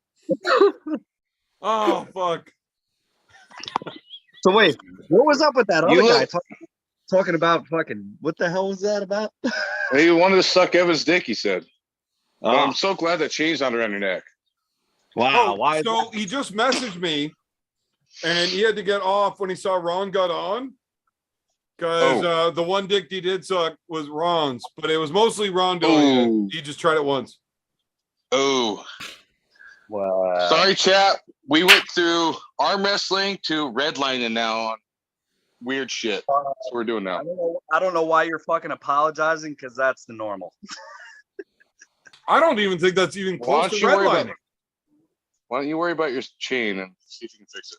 Oh, fuck. So wait, what was up with that You other guy look- talking about fucking? What the hell was that about? He wanted to suck Evan's dick, he said. But Oh, I'm so glad that chain's not around your neck. wow! Oh, Why? is so he just messaged me, and he had to get off when he saw Ron got on, because the one dick he did suck was Ron's, but it was mostly Ron doing it. He just tried it once. Oh, Wow. sorry, chat. We went through arm wrestling to redlining now on weird shit. That's what we're doing now. I don't know why you're fucking apologizing, because that's the normal. I don't even think that's even Why close don't to you worry about redlining. Why don't you worry about your chain and see if you can fix it?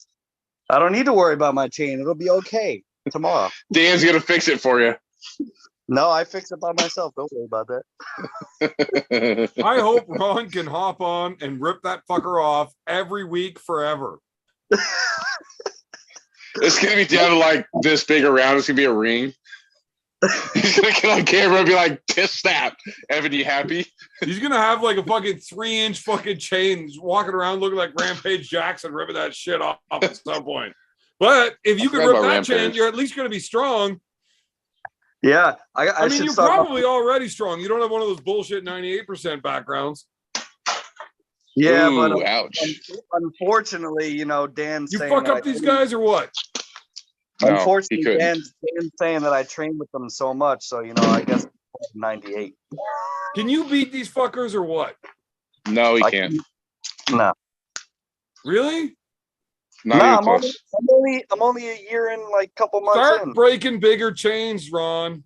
I don't need to worry about my chain. It'll be okay tomorrow. Dan's gonna fix it for you. No, I fix it by myself. Don't worry about that. I hope Ron can hop on and rip that fucker off every week forever. It's gonna be down to like this big around. It's gonna be a ring. He's gonna get on camera and be like, "Piss snap." Evan, you happy? He's gonna have like a fucking 3-inch fucking chain walking around looking like Rampage Jackson ripping that shit off at some point. But if you can forgot rip about that chain, Rampage. you're at least gonna be strong. Yeah, I I mean, should you're start. probably already strong. You don't have one of those bullshit 98% backgrounds. Yeah, Ooh, but ouch. unfortunately, Dan's You saying fuck that up these guys or what? No, he Unfortunately, couldn't. Dan's saying that I train with them so much, so I guess 98. Can you beat these fuckers or what? No, he I can't. No, Really? Not no, even I'm close. only a year and like couple months Start in. breaking bigger chains, Ron.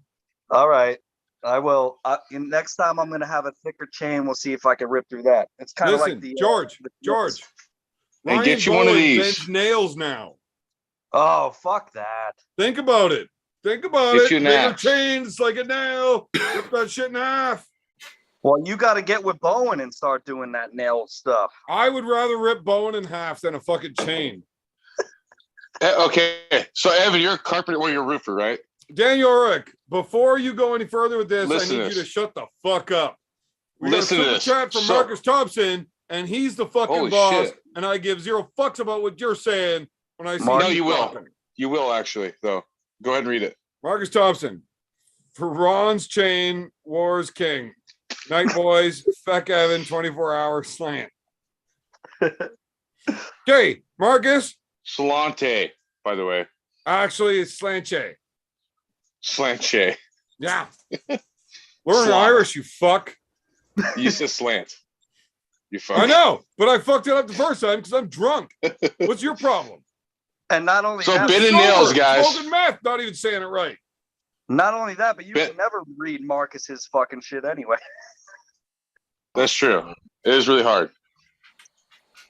All right, I will. Next time I'm gonna have a thicker chain. We'll see if I can rip through that. It's kind of Listen, like the George. And Ryan get you one of Bowen these. bends nails now. Oh, fuck that. Think about it. Think about Get it. you an Bigger axe. chains like a nail. Rip that shit in half. Well, you got to get with Bowen and start doing that nail stuff. I would rather rip Bowen in half than a fucking chain. Okay, so Evan, you're a carpenter or you're a roofer, right? Daniel Ulrich, before you go any further with this, Listen I need to you this. to shut the fuck up. We Listen to got a this. super chat from So- Marcus Thompson, and he's the fucking Holy boss, shit. and I give zero fucks about what you're saying when I see No, you will. talking. You will actually, though. Go ahead and read it. Marcus Thompson, for Ron's chain, War's king. Night boys, feck Evan, 24-hour slant. Okay, Marcus, Salante, by the way. Actually, it's slanche. Slanche. Yeah. Learn Slava. Irish, you fuck. You said slant. You fuck. I know, but I fucked it up the first time because I'm drunk. What's your problem? And not only So that, Ben and Sober, Nails, guys. smoking meth, not even saying it right. not only that, but you Ben- can never read Marcus's fucking shit anyway. That's true. It is really hard.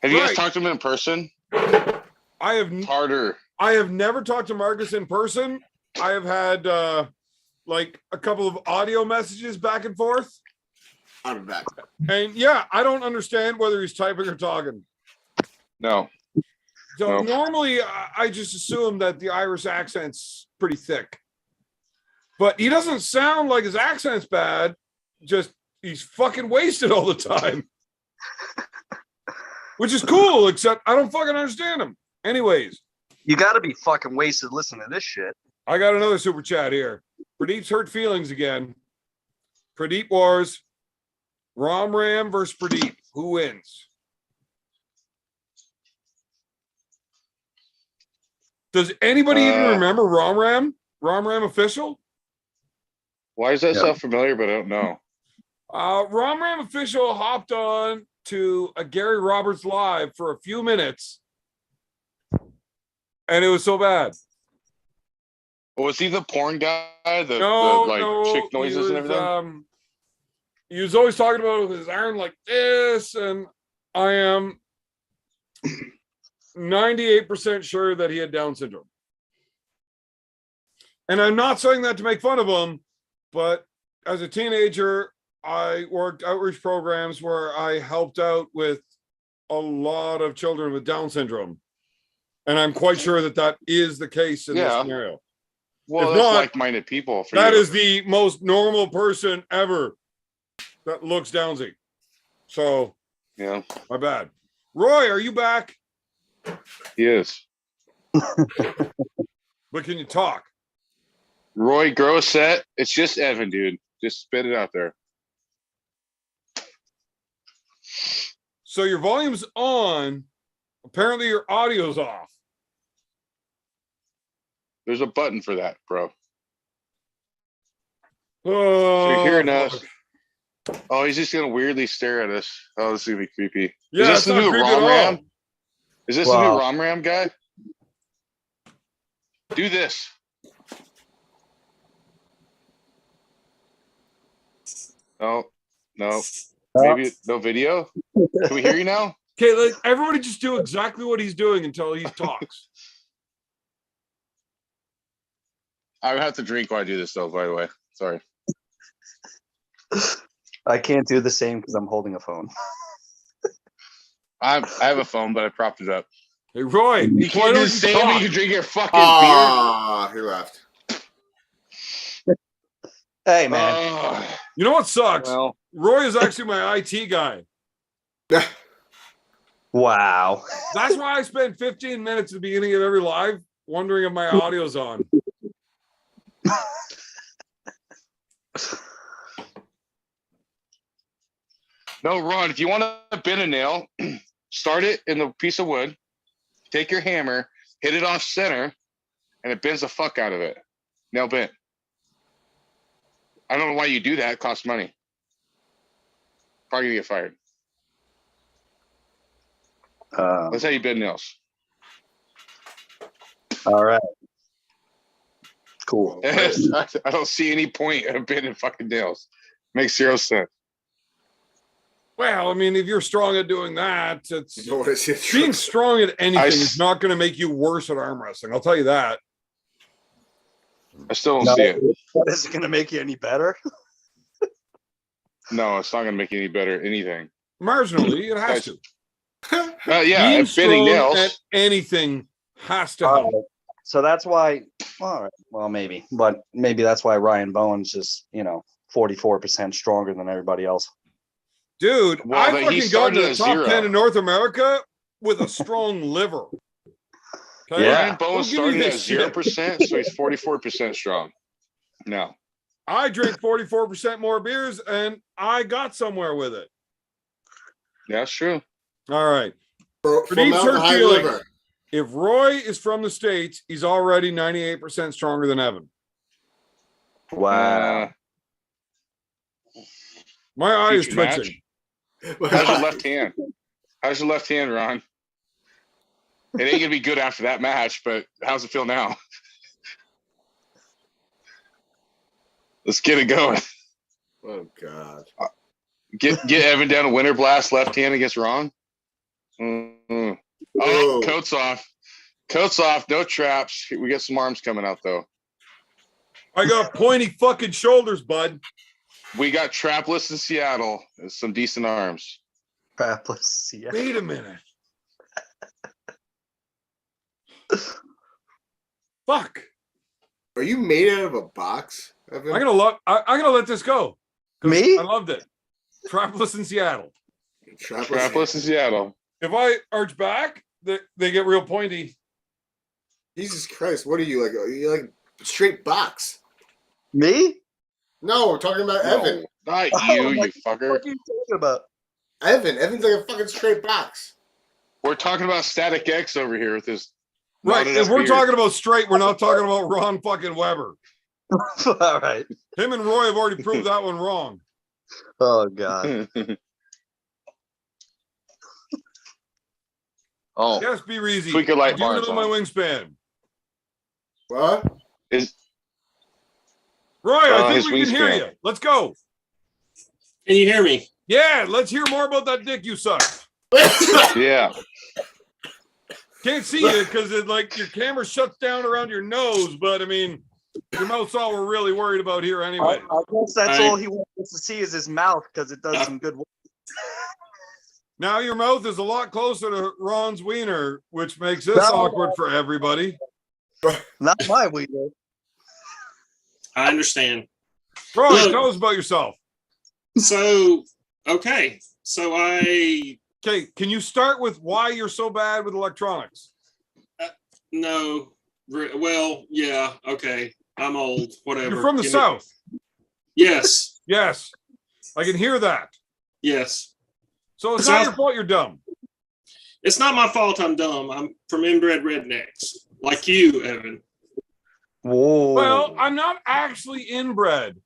Have you guys Right. talked to him in person? I have Harder. I have never talked to Marcus in person. I have had like a couple of audio messages back and forth. I'm back. And yeah, I don't understand whether he's typing or talking. No. So No. normally I just assume that the Irish accent's pretty thick. But he doesn't sound like his accent's bad. Just he's fucking wasted all the time. Which is cool, except I don't fucking understand him. Anyways, You got to be fucking wasted listening to this shit. I got another super chat here. Pradeep's hurt feelings again. Pradeep Wars. Ram Ram versus Pradeep. Who wins? Does anybody even remember Ram Ram? Ram Ram official? Why is that so familiar, but I don't know. Ram Ram official hopped on to a Gary Roberts live for a few minutes, and it was so bad. Was he the porn guy? The No, chick noises and everything? He was always talking about his arm like this, and I am 98% sure that he had Down syndrome. And I'm not saying that to make fun of him, but as a teenager, I worked outreach programs where I helped out with a lot of children with Down syndrome. And I'm quite sure that that is the case in this scenario. Well, If that's not, like-minded people. For that you. is the most normal person ever that looks Downsy. So, yeah, my bad. Roy, are you back? He is. But can you talk? Roy Grosset. It's just Evan, dude. Just spit it out there. So your volume's on. Apparently your audio's off. There's a button for that, bro. Oh, So you're hearing us. Oh, he's just gonna weirdly stare at us. Oh, this is gonna be creepy. Yeah, is this it's the not new creepy at Rom all. Ram? Is this the new Rom Ram guy? Do this. No, no. Maybe no video. Can we hear you now? Okay, like everybody just do exactly what he's doing until he talks. I would have to drink while I do this, though. By the way, sorry. I can't do the same because I'm holding a phone. I have a phone, but I propped it up. Hey, Roy, You why can't do don't the you same talk? when you drink your fucking He left. Hey, beer. man. You know what sucks? Well, Roy is actually my IT guy. Wow. That's why I spend 15 minutes at the beginning of every live wondering if my audio's on. no, Ron. If you want to bend a nail, start it in the piece of wood. Take your hammer, hit it off center, and it bends the fuck out of it. Nail bent. I don't know why you do that. It costs money. Probably gonna get fired. That's how you bend nails. All right. Cool. I don't see any point of bending fucking nails. Makes zero sense. Well, I mean, if you're strong at doing that, it's What is it? being strong at anything I is not going to make you worse at arm wrestling. I'll tell you that. I still don't see it. Is it going to make you any better? No, it's not gonna make you any better. Anything. Marginally, it has to. Yeah, Being and bending strong nails. at anything has to All help. right. So that's why, all right, well, maybe, but maybe that's why Ryan Bowen's just, 44% stronger than everybody else. Dude, Well, I but he fucking got started into the at top 0. 10 in North America with a strong liver. Okay? Yeah. Ryan Bowen Don't give me started at this shit. 0%, so he's 44% strong. No. I drink 44% more beers and I got somewhere with it. That's true. All right. For Pradeep's hurt high feelings. liver. If Roy is from the States, he's already 98% stronger than Evan. Wow. My eye is Future match? twitching. How's your left hand? How's your left hand, Ron? It ain't gonna be good after that match, but how's it feel now? Let's get it going. Oh God. Get Evan down a winter blast left hand against Ron. Mm-hmm. Oh, coats off. Coats off. No traps. We got some arms coming out though. I got pointy fucking shoulders, bud. We got trapless in Seattle. Some decent arms. Trapless. Yeah. Wait a minute. Fuck. Are you made out of a box? Evan? I'm gonna let this go. 'Cause Me? I loved it. Trapless in Seattle. Trapless in Seattle. If I arch back, they get real pointy. Jesus Christ! What are you like? Are you like straight box? Me? No, we're talking about No, Evan. not Oh, you, my you fucker. What are you talking about? Evan's like a fucking straight box. We're talking about Static X over here with this. Right. knotted If up we're beard. talking about straight, we're not talking about Ron fucking Weber. All right. Him and Roy have already proved that one wrong. Oh God. Oh, Yes, be easy. Tweak your light I do bars know my on. wingspan. What? is Roy, I his think we can hear wingspan. you. Let's go. Can you hear me? Yeah, let's hear more about that dick you suck. Yeah. Can't see you because it like your camera shuts down around your nose, but I mean, your mouth's all we're really worried about here anyway. I guess that's I- all he wants to see is his mouth because it does some good work. Now your mouth is a lot closer to Ron's wiener, which makes this No. awkward for everybody. Not my wiener. I understand. Roy, Look. tell us about yourself. So, okay. So Okay, can you start with why you're so bad with electronics? no, well, yeah, okay. I'm old, whatever. You're from the Give me- South. Yes, Yes, I can hear that. yes. So it's So- not your fault you're dumb. It's not my fault I'm dumb. I'm from inbred rednecks, like you, Evan. Whoa. Well, I'm not actually inbred.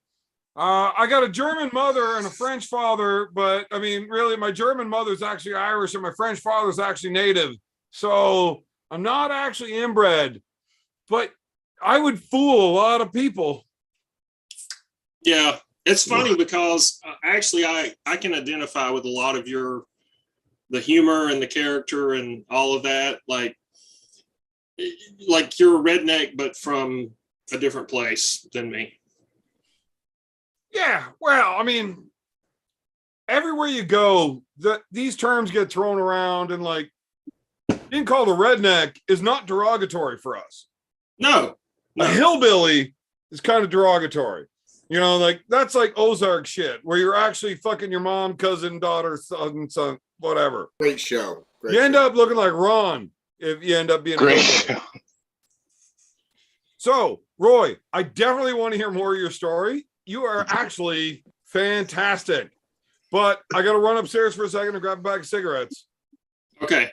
I got a German mother and a French father, but I mean, really, my German mother's actually Irish and my French father's actually native. So I'm not actually inbred, but I would fool a lot of people. Yeah, it's funny because actually I can identify with a lot of the humor and the character and all of that. Like you're a redneck, but from a different place than me. Yeah, well, I mean, everywhere you go, these terms get thrown around, and like being called a redneck is not derogatory for us. No, A hillbilly is kind of derogatory. You know, like that's like Ozark shit, where you're actually fucking your mom, cousin, daughter, son, whatever. Great show. Great You end show. up looking like Ron if you end up being a Great. hillbilly. So, Roy, I definitely want to hear more of your story. You are actually fantastic. But I got to run upstairs for a second to grab a bag of cigarettes. okay.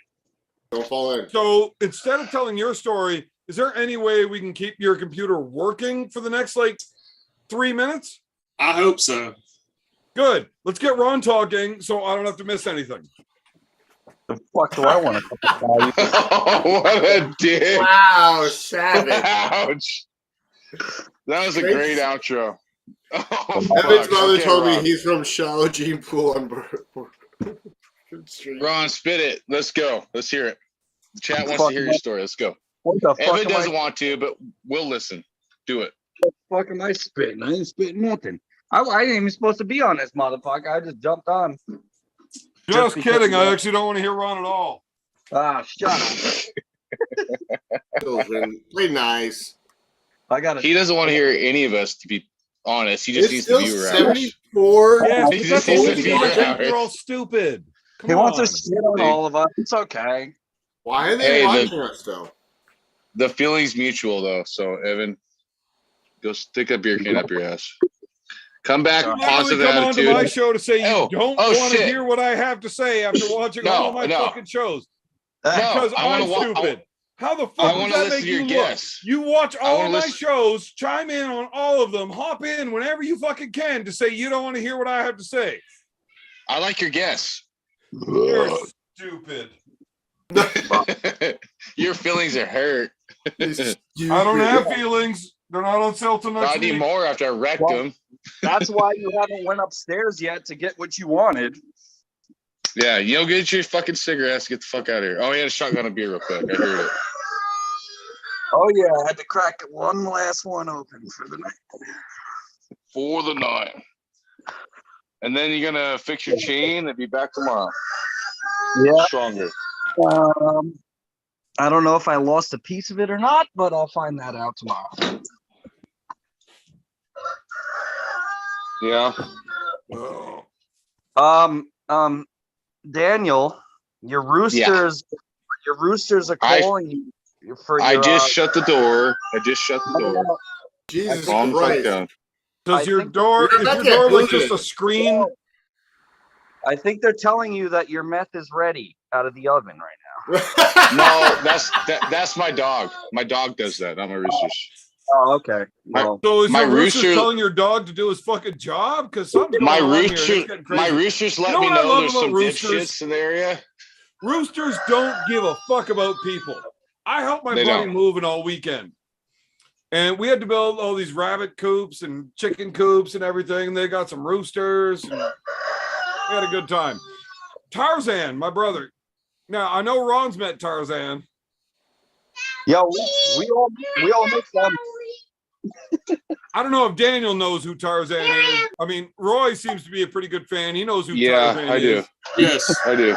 Don't fall in. So instead of telling your story, is there any way we can keep your computer working for the next like 3 minutes? I hope so. Good. Let's get Ron talking so I don't have to miss anything. The fuck do I want to talk about? Oh, what a dick. Wow, savage. Ouch. That was a great outro. Oh, Evan's fuck. mother Okay, told me Ron. he's from Shallow Gene Pool on Street. Ron, spit it. Let's go. Let's hear it. The chat wants to hear your story. Let's go. What the fuck Evan am doesn't want to, but we'll listen. Do it. fuck am I spitting? I ain't spitting nothing. I ain't even supposed to be on this motherfucker. I just jumped on. Just because kidding. you I know- actually don't want to hear Ron at all. Ah, shut up. Children, play nice. I got He doesn't want to hear any of us, to be honest. He just It's needs the still viewer hours. 74. Yes, He but just that's needs only to because I figure think out. we're all stupid. Come He wants on. to shit on all of us. It's okay. Why are they Hey, watching us though? The feeling's mutual, though. So, Evan, go stick a beer can up your ass. Come back, You literally positive come on to my attitude. show to say you Oh, don't oh, want to shit. hear what I have to say after watching all of my No. fucking shows No, because I wanna I'm wa- stupid. How the I fuck does want to that listen make to your you look? guess. You watch all wanna of my listen- shows, chime in on all of them, hop in whenever you fucking can to say you don't want to hear what I have to say. I like your guess. You're stupid. Your feelings are hurt. I don't have feelings. They're not on sale till next Not week. anymore after I wrecked Well- them. That's why you haven't went upstairs yet to get what you wanted. Yeah, you know, get your fucking cigarettes. Get the fuck out of here. Oh, he had a shotgun of beer real quick. I heard it. Oh yeah, I had to crack one last one open for the night. For the night. And then you're gonna fix your chain and be back tomorrow. Yeah. Stronger. I don't know if I lost a piece of it or not, but I'll find that out tomorrow. Yeah. Daniel, your roosters are calling you for your. I just shut the door. I just shut the door. Jesus Calm the fuck Christ. down. Does I your think- door, You're if not your getting door was booted. just a screen, I think they're telling you that your meth is ready out of the oven right now. No, that's my dog. My dog does that, not my roosters. Oh, okay. Well, so is My your rooster rooster- telling your dog to do his fucking job? Because something's My going on here. and rooster, it's getting crazy. my roosters let You know me what I know love there's about some roosters? dipshits in the area. Roosters don't give a fuck about people. I helped my They buddy don't. moving all weekend. And we had to build all these rabbit coops and chicken coops and everything. They got some roosters. And we had a good time. Tarzan, my brother. Now, I know Ron's met Tarzan. yeah, we all make them. I don't know if Daniel knows who Tarzan is. I mean, Roy seems to be a pretty good fan. He knows who Yeah, Tarzan I do. is. Yes. I do.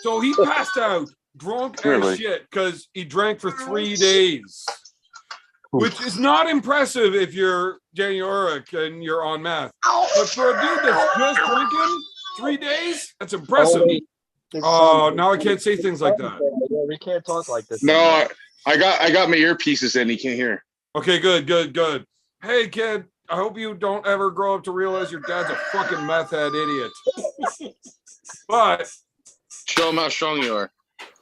So he passed out drunk as Really? shit because he drank for 3 days, which is not impressive if you're Daniel Urich and you're on meth. But for a dude that's just drinking 3 days, that's impressive. Oh, now I can't say things like that. We can't talk like this. No, I got my earpieces in. You can't hear. Okay, good. Hey, kid, I hope you don't ever grow up to realize your dad's a fucking meth head idiot. But Show them how strong you are.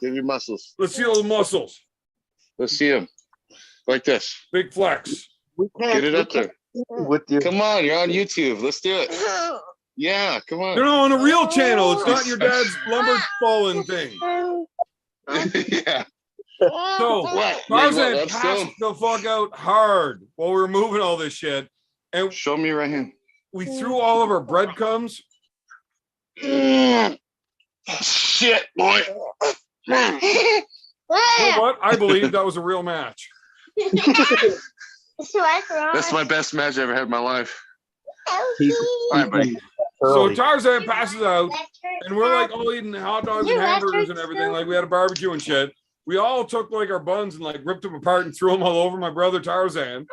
Give your muscles. let's see those muscles. Let's see them. Like this. Big flex. Get it up there. with your. Come on, you're on YouTube. Let's do it. Yeah, come on. No, on a real channel. It's not your dad's lumber fallen thing. Yeah. So What? Tarzan Let's passed go. the fuck out hard while we were moving all this shit. And Show me your right hand. we threw all of our breadcrumbs. Shit, boy. You know what? I believe that was a real match. That's my best match I ever had in my life. He's All right, buddy. So early. Tarzan passes out, and we're like all eating hot dogs and hamburgers and everything. Like we had a barbecue and shit. We all took like our buns and like ripped them apart and threw them all over my brother Tarzan.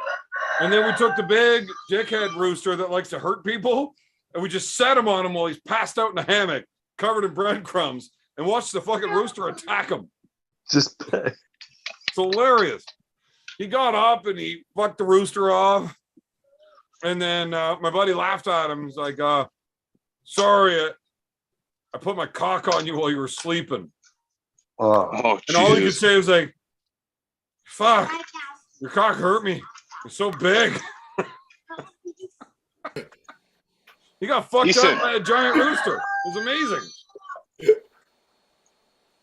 And then we took the big dickhead rooster that likes to hurt people, and we just set him on him while he's passed out in a hammock, covered in breadcrumbs, and watched the fucking rooster attack him. Just It's hilarious. He got up and he fucked the rooster off. And then my buddy laughed at him. He's like, sorry, I put my cock on you while you were sleeping. Oh, And all he could Jesus. say was like, fuck, your cock hurt me. It's so big. He got fucked He up said- by a giant rooster. It was amazing.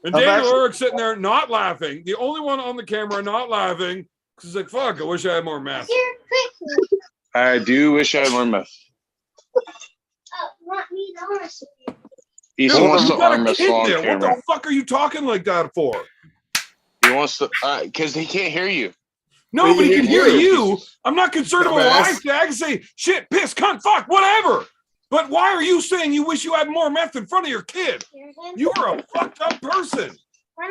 And I've Daniel actually- Urich sitting there not laughing. The only one on the camera not laughing because he's like, fuck, I wish I had more meth. I do wish I had more meth. He Dude, wants you to got arm a wrestle kid on there. What camera. the fuck are you talking like that for? He wants to, because he can't hear you. No, but he can hear you. you. I'm not concerned about what I Dumbass. say. I can say shit, piss, cunt, fuck, whatever. But why are you saying you wish you had more meth in front of your kid? You are a fucked up person.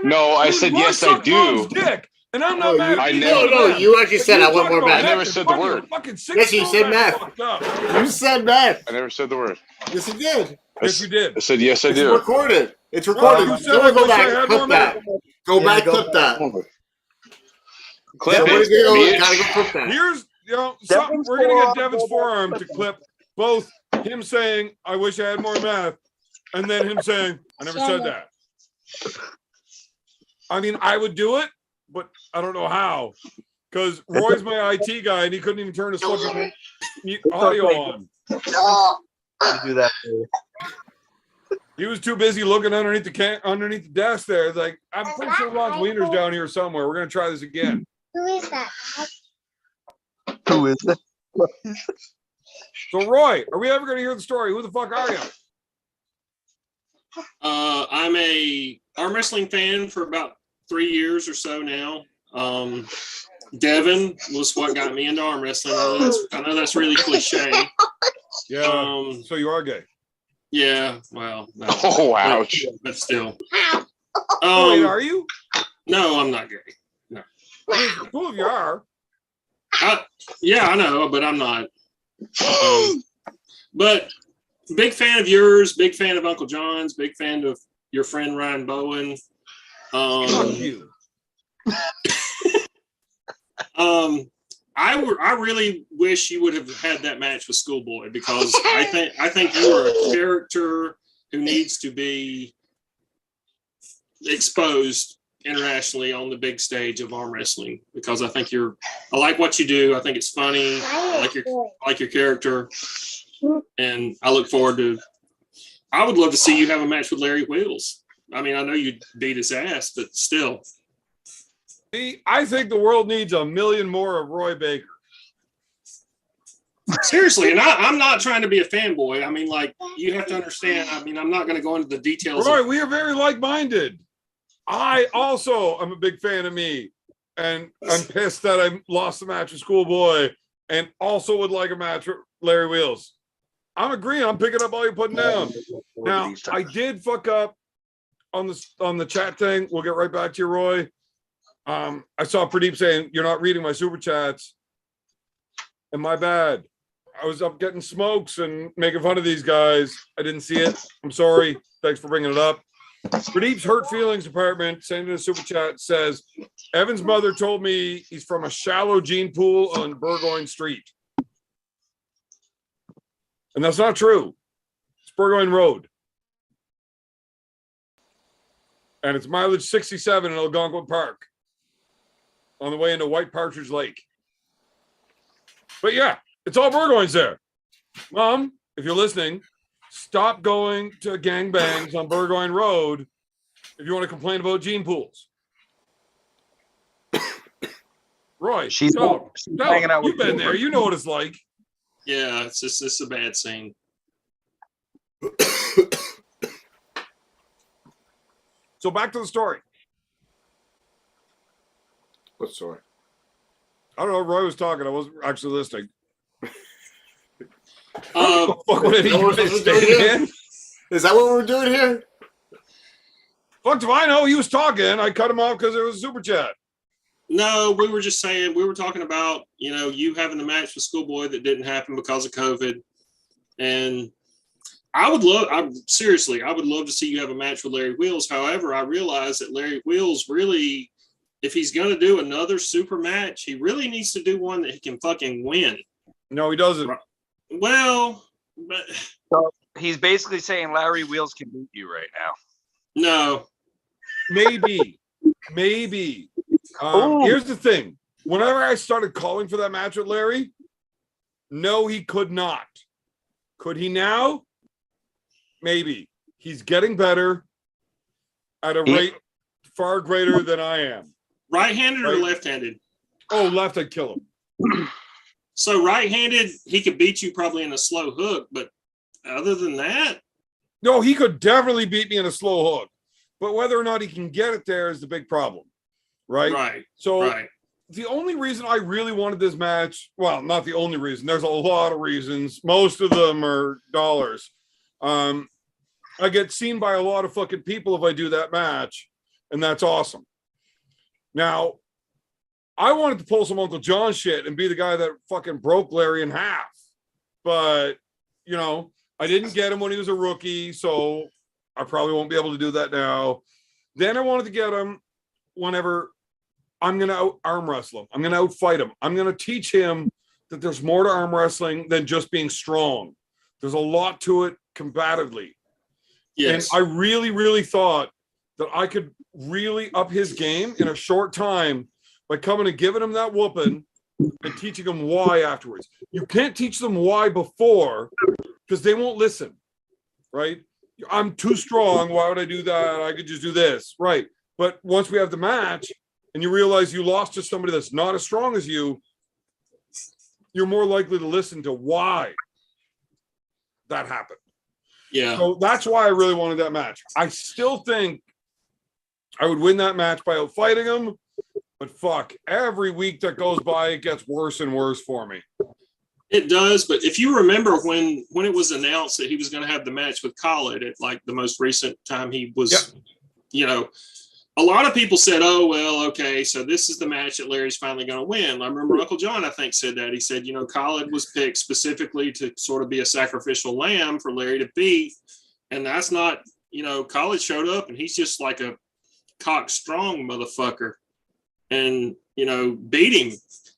No, I Dude, said, you wanna yes, I suck do. mom's dick, and I'm not No, mad you- at I you. never- No, you actually If said you I want talk more about meth. I never meth in said the front of your word. fucking Yes, you 6-year-old, said that's meth. fucked up. You said that. I never said the word. Yes, you did. Yes, you did. I said, yes, I It's do. recorded. It's No, recorded. you said Someone I go wish I back. had Clip more that. meth. Go Yeah, back. go Clip back. that. Clip Somebody's it, gonna bitch. gotta go clip that. Here's, something, Devin's we're gonna get forearm, Devin's go back, forearm clip to it. clip both him saying, I wish I had more meth, and then him saying, I never said that. I mean, I would do it, but I don't know how. Because Roy's my IT guy, and he couldn't even turn his fucking audio on. Do that. He was too busy looking underneath the desk there. It's like, I'm pretty sure Ron's Wiener's down here somewhere. We're gonna try this again. Who is that? Who is that? So Roy, are we ever gonna hear the story? Who the fuck are you? I'm a arm wrestling fan for about 3 years or so now. Devin was what got me into arm wrestling. I know that's really cliche. Yeah. So you are gay. Yeah. Well. No, Oh, ouch. But still. Wait, are you? No, I'm not gay. No. Cool if you are. Yeah, I know, but I'm not. But big fan of yours. Big fan of Uncle John's. Big fan of your friend Ryan Bowen. Fuck you. I really wish you would have had that match with Schoolboy, because I think you are a character who needs to be exposed internationally on the big stage of arm wrestling, because I like what you do. I think it's funny. I like your character, and I look forward to. I would love to see you have a match with Larry Wheels. I mean, I know you'd beat his ass, but still. See, I think the world needs a million more of Roy Baker. Seriously, and I'm not trying to be a fanboy. I mean, like, you have to understand. I mean, I'm not going to go into the details. Roy, we are very like-minded. I also am a big fan of me, and I'm pissed that I lost the match with Schoolboy, and also would like a match with Larry Wheels. I'm agreeing. I'm picking up all you're putting down. Now, I did fuck up on the chat thing. We'll get right back to you, Roy. I saw Pradeep saying you're not reading my super chats, and my bad. I was up getting smokes and making fun of these guys. I didn't see it. I'm sorry. Thanks for bringing it up. Pradeep's hurt feelings department, sending in a super chat, says Evan's mother told me he's from a shallow gene pool on Burgoyne Street, and that's not true. It's Burgoyne Road, and it's mileage 67 in Algonquin Park, on the way into White Partridge Lake. But yeah, it's all Burgoynes there. Mom, if you're listening, stop going to gangbangs on Burgoyne Road if you want to complain about gene pools. Roy, She's hanging out with you've been there. You know what it's like. Yeah, it's a bad scene. So back to the story. What story? I don't know. Roy was talking. I wasn't actually listening. Is that what we're doing here? Fuck if I know. He was talking. I cut him off because it was a super chat. No, we were just saying, we were talking about, you having the match with Schoolboy that didn't happen because of COVID. And I would love to see you have a match with Larry Wheels. However, I realize that Larry Wheels really, if he's going to do another super match, he really needs to do one that he can fucking win. No, he doesn't. Well, but So he's basically saying Larry Wheels can beat you right now. no. Maybe. Here's the thing. Whenever I started calling for that match with Larry, no, he could not. Could he now? Maybe. He's getting better at a rate far greater than I am. Right-handed or left-handed? Oh, left, I'd kill him. So right-handed, he could beat you probably in a slow hook, but other than that, No, he could definitely beat me in a slow hook. But whether or not he can get it there is the big problem. Right? So the only reason I really wanted this match, well, not the only reason. There's a lot of reasons. Most of them are dollars. I get seen by a lot of fucking people if I do that match, and that's awesome. Now, I wanted to pull some Uncle John shit and be the guy that fucking broke Larry in half. But, I didn't get him when he was a rookie, so I probably won't be able to do that now. Then I wanted to get him whenever I'm going to arm wrestle him. I'm going to outfight him. I'm going to teach him that there's more to arm wrestling than just being strong. There's a lot to it combatively. yes. And I really, really thought that I could really up his game in a short time by coming and giving him that whooping and teaching him why afterwards. You can't teach them why before because they won't listen, right? I'm too strong. Why would I do that? I could just do this, right? But once we have the match and you realize you lost to somebody that's not as strong as you, you're more likely to listen to why that happened. Yeah. So that's why I really wanted that match. I still think I would win that match by outfighting him, but fuck, every week that goes by, it gets worse and worse for me. It does, but if you remember when it was announced that he was going to have the match with Khaled at like the most recent time he was, you know, a lot of people said, oh, well, okay, so this is the match that Larry's finally going to win. I remember Uncle John, I think, said that. He said, you know, Khaled was picked specifically to sort of be a sacrificial lamb for Larry to beat. And that's not, you know, Khaled showed up and he's just like a cock strong motherfucker and, you know, beat him.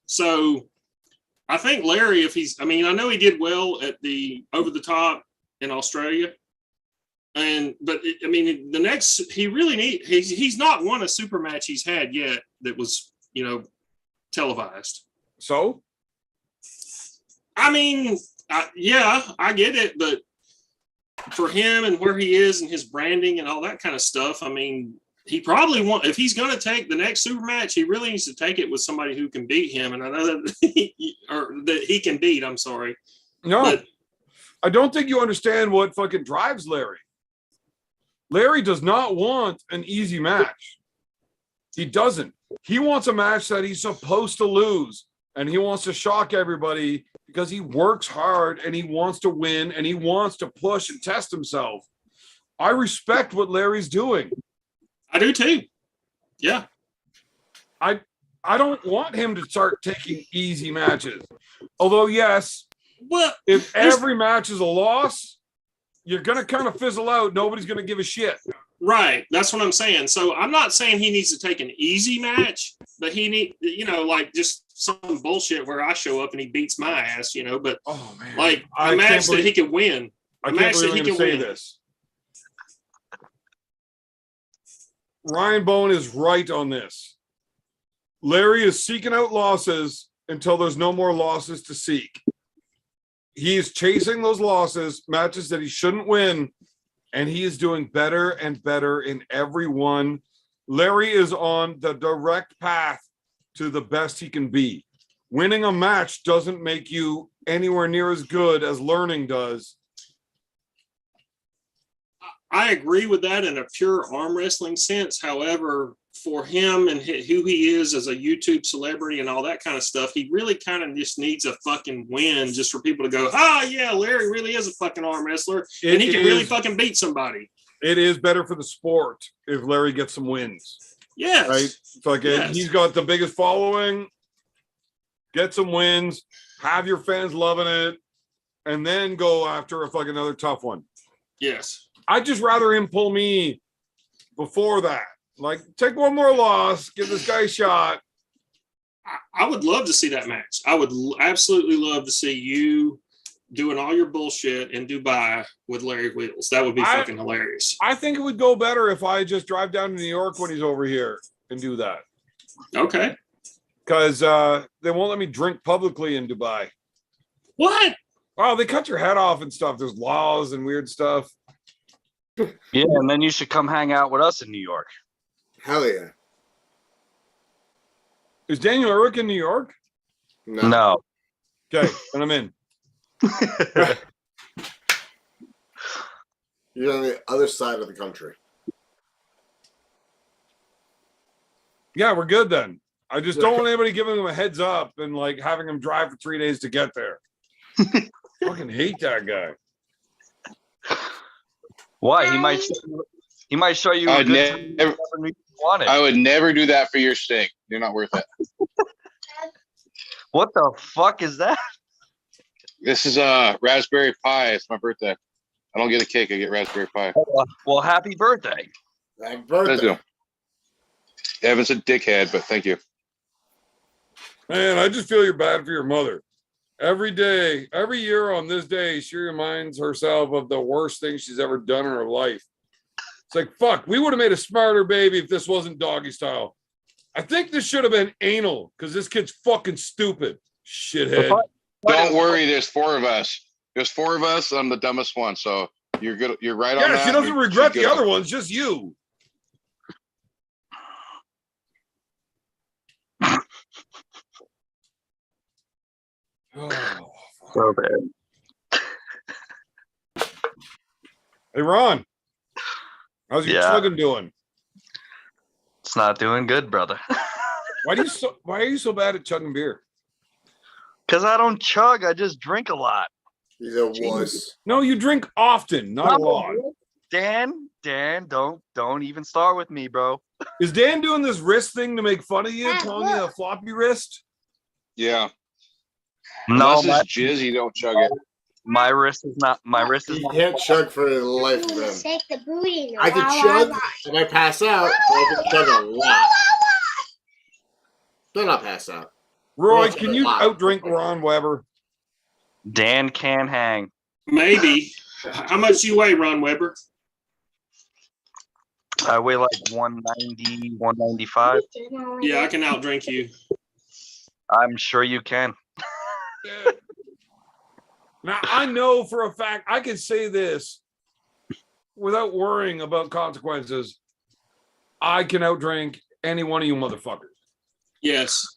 So I think Larry, if he's, I mean, I know he did well at the over the top in Australia. But I mean, the next, he really he's not won a super match he's had yet that was, you know, televised. So? I mean, yeah, I get it. But for him and where he is and his branding and all that kind of stuff, I mean, he probably if he's going to take the next super match, he really needs to take it with somebody who can beat him. And I know that, that he can beat, I'm sorry. No, but I don't think you understand what fucking drives Larry. Larry does not want an easy match. He doesn't. He wants a match that he's supposed to lose. And he wants to shock everybody because he works hard and he wants to win and he wants to push and test himself. I respect what Larry's doing. I do too. Yeah. I don't want him to start taking easy matches. Although, yes, well, if every match is a loss, you're going to kind of fizzle out. Nobody's going to give a shit. Right. That's what I'm saying. So I'm not saying he needs to take an easy match, but he you know, like just some bullshit where I show up and he beats my ass, you know, but like a match that he can win. I can't believe I'm going to say this. Ryan Bowen is right on this. Larry is seeking out losses until there's no more losses to seek. He is chasing those losses, matches that he shouldn't win, and he is doing better and better in every one. Larry is on the direct path to the best he can be. Winning a match doesn't make you anywhere near as good as learning does. I agree with that in a pure arm wrestling sense. However, for him and who he is as a YouTube celebrity and all that kind of stuff, he really kind of just needs a fucking win just for people to go, yeah, Larry really is a fucking arm wrestler and he can really fucking beat somebody. It is better for the sport if Larry gets some wins. Yes. Right? Fucking, he's got the biggest following. Get some wins. Have your fans loving it. And then go after a fucking another tough one. Yes. I'd just rather him pull me before that. Like, take one more loss, give this guy a shot. I would love to see that match. I would absolutely love to see you doing all your bullshit in Dubai with Larry Wheels. That would be fucking hilarious. I think it would go better if I just drive down to New York when he's over here and do that. Okay. Because they won't let me drink publicly in Dubai. What? Oh, they cut your head off and stuff. There's laws and weird stuff. Yeah, and then you should come hang out with us in New York. Hell yeah. Is Daniel Eric in New York? No. Okay, and I'm in. You're on the other side of the country. Yeah, we're good then. I just don't want anybody giving him a heads up and like having him drive for 3 days to get there. Fucking hate that guy. Why? He might show you. I would never do that for your steak. You're not worth it. What the fuck is that? This is raspberry pie. It's my birthday. I don't get a cake. I get raspberry pie. Well, happy birthday. Happy birthday. Thank you. Evan's a dickhead, but thank you. Man, I just feel you're bad for your mother. Every day, every year on this day, she reminds herself of the worst thing she's ever done in her life. It's like, fuck, we would have made a smarter baby if this wasn't doggy style. I think this should have been anal because this kid's fucking stupid. Shithead. Don't worry, there's 4 of us. There's 4 of us. I'm the dumbest one, so you're good. You're right on Yeah, that. she doesn't You're regret good. the other ones, just you. Oh. So bad. Hey, Ron. How's your Yeah. chugging doing? It's not doing good, brother. Why are you so bad at chugging beer? Because I don't chug. I just drink a lot. He's a wuss. No, you drink often, not a lot. Dan, don't even start with me, bro. Is Dan doing this wrist thing to make fun of you, calling you a floppy wrist? Yeah. No, Unless it's jizz, you don't chug it. my wrist is not. My wrist is He not. can't chug for the life of him. I can chug and I pass out, but I can chug a lot. Then I'll pass out. Roy, can you outdrink Ron Weber? Dan can hang. Maybe. How much do you weigh, Ron Weber? I weigh like 190, 195. Yeah, I can outdrink you. I'm sure you can. Now, I know for a fact, I can say this without worrying about consequences. I can outdrink any one of you motherfuckers. Yes.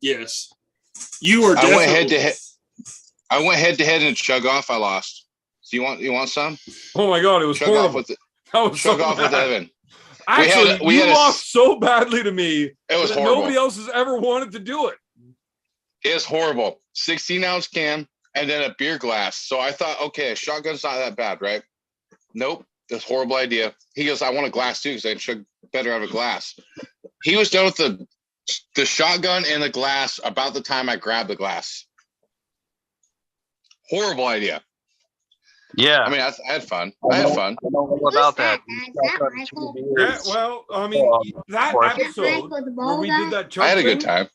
Yes. You are I definitely. went head to head in Chug Off. I lost. So you want some? Oh my God, it was Chug horrible. Off with That was Chug so Off with bad. Evan. Actually, we you had a- lost so badly to me It was that horrible. nobody else has ever wanted to do it. It's horrible. 16-ounce can and then a beer glass. So I thought, okay, a shotgun's not that bad, right? Nope. That's a horrible idea. He goes, I want a glass too because I can chug better out of a glass. He was done with the shotgun and the glass about the time I grabbed the glass. Horrible idea. Yeah. I mean, I had fun. I had fun. I know all about that. Yeah, well, I mean, that episode where we did that chug I had a good thing time.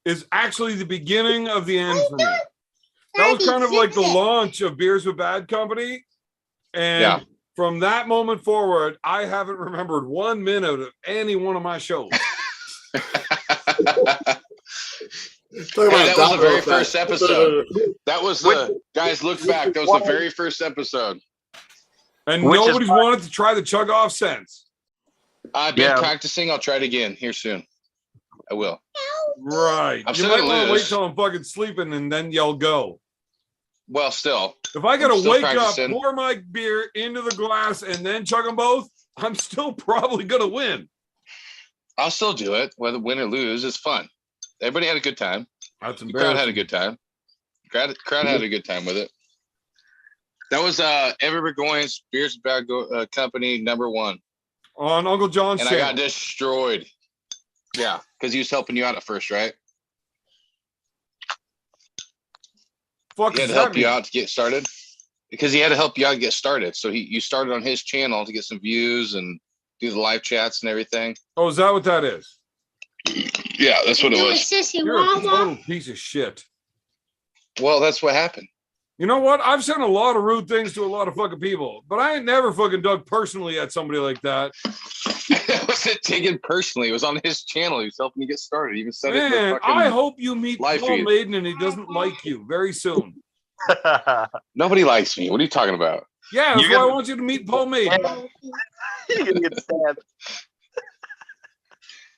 is actually the beginning of the end for me. That was kind of like the launch of Beers with Bad Company. And Yeah. from that moment forward, I haven't remembered 1 minute of any one of my shows. That was the very first episode. That was guys, look back. That was the very first episode. And Which is nobody's why- wanted to try the chug off since. I've been Yeah. practicing. I'll try it again here soon. I will. Right. I'm You still might gonna want to wait lose. till I'm fucking sleeping and then you'll go. Well, still. If I gotta I'm still wake practicing. up, pour my beer into the glass, and then chug them both, I'm still probably gonna win. I'll still do it, whether win or lose. It's fun. Everybody had a good time. That's The crowd had a good time. Crowd had a good time with it. That was Ever Burgoyne's Beers Bad Company #1. On Uncle John's And I channel. got destroyed. Yeah, because he was helping you out at first, right? Fuck He had does to that help you mean? out to get started. Because he had to help you out to get started. So you started on his channel to get some views and do the live chats and everything. Oh, is that what that is? Yeah, that's what it was. You're a total piece of shit. Well, that's what happened. You know what? I've said a lot of rude things to a lot of fucking people, but I ain't never fucking dug personally at somebody like that. It wasn't taken personally. It was on his channel. He was helping you get started. He even said it. in the Man, fucking I hope you meet live Paul feed. Maiden and he doesn't like you very soon. Nobody likes me. What are you talking about? Yeah, that's You're why I gonna- want you to meet Paul Maiden. You're gonna get stabbed.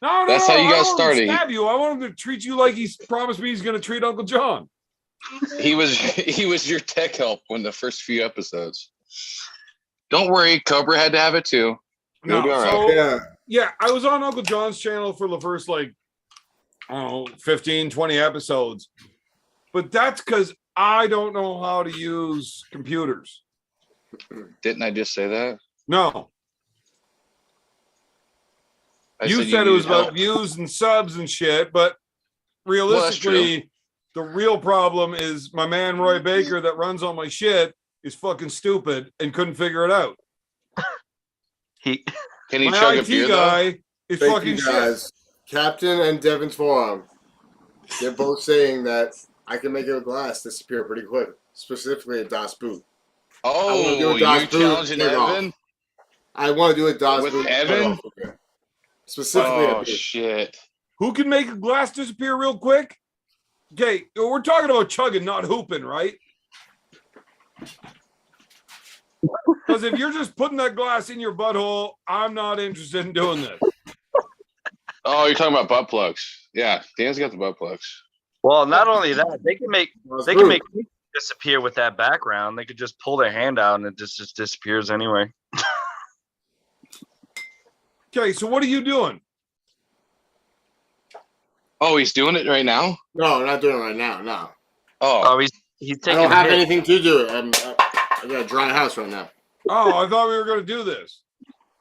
No, That's how you I got don't want him to started. Stab you. I want him to treat you like he's promised me he's going to treat Uncle John. He was your tech help in the first few episodes. Don't worry, Cobra had to have it too. You'll No, be all right. so, Yeah. yeah, I was on Uncle John's channel for the first, like, I don't know, 15, 20 episodes. But that's because I don't know how to use computers. Didn't I just say that? No. I You you said it was needed about help. views and subs and shit, but that's realistically, the real problem is my man Roy Baker that runs all my shit is fucking stupid and couldn't figure it out. He Can you My chug a IT beer though? guy is Thank fucking you shit. guys. Captain and Devon's forum. They're both saying that I can make a glass disappear pretty quick, specifically a Das Boot. I wanna do Oh, a Das you Boot challenging Chug Off. Evan? I want to do a DOS With boot Evan? specifically. Oh shit! Who can make a glass disappear real quick? Okay, we're talking about chugging, not hooping, right? Because if you're just putting that glass in your butthole, I'm not interested in doing this. Oh, you're talking about butt plugs. Yeah, Dan's got the butt plugs. Well, not only that, they can make people disappear with that background. They could just pull their hand out and it just disappears anyway. Okay, so what are you doing? Oh, he's doing it right now? No, I'm not doing it right now. No. Oh, he's I taking. don't have hits. anything to do. I got a dry house right now. Oh, I thought we were going to do this.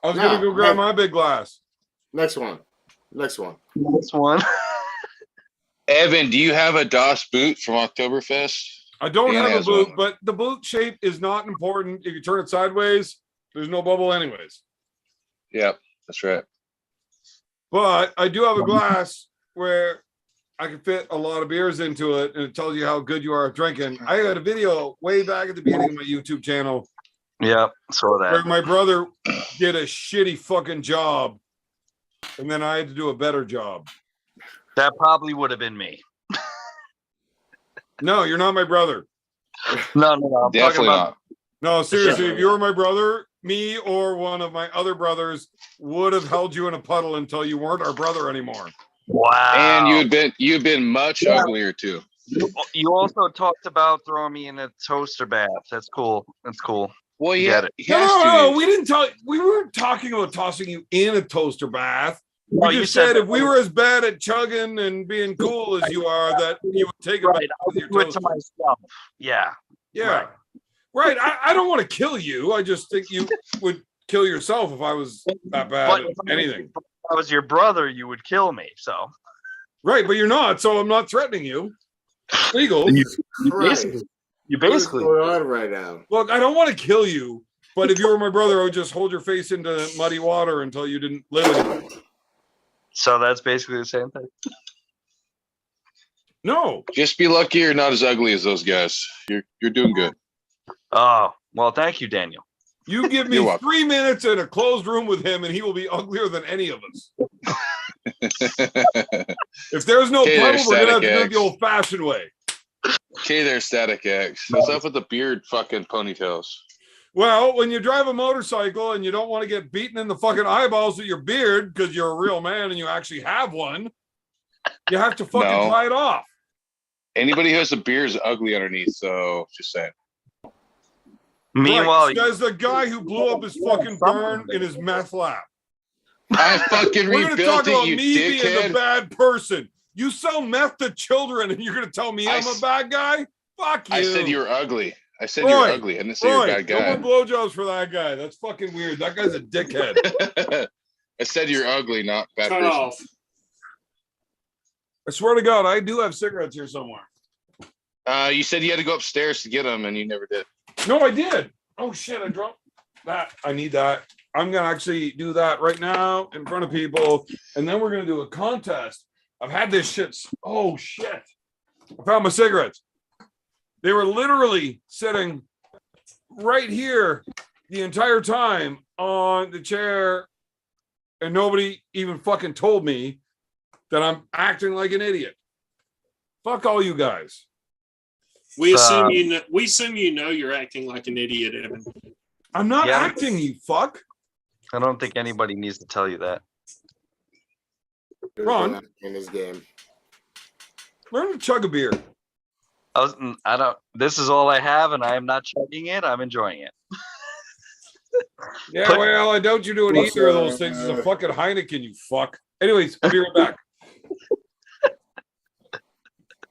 I was No, going to go grab no. my big glass. Next one. Next one. This one. Evan, do you have a DOS boot from Oktoberfest? I don't Dan have a has boot, one. but the boot shape is not important. If you turn it sideways, there's no bubble anyways. Yep, that's right. But I do have a glass where I can fit a lot of beers into it, and it tells you how good you are at drinking. I had a video way back at the beginning of my YouTube channel Yeah, saw where that. my brother did a shitty fucking job, and then I had to do a better job. That probably would have been me. No, you're not my brother. No. I'm talking Definitely about. not. No, seriously, if you were my brother, me or one of my other brothers would have held you in a puddle until you weren't our brother anymore. Wow. And you'd been much uglier too. You also talked about throwing me in a toaster bath. That's cool. That's cool. Well, Get yeah, it. he has No, to. we didn't talk. We weren't talking about tossing you in a toaster bath. No, We you just said that- if we were as bad at chugging and being cool as you are, that you would take it right, back I with would your do it toaster. to myself. Yeah. Yeah, right. I don't want to kill you. I just think you would kill yourself if I was that bad But at if anything. I was your brother, you would kill me. So Right, but you're not, so I'm not threatening you. It's legal. you Right. basically What is going on right now? Look, I don't want to kill you, but if you were my brother, I would just hold your face into muddy water until you didn't live anymore. So that's basically the same thing. No. Just be lucky you're not as ugly as those guys. You're doing good. Oh, well, thank you, Daniel. You give me You're welcome. 3 minutes in a closed room with him, and he will be uglier than any of us. If there's no Okay, puddle, there's we're gonna have to Static do it the X. old-fashioned way. Okay, there, Static X. What's up with the beard fucking ponytails? Well, when you drive a motorcycle and you don't want to get beaten in the fucking eyeballs with your beard because you're a real man and you actually have one, you have to fucking No. tie it off. Anybody who has a beard is ugly underneath, so just saying. Meanwhile, Right, says the guy who blew up his fucking barn in his meth lab. I fucking We're going to talk rebuilt it, about you me being the dickhead. bad person. You sell meth to children and you're going to tell me I'm a bad guy? Fuck you. I said you were ugly. I said you were ugly. I didn't say you're a bad No guy. more blowjobs for that guy. That's fucking weird. That guy's a dickhead. I said you're ugly, not bad Cut person. off. I swear to God, I do have cigarettes here somewhere. You said you had to go upstairs to get them, and you never did. No, I did. Oh shit, I dropped that. I need that. I'm gonna actually do that right now in front of people, and then we're gonna do a contest. I've had this shit. Oh shit! I found my cigarettes. They were literally sitting right here the entire time on the chair, and nobody even fucking told me that I'm acting like an idiot. Fuck all you guys. We assume we assume you know you're acting like an idiot, Evan. I'm not Yeah. acting, you fuck. I don't think anybody needs to tell you that. Ron. In this game. Learn to chug a beer. This is all I have, and I am not chugging it. I'm enjoying it. Yeah, well, I doubt you're doing either of those things. It's a fucking Heineken, you fuck. Anyways, I'll be right back.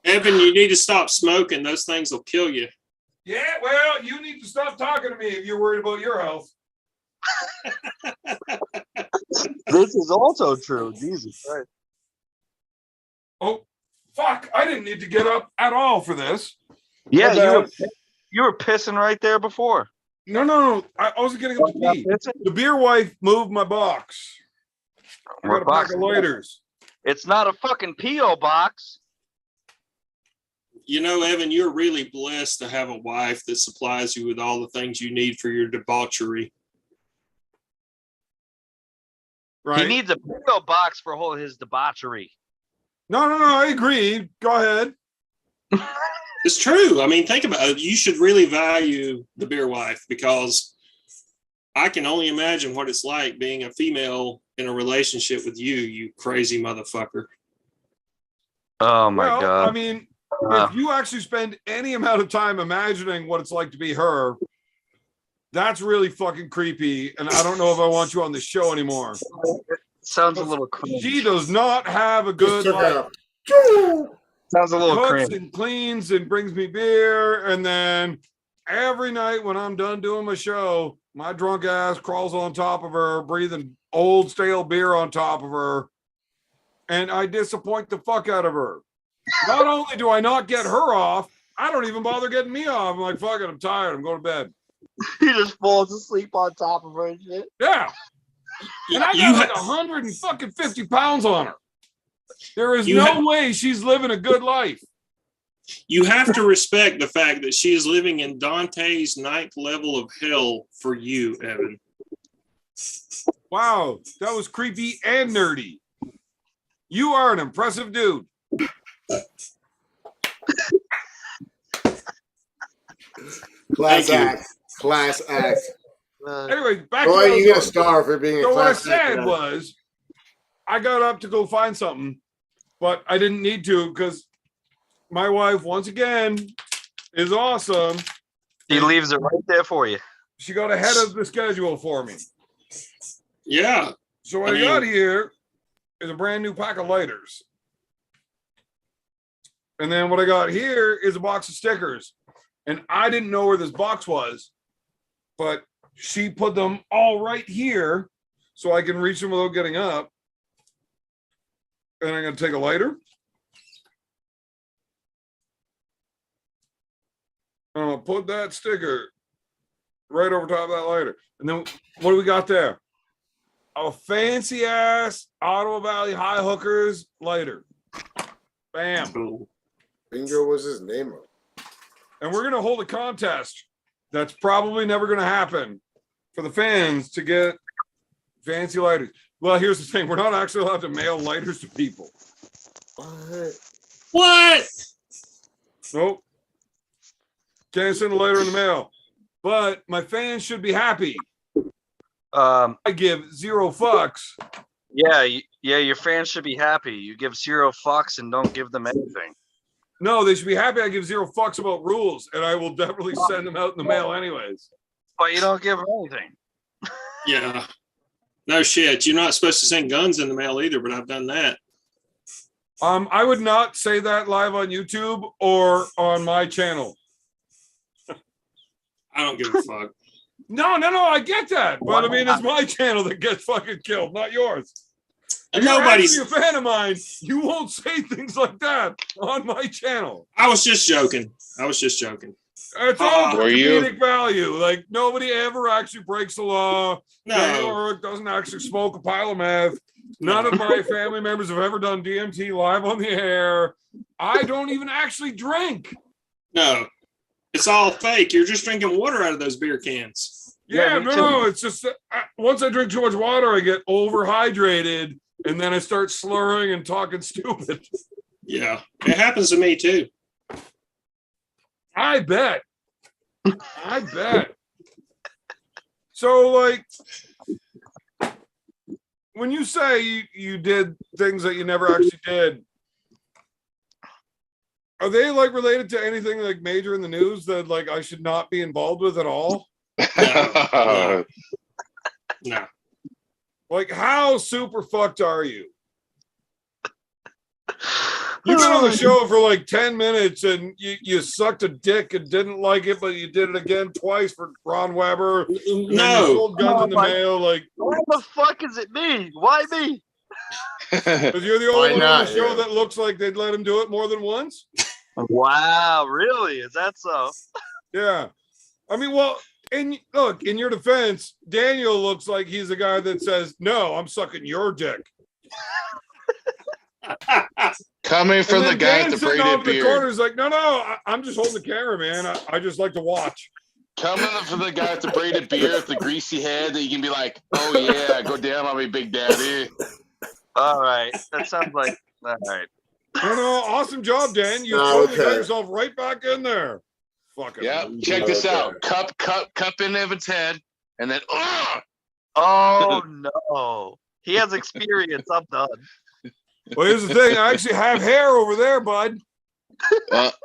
Evan, you need to stop smoking. Those things will kill you. Yeah, well, you need to stop talking to me if you're worried about your health. This is also true. Jesus Christ. Oh, fuck. I didn't need to get up at all for this. Yeah, My bad. you were pissing right there before. No. I wasn't getting up to pee. The beer wife moved my box. I got a pack of lighters. It's not a fucking P.O. box. You know, Evan, you're really blessed to have a wife that supplies you with all the things you need for your debauchery. right? He needs a big box for all his debauchery. No, I agree. Go ahead. It's true. I mean, think about it. You should really value the beer wife, because I can only imagine what it's like being a female in a relationship with you, you crazy motherfucker. Oh my God. I mean, if you actually spend any amount of time imagining what it's like to be her, that's really fucking creepy. And I don't know if I want you on the show anymore. Sounds a little cringe. She does not have a good life. Sounds a little Cooks cringe. and cleans and brings me beer. And then every night when I'm done doing my show, my drunk ass crawls on top of her, breathing old stale beer on top of her. And I disappoint the fuck out of her. Not only do I not get her off, I don't even bother getting me off. I'm like, fuck it, I'm tired. I'm going to bed. He just falls asleep on top of her and shit. Yeah. And I got like 150 pounds on her. There is no way she's living a good life. You have to respect the fact that she is living in Dante's 9th level of hell for you, Evan. Wow, that was creepy and nerdy. You are an impressive dude. Class act. Class act. Anyway, back Boy, to you get a star for being a so what I class act. said was, I got up to go find something, but I didn't need to because my wife, once again, is awesome. He leaves it right there for you. She got ahead of the schedule for me. Yeah. So what I got here is a brand new pack of lighters. And then what I got here is a box of stickers. And I didn't know where this box was, but she put them all right here so I can reach them without getting up. And I'm going to take a lighter. I'm going to put that sticker right over top of that lighter. And then what do we got there? A fancy ass Ottawa Valley High Hookers lighter. Bam. Bingo was his name. And we're going to hold a contest that's probably never going to happen for the fans to get fancy lighters. Well, here's the thing. We're not actually allowed to mail lighters to people. What? Nope. Can't send a lighter in the mail. But my fans should be happy. I give 0 fucks. Yeah, your fans should be happy. You give 0 fucks and don't give them anything. No, they should be happy I give 0 fucks about rules, and I will definitely send them out in the mail anyways. But you don't give them anything. Yeah. No shit. You're not supposed to send guns in the mail either, but I've done that. I would not say that live on YouTube or on my channel. I don't give a fuck. No, I get that. But I mean, it's my channel that gets fucking killed, not yours. And nobody's a fan of mine. You won't say things like that on my channel. I was just joking. It's all for comedic value. Like nobody ever actually breaks the law. No. Or doesn't actually smoke a pile of meth. None of my family members have ever done DMT live on the air. I don't even actually drink. No. It's all fake. You're just drinking water out of those beer cans. Yeah, no. It's just once I drink too much water, I get overhydrated. And then I start slurring and talking stupid. Yeah, it happens to me too. I bet. So, like, when you say you did things that you never actually did, are they like related to anything like major in the news that like I should not be involved with at all? No. Like, how super fucked are you? You've been on the show for like 10 minutes and you sucked a dick and didn't like it, but you did it again twice for Ron Weber. No. You sold guns in the mail. Like, why the fuck is it me? Why me? Because you're the only one on the show that looks like they'd let him do it more than once. Wow, really? Is that so? Yeah. I mean, well, and look, in your defense, Daniel looks like he's the guy that says, no, I'm sucking your dick. Coming from the guy with the sitting off braided the beard. corner is like, no, I'm just holding the camera, man. I just like to watch. Coming for the guy with the braided beard, with the greasy head, that you can be like, "Oh yeah, go down on me, Big Daddy." All right. That sounds like all right. No, awesome job, Dan. You Oh, totally got okay. yourself right back in there. Fucking Yep. loser. Check this Okay. out. Cup in Evan's head, and then Oh no. He has experience. I'm done. Well, here's the thing. I actually have hair over there, bud.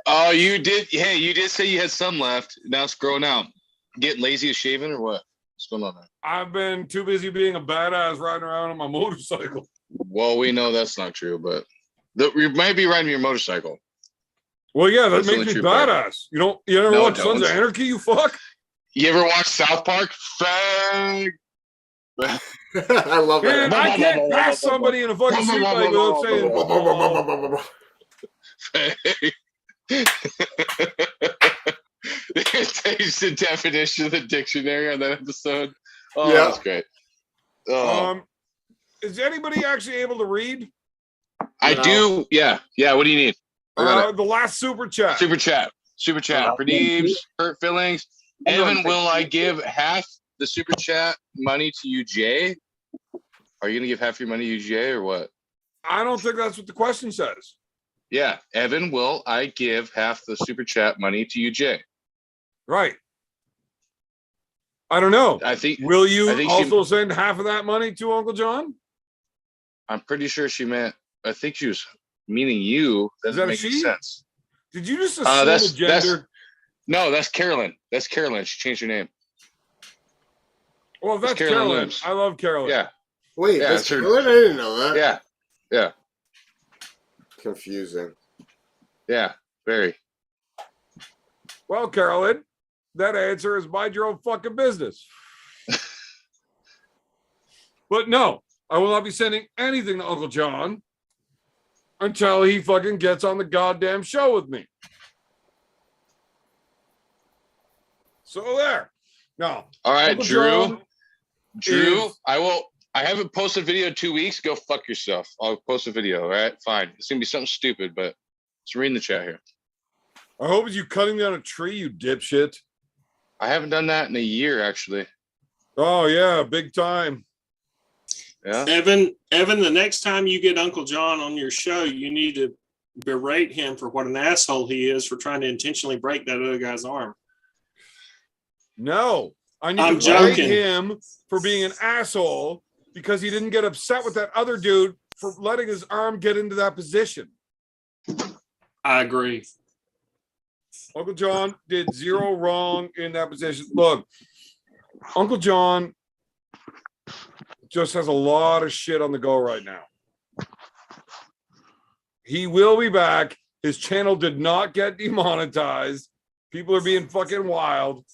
Oh, you did. Hey, you did say you had some left. Now it's growing out. Getting lazy at shaving or what? What's going on there? I've been too busy being a badass riding around on my motorcycle. Well, we know that's not true, but you might be riding your motorcycle. Well, yeah, that That's the makes only me true part. badass. You ever No, watch it Sons of don't. Anarchy, you fuck? You ever watch South Park? Fag. I love Man, that. I can't pass somebody in a fucking street bike without saying, Change the definition of the dictionary on that episode. Oh, Yeah. that's great. Oh, is anybody actually able to read? I No. do. Yeah. What do you need? I got it. The last super chat. Super chat. Pradeeps, hurt feelings. Evan, will I give half the super chat money to you, Jay? Are you gonna give half your money to you, Jay, or what? I don't think that's what the question says. Yeah, Evan, will I give half the super chat money to you, Jay? Right. I don't know. I think. Will you I think also send half of that money to Uncle John? I'm pretty sure she meant. I think she was meaning you. Is Doesn't that a make she? any sense. Did you just assume That's- a gender? No, that's Carolyn. That's Carolyn. She changed her name. Well, if that's It's Carolyn Carolyn. Williams. I love Carolyn. Yeah, Wait, Yeah, that's sure. Carolyn? I didn't know that. yeah, Confusing. yeah. Very. Well, Carolyn, that answer is mind your own fucking business. But no, I will not be sending anything to Uncle John until he fucking gets on the goddamn show with me. So there. No. All right, Uncle Drew. John Drew, is- I haven't posted a video in 2 weeks. Go fuck yourself. I'll post a video. All right, fine. It's gonna be something stupid, but let's read in the chat here. I hope it's you cutting down a tree, you dipshit. I haven't done that in a year, actually. Oh yeah, big time. Yeah. Evan, the next time you get Uncle John on your show, you need to berate him for what an asshole he is for trying to intentionally break that other guy's arm. No, I need I'm to berate joking. him for being an asshole because he didn't get upset with that other dude for letting his arm get into that position. I agree. Uncle John did zero wrong in that position. Look, Uncle John just has a lot of shit on the go right now. He will be back. His channel did not get demonetized. People are being fucking wild.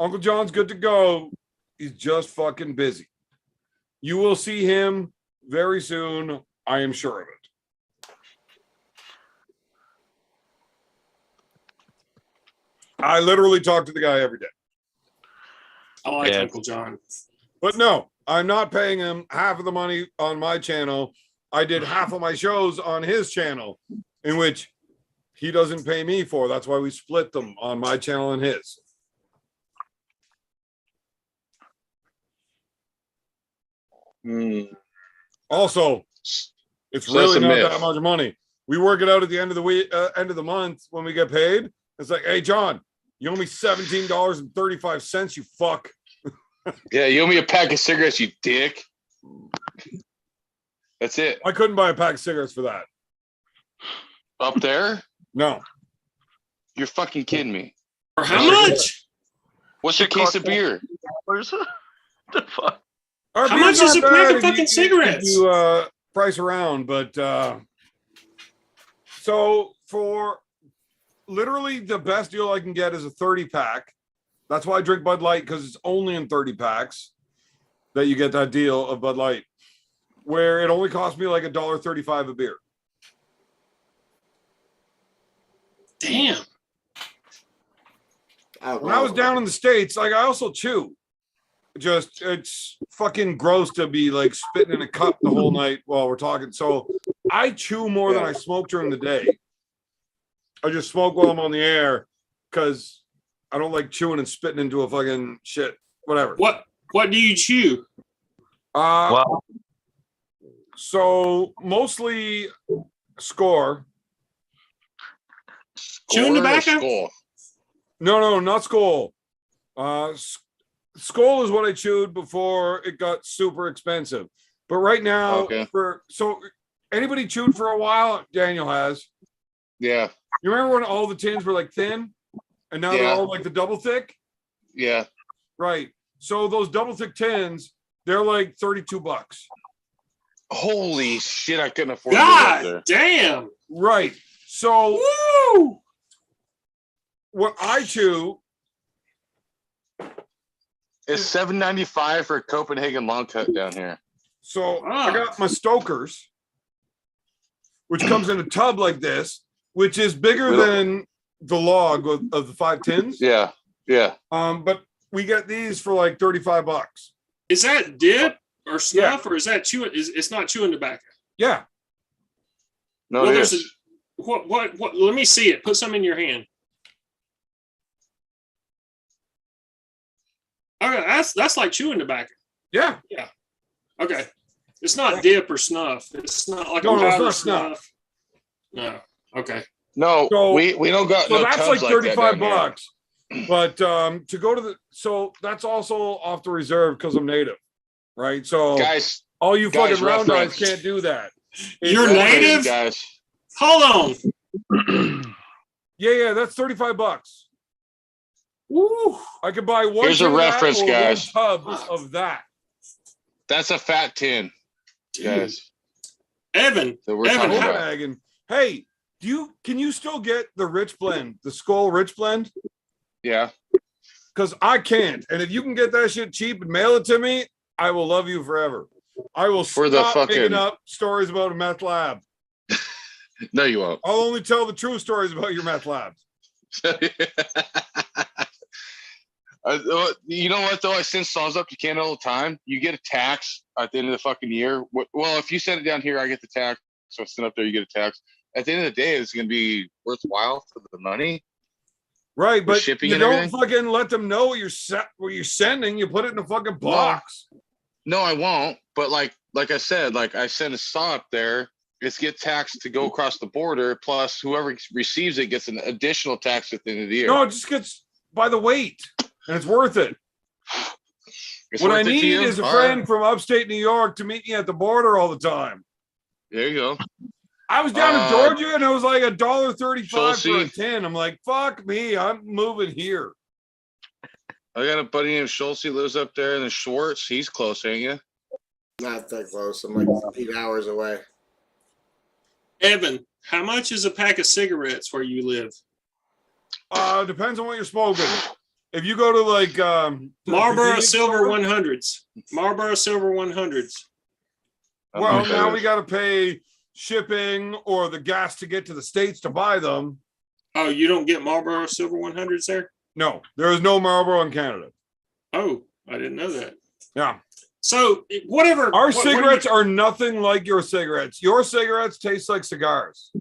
Uncle John's good to go. He's just fucking busy. You will see him very soon. I am sure of it. I literally talk to the guy every day. I like Yeah. Uncle John. But no, I'm not paying him half of the money on my channel. I did half of my shows on his channel, in which he doesn't pay me for. That's why we split them on my channel and his. Also, it's So that's really a not myth. that much money. We work it out at the end of the week, end of the month when we get paid. It's like, hey, John, you owe me $17.35. You fuck. Yeah, you owe me a pack of cigarettes, you dick. That's it. I couldn't buy a pack of cigarettes for that. Up there? No. You're fucking kidding me. For how much? What's your case of beer? The fuck? Our How beer's much is not a pack bad of if fucking you cigarettes? price around, but so for literally the best deal I can get is a 30 pack. That's why I drink Bud Light, because it's only in 30 packs that you get that deal of Bud Light, where it only cost me like $1.35 a beer. Damn. When I was down in the States, like I also chew. Just it's fucking gross to be like spitting in a cup the whole night while we're talking. So I chew more than I smoke during the day. I just smoke while I'm on the air because I don't like chewing and spitting into a fucking shit. Whatever. What do you chew? Well, So mostly score. Chewing Score or tobacco? Skull? No, not Skull. Skull is what I chewed before it got super expensive. But right now, Okay. so anybody chewed for a while? Daniel has. Yeah, You remember when all the tins were like thin, and now they're Yeah. all like the double thick? yeah. Right. So those double thick tins, they're like $32. Holy shit! I couldn't afford to go up there. God damn. Right. So Woo! what I chew, It's $7.95 for a Copenhagen long cut down here. so I got my Stokers, which comes in a tub like this, which is bigger than the log of the 5 tins. Yeah, yeah. But we get these for like $35. Is that dip or snuff or is that chewing? It's not chewing tobacco. Yeah. No, Well, it there's is. What? Let me see it. Put some in your hand. Okay, that's like chewing tobacco. Yeah. Okay, it's not dip or snuff. It's not like No, a it's powder not snuff. No. Okay. No, So- we don't got So no that's tubs like like that down $35. here. But to go to the, so that's also off the reserve because I'm native, right? So Guys, all you guys, fucking round guys reference. can't do that. You're reference, native? guys. Hold on. Yeah, that's $35. Woo. I could buy one. Here's a tin of that reference, or guys. one tub of that. That's a fat tin, guys. Evan. That we're Evan, talking how- about. Megan, hey, can you still get the rich blend, the Skull Rich Blend? Yeah. Because I can't. And if you can get that shit cheap and mail it to me, I will love you forever. I will For the stop making fucking- up stories about a meth lab. No, you won't. I'll only tell the true stories about your meth labs. You know what though? I send songs up to Canada all the time. You get a tax at the end of the fucking year. Well, if you send it down here, I get the tax. So I send up there, you get a tax. At the end of the day, it's gonna be worthwhile for the money. Right, but shipping you and don't everything? fucking let them know what you're sending. You put it in a fucking box. No, I won't. But like I said, like I send a song up there. It's get taxed to go across the border. Plus, whoever receives it gets an additional tax at the end of the year. No, it just gets by the weight, and it's worth it. It's What I worth it to need you? is a All friend right. from upstate New York to meet me at the border all the time. There you go. I was down in Georgia and it was like $1.35 for a Chelsea. tin. I'm like, fuck me, I'm moving here. I got a buddy named Schultz. He lives up there in the Schwartz. He's close, ain't you? Not that close. I'm like 8 hours away. Evan, how much is a pack of cigarettes where you live? Depends on what you're smoking. If you go to like the Marlboro convenience Silver store- 100s. Marlboro Silver 100s. Well, Okay. now we got to pay shipping or the gas to get to the States to buy them. Oh, you don't get Marlboro Silver 100s there? No, there is no Marlboro in Canada. Oh, I didn't know that. Yeah. So whatever. Our what do you- cigarettes are nothing like your cigarettes. Your cigarettes taste like cigars.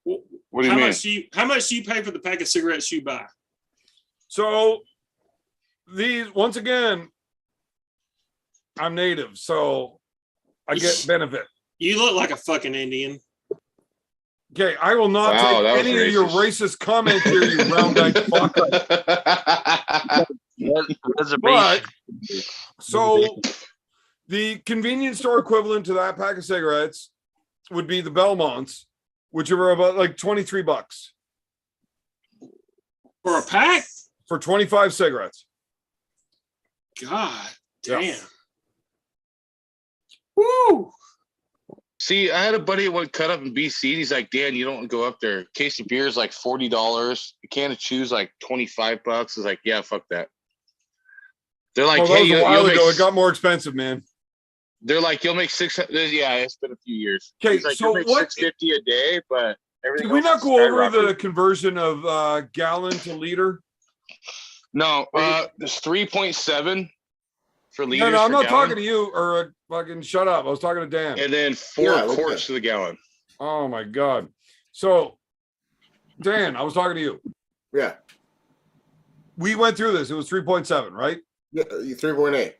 What do you mean? How much do you pay for the pack of cigarettes you buy? So these, once again, I'm native, so I get benefit. You look like a fucking Indian. Okay, I will not Wow, that take was any of your racist comments here, you round eyed fuck. But so the convenience store equivalent to that pack of cigarettes would be the Belmonts, which are about like $23 For a pack? for 25 cigarettes. God Yeah. damn. Woo! See, I had a buddy that went cut up in BC. And he's like, Dan, you don't go up there. Case of beer is like $40. A can of chews like $25. It's like, yeah, fuck that. They're like, Well, that hey, was a you'll while make, ago. It got more expensive, man. they're like, you'll make 600. Yeah, it's been a few years. Okay, He's like, so you'll make what- $650 a day, but everything. Did we else not is go over skyrocketing. the conversion of gallon to liter? No, there's 3.7 for liters. No, I'm per not gallon, talking to you, or fucking shut up. I was talking to Dan. And then 4 Yeah, look quarts at- to the gallon. Oh my God. So, Dan, I was talking to you. Yeah. We went through this. It was 3.7, right? Yeah, 3.8.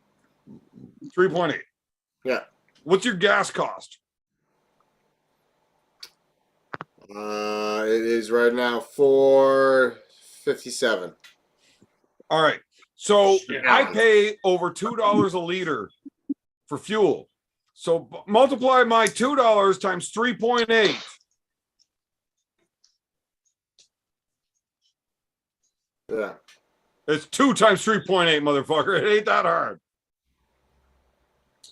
3.8. Yeah. What's your gas cost? It is right now $4.57. All right. So Yeah. I pay over $2 a liter for fuel. So multiply my $2 times 3.8. Yeah. It's 2 times 3.8, motherfucker. It ain't that hard.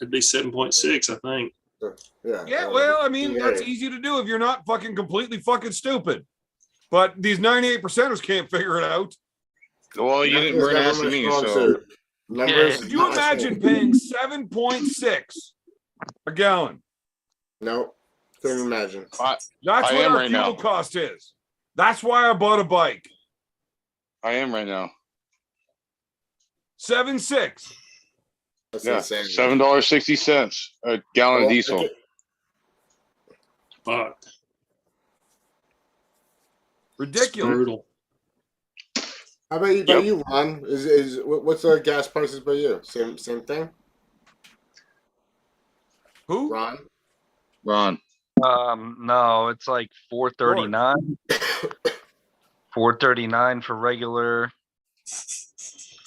It'd be 7.6, I think. Yeah. Yeah, well, I mean, that's easy to do if you're not fucking completely fucking stupid. But these 98%ers can't figure it out. Well, you didn't weren't asking me, so Numbers. Could you imagine paying 7.6 a gallon? No, couldn't imagine. That's I what am our right fuel now. cost is. That's why I bought a bike. I am right now. 7.6. That's Yeah, insane. $7.60 a gallon of diesel. Fuck. Ridiculous. Brutal. How about you? By you, Ron? What's the gas prices by you? Same thing. Who? Ron. No, it's like 439. 439 for regular.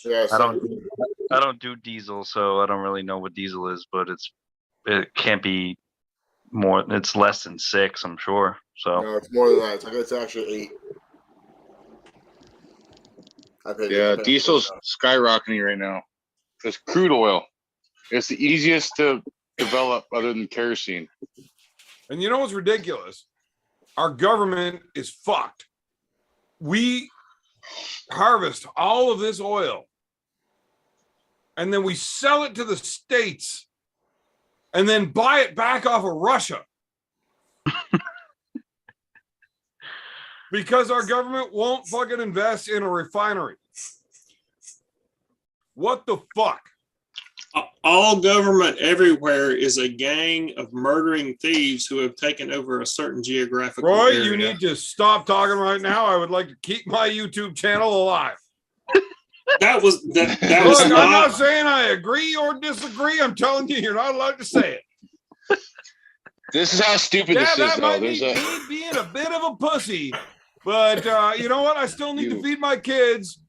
Yeah. I don't do diesel, so I don't really know what diesel is, but it can't be more. It's less than 6, I'm sure. So No, it's more than that. It's actually 8. Yeah, diesel's skyrocketing right now. It's crude oil. It's the easiest to develop other than kerosene. And you know what's ridiculous? Our government is fucked. We harvest all of this oil and then we sell it to the States and then buy it back off of Russia. Because our government won't fucking invest in a refinery. What the fuck? All government everywhere is a gang of murdering thieves who have taken over a certain geographical Roy, area. you need to stop talking right now. I would like to keep my YouTube channel alive. That was Look, not. I'm not saying I agree or disagree. I'm telling you, you're not allowed to say it. This is how stupid Yeah, this is, that though. might be There's me being a bit of a pussy, but you know what? I still need to feed my kids,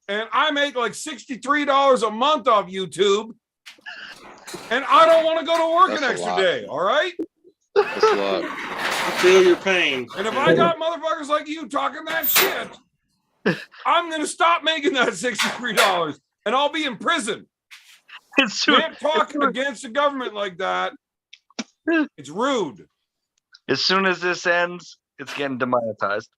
and I make like $63 a month off YouTube, and I don't want to go to work That's an a extra lot. day. All right? That's a lot. I feel your pain. And if I got motherfuckers like you talking that shit, I'm gonna stop making that $63, and I'll be in prison. Can't talk against the government like that. It's rude. as soon as this ends, it's getting demonetized.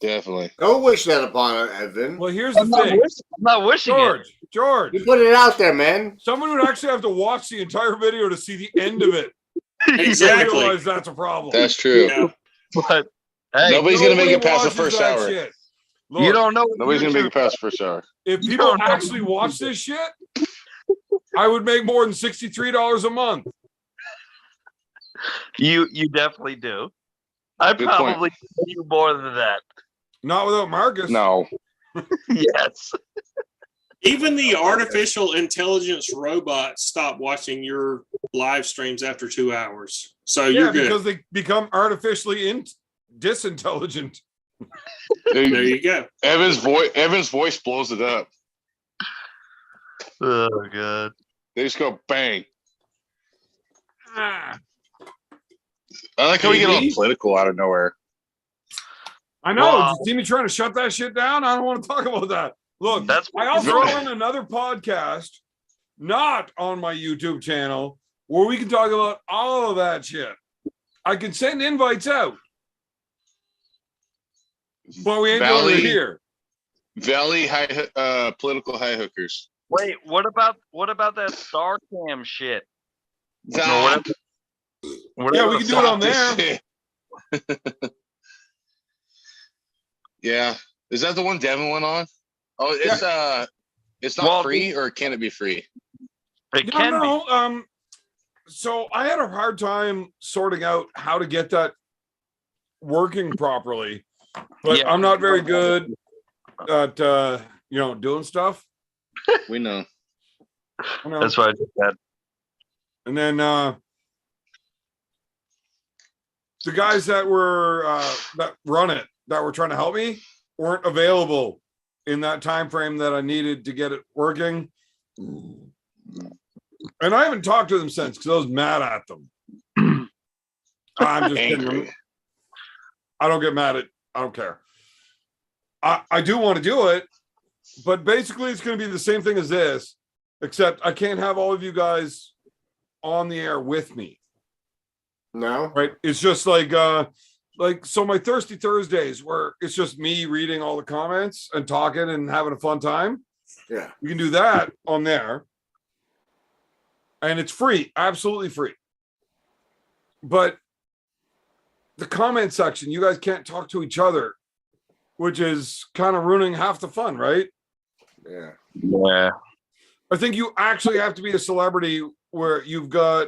Definitely. Don't wish that upon it, Evan. Well, here's the thing. I'm not wishing it. George, You put it out there, man. someone would actually have to watch the entire video to see the end of it. Exactly. To realize that's a problem. That's true. Yeah. But hey, Nobody's gonna make Nobody it past the watches first that hour. shit. you Look, don't know. what Nobody's gonna make YouTube- it past the first hour. if people actually watch this shit, I would make more than $63 a month. You definitely do. I Good point. probably pay you more than that. Not without Marcus. No. Yes. Even the artificial intelligence robots stop watching your live streams after 2 hours. So Yeah, you're good. because they become artificially disintelligent. There you go. Evan's voice blows it up. Oh god. They just go bang. Ah, I like how we get all Maybe. political out of nowhere. I know. Wow. Just see me trying to shut that shit down. I don't want to talk about that. Look, That's I'll throw in another podcast, not on my YouTube channel, where we can talk about all of that shit. I can send invites out, but we ain't doing it here. Valley high political high hookers. Wait, what about that StarCam shit? Ah, Yeah, we can do it on there. shit. Yeah. Is that the one Devin went on? Oh, it's not Well, free, or can it be free? It can be. No. So I had a hard time sorting out how to get that working properly. But Yeah. I'm not very good at doing stuff. We know. You know. That's why I did that. And then the guys that were that run it, that were trying to help me, weren't available in that time frame that I needed to get it working. And I haven't talked to them since because I was mad at them. I'm just Angry. kidding. I don't get mad at. I don't care. I do want to do it, but basically it's going to be the same thing as this, except I can't have all of you guys on the air with me. No. Right? It's just like so my Thirsty Thursdays where it's just me reading all the comments and talking and having a fun time. Yeah. We can do that on there. And it's free, absolutely free. But the comment section, you guys can't talk to each other, which is kind of ruining half the fun, right? Yeah. Yeah. I think you actually have to be a celebrity where you've got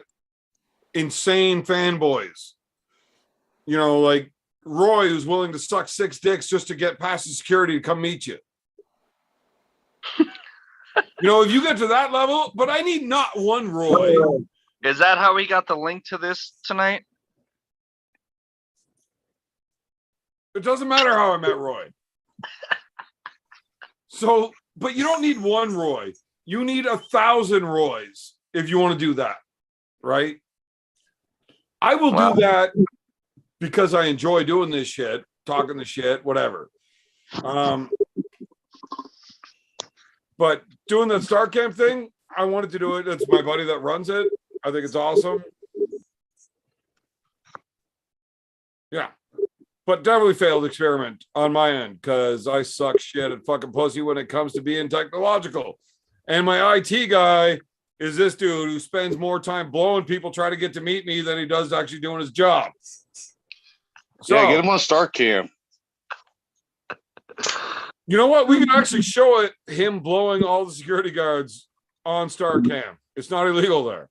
insane fanboys. You know, like Roy, who's willing to suck 6 dicks just to get past the security to come meet you. You know, if you get to that level, but I need not one Roy. Is that how we got the link to this tonight? It doesn't matter how I met Roy. So, but you don't need one Roy. You need 1,000 Roys if you want to do that, right? I will do that because I enjoy doing this shit, talking the shit, whatever. But doing the Star Camp thing, I wanted to do it. It's my buddy that runs it. I think it's awesome. Yeah. But definitely failed experiment on my end because I suck shit at fucking pussy when it comes to being technological. And my IT guy is this dude who spends more time blowing people trying to get to meet me than he does actually doing his job. So, Yeah, get him on Star Cam. You know what? We can actually show it him blowing all the security guards on Star Cam. It's not illegal there.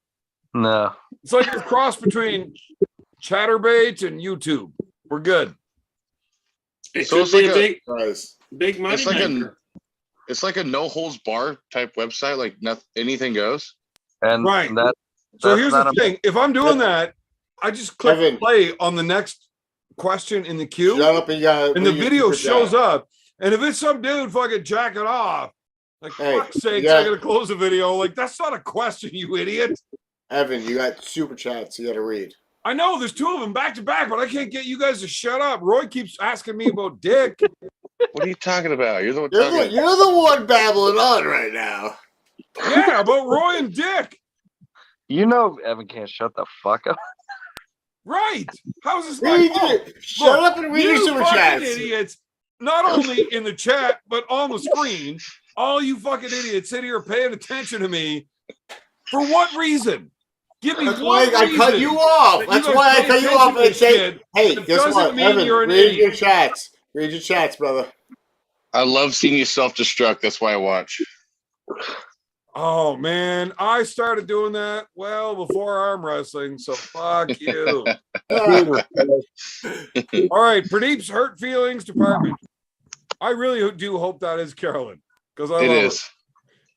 No. It's like a cross between Chatterbait and YouTube. We're good. It So could it's be like a Guys. big money It's like maker. it's like a no holds bar type website. Like nothing, anything goes. And Right. that So that's here's not the thing. If I'm doing that, I just click Evan. play on the next question in the queue, Shut up and you got and the video shows up. And if it's some dude fucking jacking off, like, Hey, fuck's sakes, yeah. I gotta close the video. Like, that's not a question, you idiot. Evan, you got super chats you got to read. I know there's 2 of them back to back, but I can't get you guys to shut up. Roy keeps asking me about dick. What are you talking about? You're the one You're talking. you're the one babbling on right now. Yeah, about Roy and Dick. you know Evan can't shut the fuck up. Right. How's this my Read fault? it. Shut Look, up and read your you super fucking chats. idiots, not only in the chat, but on the screen, all you fucking idiots sitting here paying attention to me. For what reason? Give me That's one why I reason cut you off. that you That's guys why I pay cut you attention off to and this say, shit. hey, That guess doesn't what? mean Evan, you're an read idiot. your chats. Read your chats, brother. I love seeing you self destruct. That's why I watch. Oh man, I started doing that well before arm wrestling, so fuck you. All right, Pradeep's hurt feelings department. I really do hope that is Carolyn because I It love is. her.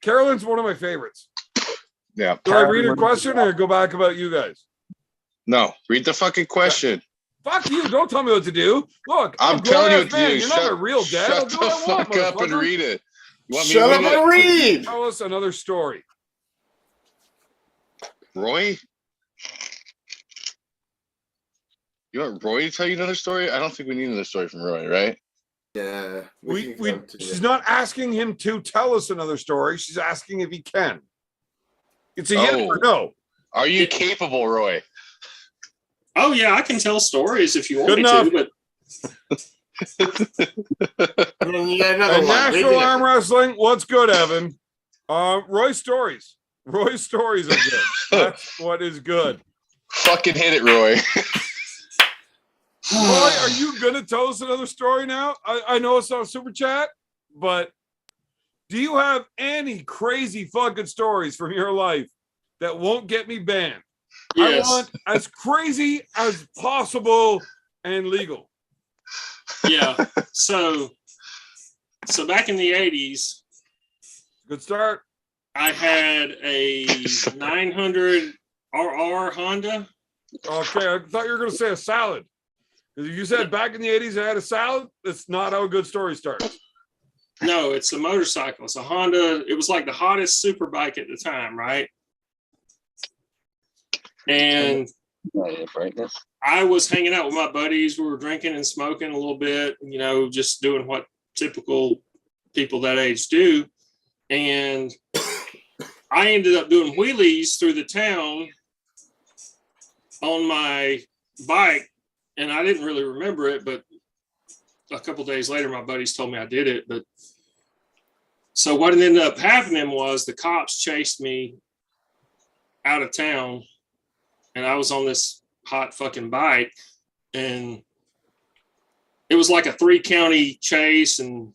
Carolyn's one of my favorites. Yeah. Do I read her question or go back about you guys? No. Read the fucking question. Fuck you! Don't tell me what to do. Look, I'm a telling you grown-ass what to man. do. You're not my real dad. I'll Shut do the what I want, fuck up and motherfucker. read it. You want me Shut to up read and read. Tell us another story. it? Roy? You want Roy to tell you another story? I don't think we need another story from Roy, right? Yeah. She's not asking him to tell us another story. She's asking if he can. It's a yes or no. Are you capable, Roy? Oh yeah, I can tell stories if you want Good me enough. to, but And then you got another And one. National Read it. Arm Wrestling, what's good, Evan? Roy's stories. Roy's stories are good. That's what is good. Fucking hit it, Roy. Roy, are you gonna tell us another story now? I know it's on Super Chat, but do you have any crazy fucking stories from your life that won't get me banned? yes. I want as crazy as possible and legal. Yeah. So back in the 80s, Good start. I had a 900 RR Honda. Okay, I thought you were going to say a salad. Because if you said back in the 80s I had a salad, that's not how a good story starts. No, it's a motorcycle. It's a Honda. It was like the hottest super bike at the time, right? And brightness. I was hanging out with my buddies. We were drinking and smoking a little bit, you know, just doing what typical people that age do. And I ended up doing wheelies through the town on my bike. And I didn't really remember it, but a couple days later, my buddies told me I did it. But so what ended up happening was the cops chased me out of town, and I was on this hot fucking bike, and it was like a 3-county chase, and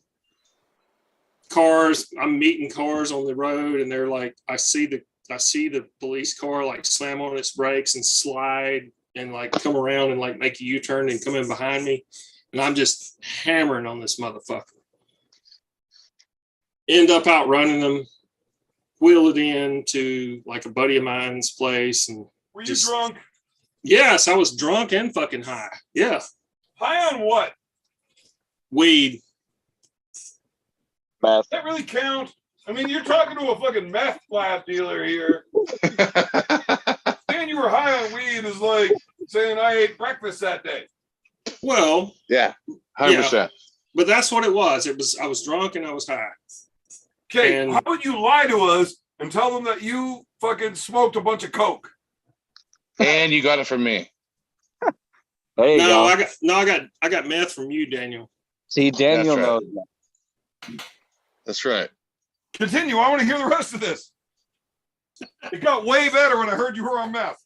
cars, I'm meeting cars on the road, and they're like, I see the police car like slam on its brakes and slide and like come around and like make a U-turn and come in behind me. And I'm just hammering on this motherfucker. End up outrunning them, wheel it in to like a buddy of mine's place. And were you drunk? Yes, I was drunk and fucking high. Yeah. High on what? Weed. Meth. That really count? I mean, you're talking to a fucking meth lab dealer here. Saying you were high on weed is like saying I ate breakfast that day. Well, yeah, 100%. Yeah, but that's what it was. I was drunk and I was high. Okay, And how would you lie to us and tell them that you fucking smoked a bunch of coke? And you got it from me. There you go. I got meth from you, Daniel. See, Daniel That's right. knows that. That's right. Continue. I want to hear the rest of this. It got way better when I heard you were on meth.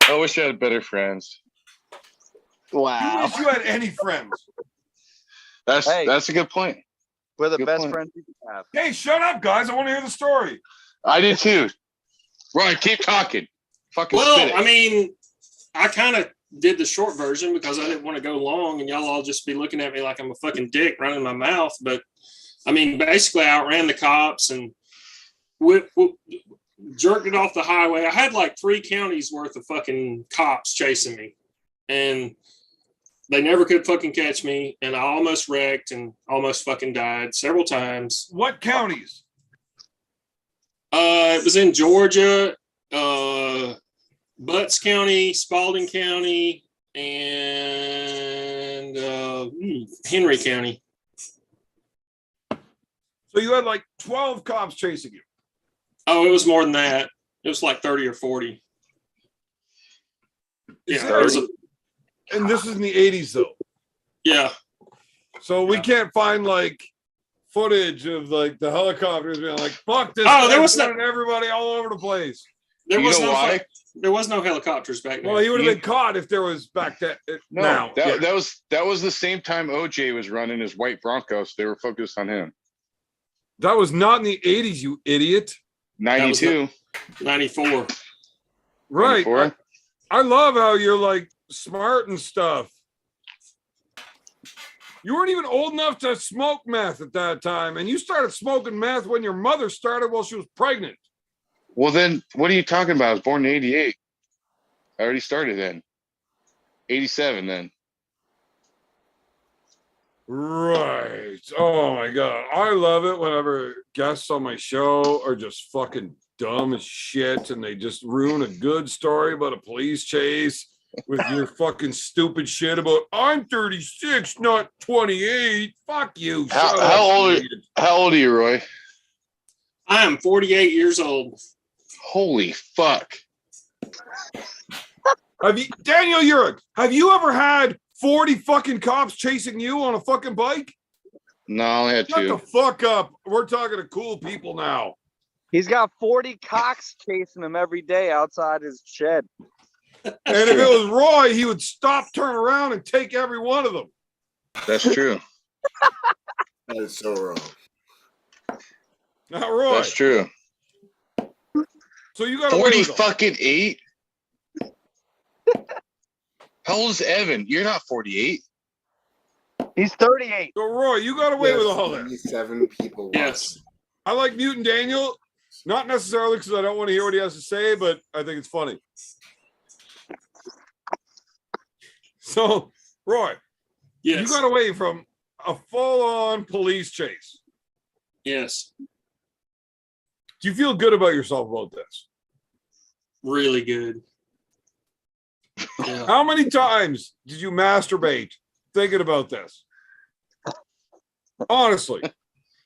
I wish I had better friends. You Wow. wish you had any friends. That's a good point. We're the Good best point. friends you can have. Hey, shut up, guys. I want to hear the story. I did too. Right, keep talking. Fucking spit Well, it. I mean, I kind of did the short version because I didn't want to go long and y'all all just be looking at me like I'm a fucking dick running my mouth. But I mean, basically, I outran the cops and jerked it off the highway. I had like 3 counties worth of fucking cops chasing me, and they never could fucking catch me. And I almost wrecked and almost fucking died several times. What counties? It was in Georgia, Butts County, Spalding County, and Henry County. So you had like 12 cops chasing you. Oh, it was more than that. It was like 30 or 40. Is Yeah, it was and this is in the 80s, though. yeah. So we can't find like footage of like the helicopters being like, "Fuck this!" Oh, there guy's was no- running everybody all over the place. There You was know no why? there was no helicopters back then. Well, he would have been caught if there was back then. No, now, yeah. that was the same time OJ was running his white Broncos. They were focused on him. That was not in the 80s, you idiot. 92. 94. Right. 94? I love how you're like smart and stuff. You weren't even old enough to smoke meth at that time, and you started smoking meth when your mother started while she was pregnant. Well, then, what are you talking about? I was born in 88. I already started then. 87 then. Right. Oh my god. I love it whenever guests on my show are just fucking dumb as shit and they just ruin a good story about a police chase with your fucking stupid shit about I'm 36, not 28. Fuck you. Shut up, How old are you, Roy? I am 48 years old. Holy fuck. Have you, Daniel Urich, have you ever had 40 fucking cops chasing you on a fucking bike? No, I only had Shut 2. the fuck up. We're talking to cool people now. He's got 40 cocks chasing him every day outside his shed. And if it was Roy, he would stop, turn around, and take every one of them. That's true. That is so wrong. Not Roy. That's true. So you got 40 fucking 8? How old is Evan? You're not 48. He's 38. So Roy, you got away with all that. 97 people. Yes. I like Mutant Daniel, not necessarily because I don't want to hear what he has to say, but I think it's funny. So, Roy, Yes. you got away from a full-on police chase. Yes. Do you feel good about yourself about this? Really good. Yeah. How many times did you masturbate thinking about this? Honestly,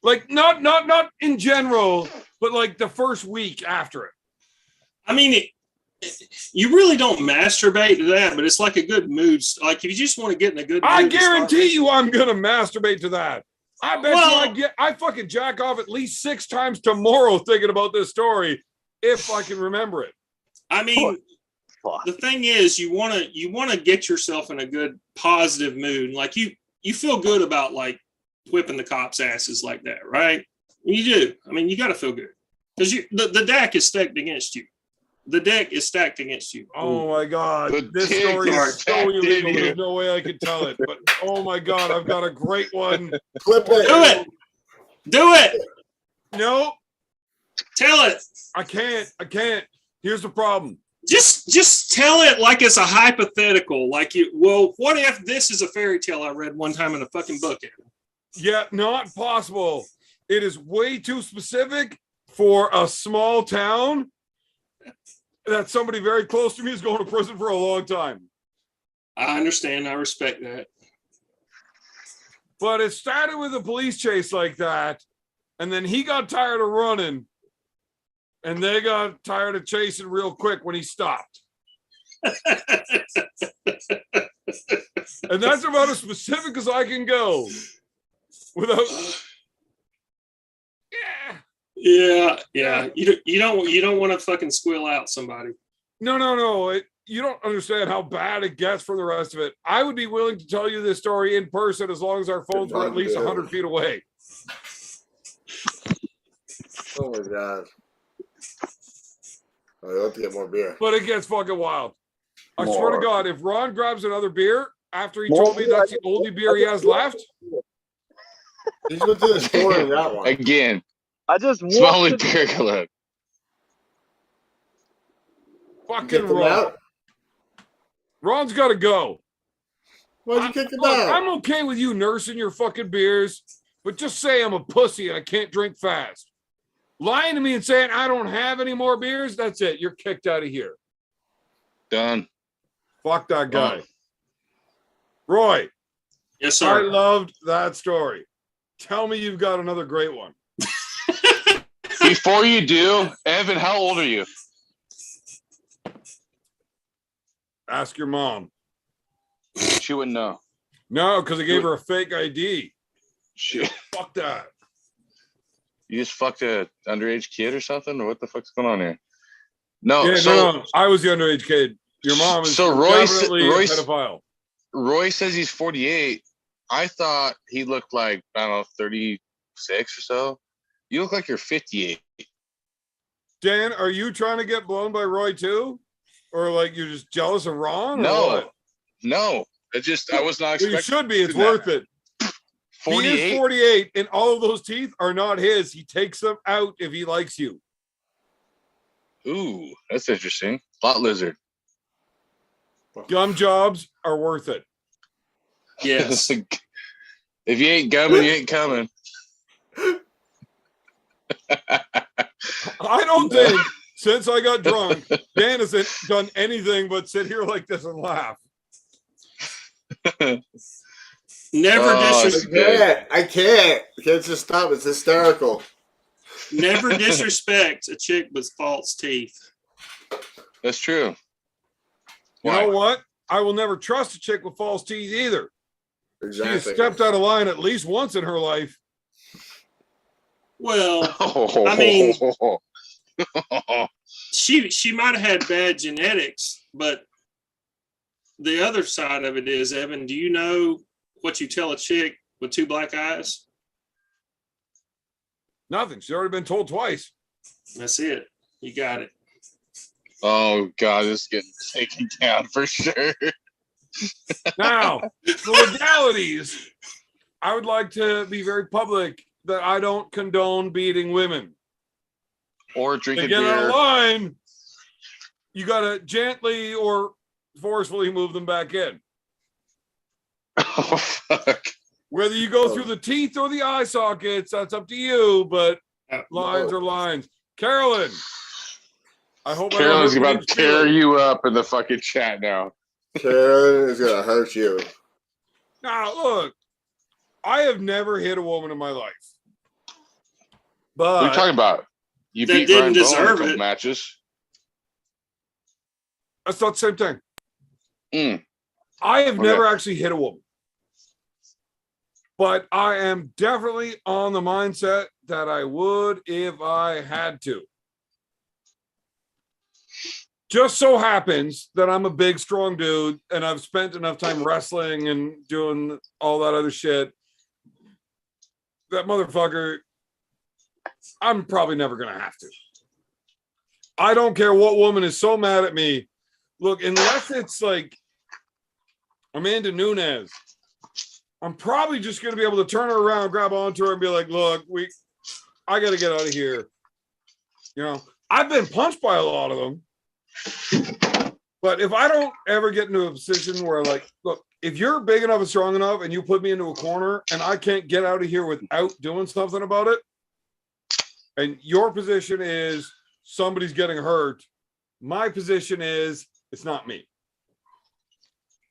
like not in general, but like the first week after it. I mean, you really don't masturbate to that, but it's like a good mood. Like if you just want to get in a good mood. I guarantee you, I'm gonna masturbate to that. I bet Well- you I fucking jack off at least 6 times tomorrow thinking about this story if I can remember it. I mean, the thing is, you want to get yourself in a good positive mood. Like you feel good about like whipping the cops' asses like that, right? You do. I mean, you got to feel good because the deck is stacked against you. The deck is stacked against you. Oh my god, The this dick story is is so stacked in illegal. you. There's no way I could tell it. But oh my god, I've got a great one. Clip Do it. Do it. No, Tell it. I can't. Here's the problem. Just tell it like it's a hypothetical. Like what if this is a fairy tale I read one time in a fucking book? Yeah, not possible. It is way too specific for a small town that somebody very close to me is going to prison for a long time. I understand. I respect that. But it started with a police chase like that, and then he got tired of running, and they got tired of chasing real quick when he stopped. And that's about as specific as I can go. Without, Yeah. You don't want to fucking squeal out somebody. no. You don't understand how bad it gets for the rest of it. I would be willing to tell you this story in person as long as our phones were at least 100 feet away. Oh my god. I have to get more beer. But it gets fucking wild. I More. swear to God, if Ron grabs another beer after he told me that's the only beer he has left, He just went to the store and got one. Again, I just it's my only walked. beer club. fucking Kick him Ron. out? Ron's got to go. Why'd you kick him Look, out? I'm okay with you nursing your fucking beers, but just say I'm a pussy and I can't drink fast. Lying to me and saying I don't have any more beers, that's it. You're kicked out of here. Done. Fuck that guy. Roy, Yes, I sir. loved that story. Tell me you've got another great one. Before you do, Evan, how old are you? Ask your mom. She wouldn't know. No, because I gave her a fake ID. She, Fuck that. you just fucked a underage kid or something, or what the fuck's going on here? No, Yeah, so no, I was the underage kid. Your mom is So Royce- definitely Royce- a pedophile. Roy says he's 48. I thought he looked like, I don't know, 36 or so. You look like you're 58. Dan, are you trying to get blown by Roy too? Or like you're just jealous of Ron? Or No, what? no. I was not Well, expecting. you should be. It's that. worth it. He 48. is 48, and all of those teeth are not his. He takes them out if he likes you. Ooh, that's interesting. Lot lizard. Gum jobs are worth it. Yes. If you ain't gumming, you ain't coming. I don't think since I got drunk, Dan hasn't done anything but sit here like this and laugh. Never Oh, disrespect. I can't. I can't just stop. It's hysterical. Never disrespect a chick with false teeth. That's true. You Why? know what? I will never trust a chick with false teeth either. She has Exactly. stepped out of line at least once in her life. Well, Oh, I mean- she might have had bad genetics, but the other side of it is, Evan, do you know what you tell a chick with two black eyes? Nothing. She's already been told twice. That's it. You got it. oh God, this is getting taken down for sure. Now, the legalities, I would like to be very public that I don't condone beating women. Or To drinking get out of beer. line, you got to gently or forcefully move them back in. Oh, fuck. Whether you go through the teeth or the eye sockets, that's up to you, but lines are lines. Carolyn, I hope Carolyn's I don't hurt about to tear feelings. you up in the fucking chat now. Carolyn is gonna hurt you. Now, look, I have never hit a woman in my life. What are But you talking about? You That beat didn't Ryan Bowen in a deserve couple it. matches. that's not the same thing. Mm. I have Okay. never actually hit a woman. But I am definitely on the mindset that I would if I had to. Just so happens that I'm a big, strong dude, and I've spent enough time wrestling and doing all that other shit. That motherfucker, I'm probably never going to have to. I don't care what woman is so mad at me. Look, unless it's like Amanda Nunes, I'm probably just going to be able to turn her around, grab onto her, and be like, look, I got to get out of here. You know, I've been punched by a lot of them. But if I don't ever get into a position where, like, look, if you're big enough and strong enough and you put me into a corner and I can't get out of here without doing something about it, and your position is somebody's getting hurt, my position is it's not me.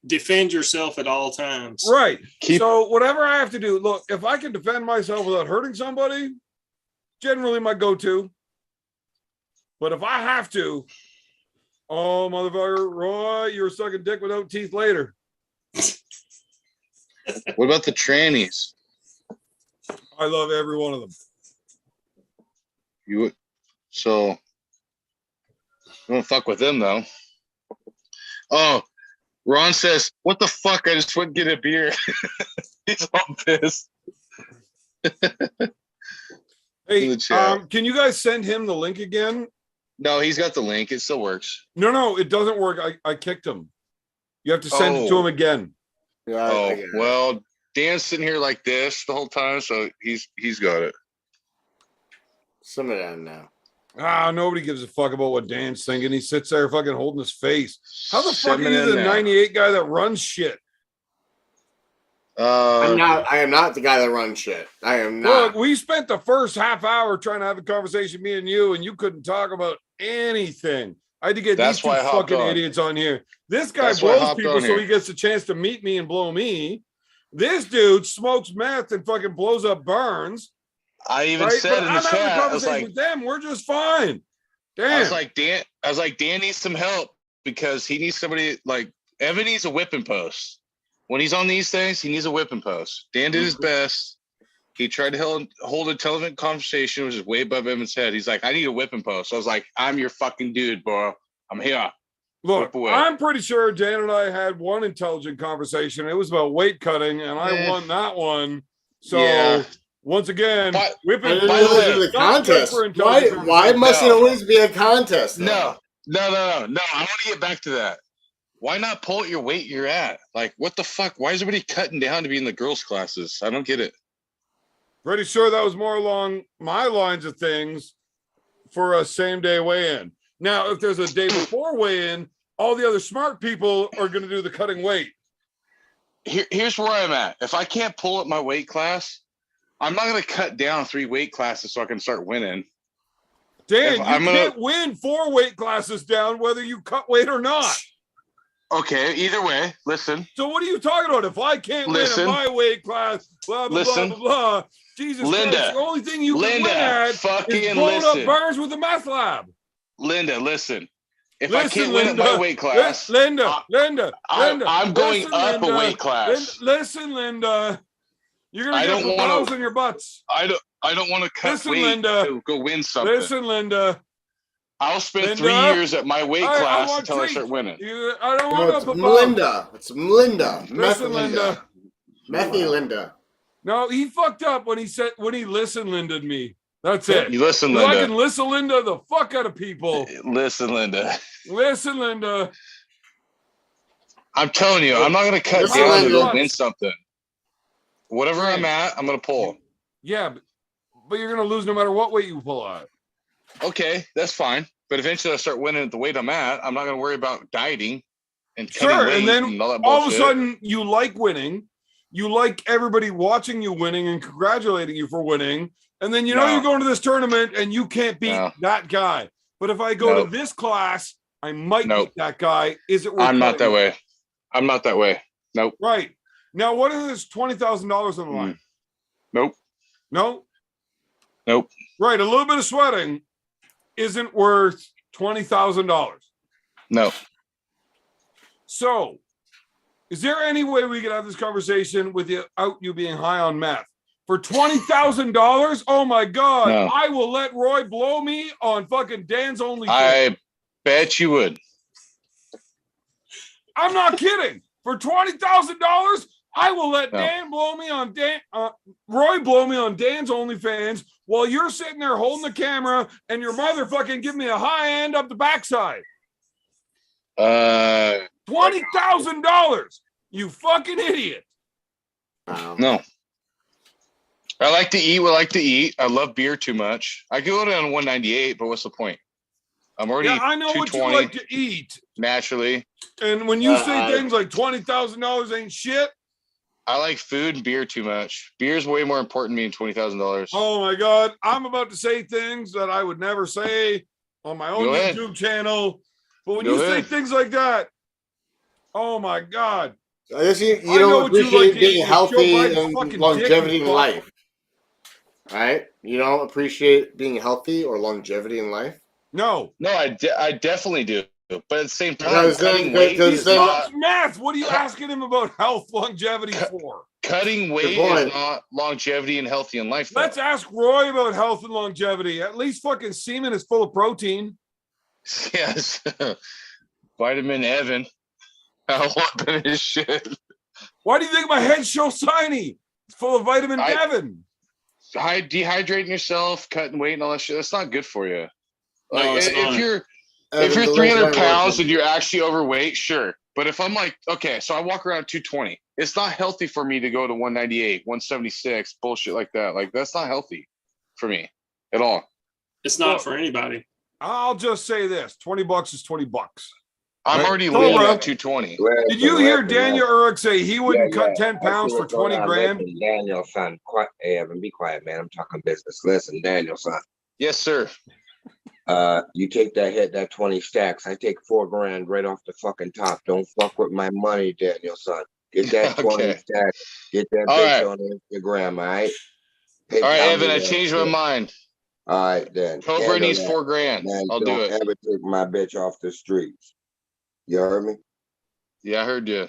Defend yourself at all times. Right. So whatever I have to do, look, if I can defend myself without hurting somebody, generally my go-to. But if I have to, oh, motherfucker, Roy, you're sucking dick without teeth later. What about the trannies? I love every one of them. You don't fuck with them though. Oh, Ron says, "What the fuck? I just went and get a beer." He's all pissed. Hey, can you guys send him the link again? No, he's got the link. It still works. No, it doesn't work. I kicked him. You have to send it to him again. Oh, well, Dan's sitting here like this the whole time, so he's got it. Some of that now. Nobody gives a fuck about what Dan's thinking. He sits there fucking holding his face. How the fuck Send are it you in the there. 98 guy that runs shit? I am not the guy that runs shit. I am not. Look, we spent the first half hour trying to have a conversation, me and you couldn't talk about anything. I had to get That's these two why I hopped fucking on. idiots on here. This guy That's why I blows hopped people on so here. he gets a chance to meet me and blow me. This dude smokes meth and fucking blows up Burns. I even Right? said But in the I'm having a chat, I was conversation like, with them. We're just fine. Damn. I was like, Dan needs some help because he needs somebody like Evan needs a whipping post. When he's on these things, he needs a whipping post. Dan did his best. He tried to hold a television conversation, which is way above Evan's head. He's like, I need a whipping post. I was like, I'm your fucking dude, bro. I'm here. Look, Whip away. I'm pretty sure Dan and I had one intelligent conversation. It was about weight cutting, and I won that one. So Yeah. once again, I whipping didn't by the realize way, it was a not good contest. for intelligent Why must it No. always be a contest? though? No. I want to get back to that. Why not pull at your weight you're at? Like, what the fuck? Why is everybody cutting down to be in the girls' classes? I don't get it. Pretty sure that was more along my lines of things for a same day weigh-in. Now, if there's a day before weigh-in, all the other smart people are going to do the cutting weight. Here's where I'm at. If I can't pull at my weight class, I'm not going to cut down 3 weight classes so I can start winning. Dan, If you I'm gonna- can't win 4 weight classes down whether you cut weight or not. Okay, either way, listen. So what are you talking about? If I can't Listen. win in my weight class, blah, blah, Listen. blah, blah, blah. Jesus Linda. Christ, the only thing you can Linda, win at is fucking blowing up listen. Burns with the meth lab. Linda, listen. If Listen, I can't win at Linda. my weight class, Linda. I'm going Listen, up Linda. a weight class. Listen, Linda. You're going I to get don't the wanna- balls in your butts. I don't want to cut Listen, weight Linda. to go win something. Listen, Linda. I'll spend Linda. 3 years at my weight I class want until I treats. start winning. I don't No, want it's up above. Melinda. It's Melinda. Meth Listen, Linda. Linda. Methy Linda. No, he fucked up when he listened Linda to me. That's it. You listen, I Linda. can listen Linda the fuck out of people. Listen, Linda. Listen, Linda. I'm telling you, I'm not going to cut Listen, down to Lando. go win something. Whatever I'm at, I'm going to pull. Yeah, but you're going to lose no matter what weight you pull out. Okay, that's fine. But eventually I start winning at the weight I'm at. I'm not going to worry about dieting and cutting Sure, weight and then all that all of a bullshit. sudden you like winning. You like everybody watching you winning and congratulating you for winning. And then you know you're going to this tournament and you can't beat that guy. But if I go to this class, I might beat that guy. Is it worth I'm not that cutting? way. I'm not that way. Nope. Right. Now, what is this $20,000 on the line? Nope. No? Nope. Right. A little bit of sweating isn't worth $20,000. No. So, is there any way we could have this conversation without you being high on meth? For $20,000? Oh my God. No. I will let Roy blow me on fucking Dan's OnlyFans. I bet you would. I'm not kidding. For $20,000, I will let Dan blow me on Roy blow me on Dan's OnlyFans while you're sitting there holding the camera and your mother fucking give me a high end up the backside. $20,000. You fucking idiot. No. I like to eat what I like to eat. I love beer too much. I could go down 198, but what's the point? I'm already I know what you like to eat. Naturally. And when you say things like $20,000 ain't shit. I like food and beer too much. Beer is way more important to me than $20,000. Oh my God. I'm about to say things that I would never say on my own YouTube channel. But when you say things like that, oh my God. I guess you don't appreciate being healthy and longevity in life. Right? You don't appreciate being healthy or longevity in life? No. No, I definitely do. But at the same time, math. What are you asking him about health longevity for? Cutting weight is not longevity and healthy in life. Let's ask Roy about health and longevity. At least fucking semen is full of protein. Yes. Vitamin Evan. I'll open his shit. Why do you think my head's so shiny? It's full of vitamin Evan. Dehydrating yourself, cutting weight and all that shit, that's not good for you. Like, No, if you're 300 pounds and you're actually overweight, sure. But if I'm like, okay, so I walk around 220, it's not healthy for me to go to 198, 176, bullshit like that. Like, that's not healthy for me at all. It's not for anybody. I'll just say this: $20 is $20. I'm already lean at 220. Did you hear Daniel Urich say he wouldn't cut 10 pounds for 20 grand? Daniel, son, hey, Evan, be quiet, man. I'm talking business. Listen, Daniel, son. Yes, sir. You take that hit, that 20 stacks. I take $4 grand right off the fucking top. Don't fuck with my money, Daniel, son. Get that 20 stacks. Get that bitch on Instagram, all right? All right, Evan, I changed my mind. All right, then. Cobra needs $4 grand. Man, I'll do it. Don't ever take my bitch off the streets. You heard me? Yeah, I heard you.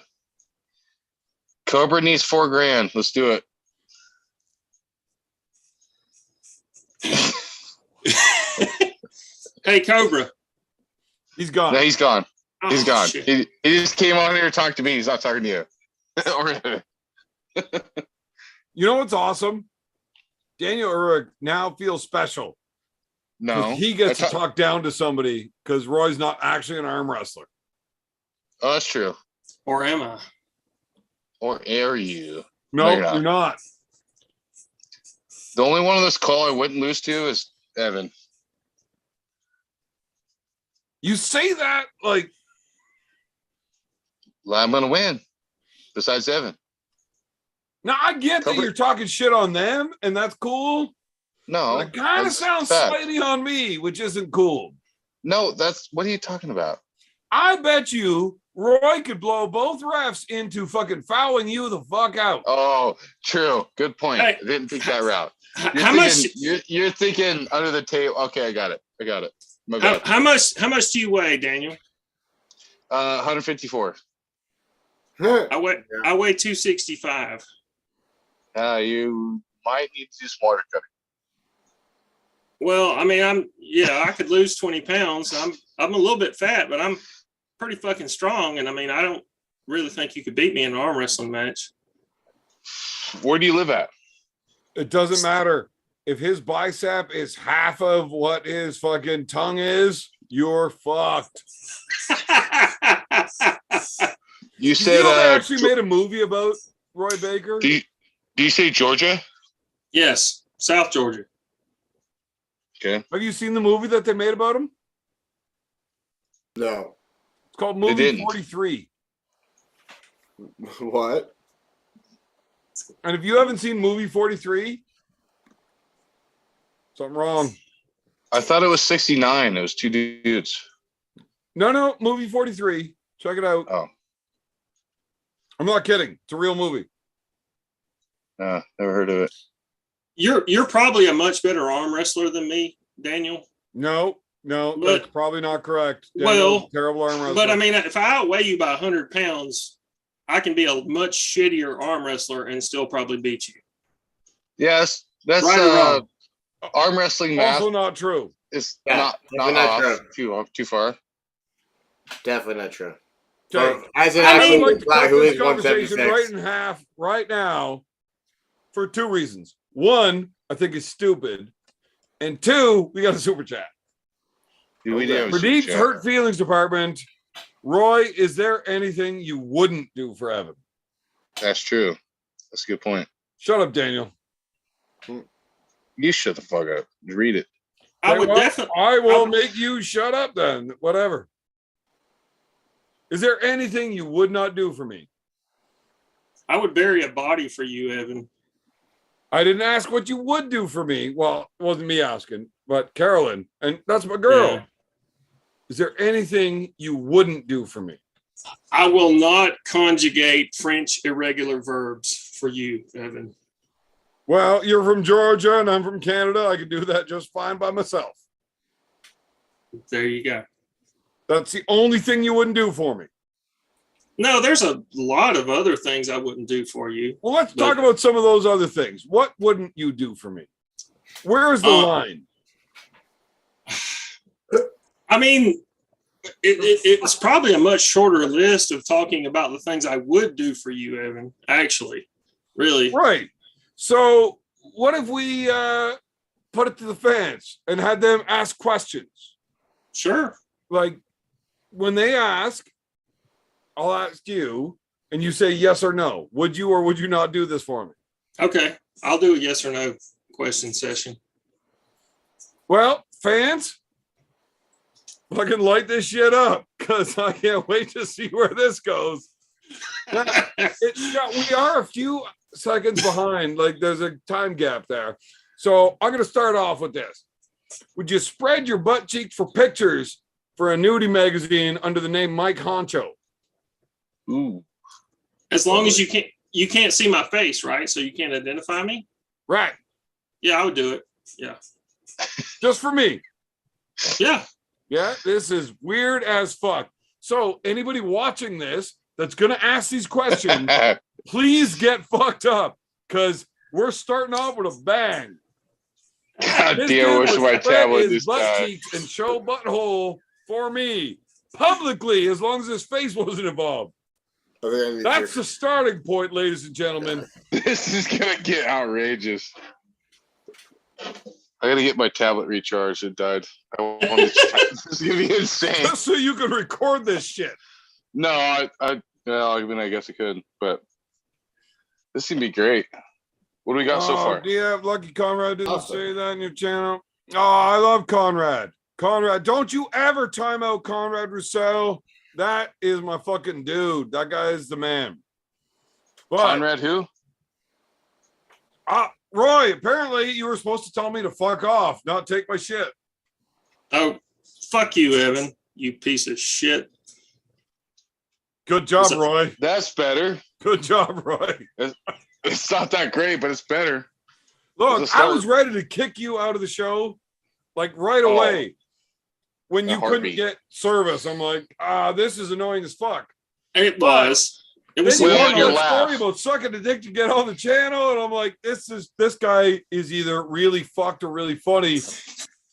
Cobra needs $4 grand. Let's do it. Hey, Cobra. He's gone. No, he's gone. He's gone. Shit. He just came on here to talk to me. He's not talking to you. You know what's awesome? Daniel Urich now feels special. No. He gets to talk down to somebody because Roy's not actually an arm wrestler. Oh, that's true. Or am I? Or are you? No, you're you're not. The only one of this call I wouldn't lose to is Evan. You say that like I'm going to win. Besides Evan. Now I get that you're talking shit on them, and that's cool. No, but it kind of sounds slightly on me, which isn't cool. No, what are you talking about? I bet you Roy could blow both refs into fucking fouling you the fuck out. Oh, true. Good point. Hey, I didn't think that route. You're thinking under the table. Okay, I got it. My bad. How much do you weigh, Daniel? 154. I weigh 265. You might need to do smarter cutting. Well, I mean, I could lose 20 pounds. I'm a little bit fat, but I'm pretty fucking strong. And I mean, I don't really think you could beat me in an arm wrestling match. Where do you live at? It doesn't matter. If his bicep is half of what his fucking tongue is, you're fucked. You Did said you know they actually made a movie about Roy Baker? do you say Georgia? Yes, South Georgia. Okay. Have you seen the movie that they made about him? No. It's called They Movie didn't. 43. What? And if you haven't seen Movie 43, something wrong. I thought it was 69. It was two dudes. No, Movie 43. Check it out. Oh, I'm not kidding. It's a real movie. never heard of it. You're probably a much better arm wrestler than me, Daniel. No, But- that's probably not correct. Well, terrible arm wrestler. But I mean, if I outweigh you by 100 pounds, I can be a much shittier arm wrestler and still probably beat you. Yes, that's Right or wrong? arm wrestling math. Also not true. It's Yeah, not definitely not off, too far. Definitely not true. Okay. As an I would actual like to guy cut who this is conversation 176. right in half right now for two reasons. One, I think it's stupid. And two, we got a super chat. Do we have a For super Deep's chat? Hurt Feelings Department, Roy, is there anything you wouldn't do for Evan? That's true. That's a good point. Shut up, Daniel. You shut the fuck up. Read it. I Say would what? definitely. I will make you shut up then. Whatever. Is there anything you would not do for me? I would bury a body for you, Evan. I didn't ask what you would do for me. Well, it wasn't me asking, but Carolyn, and that's my girl. Yeah. Is there anything you wouldn't do for me? I will not conjugate French irregular verbs for you, Evan. Well, you're from Georgia and I'm from Canada. I could do that just fine by myself. There you go. That's the only thing you wouldn't do for me. No, there's a lot of other things I wouldn't do for you. Well, let's talk about some of those other things. What wouldn't you do for me? Where is the line? I mean, it's probably a much shorter list of talking about the things I would do for you, Evan. Actually, really. Right. So what if we put it to the fans and had them ask questions? Sure. Like when they ask, I'll ask you and you say yes or no. Would you or would you not do this for me? Okay. I'll do a yes or no question session. Well, fans, fucking light this shit up because I can't wait to see where this goes. We are a few seconds behind. Like there's a time gap there. So I'm going to start off with this. Would you spread your butt cheeks for pictures for a nudie magazine under the name Mike Honcho? Ooh. As long as you can't see my face, right? So you can't identify me? Right. Yeah, I would do it. Yeah. Just for me. Yeah. Yeah, this is weird as fuck. So anybody watching this that's going to ask these questions, please get fucked up because we're starting off with a bang. God This damn, I dude wish would my spread tablet his this butt time. cheeks and show butthole for me publicly as long as his face wasn't involved. That's the starting point, ladies and gentlemen. This is gonna get outrageous. I gotta get my tablet recharged. It died. This is gonna be insane. Just so you can record this shit. No, I mean, I guess I could, but this is gonna be great. What do we got so far? Do you have Lucky Conrad didn't say that in your channel? Oh, I love Conrad. Conrad, don't you ever time out Conrad Rousseau. That is my fucking dude. That guy is the man. But, Conrad who? Roy, apparently you were supposed to tell me to fuck off, not take my shit. Oh, fuck you, Evan. You piece of shit. Good job, Roy. That's better. Good job, Roy. It's not that great, but it's better. Look, I was ready to kick you out of the show, like right away. When you couldn't get service, I'm like, this is annoying as fuck. It was. It was. Then you want a story about sucking a dick to get on the channel, and I'm like, this guy is either really fucked or really funny.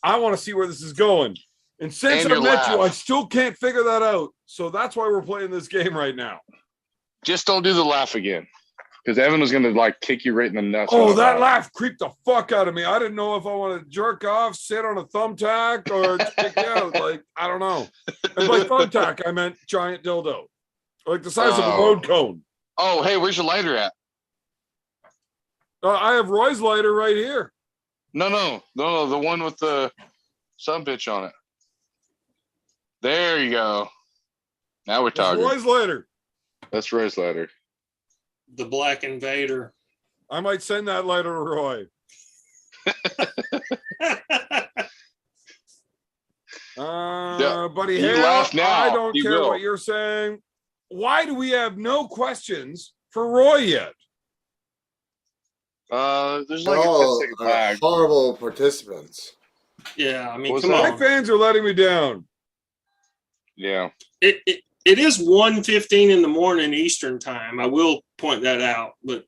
I want to see where this is going. And since I met you, I still can't figure that out. So that's why we're playing this game right now. Just don't do the laugh again. Because Evan was gonna like kick you right in the nuts. Oh, that laugh creeped the fuck out of me. I didn't know if I wanted to jerk off, sit on a thumbtack, or check it out. Like, I don't know. And by thumbtack, I meant giant dildo. like the size of a road cone. Oh, hey, where's your lighter at? I have Roy's lighter right here. No, the one with the sumbitch on it. There you go. Now we're talking. Roy's lighter. That's Roy's lighter. The Black Invader. I might send that lighter to Roy. Buddy, you Hale, laugh now. I don't You care will. what you're saying. Why do we have no questions for Roy yet? There's like a 10-second lag. Horrible participants. Yeah, I mean, What's come that? My on. fans are letting me down. Yeah. It is 1:15 in the morning Eastern time. I will point that out, but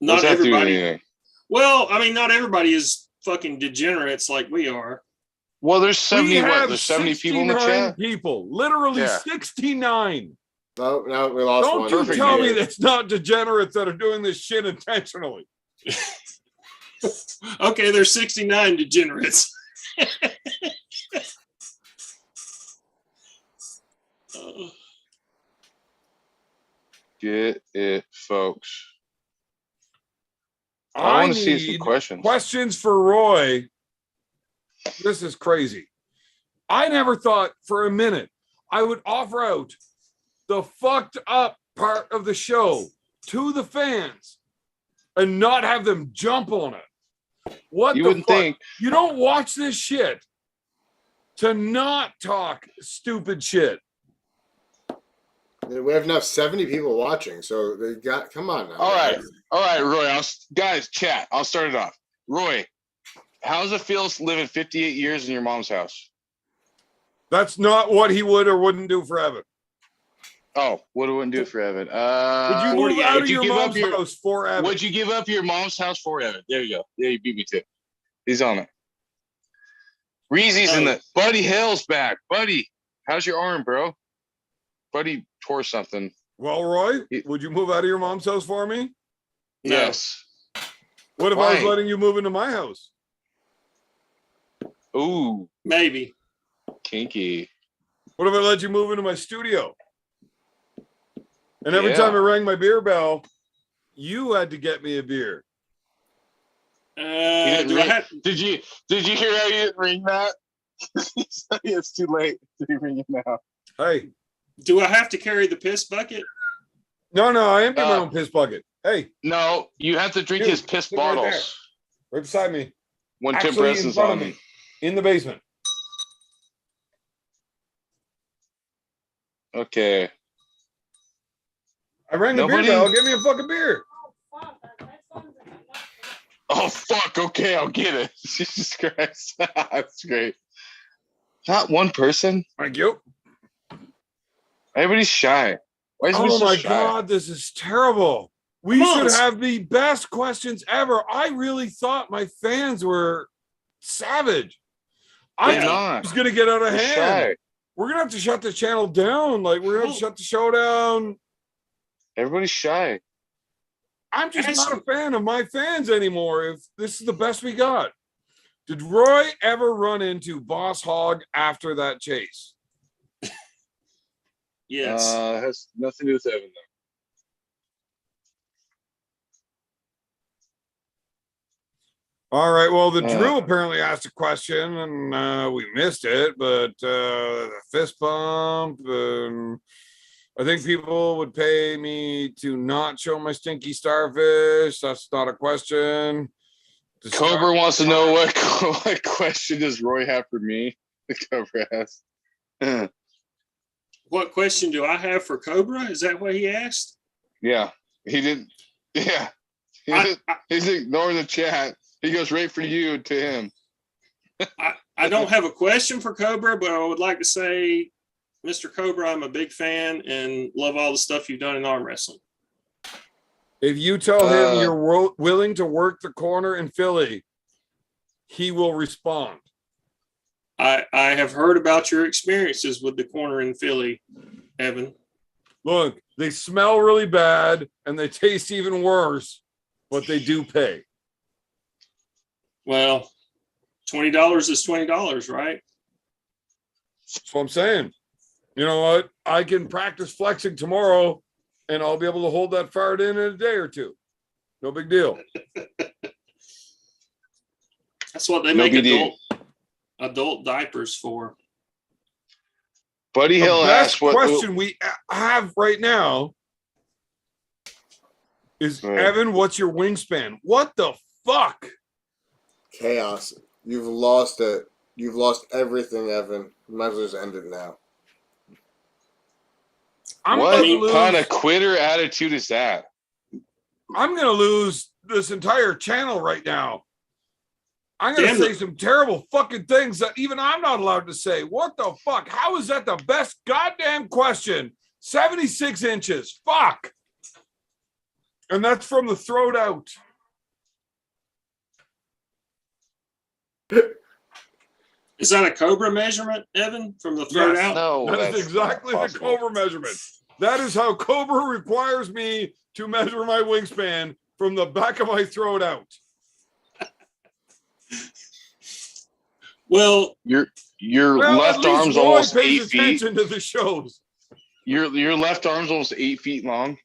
not What's that do everybody. anything? Well, I mean, not everybody is fucking degenerates like we are. Well, there's 70. We What? have There's 70 people in the 69 chat. people. Literally Yeah. 69. No, we lost Don't one. you Perfect, tell me man. that's not degenerates that are doing this shit intentionally. Okay, there's 69 degenerates. Get it, folks. I I want to see some need questions. questions for Roy. This is crazy. I never thought for a minute I would offer out the fucked up part of the show to the fans and not have them jump on it. What You the wouldn't fuck? think. You don't watch this shit to not talk stupid shit. We have enough 70 people watching, so they got. Come on now. All right, guys. Roy. Guys, chat. I'll start it off. Roy, how does it feel living 58 years in your mom's house? That's not what he would or wouldn't do for Evan. Oh, what do I do for Evan? Would you move out of your mom's your house for Evan? Would you give up your mom's house for Evan? There you go. Yeah, you beat me too. He's on it. Reezy's in the. Buddy Hale's back. Buddy, how's your arm, bro? Buddy tore something. Well, Roy, would you move out of your mom's house for me? No. Yes. What if I was Why? letting you move into my house? Ooh, Maybe. kinky. What if I let you move into my studio? And every Yeah. time I rang my beer bell, you had to get me a beer. You didn't Do I ring- have, Did you hear how you didn't ring that? It's too late to be ringing now. Hey, do I have to carry the piss bucket? no, I empty my own piss bucket. Hey, No, you have to drink Dude, his piss sit right bottles right beside me. when Tim Actually, in Preston's front on. of me, in the basement. Okay. I rang the Nobody- beer bell. Get me a fucking beer. Oh fuck. Okay, I'll get it. Jesus Christ, that's great. Not one person. Thank you. Everybody's shy. Why is everybody Oh so my shy? God, this is terrible. We Come on, should let's- have the best questions ever. I really thought my fans were savage. I They're thought not. it was going to get out of They're hand. shy. We're going to have to shut the channel down. Like, we're going to have to shut the show down. Everybody's shy. I'm just Ask- not a fan of my fans anymore. If this is the best we got. Did Roy ever run into Boss Hog after that chase? Yes. Has nothing to do with Evan though. All right. Well, the Drew apparently asked a question and we missed it, but the fist bump. I think people would pay me to not show my stinky starfish. That's not a question. The Cobra wants to know what question does Roy have for me? The Cobra asks. What question do I have for Cobra? Is that what he asked? Yeah, he didn't. Yeah, he's ignoring the chat. He goes right for you to him. I don't have a question for Cobra, but I would like to say, Mr. Cobra, I'm a big fan and love all the stuff you've done in arm wrestling. If you tell him you're willing to work the corner in Philly, he will respond. I have heard about your experiences with the corner in Philly, Evan. Look, they smell really bad and they taste even worse, but they do pay. Well, $20 is $20, right? That's what I'm saying. You know what? I can practice flexing tomorrow, and I'll be able to hold that fart in a day or two. No big deal. That's what they No make big adult diapers for. Buddy The Hill best asked what question we have right now is, Go ahead. Evan, what's your wingspan? What the fuck? Chaos. You've lost it. You've lost everything, Evan. You might as well just end it now. I'm what about to lose. kind of quitter attitude is that? I'm going to lose this entire channel right now. I'm going to Damn say it. some terrible fucking things that even I'm not allowed to say. What the fuck? How is that the best goddamn question? 76 inches. Fuck. And that's from the throat out. Is that a Cobra measurement, Evan, from the throat Yes. out? No, That that's is exactly not the possible. Cobra measurement. That is how Cobra requires me to measure my wingspan, from the back of my throat out. Well, Your Well, left at least arm's Roy almost pays 8 feet. attention to the shows. Your left arm's almost 8 feet long.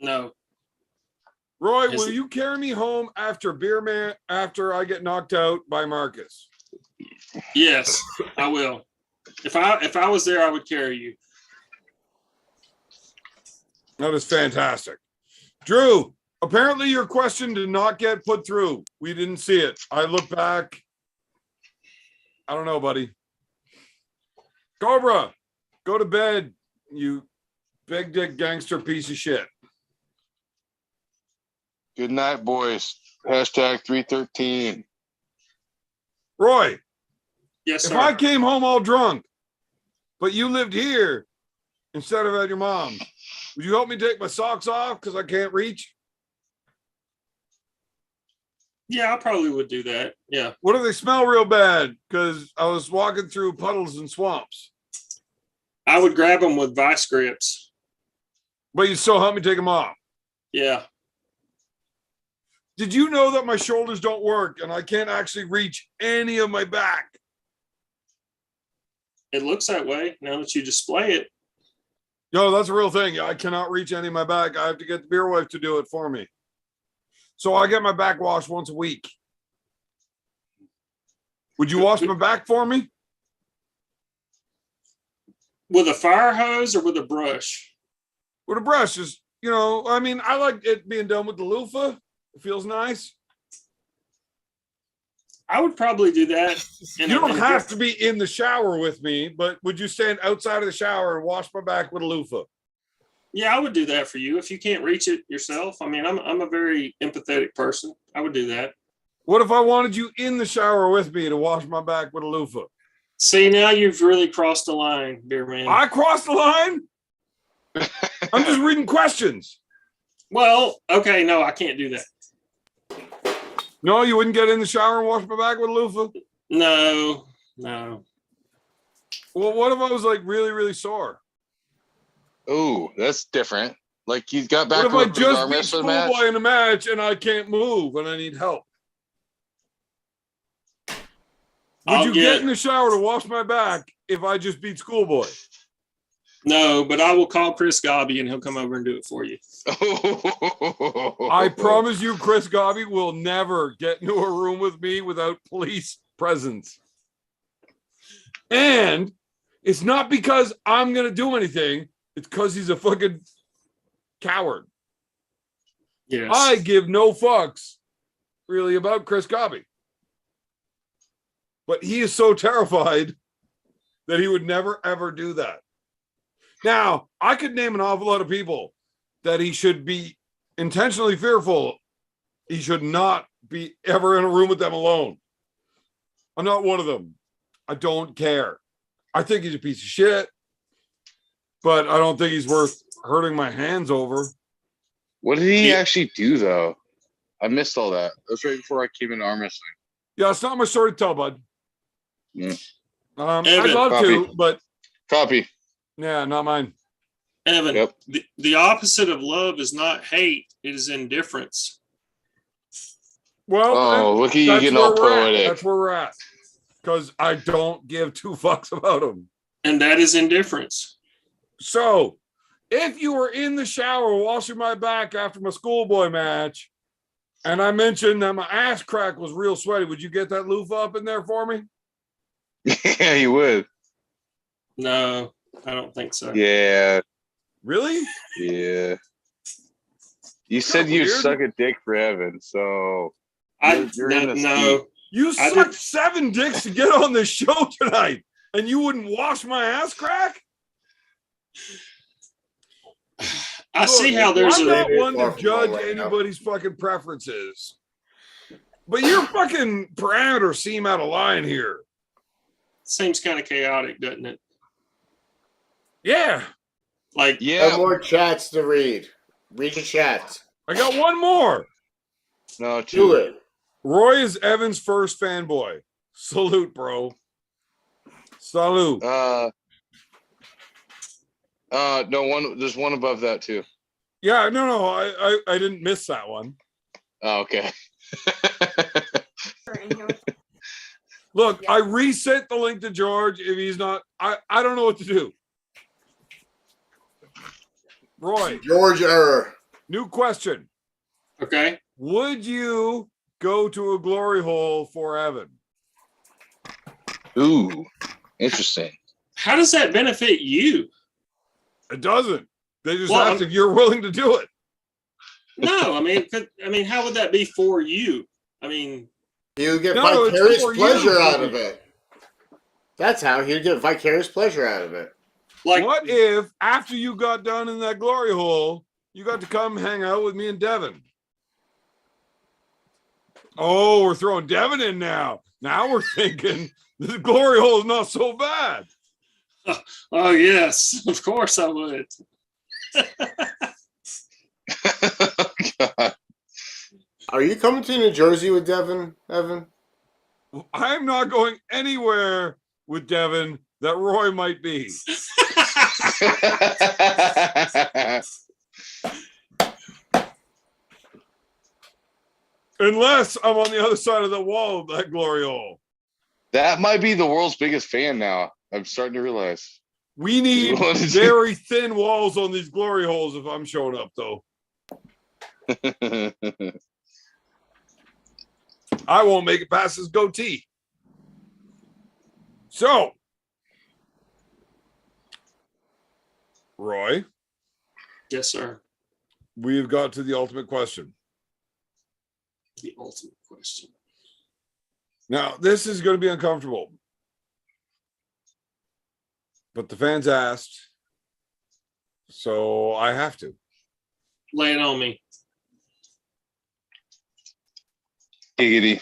no. Roy, Is will it- you carry me home after after I get knocked out by Marcus? Yes, I will. If I was there, I would carry you. That is fantastic. Drew, apparently your question did not get put through. We didn't see it. I look back. I don't know, buddy. Cobra, go to bed, you big dick gangster piece of shit. Good night, boys. Hashtag 313. Roy, Yes, if sir. I came home all drunk, but you lived here instead of at your mom's, would you help me take my socks off because I can't reach? Yeah, I probably would do that. Yeah. What if they smell real bad? Because I was walking through puddles and swamps. I would grab them with vice grips. But you still help me take them off. Yeah. Did you know that my shoulders don't work and I can't actually reach any of my back? It looks that way now that you display it. Yo, that's a real thing. I cannot reach any of my back. I have to get the beer wife to do it for me. So I get my back washed once a week. Would you wash my back for me? With a fire hose or with a brush? With a brush, just, you know, I mean, I like it being done with the loofah. It feels nice. I would probably do that. You don't have to be in the shower with me, but would you stand outside of the shower and wash my back with a loofah? Yeah, I would do that for you if you can't reach it yourself. I mean, I'm a very empathetic person. I would do that. What if I wanted you in the shower with me to wash my back with a loofah? See, now you've really crossed the line, beer man. I crossed the line? I'm just reading questions. Well, okay, no, I can't do that. No, you wouldn't get in the shower and wash my back with a loofah? No. Well, what if I was like really, really sore? Oh, that's different. Like he's got back What if I with his just arm beat wrestling match. Schoolboy in a match and I can't move and I need help? Would you get in the shower to wash my back if I just beat Schoolboy? No, but I will call Chris Gobby and he'll come over and do it for you. I promise you, Chris Gobby will never get into a room with me without police presence. And it's not because I'm going to do anything. It's because he's a fucking coward. Yes. I give no fucks really about Chris Gobby. But he is so terrified that he would never, ever do that. Now, I could name an awful lot of people that he should be intentionally fearful. He should not be ever in a room with them alone. I'm not one of them. I don't care. I think he's a piece of shit, but I don't think he's worth hurting my hands over. What did he actually do, though? I missed all that. That was right before I came into arm wrestling. Yeah, it's not my story to tell, bud. Mm. I'd love to, but Copy. Yeah, not mine. Evan, Yep. the opposite of love is not hate, it is indifference. Well, Oh, look at you that's getting where all we're at. poetic. That's where we're at. because I don't give two fucks about them. And that is indifference. So, if you were in the shower washing my back after my schoolboy match, and I mentioned that my ass crack was real sweaty, would you get that loofah up in there for me? Yeah, you would. No, I don't think so. Yeah. Really? Yeah. You said Kinda you weird. suck a dick for Evan, so you're in this no. deep. You I sucked did- 7 dicks to get on this show tonight, and you wouldn't wash my ass crack? I see how there's I'm a. not one Far to from judge home right now. anybody's fucking preferences, but your fucking parameters seem out of line here. Seems kind of chaotic, doesn't it? Yeah, Like, No Yeah. more chats to read. Read the chats. I got one more. No, Do two. it. Roy is Evan's first fanboy. Salute, bro. Salute. No one. There's one above that too. Yeah, no, I didn't miss that one. Oh, okay. Look, I resent the link to George. If he's not, I don't know what to do. Roy, George error. new question. okay. Would you go to a glory hole for Evan? Ooh, interesting. How does that benefit you? It doesn't. They just Well, asked if you're willing to do it. No, I mean, how would that be for you? I mean, He'll get No, it's vicarious for you. pleasure out of it. That's how he'll get vicarious pleasure out of it. like, What if after you got done in that glory hole, you got to come hang out with me and Devin? Oh, we're throwing Devin in now. Now we're thinking the glory hole is not so bad. oh yes, of course I would. God. Are you coming to New Jersey with Devin, Evan? I'm not going anywhere with Devin that Roy might be. Unless I'm on the other side of the wall of that glory hole. That might be the world's biggest fan now. I'm starting to realize. We need What is it? very thin walls on these glory holes if I'm showing up, though. I won't make it past his goatee. So, Roy, Yes, sir. we've got to the ultimate question. The ultimate question. Now, this is going to be uncomfortable. But the fans asked, so I have to. Lay it on me. Giggity.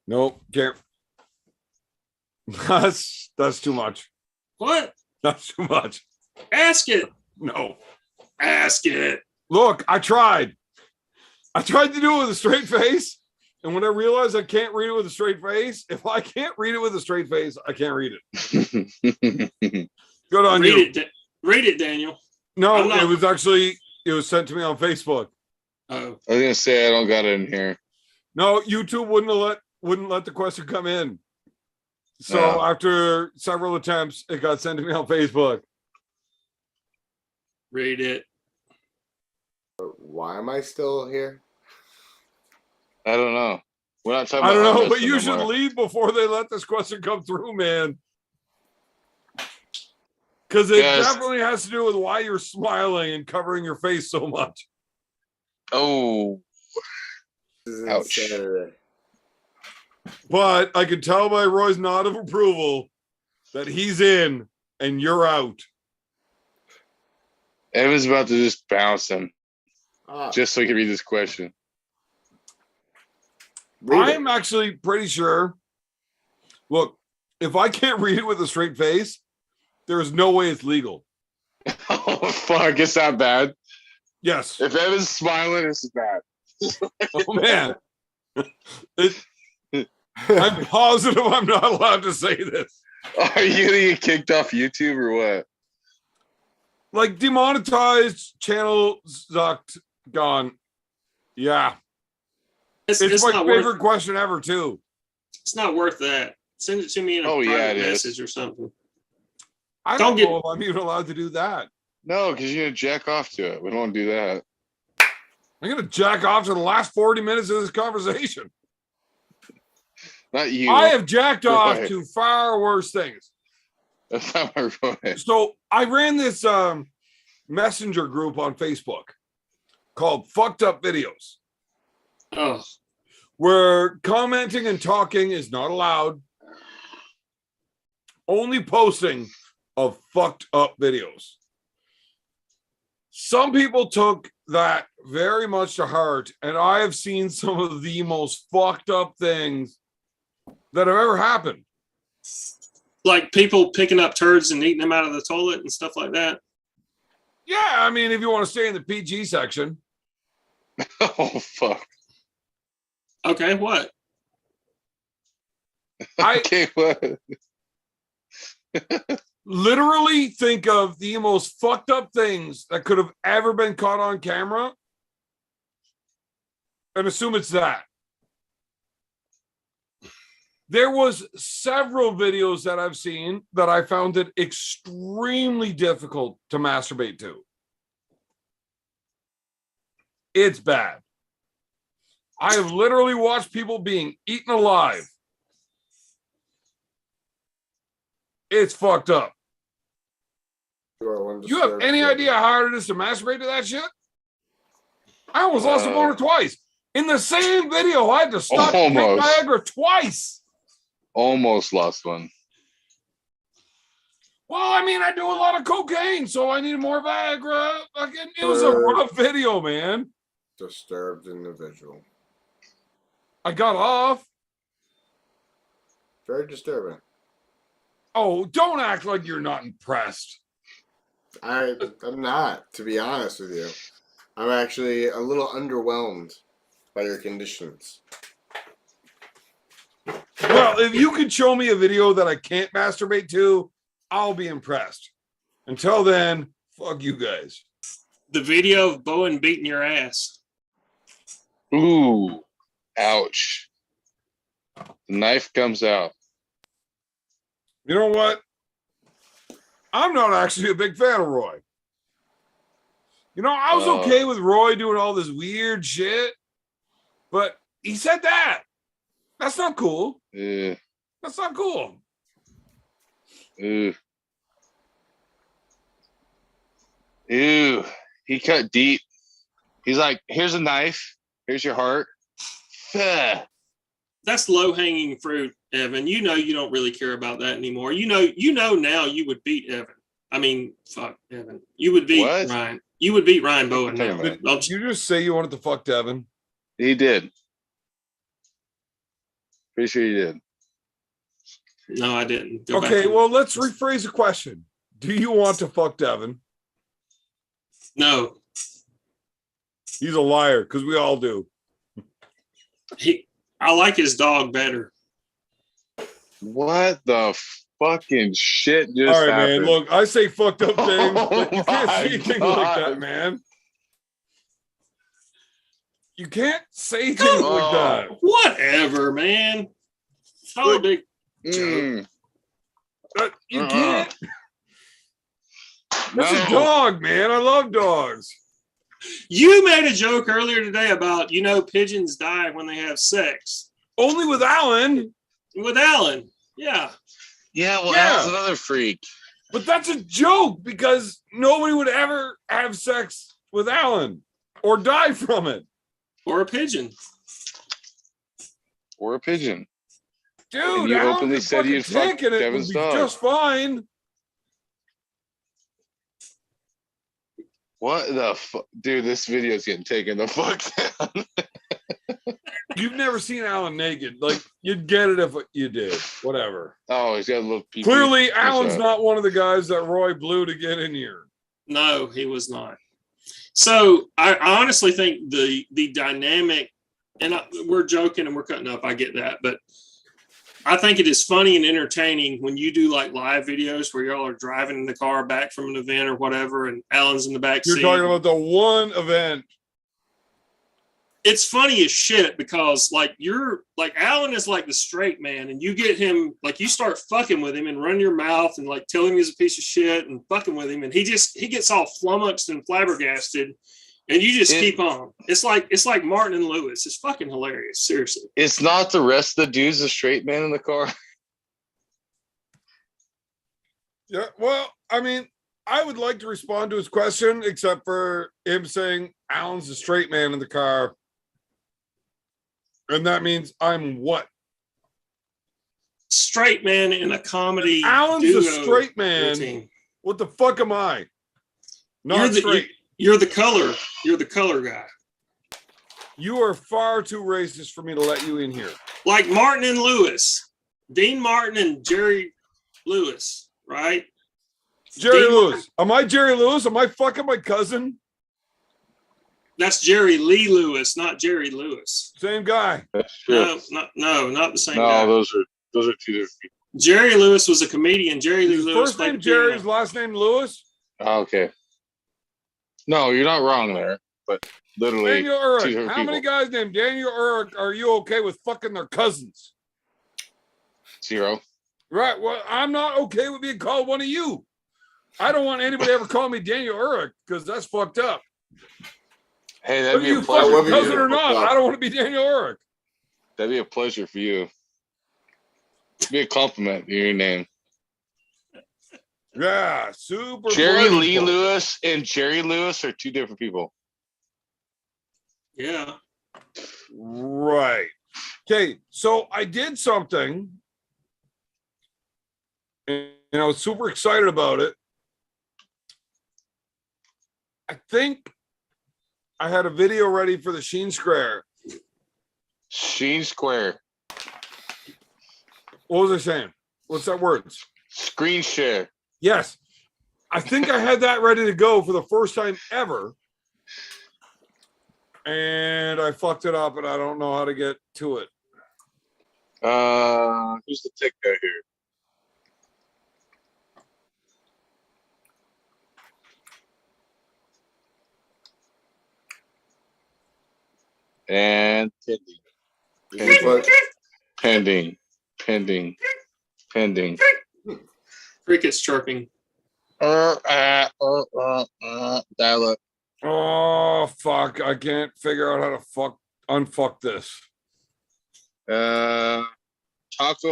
Nope, can't. That's too much. What? That's too much. Ask it. No. Ask it. Look, I tried. I tried to do it with a straight face. And when I realized I can't read it with a straight face, if I can't read it with a straight face, I can't read it. Good on you. Read it, Daniel. No, I'm not- it was sent to me on Facebook. Oh, I was gonna say I don't got it in here. No, YouTube wouldn't let the question come in. So Oh. after several attempts, it got sent to me on Facebook. read it. Why am I still here? I don't know. We're not talking I about don't know, arm but you wrestling should no more. leave before they let this question come through, man. Because it Yes. definitely has to do with why you're smiling and covering your face so much. Oh, This is Ouch. insanity. But I can tell by Roy's nod of approval that he's in and you're out. Evan's about to just bounce him Ah, just so he can read this question. read it. I'm actually pretty sure. Look, if I can't read it with a straight face, there's no way it's legal. Oh fuck, it's that bad. Yes. If Evan's smiling, it's bad. Oh, man. I'm positive I'm not allowed to say this. Are you gonna get kicked off YouTube or what? Like demonetized, channel zucked, gone. Yeah. It's It's my not favorite worth. question ever, too. It's not worth that. Send it to me in a Oh, yeah, private it is. message or something. I Don't don't get- know if I'm even allowed to do that. No, because you're gonna jack off to it. We don't want to do that. I'm gonna jack off to the last 40 minutes of this conversation. Not you. I have jacked off Roy. to far worse things. That's not my Roy. So I ran this messenger group on Facebook called Fucked Up Videos, Oh, where commenting and talking is not allowed. Only posting of fucked up videos. Some people took that very much to heart, and I have seen some of the most fucked up things that have ever happened. like people picking up turds and eating them out of the toilet and stuff like that. Yeah, I mean, if you want to stay in the PG section. Oh fuck. Okay, what? Okay, what? Literally think of the most fucked up things that could have ever been caught on camera and assume it's that. There was several videos that I've seen that I found it extremely difficult to masturbate to. It's bad. I have literally watched people being eaten alive. It's fucked up. You have any idea how hard it is to masturbate to that shit? I almost lost a boner twice. In the same video, I had to stop and take Almost. Viagra twice. Almost lost one. Well, I mean, I do a lot of cocaine, so I need more Viagra. Fucking, it was a rough video, man. Disturbed individual. I got off. Very disturbing. Oh, don't act like you're not impressed. I'm not, to be honest with you. I'm actually a little underwhelmed by your conditions. Well, if you could show me a video that I can't masturbate to, I'll be impressed. Until then, fuck you guys. The video of Bowen beating your ass. Ooh, ouch. The knife comes out. You know what? I'm not actually a big fan of Roy. You know, I was okay with Roy doing all this weird shit, but he said that. That's not cool. Yeah. That's not cool. Ew. Ew. He cut deep. He's like, here's a knife. Here's your heart. That's low hanging fruit, Evan. You know you don't really care about that anymore. You know now you would beat Evan. I mean, fuck Evan. You would beat What? Ryan. You would beat Ryan Bowen now. Did you just say you wanted to fuck Devin? He did. Pretty sure he did. No, I didn't. Go back Okay, and- well, let's rephrase the question. Do you want to fuck Devin? No. He's a liar, because we all do. I like his dog better. What the fucking shit just All right, happened? man. Look, I say fucked up things, but you can't my say things like that, God. man. You can't say things like that. Whatever, man. It's not a big joke. You can't. That's a No. dog, man. I love dogs. You made a joke earlier today about, pigeons die when they have sex. Only with Alan. With Alan. Yeah. Yeah, well, Yeah. that's another freak. But that's a joke because nobody would ever have sex with Alan or die from it. Or a pigeon. Or a pigeon. Dude, And you Alan's openly a said fucking you'd fuck dick and it would Devin's be dog. just fine. What the fuck? Dude, this video is getting taken the fuck down. You've never seen Alan naked. Like, you'd get it if you did. Whatever. Oh, he's got a little pee-pee. Clearly, What's Alan's up? not one of the guys that Roy blew to get in here. No, he was not. So I honestly think the dynamic, and we're joking and we're cutting up, I get that, but I think it is funny and entertaining when you do like live videos where y'all are driving in the car back from an event or whatever, and Alan's in the back You're seat. talking about the one event. it's funny as shit because like you're like Alan is like the straight man, and you get him like you start fucking with him and run your mouth and like tell him he's a piece of shit and fucking with him, and he gets all flummoxed and flabbergasted, and you just keep on. It's like Martin and Lewis. It's fucking hilarious. Seriously. It's not the rest of the dudes, the straight man in the car. Yeah, well, I mean, I would like to respond to his question, except for him saying Alan's the straight man in the car. And that means I'm what? Straight man in a comedy. Alan's duo a straight man. routine. What the fuck am I? Not straight. You're the color. You're the color guy. You are far too racist for me to let you in here. Like Martin and Lewis. Dean Martin and Jerry Lewis, right? Jerry Dean Lewis. Martin. Am I Jerry Lewis? Am I fucking my cousin? That's Jerry Lee Lewis, not Jerry Lewis. Same guy. That's true. No, not the same No, guy. those are two different people. Jerry Lewis was a comedian. Jerry Lee His Lewis. first name played Jerry, piano. his last name Lewis. Oh, okay. No, you're not wrong there, but literally Daniel two Urich. different How many people. guys named Daniel Urich are you okay with fucking their cousins? 0. Right. Well, I'm not okay with being called one of you. I don't want anybody ever call me Daniel Urich because that's fucked up. Hey, that'd Whether be a you fucking pleasure. cousin For or you. not, I don't want to be Daniel Urich. That'd be a pleasure for you. It'd be a compliment. Your name. Yeah, super. Jerry pleasurable. Lee Lewis and Jerry Lewis are two different people. Yeah. Right. Okay, so I did something, and I was super excited about it. I think I had a video ready for the Sheen Square. Sheen Square. What was I saying? What's that word? Screen share. Yes. I think I had that ready to go for the first time ever. And I fucked it up, and I don't know how to get to it. Who's the tech guy here? And pending. Crickets chirping. Dial up. Oh, fuck. I can't figure out how to unfuck this. Taco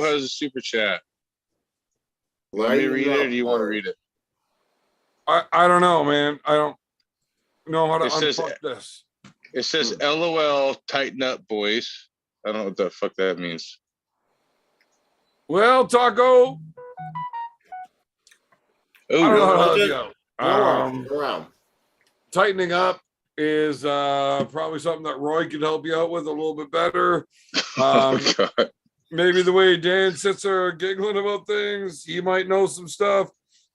has a super chat. Let me read it, or do you want to read it? I don't know, man. I don't know how to It says- unfuck this. It says, LOL, tighten up, boys. I don't know what the fuck that means. Well, Taco, I don't know Oh, how to Go go. around. Tightening up is probably something that Roy could help you out with a little bit better. oh God. Maybe the way Dan sits there giggling about things, he might know some stuff.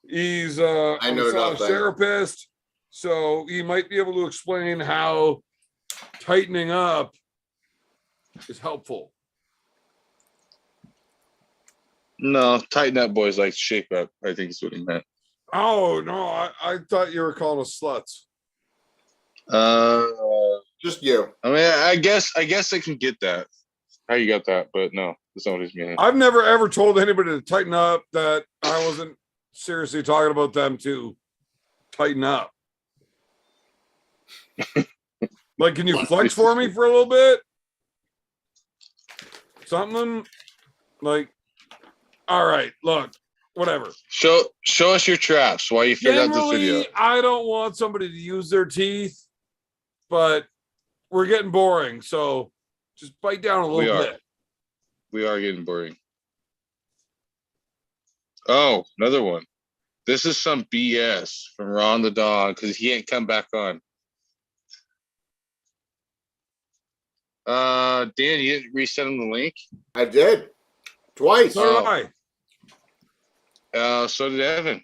He's a know massage nothing. therapist, so he might be able to explain how tightening up is helpful. No, tighten up, boys, like shake up. I think is what he meant. Oh no, I thought you were calling us sluts. Just you. I mean, I guess I can get that. How you got that? But no, that's not what he's meaning. I've never ever told anybody to tighten up that I wasn't seriously talking about them to tighten up. Like, can you flex for me for a little bit? Something like, all right, look, whatever. Show us your traps while you figure out this video. Generally, I don't want somebody to use their teeth, but we're getting boring, so just bite down a little bit. We are getting boring. Oh, another one. This is some BS from Ron the Dog because he ain't come back on. Dan, you didn't resend him the link? I did. Twice. So did I. So did Evan.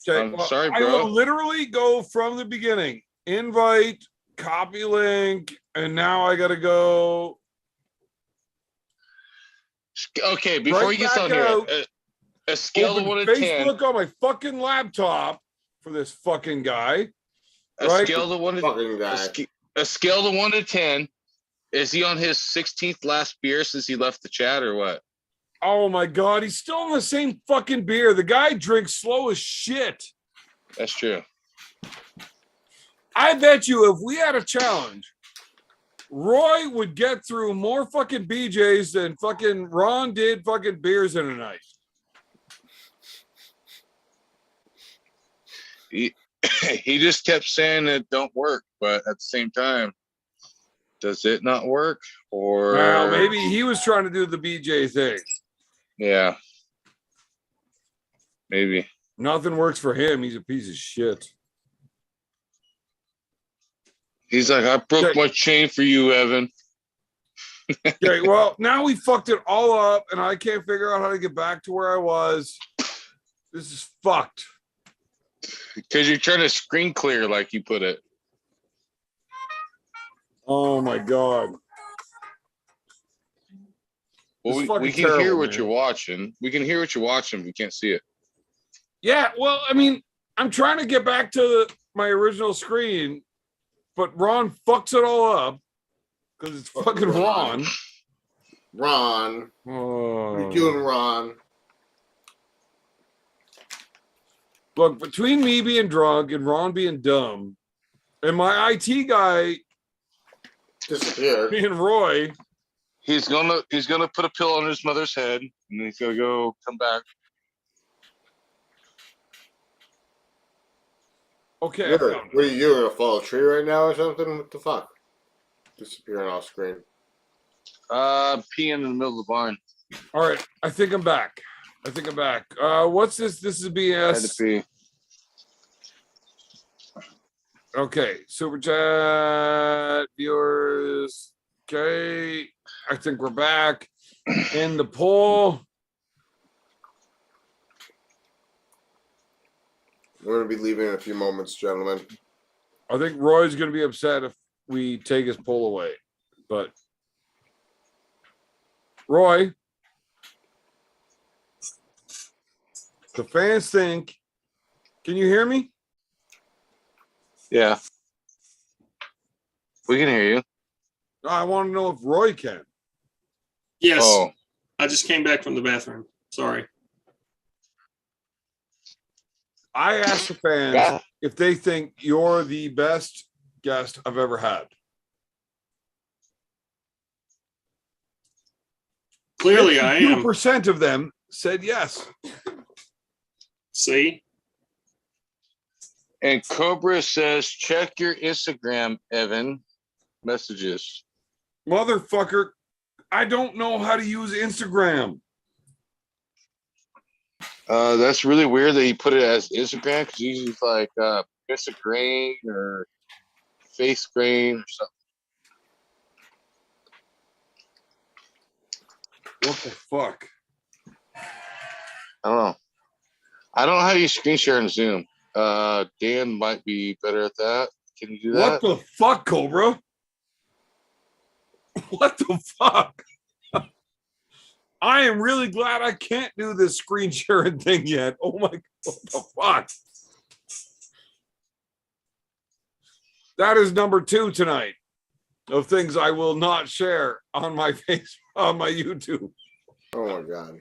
Okay, I'm sorry, I bro. will literally go from the beginning. Invite, copy link, and now I gotta go. Okay, before Right he gets back on out. here, a scale of Open 1 to 10. Facebook on my fucking laptop for this fucking guy. A right? scale of 1 to Fucking guy. a scale of 1 to 10. Is he on his 16th last beer since he left the chat or what? Oh my God, he's still on the same fucking beer. The guy drinks slow as shit. That's true. I bet you if we had a challenge, Roy would get through more fucking BJs than fucking Ron did fucking beers in a night. He just kept saying it don't work, but at the same time, does it not work? Or Well, maybe he was trying to do the BJ thing. Yeah. Maybe. Nothing works for him. He's a piece of shit. He's like, I broke my chain for you, Evan. Okay, well, now we fucked it all up, and I can't figure out how to get back to where I was. This is fucked. Because you're trying to screen clear, like you put it. Oh my God. Well, we can hear what you're watching. We can hear what you're watching. We can't see it. Yeah, well, I mean, I'm trying to get back to my original screen, but Ron fucks it all up because it's fucking Ron. Ron. Oh. What are you doing, Ron? Look, between me being drunk and Ron being dumb, and my IT guy disappeared, being Roy, he's gonna put a pillow on his mother's head, and he's gonna go come back. Okay. What are you gonna fall a tree right now or something? What the fuck? Disappearing off screen. Peeing in the middle of the barn. All right, I think I'm back. What's this? This is BS. Had to pee. Okay, super chat viewers. Okay, I think we're back in the poll. We're gonna be leaving in a few moments, gentlemen. I think Roy's going to be upset if we take his poll away, but Roy, the fans think. Can you hear me? Yeah, we can hear you. I want to know if Roy can. Yes. Oh. I just came back from the bathroom. Sorry. I asked the fans if they think you're the best guest I've ever had. Clearly, I am. 2% of them said yes. See? And Cobra says, check your Instagram, Evan. Messages. Motherfucker, I don't know how to use Instagram. That's really weird that he put it as Instagram, because usually it's like Instagram or face grain or something. What the fuck? I don't know. I don't know how you screen share in Zoom. Dan might be better at that. Can you do that? What the fuck, Cobra? What the fuck? I am really glad I can't do this screen sharing thing yet. Oh my God, what the fuck? That is number 2 tonight of things I will not share on my face on my YouTube. Oh my God.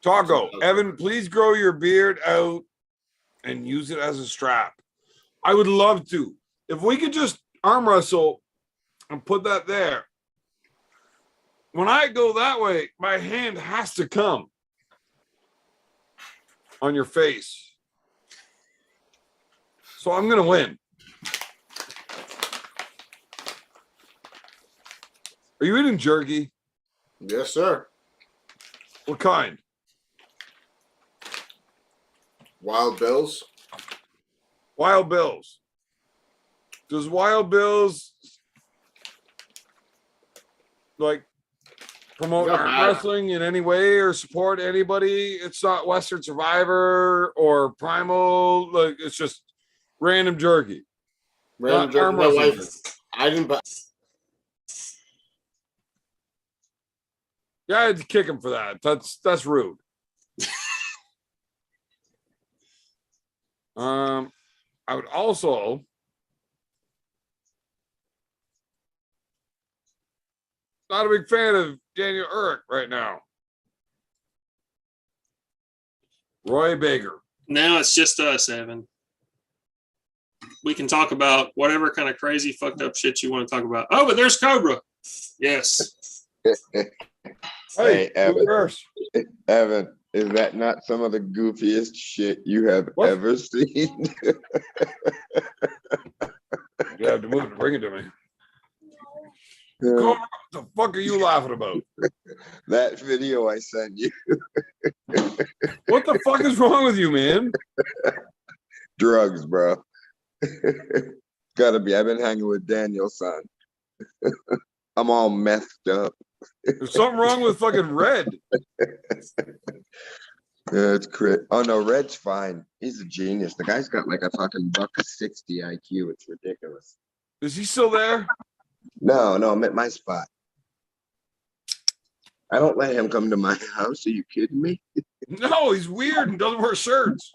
Taco, Evan, please grow your beard out and use it as a strap. I would love to. If we could just arm wrestle and put that there. When I go that way, my hand has to come on your face. So I'm going to win. Are you eating jerky? Yes, sir. What kind? Wild Bills. Wild Bills. Does Wild Bills like promote arm wrestling in any way or support anybody? It's not Western Survivor or Primal. Like it's just random jerky. Random jerky. My wife. I didn't buy. Yeah, I had to kick him for that. That's rude. I would also not a big fan of Daniel Urich right now. Roy Baker. Now it's just us, Evan. We can talk about whatever kind of crazy fucked up shit you want to talk about. Oh, but there's Cobra. Yes. Hey, Evan. reverse. Evan, is that not some of the goofiest shit you have What? ever seen? You have to move to bring it to me. Cobra, what the fuck are you laughing about? That video I sent you. What the fuck is wrong with you, man? Drugs, bro. Gotta be. I've been hanging with Daniel's son. I'm all messed up. There's something wrong with fucking Red. It's crit. Oh no, Red's fine. He's a genius. The guy's got like a fucking $160 IQ. It's ridiculous. Is he still there? No, I'm at my spot. I don't let him come to my house. Are you kidding me? No, he's weird and doesn't wear shirts.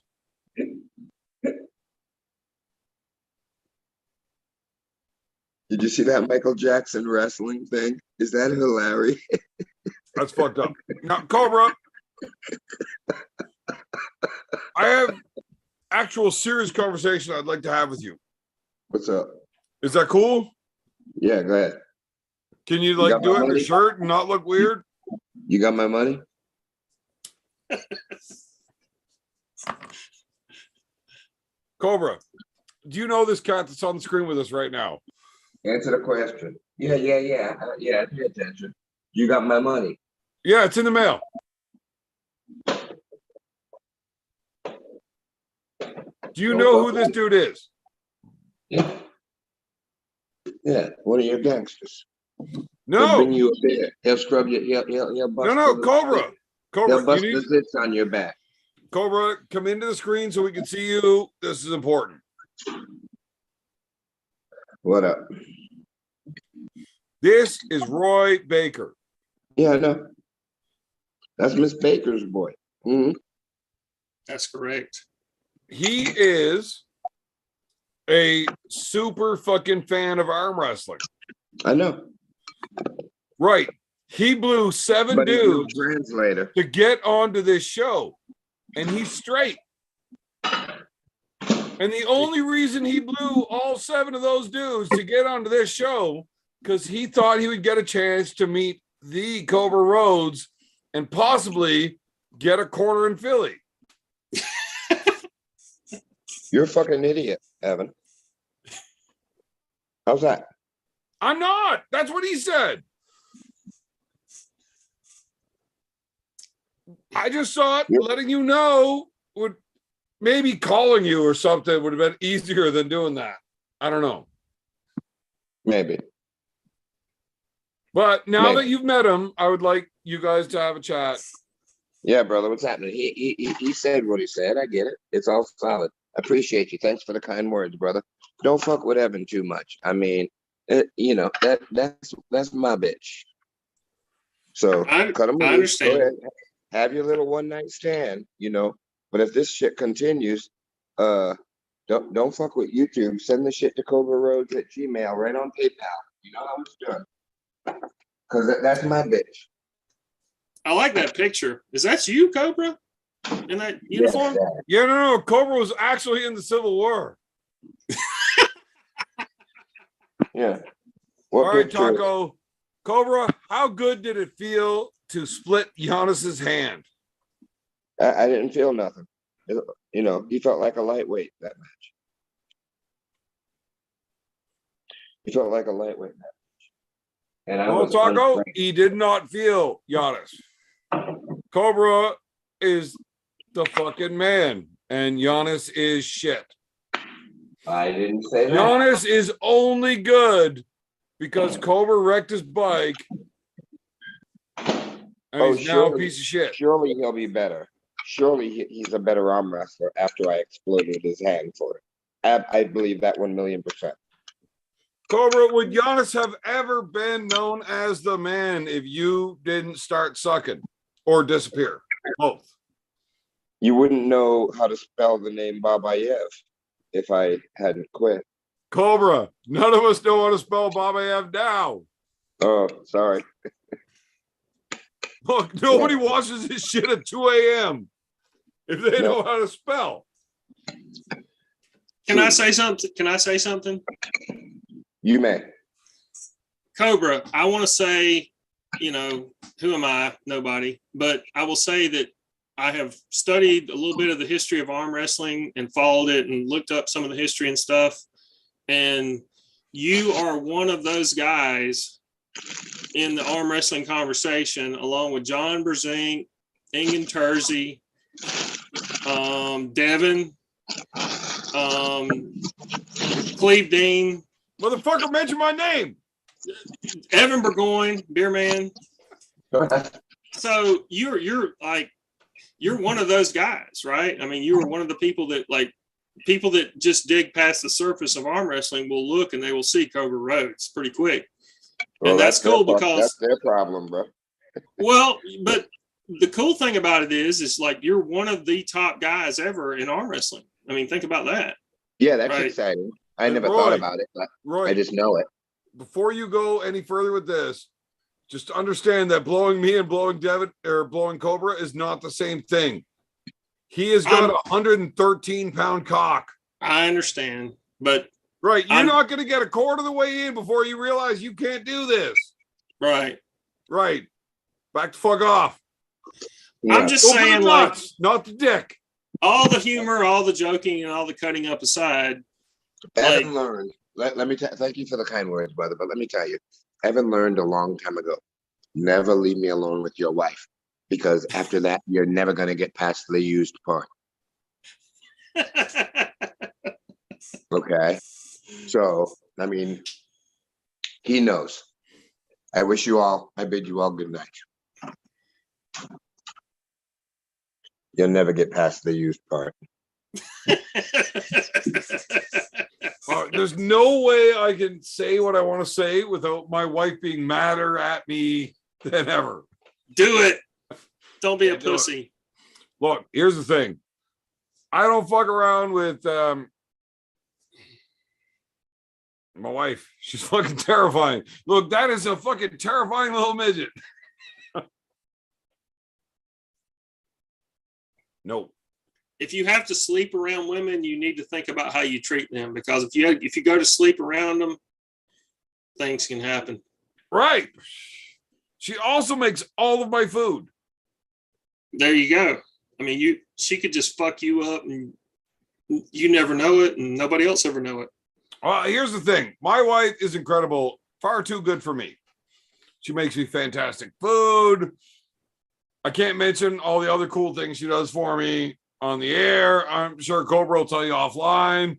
Did you see that Michael Jackson wrestling thing? Is that hilarious? That's fucked up. Now, Cobra, I have actual serious conversation I'd like to have with you. What's up? Is that cool? Yeah, go ahead. Can you You like got do my it in your money? shirt and not look weird? You got my money? Cobra, do you know this cat that's on the screen with us right now? Answer the question. Yeah, I pay attention. You got my money? Yeah, it's in the mail. Do you know who this dude is? Yeah. Yeah, one of your gangsters. He'll No, bring you a beer. He'll scrub you. He'll bust. no, the- Cobra. He'll Cobra, bust you the need zits on your back. Cobra, come into the screen so we can see you. This is important. What up? This is Roy Baker. Yeah, I know. That's Miss Baker's boy. Mm-hmm. That's correct. He is a super fucking fan of arm wrestling. I know. Right. He blew 7 But he's no dudes translator. to get onto this show, and he's straight. And the only reason he blew all 7 of those dudes to get onto this show, because he thought he would get a chance to meet the Cobra Rhodes and possibly get a corner in Philly. You're a fucking idiot, Evan. How's that? I'm not. That's what he said. I just thought letting you know would maybe calling you or something would have been easier than doing that. I don't know. Maybe. But now Maybe. that you've met him, I would like you guys to have a chat. Yeah, brother, what's happening? He said what he said. I get it. It's all solid. I appreciate you. Thanks for the kind words, brother. Don't fuck with Evan too much. I mean, that's my bitch. So cut him I loose. Go understand. ahead. Have your little one night stand, But if this shit continues, don't fuck with YouTube. Send the shit to CobraRoads@gmail right on PayPal. You know how it's done. Because that's my bitch. I like that picture. Is that you, Cobra? In that uniform? Yeah, no. Cobra was actually in the Civil War. Yeah. All right, Taco. Cobra, how good did it feel to split Giannis's hand? I didn't feel nothing. He felt like a lightweight that match. He felt like a lightweight match. And I was Taco, untrained. he did not feel Giannis. Cobra is the fucking man, and Giannis is shit. I didn't say that. Giannis is only good because Cobra wrecked his bike, and he's now a piece of shit. Surely he'll be better. Surely he's a better arm wrestler after I exploded his hand for it. I believe that 1,000,000%. Cobra, would Giannis have ever been known as the man if you didn't start sucking or disappear? Both. You wouldn't know how to spell the name Babayev if I hadn't quit. Cobra, none of us know how to spell Babayev now. Oh, sorry. Look, nobody watches this shit at 2 a.m. if they know how to spell. Can I say something? Can I say something? You may. Cobra, I want to say, you know, who am I? Nobody. But I will say that I have studied a little bit of the history of arm wrestling and followed it and looked up some of the history and stuff. And you are one of those guys in the arm wrestling conversation, along with John Berzink, Ingen Terzi, Devin, Cleve Dean. Motherfucker, mention my name. Evan Burgoyne, beer man. So you're one of those guys, right? I mean, you were one of the people that just dig past the surface of arm wrestling will look and they will see Cobra Rhodes pretty quick. Well, and that's cool because that's their problem, bro. Well, but the cool thing about it is like you're one of the top guys ever in arm wrestling. I mean, think about that. Yeah, that's right? exciting. I And never Roy, thought about it, but I just know it. Before you go any further with this, just understand that blowing me and blowing Devin or blowing Cobra is not the same thing. He has got a 113-pound cock. I understand, but right, you're not going to get a quarter of the way in before you realize you can't do this. Right. Back to fuck off. Yeah. I'm just saying, like, not the dick. All the humor, all the joking, and all the cutting up aside. Evan learned. Let me thank you for the kind words, brother. But let me tell you, Evan learned a long time ago. Never leave me alone with your wife, because after that, you're never going to get past the used part. Okay. So, I mean, he knows. I bid you all good night. You'll never get past the used part. There's no way I can say what I want to say without my wife being madder at me than ever. Do it. Don't be a pussy. Look, here's the thing. I don't fuck around with my wife. She's fucking terrifying. Look, that is a fucking terrifying little midget. No. If you have to sleep around women, you need to think about how you treat them, because if you go to sleep around them, things can happen. Right. She also makes all of my food. There you go. I mean, she could just fuck you up and you never know it and nobody else ever know it. Here's the thing. My wife is incredible. Far too good for me. She makes me fantastic food. I can't mention all the other cool things she does for me on the air. I'm sure Cobra will tell you offline.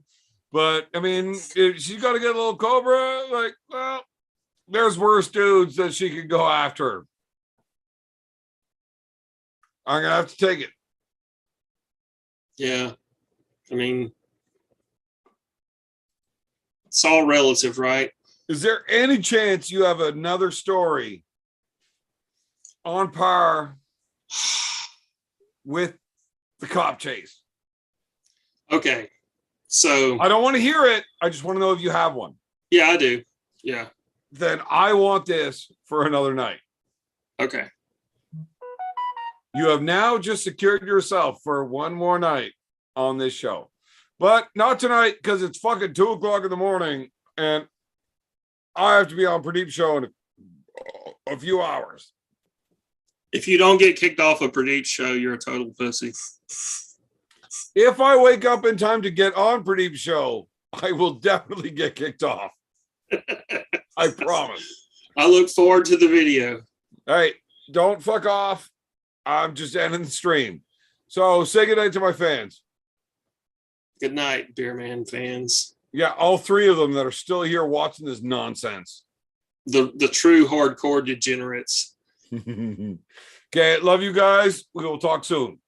But, I mean, if she's got to get a little Cobra, like, well, there's worse dudes that she could go after. I'm going to have to take it. Yeah. I mean, it's all relative, right? Is there any chance you have another story on par with the cop chase? Okay. So I don't want to hear it. I just want to know if you have one. Yeah, I do. Yeah. Then I want this for another night. Okay. You have now just secured yourself for one more night on this show. But not tonight, because it's fucking 2:00 in the morning and I have to be on Pradeep's show in a few hours. If you don't get kicked off of Pradeep's show, you're a total pussy. If I wake up in time to get on Pradeep's show, I will definitely get kicked off. I promise. I look forward to the video. All right. Don't fuck off. I'm just ending the stream. So say goodnight to my fans. Good night, Beer Man fans. Yeah, all three of them that are still here watching this nonsense. The true hardcore degenerates. Okay, love you guys. We will talk soon.